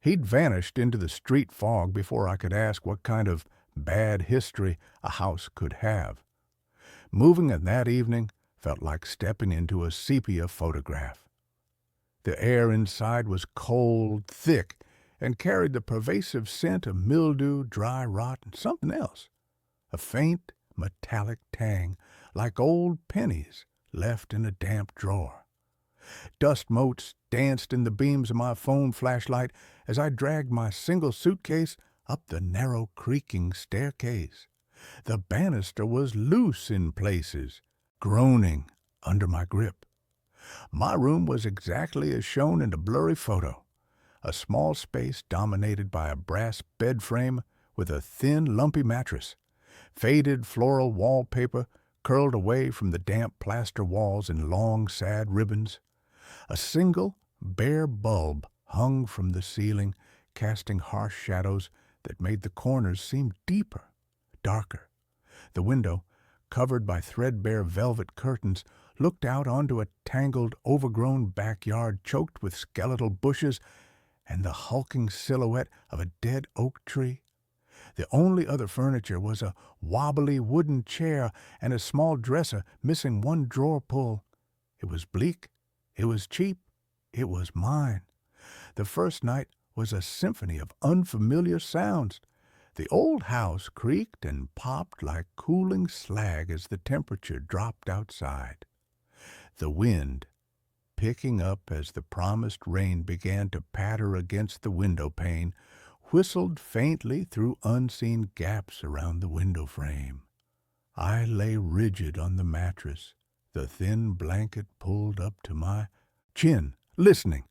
S1: He'd vanished into the street fog before I could ask what kind of bad history a house could have. Moving in that evening felt like stepping into a sepia photograph. The air inside was cold, thick, and carried the pervasive scent of mildew, dry rot, and something else. A faint, metallic tang, like old pennies left in a damp drawer. Dust motes danced in the beams of my phone flashlight as I dragged my single suitcase up the narrow, creaking staircase. The banister was loose in places, groaning under my grip. My room was exactly as shown in the blurry photo. A small space dominated by a brass bed frame with a thin, lumpy mattress. Faded floral wallpaper curled away from the damp plaster walls in long, sad ribbons. A single, bare bulb hung from the ceiling, casting harsh shadows that made the corners seem deeper, darker. The window, covered by threadbare velvet curtains, looked out onto a tangled, overgrown backyard choked with skeletal bushes and the hulking silhouette of a dead oak tree. The only other furniture was a wobbly wooden chair and a small dresser missing one drawer pull. It was bleak. It was cheap. It was mine. The first night was a symphony of unfamiliar sounds. The old house creaked and popped like cooling slag as the temperature dropped outside. The wind, picking up as the promised rain began to patter against the window pane, whistled faintly through unseen gaps around the window frame. I lay rigid on the mattress, the thin blanket pulled up to my chin, listening.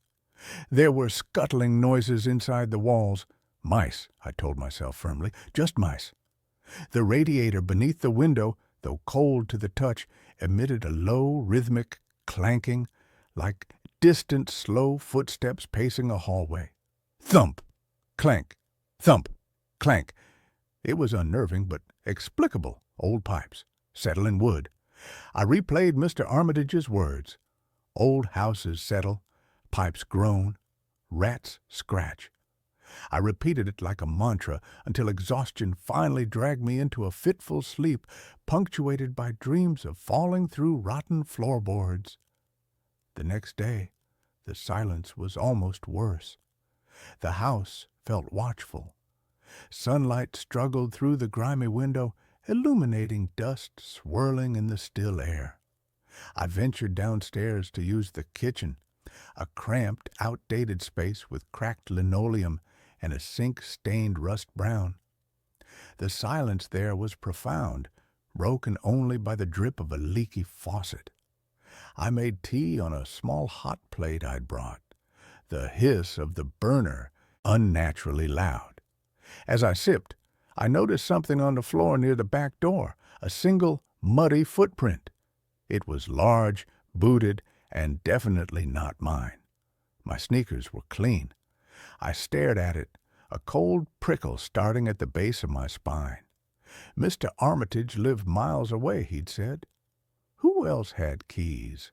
S1: There were scuttling noises inside the walls, Mice, I told myself firmly, just mice. The radiator beneath the window, though cold to the touch, emitted a low, rhythmic clanking, like distant, slow footsteps pacing a hallway. Thump! Clank! Thump! Clank! It was unnerving, but explicable. Old pipes. Settling wood. I replayed Mr. Armitage's words. Old houses settle. Pipes groan. Rats scratch. I repeated it like a mantra until exhaustion finally dragged me into a fitful sleep, punctuated by dreams of falling through rotten floorboards. The next day, the silence was almost worse. The house felt watchful. Sunlight struggled through the grimy window, illuminating dust swirling in the still air. I ventured downstairs to use the kitchen, a cramped, outdated space with cracked linoleum and a sink stained rust brown. The silence there was profound, broken only by the drip of a leaky faucet. I made tea on a small hot plate I'd brought, the hiss of the burner unnaturally loud. As I sipped, I noticed something on the floor near the back door, a single muddy footprint. It was large, booted, and definitely not mine. My sneakers were clean. I stared at it, a cold prickle starting at the base of my spine. Mr. Armitage lived miles away, he'd said. Who else had keys?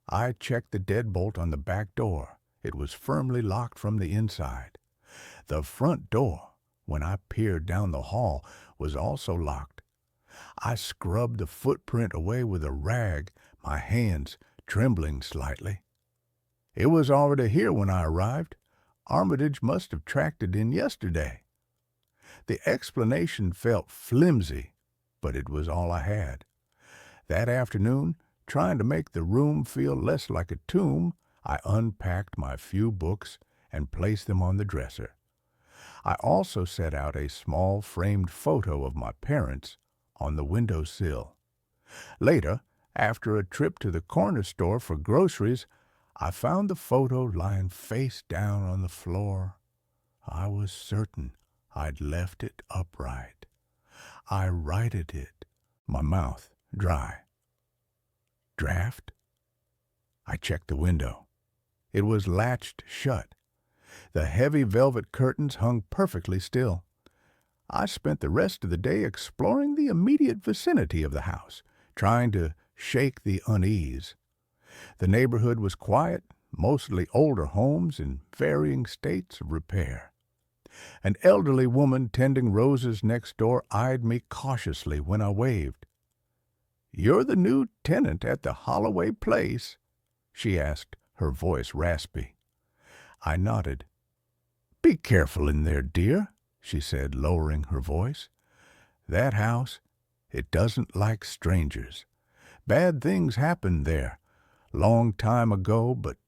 S1: I checked the deadbolt on the back door. It was firmly locked from the inside. The front door, when I peered down the hall, was also locked. I scrubbed the footprint away with a rag, my hands trembling slightly. It was already here when I arrived. Armitage must have tracked it in yesterday. The explanation felt flimsy, but it was all I had. That afternoon, trying to make the room feel less like a tomb, I unpacked my few books and placed them on the dresser. I also set out a small framed photo of my parents on the windowsill. Later, after a trip to the corner store for groceries, I found the photo lying face down on the floor. I was certain I'd left it upright. I righted it, my mouth dry. Draft? I checked the window. It was latched shut. The heavy velvet curtains hung perfectly still. I spent the rest of the day exploring the immediate vicinity of the house, trying to shake the unease. The neighborhood was quiet, mostly older homes in varying states of repair. An elderly woman tending roses next door eyed me cautiously when I waved. "You're the new tenant at the Holloway place?" she asked, her voice raspy. I nodded. "Be careful in there, dear," she said, lowering her voice. "That house, it doesn't like strangers. Bad things happened there, long time ago, but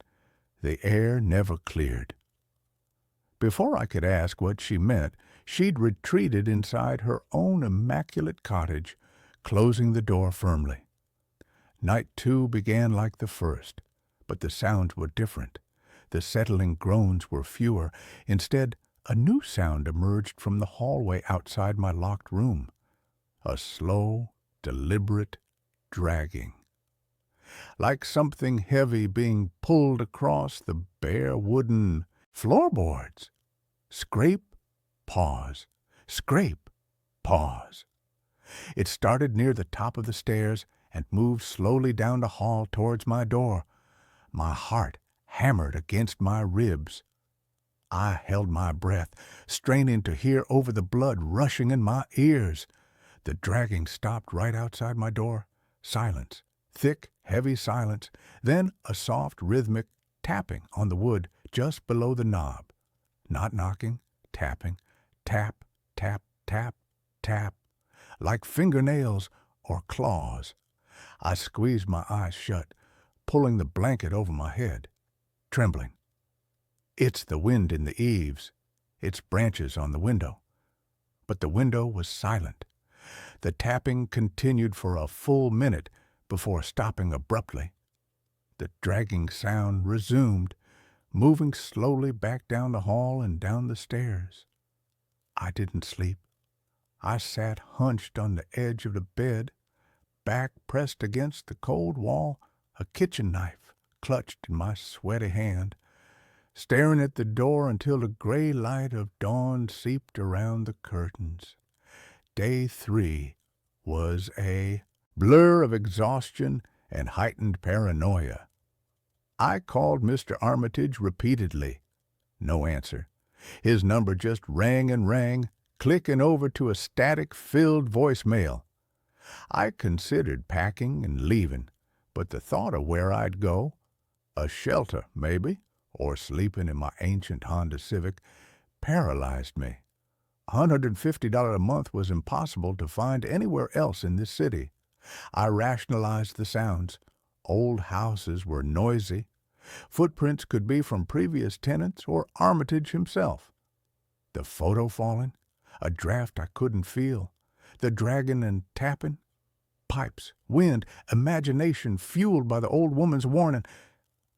S1: the air never cleared." Before I could ask what she meant, she'd retreated inside her own immaculate cottage, closing the door firmly. Night 2 began like the first, but the sounds were different. The settling groans were fewer. Instead, a new sound emerged from the hallway outside my locked room. A slow, deliberate dragging. Like something heavy being pulled across the bare wooden floorboards. Scrape, pause. Scrape, pause. It started near the top of the stairs and moved slowly down the hall towards my door. My heart hammered against my ribs. I held my breath, straining to hear over the blood rushing in my ears. The dragging stopped right outside my door. Silence. Thick, heavy silence. Then a soft, rhythmic tapping on the wood just below the knob. Not knocking, tapping. Tap, tap, tap, tap. Like fingernails or claws. I squeezed my eyes shut, pulling the blanket over my head, trembling. It's the wind in the eaves, its branches on the window. But the window was silent. The tapping continued for a full minute before stopping abruptly. The dragging sound resumed, moving slowly back down the hall and down the stairs. I didn't sleep. I sat hunched on the edge of the bed, back pressed against the cold wall, a kitchen knife clutched in my sweaty hand, staring at the door until the gray light of dawn seeped around the curtains. Day 3 was a blur of exhaustion and heightened paranoia. I called Mr. Armitage repeatedly. No answer. His number just rang and rang, clicking over to a static-filled voicemail. I considered packing and leaving, but the thought of where I'd go, a shelter maybe, or sleeping in my ancient Honda Civic, paralyzed me. $150 a month was impossible to find anywhere else in this city. I rationalized the sounds. Old houses were noisy. Footprints could be from previous tenants or Armitage himself. The photo falling, a draft I couldn't feel, the dragging and tapping, pipes, wind, imagination fueled by the old woman's warning.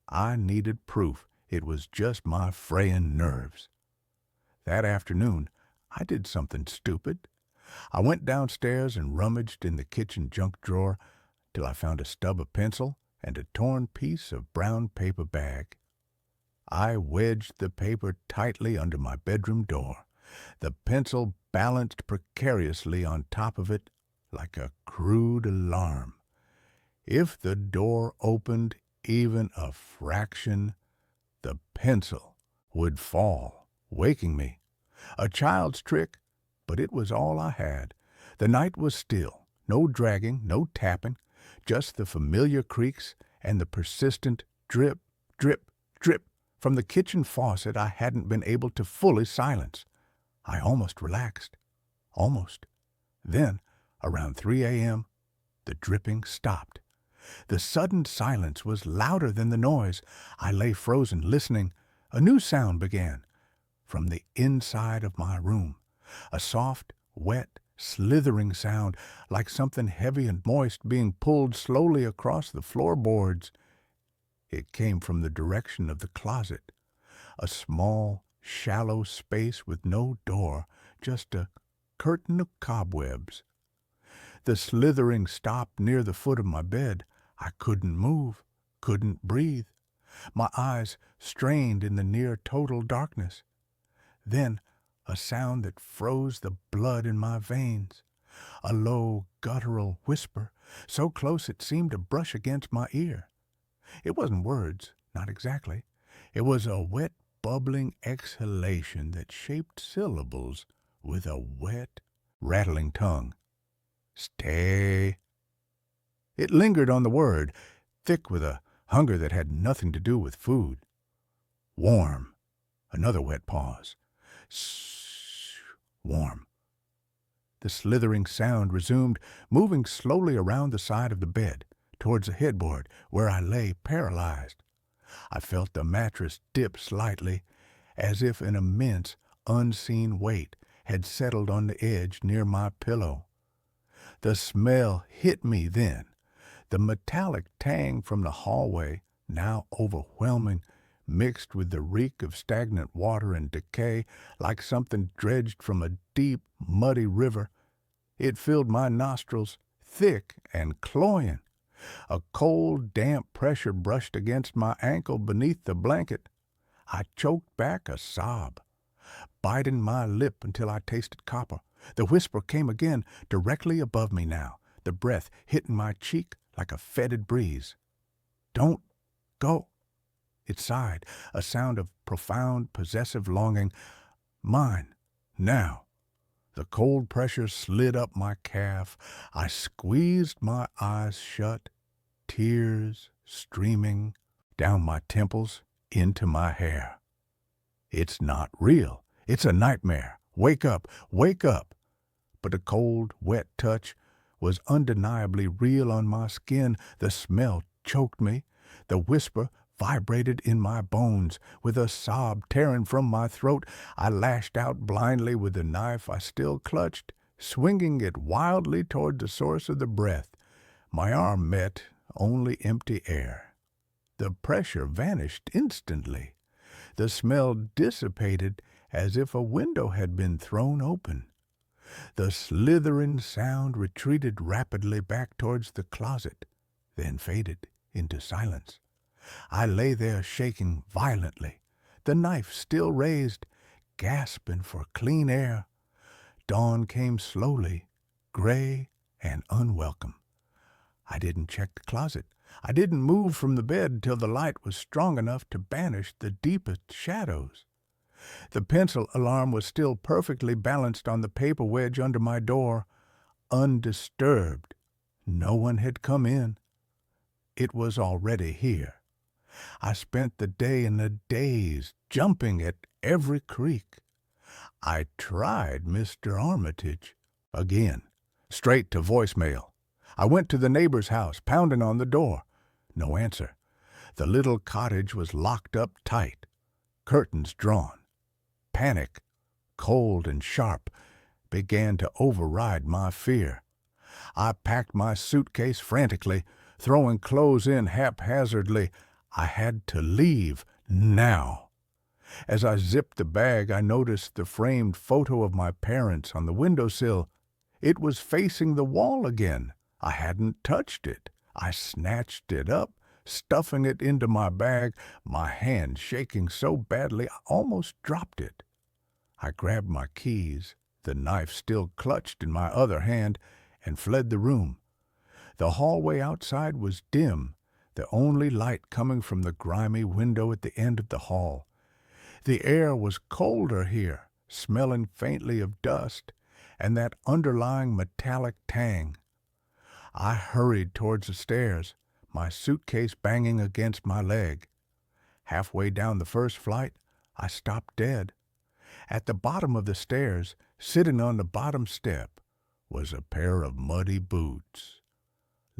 S1: I needed proof it was just my fraying nerves. That afternoon, I did something stupid. I went downstairs and rummaged in the kitchen junk drawer till I found a stub of pencil and a torn piece of brown paper bag. I wedged the paper tightly under my bedroom door, the pencil balanced precariously on top of it like a crude alarm. If the door opened even a fraction, the pencil would fall, waking me. A child's trick, but it was all I had. The night was still, no dragging, no tapping, just the familiar creaks and the persistent drip, drip, drip from the kitchen faucet I hadn't been able to fully silence. I almost relaxed. Almost. Then, around 3 a.m., the dripping stopped. The sudden silence was louder than the noise. I lay frozen, listening. A new sound began. From the inside of my room, a soft, wet, slithering sound, like something heavy and moist being pulled slowly across the floorboards. It came from the direction of the closet, a small, shallow space with no door, just a curtain of cobwebs. The slithering stopped near the foot of my bed. I couldn't move, couldn't breathe. My eyes strained in the near total darkness. Then a sound that froze the blood in my veins. A low, guttural whisper, so close it seemed to brush against my ear. It wasn't words, not exactly. It was a wet, bubbling exhalation that shaped syllables with a wet, rattling tongue. Stay. It lingered on the word, thick with a hunger that had nothing to do with food. Warm. Another wet pause. Warm. The slithering sound resumed, moving slowly around the side of the bed, towards the headboard, where I lay paralyzed. I felt the mattress dip slightly, as if an immense, unseen weight had settled on the edge near my pillow. The smell hit me then, the metallic tang from the hallway, now overwhelming, mixed with the reek of stagnant water and decay, like something dredged from a deep, muddy river. It filled my nostrils, thick and cloying. A cold, damp pressure brushed against my ankle beneath the blanket. I choked back a sob, biting my lip until I tasted copper. The whisper came again, directly above me now, the breath hitting my cheek like a fetid breeze. Don't go. It sighed, a sound of profound, possessive longing. Mine, now. The cold pressure slid up my calf. I squeezed my eyes shut, tears streaming down my temples into my hair. It's not real. It's a nightmare. Wake up, wake up. But the cold, wet touch was undeniably real on my skin. The smell choked me. The whisper vibrated in my bones. With a sob tearing from my throat, I lashed out blindly with the knife I still clutched, swinging it wildly toward the source of the breath. My arm met only empty air. The pressure vanished instantly. The smell dissipated as if a window had been thrown open. The slithering sound retreated rapidly back towards the closet, then faded into silence. I lay there shaking violently, the knife still raised, gasping for clean air. Dawn came slowly, gray and unwelcome. I didn't check the closet. I didn't move from the bed till the light was strong enough to banish the deepest shadows. The pencil alarm was still perfectly balanced on the paper wedge under my door, undisturbed. No one had come in. It was already here. I spent the day in a daze, jumping at every creak. I tried Mr. Armitage again, straight to voicemail. I went to the neighbor's house, pounding on the door. No answer. The little cottage was locked up tight, curtains drawn. Panic, cold and sharp, began to override my fear. I packed my suitcase frantically, throwing clothes in haphazardly. I had to leave now. As I zipped the bag, I noticed the framed photo of my parents on the windowsill. It was facing the wall again. I hadn't touched it. I snatched it up, stuffing it into my bag, my hand shaking so badly I almost dropped it. I grabbed my keys, the knife still clutched in my other hand, and fled the room. The hallway outside was dim, the only light coming from the grimy window at the end of the hall. The air was colder here, smelling faintly of dust, and that underlying metallic tang. I hurried towards the stairs, my suitcase banging against my leg. Halfway down the first flight, I stopped dead. At the bottom of the stairs, sitting on the bottom step, was a pair of muddy boots.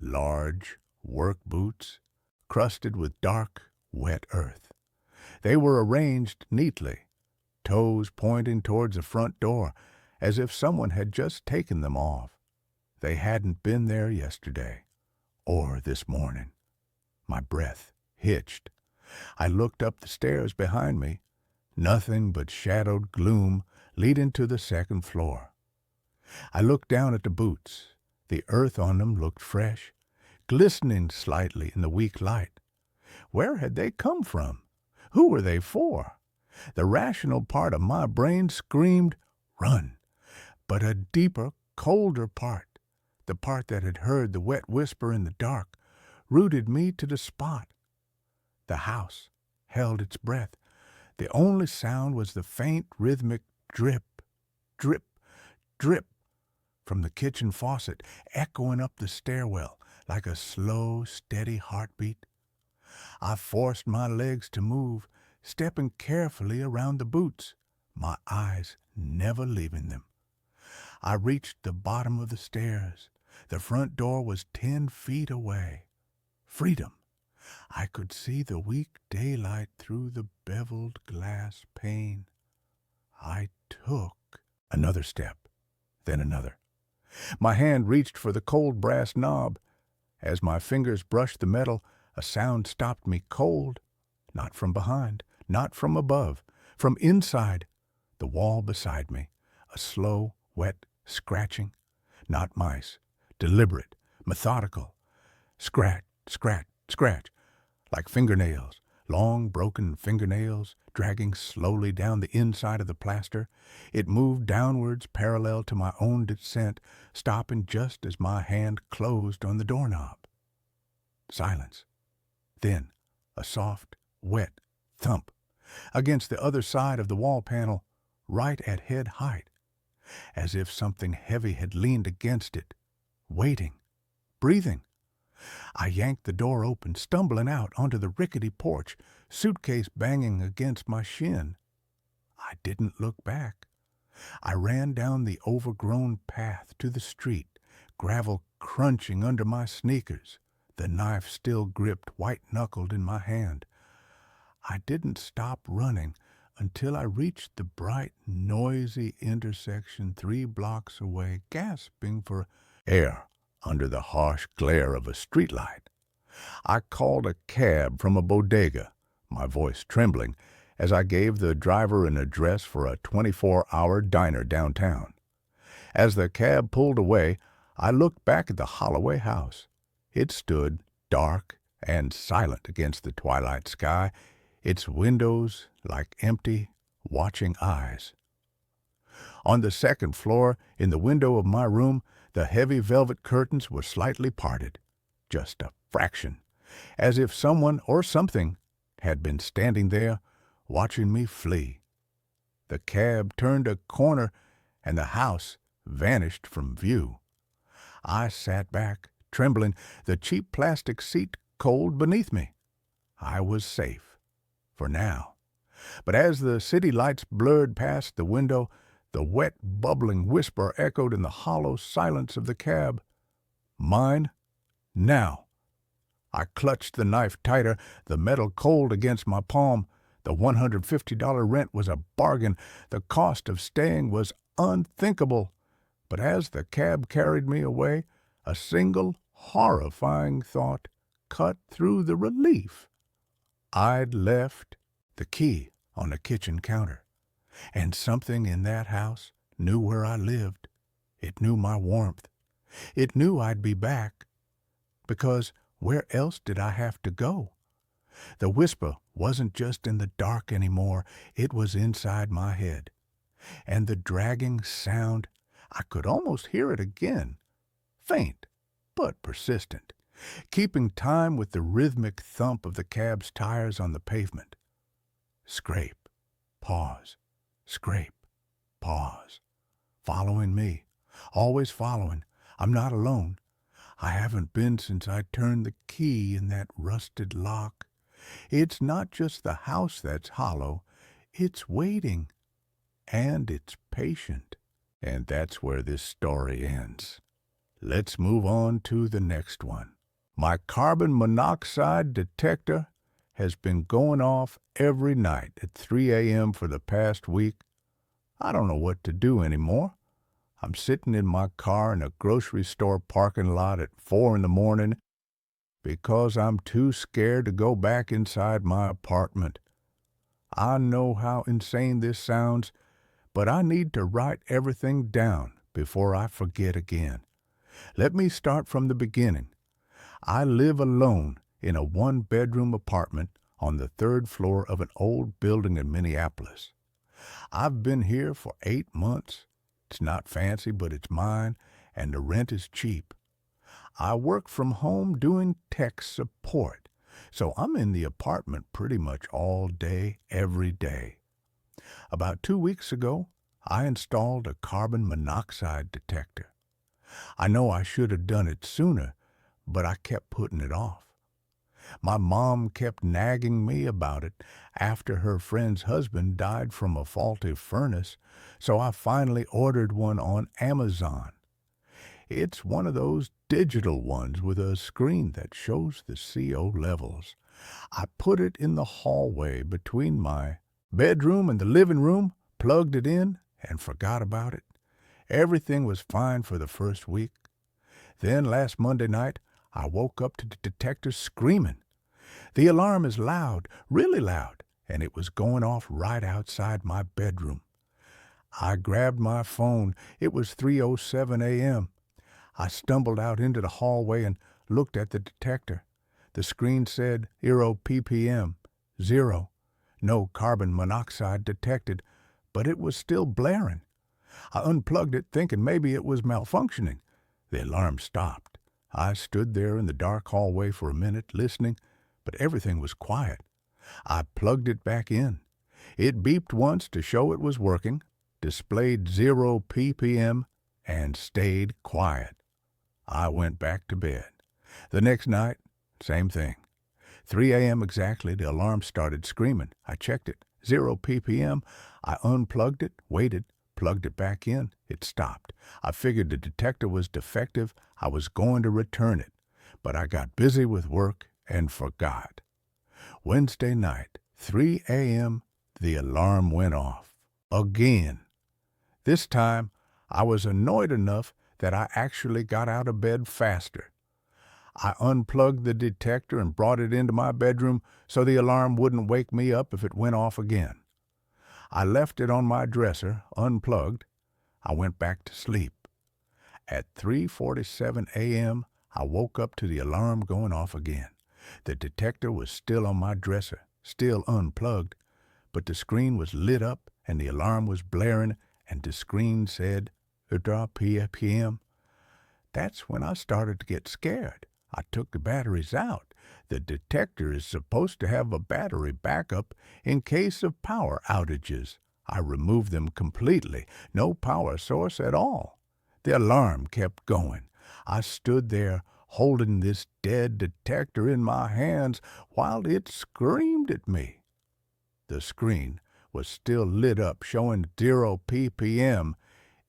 S1: Large work boots, crusted with dark, wet earth. They were arranged neatly, toes pointing towards the front door, as if someone had just taken them off. They hadn't been there yesterday, or this morning. My breath hitched. I looked up the stairs behind me. Nothing but shadowed gloom leading to the second floor. I looked down at the boots. The earth on them looked fresh, glistening slightly in the weak light. Where had they come from? Who were they for? The rational part of my brain screamed, "Run!" But a deeper, colder part, the part that had heard the wet whisper in the dark, rooted me to the spot. The house held its breath. The only sound was the faint, rhythmic drip, drip, drip from the kitchen faucet, echoing up the stairwell like a slow, steady heartbeat. I forced my legs to move, stepping carefully around the boots, my eyes never leaving them. I reached the bottom of the stairs. The front door was 10 feet away. Freedom. I could see the weak daylight through the beveled glass pane. I took another step, then another. My hand reached for the cold brass knob. As my fingers brushed the metal, a sound stopped me cold. Not from behind, not from above, from inside, the wall beside me. A slow, wet scratching. Not mice. Deliberate, methodical. Scratch, scratch, scratch, like fingernails, long broken fingernails, dragging slowly down the inside of the plaster. It moved downwards parallel to my own descent, stopping just as my hand closed on the doorknob. Silence. Then a soft, wet thump against the other side of the wall panel, right at head height, as if something heavy had leaned against it, waiting, breathing. I yanked the door open, stumbling out onto the rickety porch, suitcase banging against my shin. I didn't look back. I ran down the overgrown path to the street, gravel crunching under my sneakers, the knife still gripped white-knuckled in my hand. I didn't stop running until I reached the bright, noisy intersection 3 blocks away, gasping for air under the harsh glare of a streetlight. I called a cab from a bodega, my voice trembling, as I gave the driver an address for a 24-hour diner downtown. As the cab pulled away, I looked back at the Holloway house. It stood dark and silent against the twilight sky, its windows like empty, watching eyes. On the second floor, in the window of my room, the heavy velvet curtains were slightly parted, just a fraction, as if someone or something had been standing there watching me flee. The cab turned a corner and the house vanished from view. I sat back, trembling, the cheap plastic seat cold beneath me. I was safe, for now. But as the city lights blurred past the window, the wet, bubbling whisper echoed in the hollow silence of the cab. Mine, now. I clutched the knife tighter, the metal cold against my palm. The $150 rent was a bargain. The cost of staying was unthinkable. But as the cab carried me away, a single horrifying thought cut through the relief. I'd left the key on the kitchen counter, and something in that house knew where I lived. It knew my warmth. It knew I'd be back, because where else did I have to go? The whisper wasn't just in the dark anymore, it was inside my head. And the dragging sound, I could almost hear it again, faint but persistent, keeping time with the rhythmic thump of the cab's tires on the pavement. Scrape, pause, scrape, pause. Following me, always following. I'm not alone. I haven't been since I turned the key in that rusted lock. It's not just the house that's hollow, it's waiting, and it's patient. And that's where this story ends. Let's move on to the next one. My carbon monoxide detector has been going off every night at 3 a.m. for the past week. I don't know what to do anymore. I'm sitting in my car in a grocery store parking lot at 4 in the morning because I'm too scared to go back inside my apartment. I know how insane this sounds, but I need to write everything down before I forget again. Let me start from the beginning. I live alone in a one-bedroom apartment on the 3rd floor of an old building in Minneapolis. I've been here for 8 months. It's not fancy, but it's mine, and the rent is cheap. I work from home doing tech support, so I'm in the apartment pretty much all day, every day. About 2 weeks ago, I installed a carbon monoxide detector. I know I should have done it sooner, but I kept putting it off. My mom kept nagging me about it after her friend's husband died from a faulty furnace, so I finally ordered one on Amazon. It's one of those digital ones with a screen that shows the CO levels. I put it in the hallway between my bedroom and the living room, plugged it in, and forgot about it. Everything was fine for the first week. Then last Monday night, I woke up to the detector screaming. The alarm is loud, really loud, and it was going off right outside my bedroom. I grabbed my phone. It was 3:07 a.m. I stumbled out into the hallway and looked at the detector. The screen said 0 ppm, 0. No carbon monoxide detected, but it was still blaring. I unplugged it, thinking maybe it was malfunctioning. The alarm stopped. I stood there in the dark hallway for a minute, listening, but everything was quiet. I plugged it back in. It beeped once to show it was working, displayed 0 ppm, and stayed quiet. I went back to bed. The next night, same thing. 3 a.m. exactly, the alarm started screaming. I checked it. 0 ppm. I unplugged it, waited, plugged it back in. It stopped. I figured the detector was defective. I was going to return it, but I got busy with work and forgot. Wednesday night, 3 a.m., the alarm went off. Again. This time, I was annoyed enough that I actually got out of bed faster. I unplugged the detector and brought it into my bedroom so the alarm wouldn't wake me up if it went off again. I left it on my dresser, unplugged. I went back to sleep. At 3:47 a.m., I woke up to the alarm going off again. The detector was still on my dresser, still unplugged, but the screen was lit up and the alarm was blaring and the screen said, p.m. That's when I started to get scared. I took the batteries out. The detector is supposed to have a battery backup in case of power outages. I removed them completely. No power source at all. The alarm kept going. I stood there holding this dead detector in my hands while it screamed at me. The screen was still lit up, showing 0 ppm.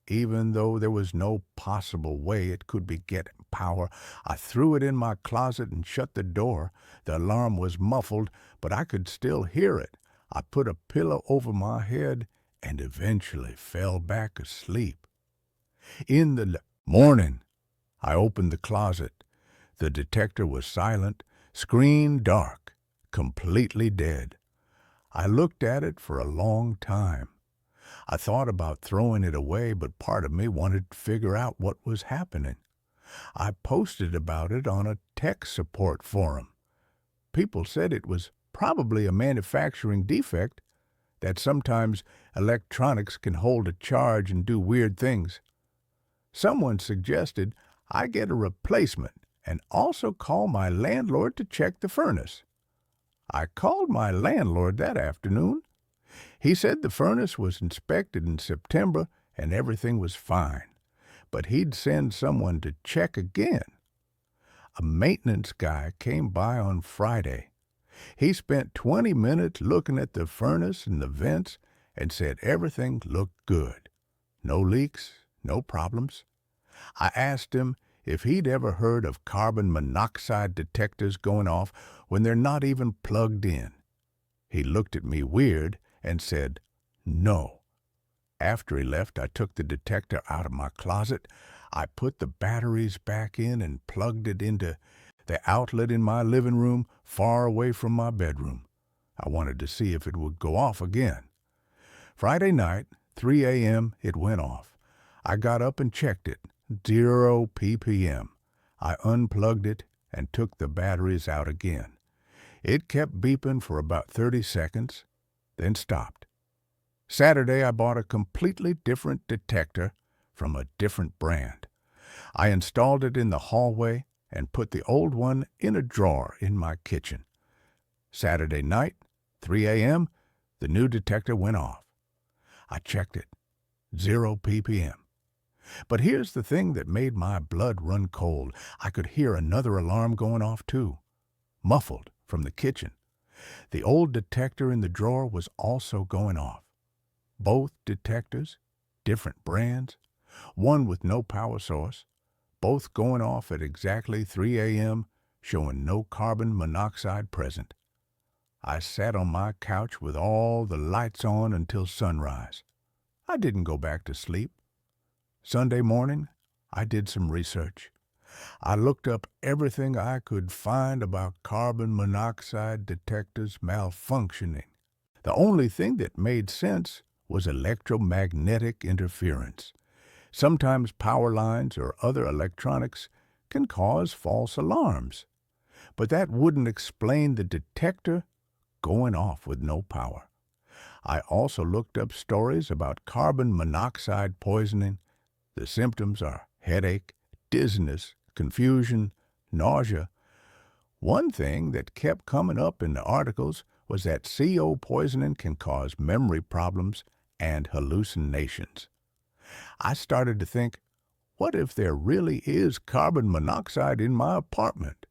S1: Even though there was no possible way it could be getting power, I threw it in my closet and shut the door. The alarm was muffled, but I could still hear it. I put a pillow over my head and eventually fell back asleep. In the morning, I opened the closet. The detector was silent, screen dark, completely dead. I looked at it for a long time. I thought about throwing it away, but part of me wanted to figure out what was happening. I posted about it on a tech support forum. People said it was probably a manufacturing defect, that sometimes electronics can hold a charge and do weird things. Someone suggested I get a replacement and also call my landlord to check the furnace. I called my landlord that afternoon. He said the furnace was inspected in September and everything was fine, but he'd send someone to check again. A maintenance guy came by on Friday. He spent 20 minutes looking at the furnace and the vents and said everything looked good. No leaks, no problems. I asked him if he'd ever heard of carbon monoxide detectors going off when they're not even plugged in. He looked at me weird and said, no. After he left, I took the detector out of my closet. I put the batteries back in and plugged it into the outlet in my living room far away from my bedroom. I wanted to see if it would go off again. Friday night, 3 a.m., it went off. I got up and checked it. 0 ppm. I unplugged it and took the batteries out again. It kept beeping for about 30 seconds, then stopped. Saturday, I bought a completely different detector from a different brand. I installed it in the hallway and put the old one in a drawer in my kitchen. Saturday night, 3 a.m., the new detector went off. I checked it. 0 ppm. But here's the thing that made my blood run cold. I could hear another alarm going off too, muffled from the kitchen. The old detector in the drawer was also going off. Both detectors, different brands, one with no power source, both going off at exactly 3 a.m., showing no carbon monoxide present. I sat on my couch with all the lights on until sunrise. I didn't go back to sleep. Sunday morning, I did some research. I looked up everything I could find about carbon monoxide detectors malfunctioning. The only thing that made sense was electromagnetic interference. Sometimes power lines or other electronics can cause false alarms. But that wouldn't explain the detector going off with no power. I also looked up stories about carbon monoxide poisoning. The symptoms are headache, dizziness, confusion, nausea. One thing that kept coming up in the articles was that CO poisoning can cause memory problems and hallucinations. I started to think, what if there really is carbon monoxide in my apartment?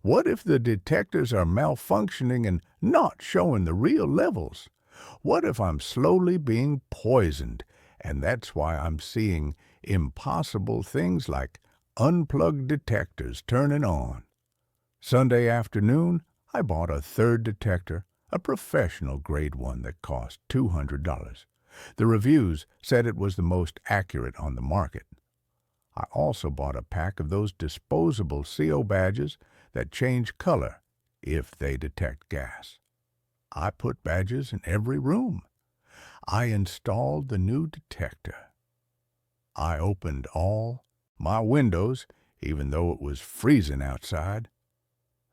S1: What if the detectors are malfunctioning and not showing the real levels? What if I'm slowly being poisoned, and that's why I'm seeing impossible things like unplugged detectors turning on? Sunday afternoon, I bought a third detector, a professional grade one that cost $200. The reviews said it was the most accurate on the market. I also bought a pack of those disposable CO badges that change color if they detect gas. I put badges in every room. I installed the new detector. I opened all my windows, even though it was freezing outside.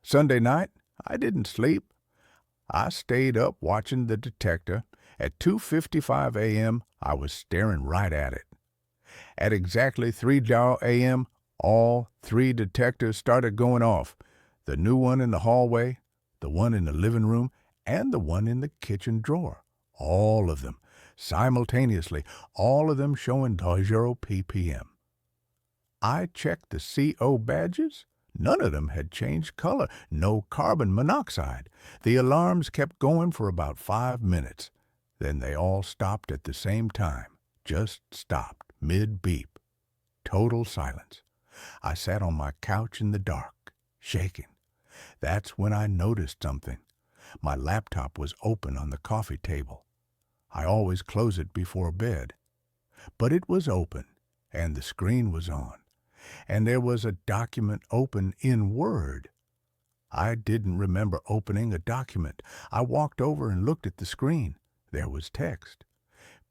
S1: Sunday night, I didn't sleep. I stayed up watching the detector. At 2:55 a.m., I was staring right at it. At exactly 3 a.m., all three detectors started going off. The new one in the hallway, the one in the living room, and the one in the kitchen drawer. All of them, simultaneously, all of them showing 0 ppm. I checked the CO badges. None of them had changed color. No carbon monoxide. The alarms kept going for about 5 minutes. Then they all stopped at the same time. Just stopped, mid-beep. Total silence. I sat on my couch in the dark, shaking. That's when I noticed something. My laptop was open on the coffee table. I always close it before bed. But it was open, and the screen was on. And there was a document open in Word. I didn't remember opening a document. I walked over and looked at the screen. There was text.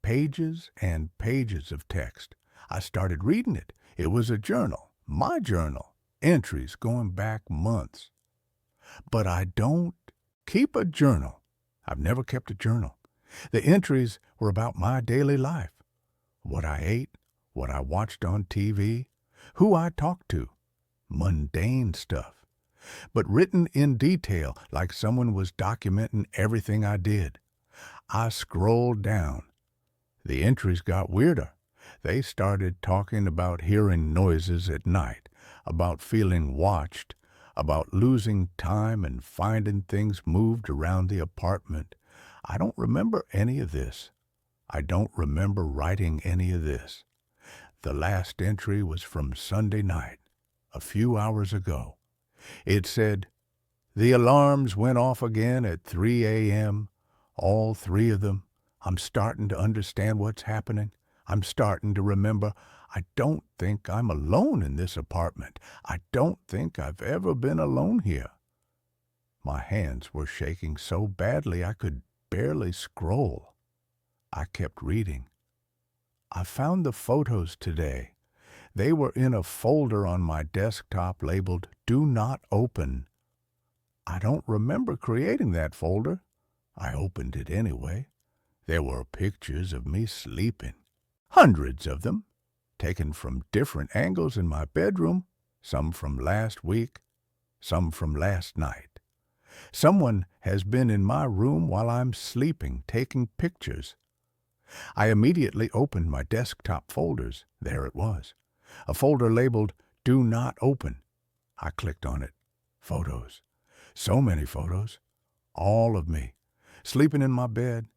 S1: Pages and pages of text. I started reading it. It was a journal, my journal, entries going back months. But I don't keep a journal. I've never kept a journal. The entries were about my daily life. What I ate, what I watched on TV, who I talked to. Mundane stuff. But written in detail, like someone was documenting everything I did. I scrolled down. The entries got weirder. They started talking about hearing noises at night, about feeling watched, about losing time and finding things moved around the apartment. I don't remember any of this. I don't remember writing any of this. The last entry was from Sunday night, a few hours ago. It said, "The alarms went off again at 3 a.m., all three of them. I'm starting to understand what's happening. I'm starting to remember. I don't think I'm alone in this apartment. I don't think I've ever been alone here." My hands were shaking so badly I could barely scroll. I kept reading. I found the photos today. They were in a folder on my desktop labeled "Do Not Open." I don't remember creating that folder. I opened it anyway. There were pictures of me sleeping. Hundreds of them, taken from different angles in my bedroom, some from last week, some from last night. Someone has been in my room while I'm sleeping, taking pictures. I immediately opened my desktop folders. There it was. A folder labeled "Do Not Open." I clicked on it. Photos. So many photos. All of me. Sleeping in my bed,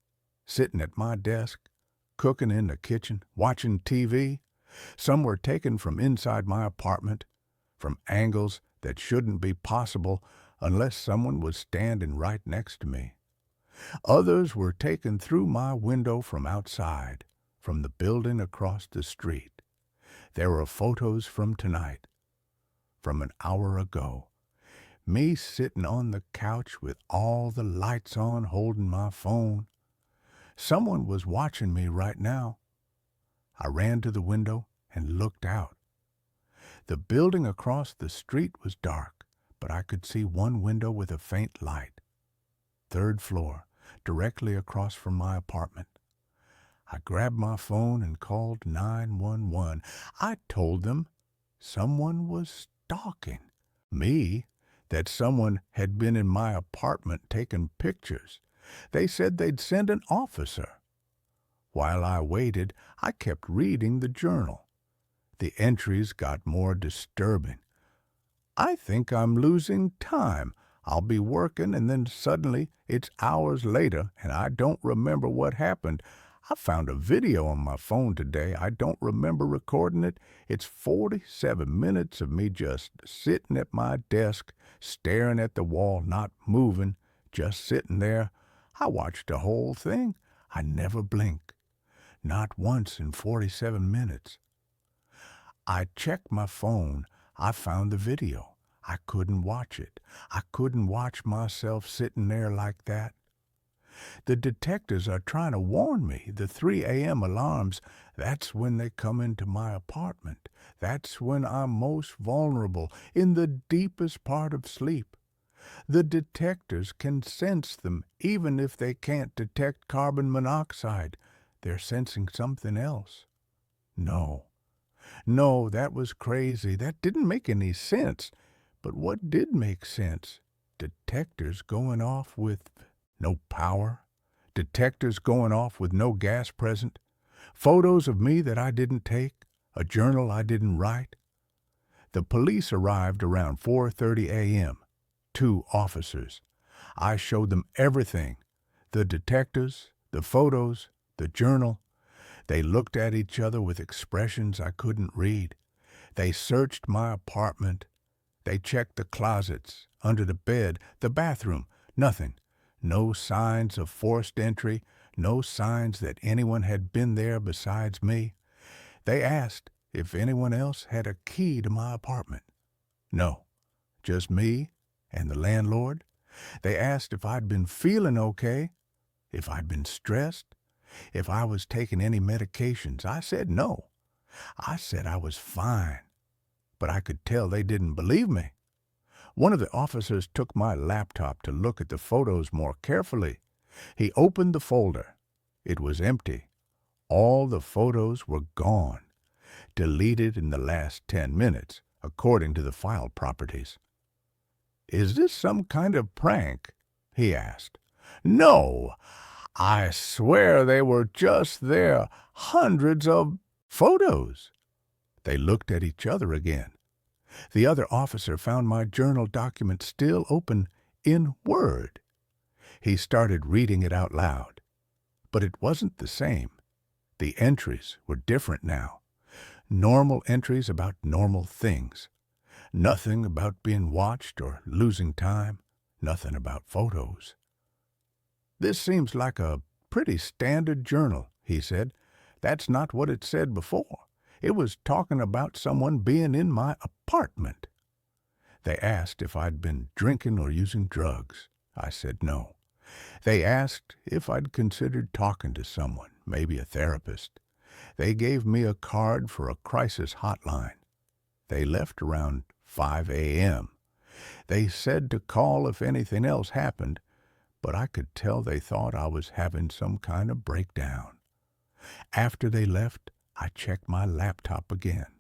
S1: sitting at my desk, cooking in the kitchen, watching TV. Some were taken from inside my apartment, from angles that shouldn't be possible unless someone was standing right next to me. Others were taken through my window from outside, from the building across the street. There are photos from tonight, from an hour ago. Me sitting on the couch with all the lights on, holding my phone. Someone was watching me right now. I ran to the window and looked out. The building across the street was dark, but I could see one window with a faint light. 3rd floor, directly across from my apartment. I grabbed my phone and called 911. I told them someone was stalking me, that someone had been in my apartment taking pictures. They said they'd send an officer. While I waited, I kept reading the journal. The entries got more disturbing. I think I'm losing time. I'll be working and then suddenly it's hours later and I don't remember what happened. I found a video on my phone today. I don't remember recording it. It's 47 minutes of me just sitting at my desk, staring at the wall, not moving, just sitting there. I watched the whole thing. I never blinked. Not once in 47 minutes. I checked my phone. I found the video. I couldn't watch it. I couldn't watch myself sitting there like that. The detectives are trying to warn me. The 3 a.m. alarms, that's when they come into my apartment. That's when I'm most vulnerable, in the deepest part of sleep. The detectors can sense them, even if they can't detect carbon monoxide. They're sensing something else. No, no, that was crazy. That didn't make any sense. But what did make sense? Detectors going off with no power. Detectors going off with no gas present. Photos of me that I didn't take. A journal I didn't write. The police arrived around 4:30 a.m. 2 officers. I showed them everything. The detectives, the photos, the journal. They looked at each other with expressions I couldn't read. They searched my apartment. They checked the closets, under the bed, the bathroom. Nothing. No signs of forced entry. No signs that anyone had been there besides me. They asked if anyone else had a key to my apartment. No, just me and the landlord. They asked if I'd been feeling okay, if I'd been stressed, if I was taking any medications. I said no. I said I was fine, but I could tell they didn't believe me. One of the officers took my laptop to look at the photos more carefully. He opened the folder. It was empty. All the photos were gone, deleted in the last 10 minutes, according to the file properties. "Is this some kind of prank?" he asked. "No, I swear they were just there, hundreds of photos." They looked at each other again. The other officer found my journal document still open in Word. He started reading it out loud. But it wasn't the same. The entries were different now. Normal entries about normal things. Nothing about being watched or losing time. Nothing about photos. "This seems like a pretty standard journal," he said. "That's not what it said before. It was talking about someone being in my apartment." They asked if I'd been drinking or using drugs. I said no. They asked if I'd considered talking to someone, maybe a therapist. They gave me a card for a crisis hotline. They left around 5 a.m. They said to call if anything else happened, but I could tell they thought I was having some kind of breakdown. After they left, I checked my laptop again.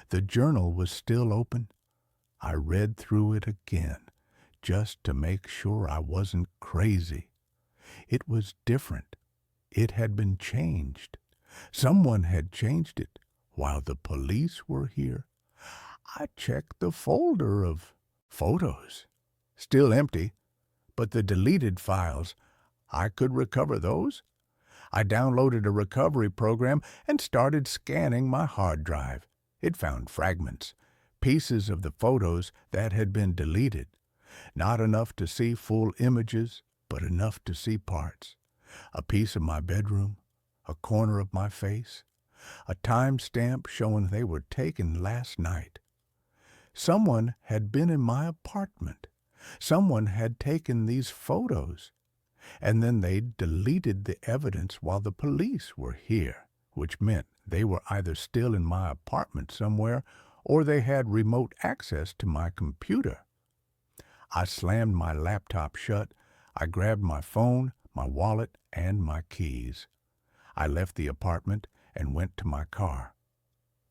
S1: The journal was still open. I read through it again, just to make sure I wasn't crazy. It was different. It had been changed. Someone had changed it while the police were here. I checked the folder of photos. Still empty, but the deleted files, I could recover those. I downloaded a recovery program and started scanning my hard drive. It found fragments, pieces of the photos that had been deleted. Not enough to see full images, but enough to see parts. A piece of my bedroom, a corner of my face, a timestamp showing they were taken last night. Someone had been in my apartment. Someone had taken these photos. And then they deleted the evidence while the police were here, which meant they were either still in my apartment somewhere or they had remote access to my computer. I slammed my laptop shut. I grabbed my phone, my wallet, and my keys. I left the apartment and went to my car.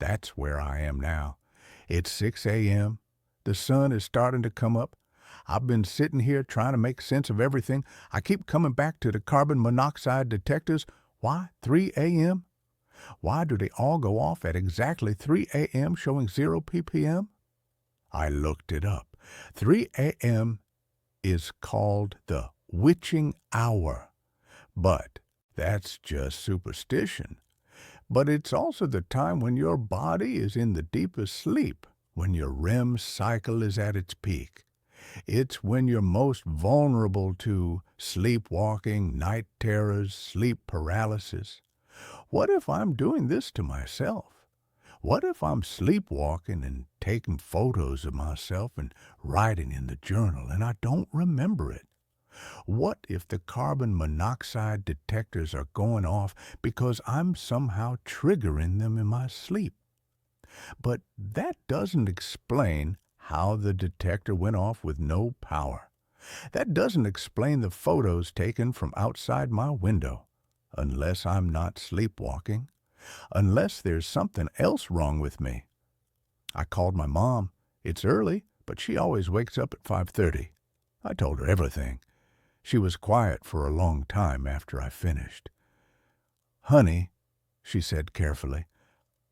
S1: That's where I am now. It's 6 a.m. The sun is starting to come up. I've been sitting here trying to make sense of everything. I keep coming back to the carbon monoxide detectors. Why 3 a.m.? Why do they all go off at exactly 3 a.m. showing 0 ppm? I looked it up. 3 a.m. is called the witching hour. But that's just superstition. But it's also the time when your body is in the deepest sleep, when your REM cycle is at its peak. It's when you're most vulnerable to sleepwalking, night terrors, sleep paralysis. What if I'm doing this to myself? What if I'm sleepwalking and taking photos of myself and writing in the journal and I don't remember it? What if the carbon monoxide detectors are going off because I'm somehow triggering them in my sleep? But that doesn't explain how the detector went off with no power. That doesn't explain the photos taken from outside my window. Unless I'm not sleepwalking. Unless there's something else wrong with me. I called my mom. It's early, but she always wakes up at 5:30. I told her everything. She was quiet for a long time after I finished. "Honey," she said carefully,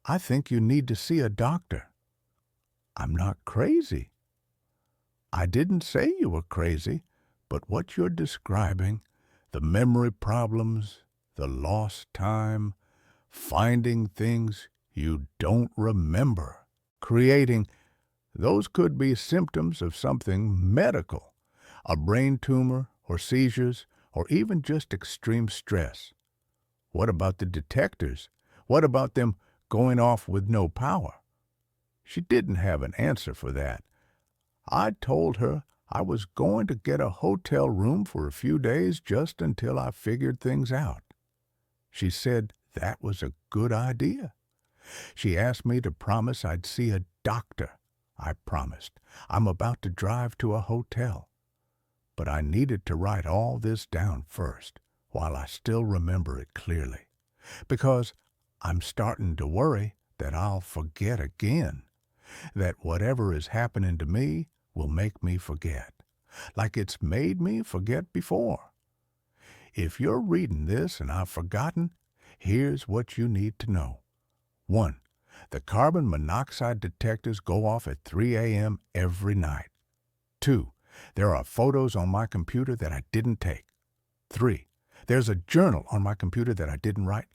S1: "I think you need to see a doctor." "I'm not crazy." "I didn't say you were crazy, but what you're describing, the memory problems, the lost time, finding things you don't remember, creating, those could be symptoms of something medical, a brain tumor or seizures or even just extreme stress. What about the detectors? What about them going off with no power?" She didn't have an answer for that. I told her I was going to get a hotel room for a few days just until I figured things out. She said that was a good idea. She asked me to promise I'd see a doctor. I promised. I'm about to drive to a hotel. But I needed to write all this down first, while I still remember it clearly. Because I'm starting to worry that I'll forget again. That whatever is happening to me will make me forget. Like it's made me forget before. If you're reading this and I've forgotten, here's what you need to know. 1. The carbon monoxide detectors go off at 3 a.m. every night. 2. There are photos on my computer that I didn't take. 3. There's a journal on my computer that I didn't write.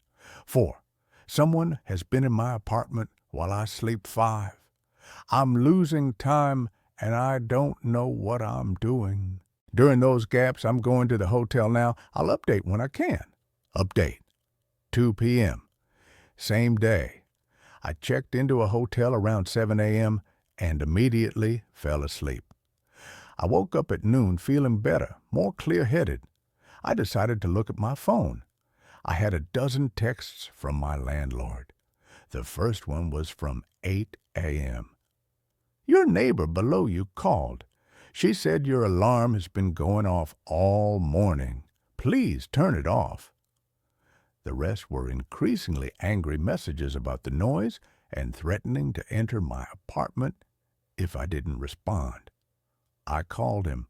S1: 4. Someone has been in my apartment while I sleep. 5. I'm losing time and I don't know what I'm doing. During those gaps, I'm going to the hotel now. I'll update when I can. Update. 2 p.m. Same day. I checked into a hotel around 7 a.m. and immediately fell asleep. I woke up at noon feeling better, more clear-headed. I decided to look at my phone. I had a dozen texts from my landlord. The first one was from 8 a.m. "Your neighbor below you called. She said your alarm has been going off all morning. Please turn it off." The rest were increasingly angry messages about the noise and threatening to enter my apartment if I didn't respond. I called him.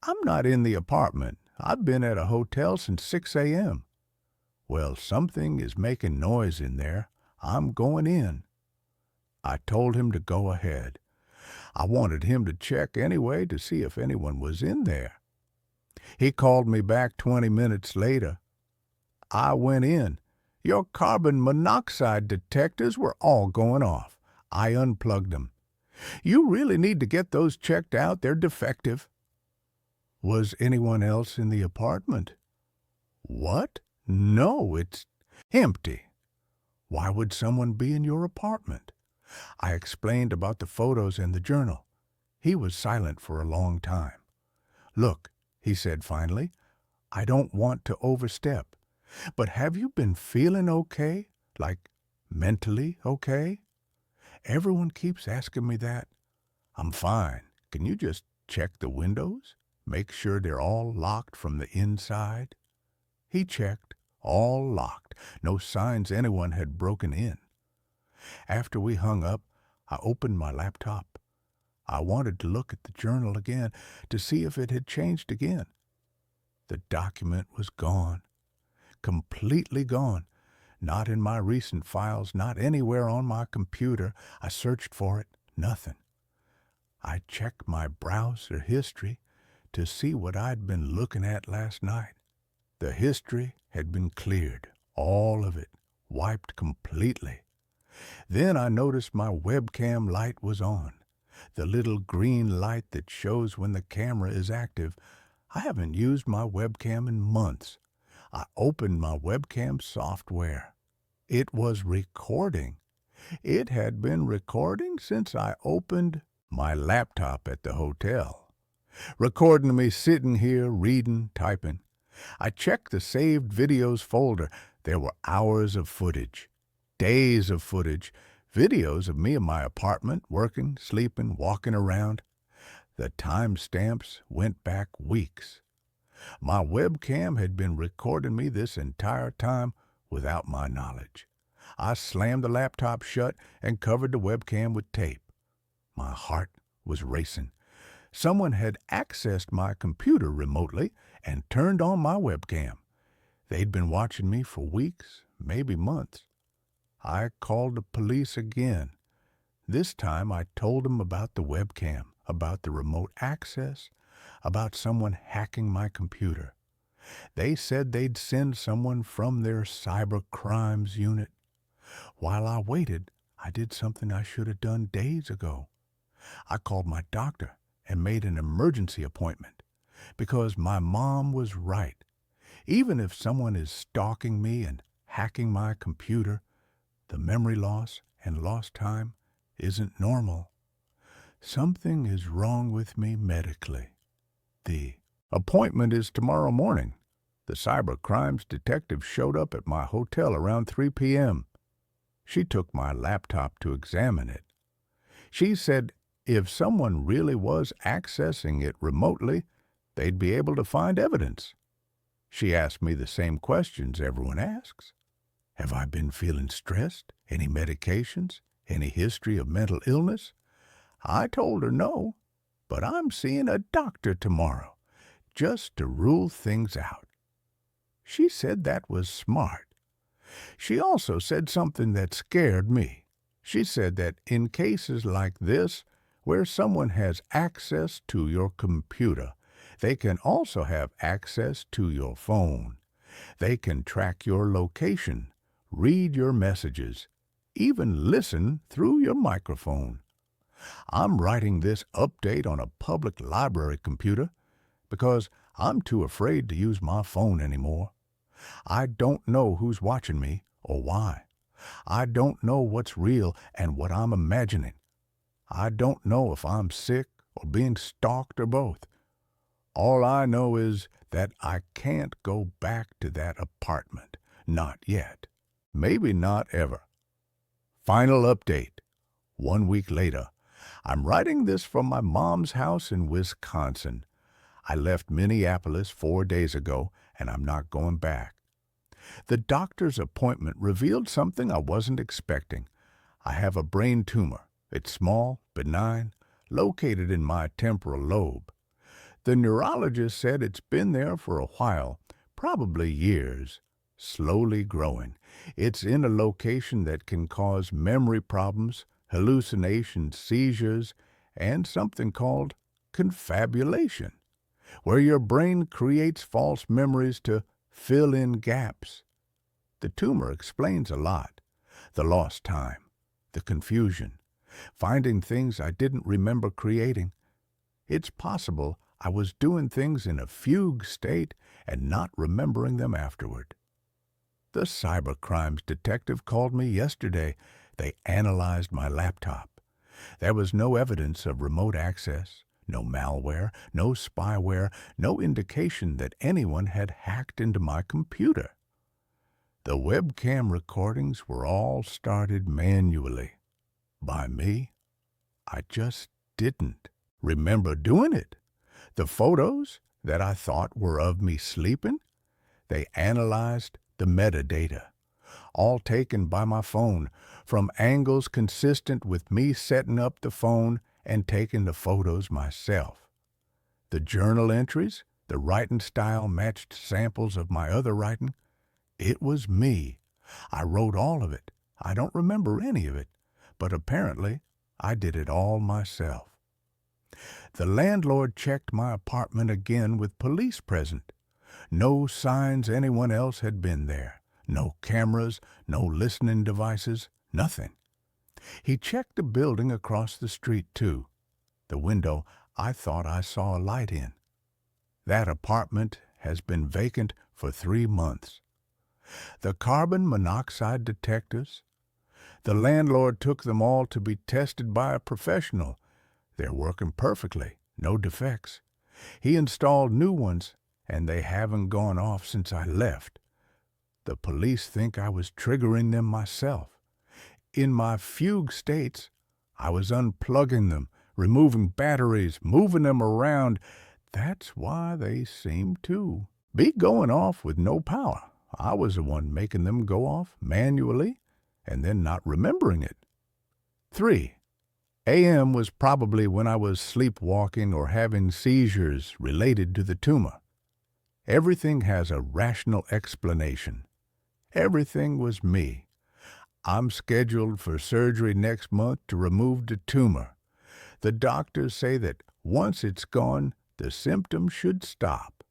S1: "I'm not in the apartment. I've been at a hotel since 6 a.m. "Well, something is making noise in there. I'm going in." I told him to go ahead. I wanted him to check anyway to see if anyone was in there. He called me back 20 minutes later. I went in. Your carbon monoxide detectors were all going off. I unplugged them. You really need to get those checked out. They're defective. Was anyone else in the apartment? What? No, it's empty. Why would someone be in your apartment? I explained about the photos and the journal. He was silent for a long time. "Look," he said finally, "I don't want to overstep, but have you been feeling okay? Like mentally okay? Everyone keeps asking me that. I'm fine. Can you just check the windows? Make sure they're all locked from the inside?" He checked, all locked, no signs anyone had broken in. After we hung up, I opened my laptop. I wanted to look at the journal again to see if it had changed again. The document was gone, completely gone. Not in my recent files, not anywhere on my computer. I searched for it, nothing. I checked my browser history to see what I'd been looking at last night. The history had been cleared, all of it, wiped completely. Then I noticed my webcam light was on, the little green light that shows when the camera is active. I haven't used my webcam in months. I opened my webcam software. It was recording. It had been recording since I opened my laptop at the hotel, recording me sitting here reading, typing. I checked the saved videos folder. There were hours of footage, days of footage, videos of me in my apartment, working, sleeping, walking around. The timestamps went back weeks. My webcam had been recording me this entire time without my knowledge. I slammed the laptop shut and covered the webcam with tape. My heart was racing. Someone had accessed my computer remotely and turned on my webcam. They'd been watching me for weeks, maybe months. I called the police again. This time I told them about the webcam, about the remote access, about someone hacking my computer. They said they'd send someone from their cyber crimes unit. While I waited, I did something I should have done days ago. I called my doctor and made an emergency appointment because my mom was right. Even if someone is stalking me and hacking my computer, the memory loss and lost time isn't normal. Something is wrong with me medically. The appointment is tomorrow morning. The cyber crimes detective showed up at my hotel around 3 p.m. She took my laptop to examine it. She said if someone really was accessing it remotely, they'd be able to find evidence. She asked me the same questions everyone asks. Have I been feeling stressed? Any medications? Any history of mental illness? I told her no, but I'm seeing a doctor tomorrow, just to rule things out. She said that was smart. She also said something that scared me. She said that in cases like this, where someone has access to your computer, they can also have access to your phone. They can track your location, read your messages, even listen through your microphone. I'm writing this update on a public library computer because I'm too afraid to use my phone anymore. I don't know who's watching me or why. I don't know what's real and what I'm imagining. I don't know if I'm sick or being stalked or both. All I know is that I can't go back to that apartment. Not yet. Maybe not ever. Final update. 1 week later. I'm writing this from my mom's house in Wisconsin. I left Minneapolis 4 days ago, and I'm not going back. The doctor's appointment revealed something I wasn't expecting. I have a brain tumor. It's small, benign, located in my temporal lobe. The neurologist said it's been there for a while, probably years, slowly growing. It's in a location that can cause memory problems, hallucinations, seizures, and something called confabulation, where your brain creates false memories to fill in gaps. The tumor explains a lot. The lost time, the confusion, finding things I didn't remember creating. It's possible I was doing things in a fugue state and not remembering them afterward. The cybercrimes detective called me yesterday. They analyzed my laptop. There was no evidence of remote access, no malware, no spyware, no indication that anyone had hacked into my computer. The webcam recordings were all started manually. By me. I just didn't remember doing it. The photos that I thought were of me sleeping, they analyzed the metadata, all taken by my phone, from angles consistent with me setting up the phone and taking the photos myself. The journal entries, the writing style matched samples of my other writing. It was me. I wrote all of it. I don't remember any of it, but apparently I did it all myself. The landlord checked my apartment again with police present. No signs anyone else had been there. No cameras, no listening devices, nothing. He checked the building across the street, too. The window I thought I saw a light in. That apartment has been vacant for 3 months. The carbon monoxide detectors, The landlord took them all to be tested by a professional. They're working perfectly, no defects. He installed new ones, and they haven't gone off since I left. The police think I was triggering them myself. In my fugue states, I was unplugging them, removing batteries, moving them around. That's why they seem to be going off with no power. I was the one making them go off manually and then not remembering it. 3 a.m. was probably when I was sleepwalking or having seizures related to the tumor. Everything has a rational explanation. Everything was me. I'm scheduled for surgery next month to remove the tumor. The doctors say that once it's gone, the symptoms should stop.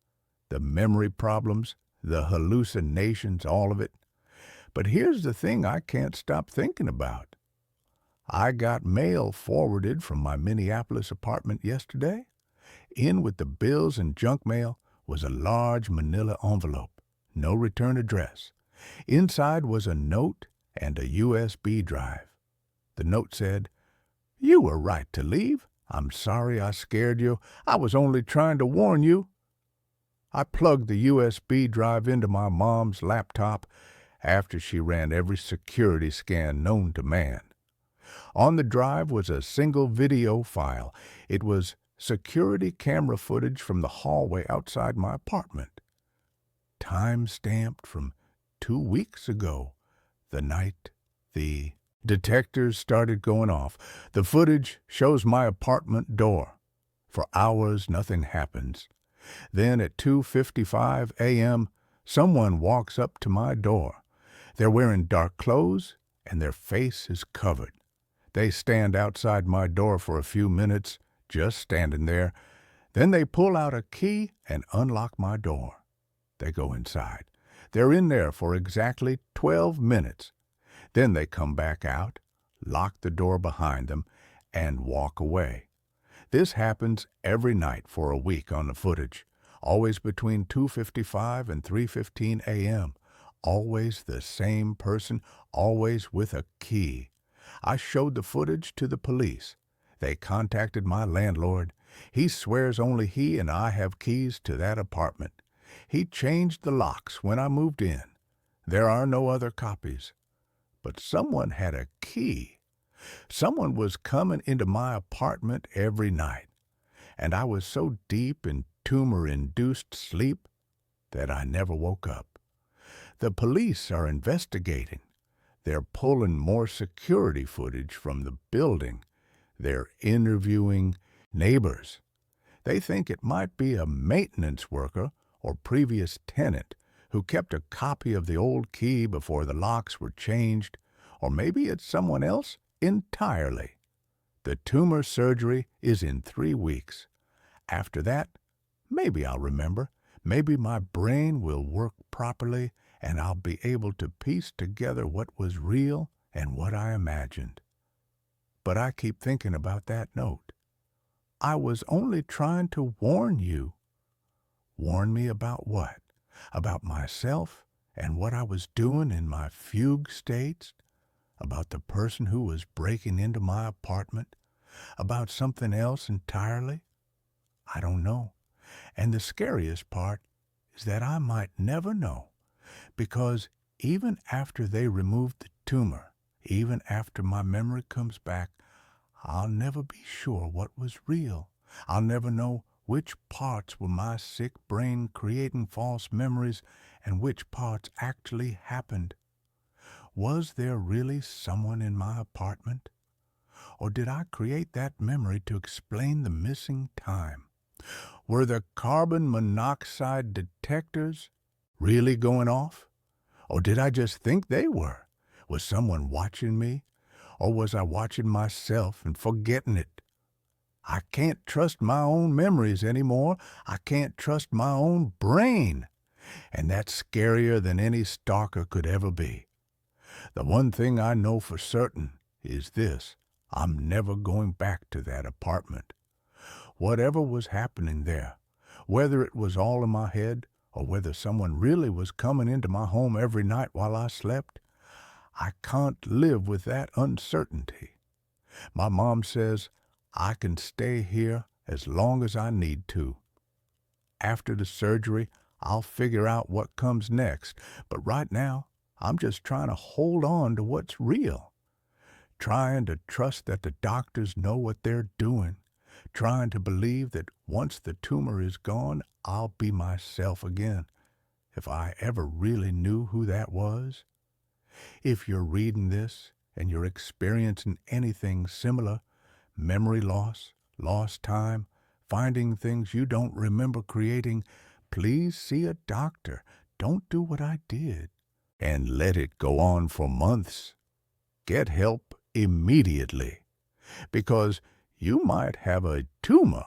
S1: The memory problems, the hallucinations, all of it. But here's the thing I can't stop thinking about. I got mail forwarded from my Minneapolis apartment yesterday. In with the bills and junk mail was a large manila envelope, no return address. Inside was a note and a USB drive. The note said, "You were right to leave. I'm sorry I scared you. I was only trying to warn you." I plugged the USB drive into my mom's laptop after she ran every security scan known to man. On the drive was a single video file. It was security camera footage from the hallway outside my apartment. Time-stamped from 2 weeks ago, the night the detectors started going off. The footage shows my apartment door. For hours, nothing happens. Then at 2:55 a.m., someone walks up to my door. They're wearing dark clothes, and their face is covered. They stand outside my door for a few minutes, just standing there. Then they pull out a key and unlock my door. They go inside. They're in there for exactly 12 minutes. Then they come back out, lock the door behind them, and walk away. This happens every night for a week on the footage, always between 2:55 and 3:15 a.m., always the same person, always with a key. I showed the footage to the police. They contacted my landlord. He swears only he and I have keys to that apartment. He changed the locks when I moved in. There are no other copies. But someone had a key. Someone was coming into my apartment every night, and I was so deep in tumor-induced sleep that I never woke up. The police are investigating. They're pulling more security footage from the building. They're interviewing neighbors. They think it might be a maintenance worker or previous tenant who kept a copy of the old key before the locks were changed, or maybe it's someone else entirely. The tumor surgery is in 3 weeks. After that, maybe I'll remember. Maybe my brain will work properly, and I'll be able to piece together what was real and what I imagined. But I keep thinking about that note. I was only trying to warn you. Warn me about what? About myself and what I was doing in my fugue states? About the person who was breaking into my apartment? About something else entirely? I don't know. And the scariest part is that I might never know, because even after they remove the tumor, even after my memory comes back, I'll never be sure what was real. I'll never know which parts were my sick brain creating false memories and which parts actually happened. Was there really someone in my apartment? Or did I create that memory to explain the missing time? Were the carbon monoxide detectors really going off? Or did I just think they were? Was someone watching me? Or was I watching myself and forgetting it? I can't trust my own memories anymore. I can't trust my own brain. And that's scarier than any stalker could ever be. The one thing I know for certain is this: I'm never going back to that apartment. Whatever was happening there, whether it was all in my head or whether someone really was coming into my home every night while I slept, I can't live with that uncertainty. My mom says I can stay here as long as I need to. After the surgery, I'll figure out what comes next, but right now, I'm just trying to hold on to what's real. Trying to trust that the doctors know what they're doing. Trying to believe that once the tumor is gone, I'll be myself again. If I ever really knew who that was. If you're reading this and you're experiencing anything similar, memory loss, lost time, finding things you don't remember creating, please see a doctor. Don't do what I did and let it go on for months. Get help immediately, because you might have a tumor,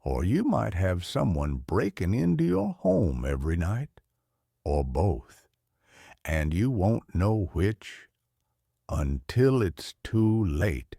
S1: or you might have someone breaking into your home every night, or both, and you won't know which until it's too late.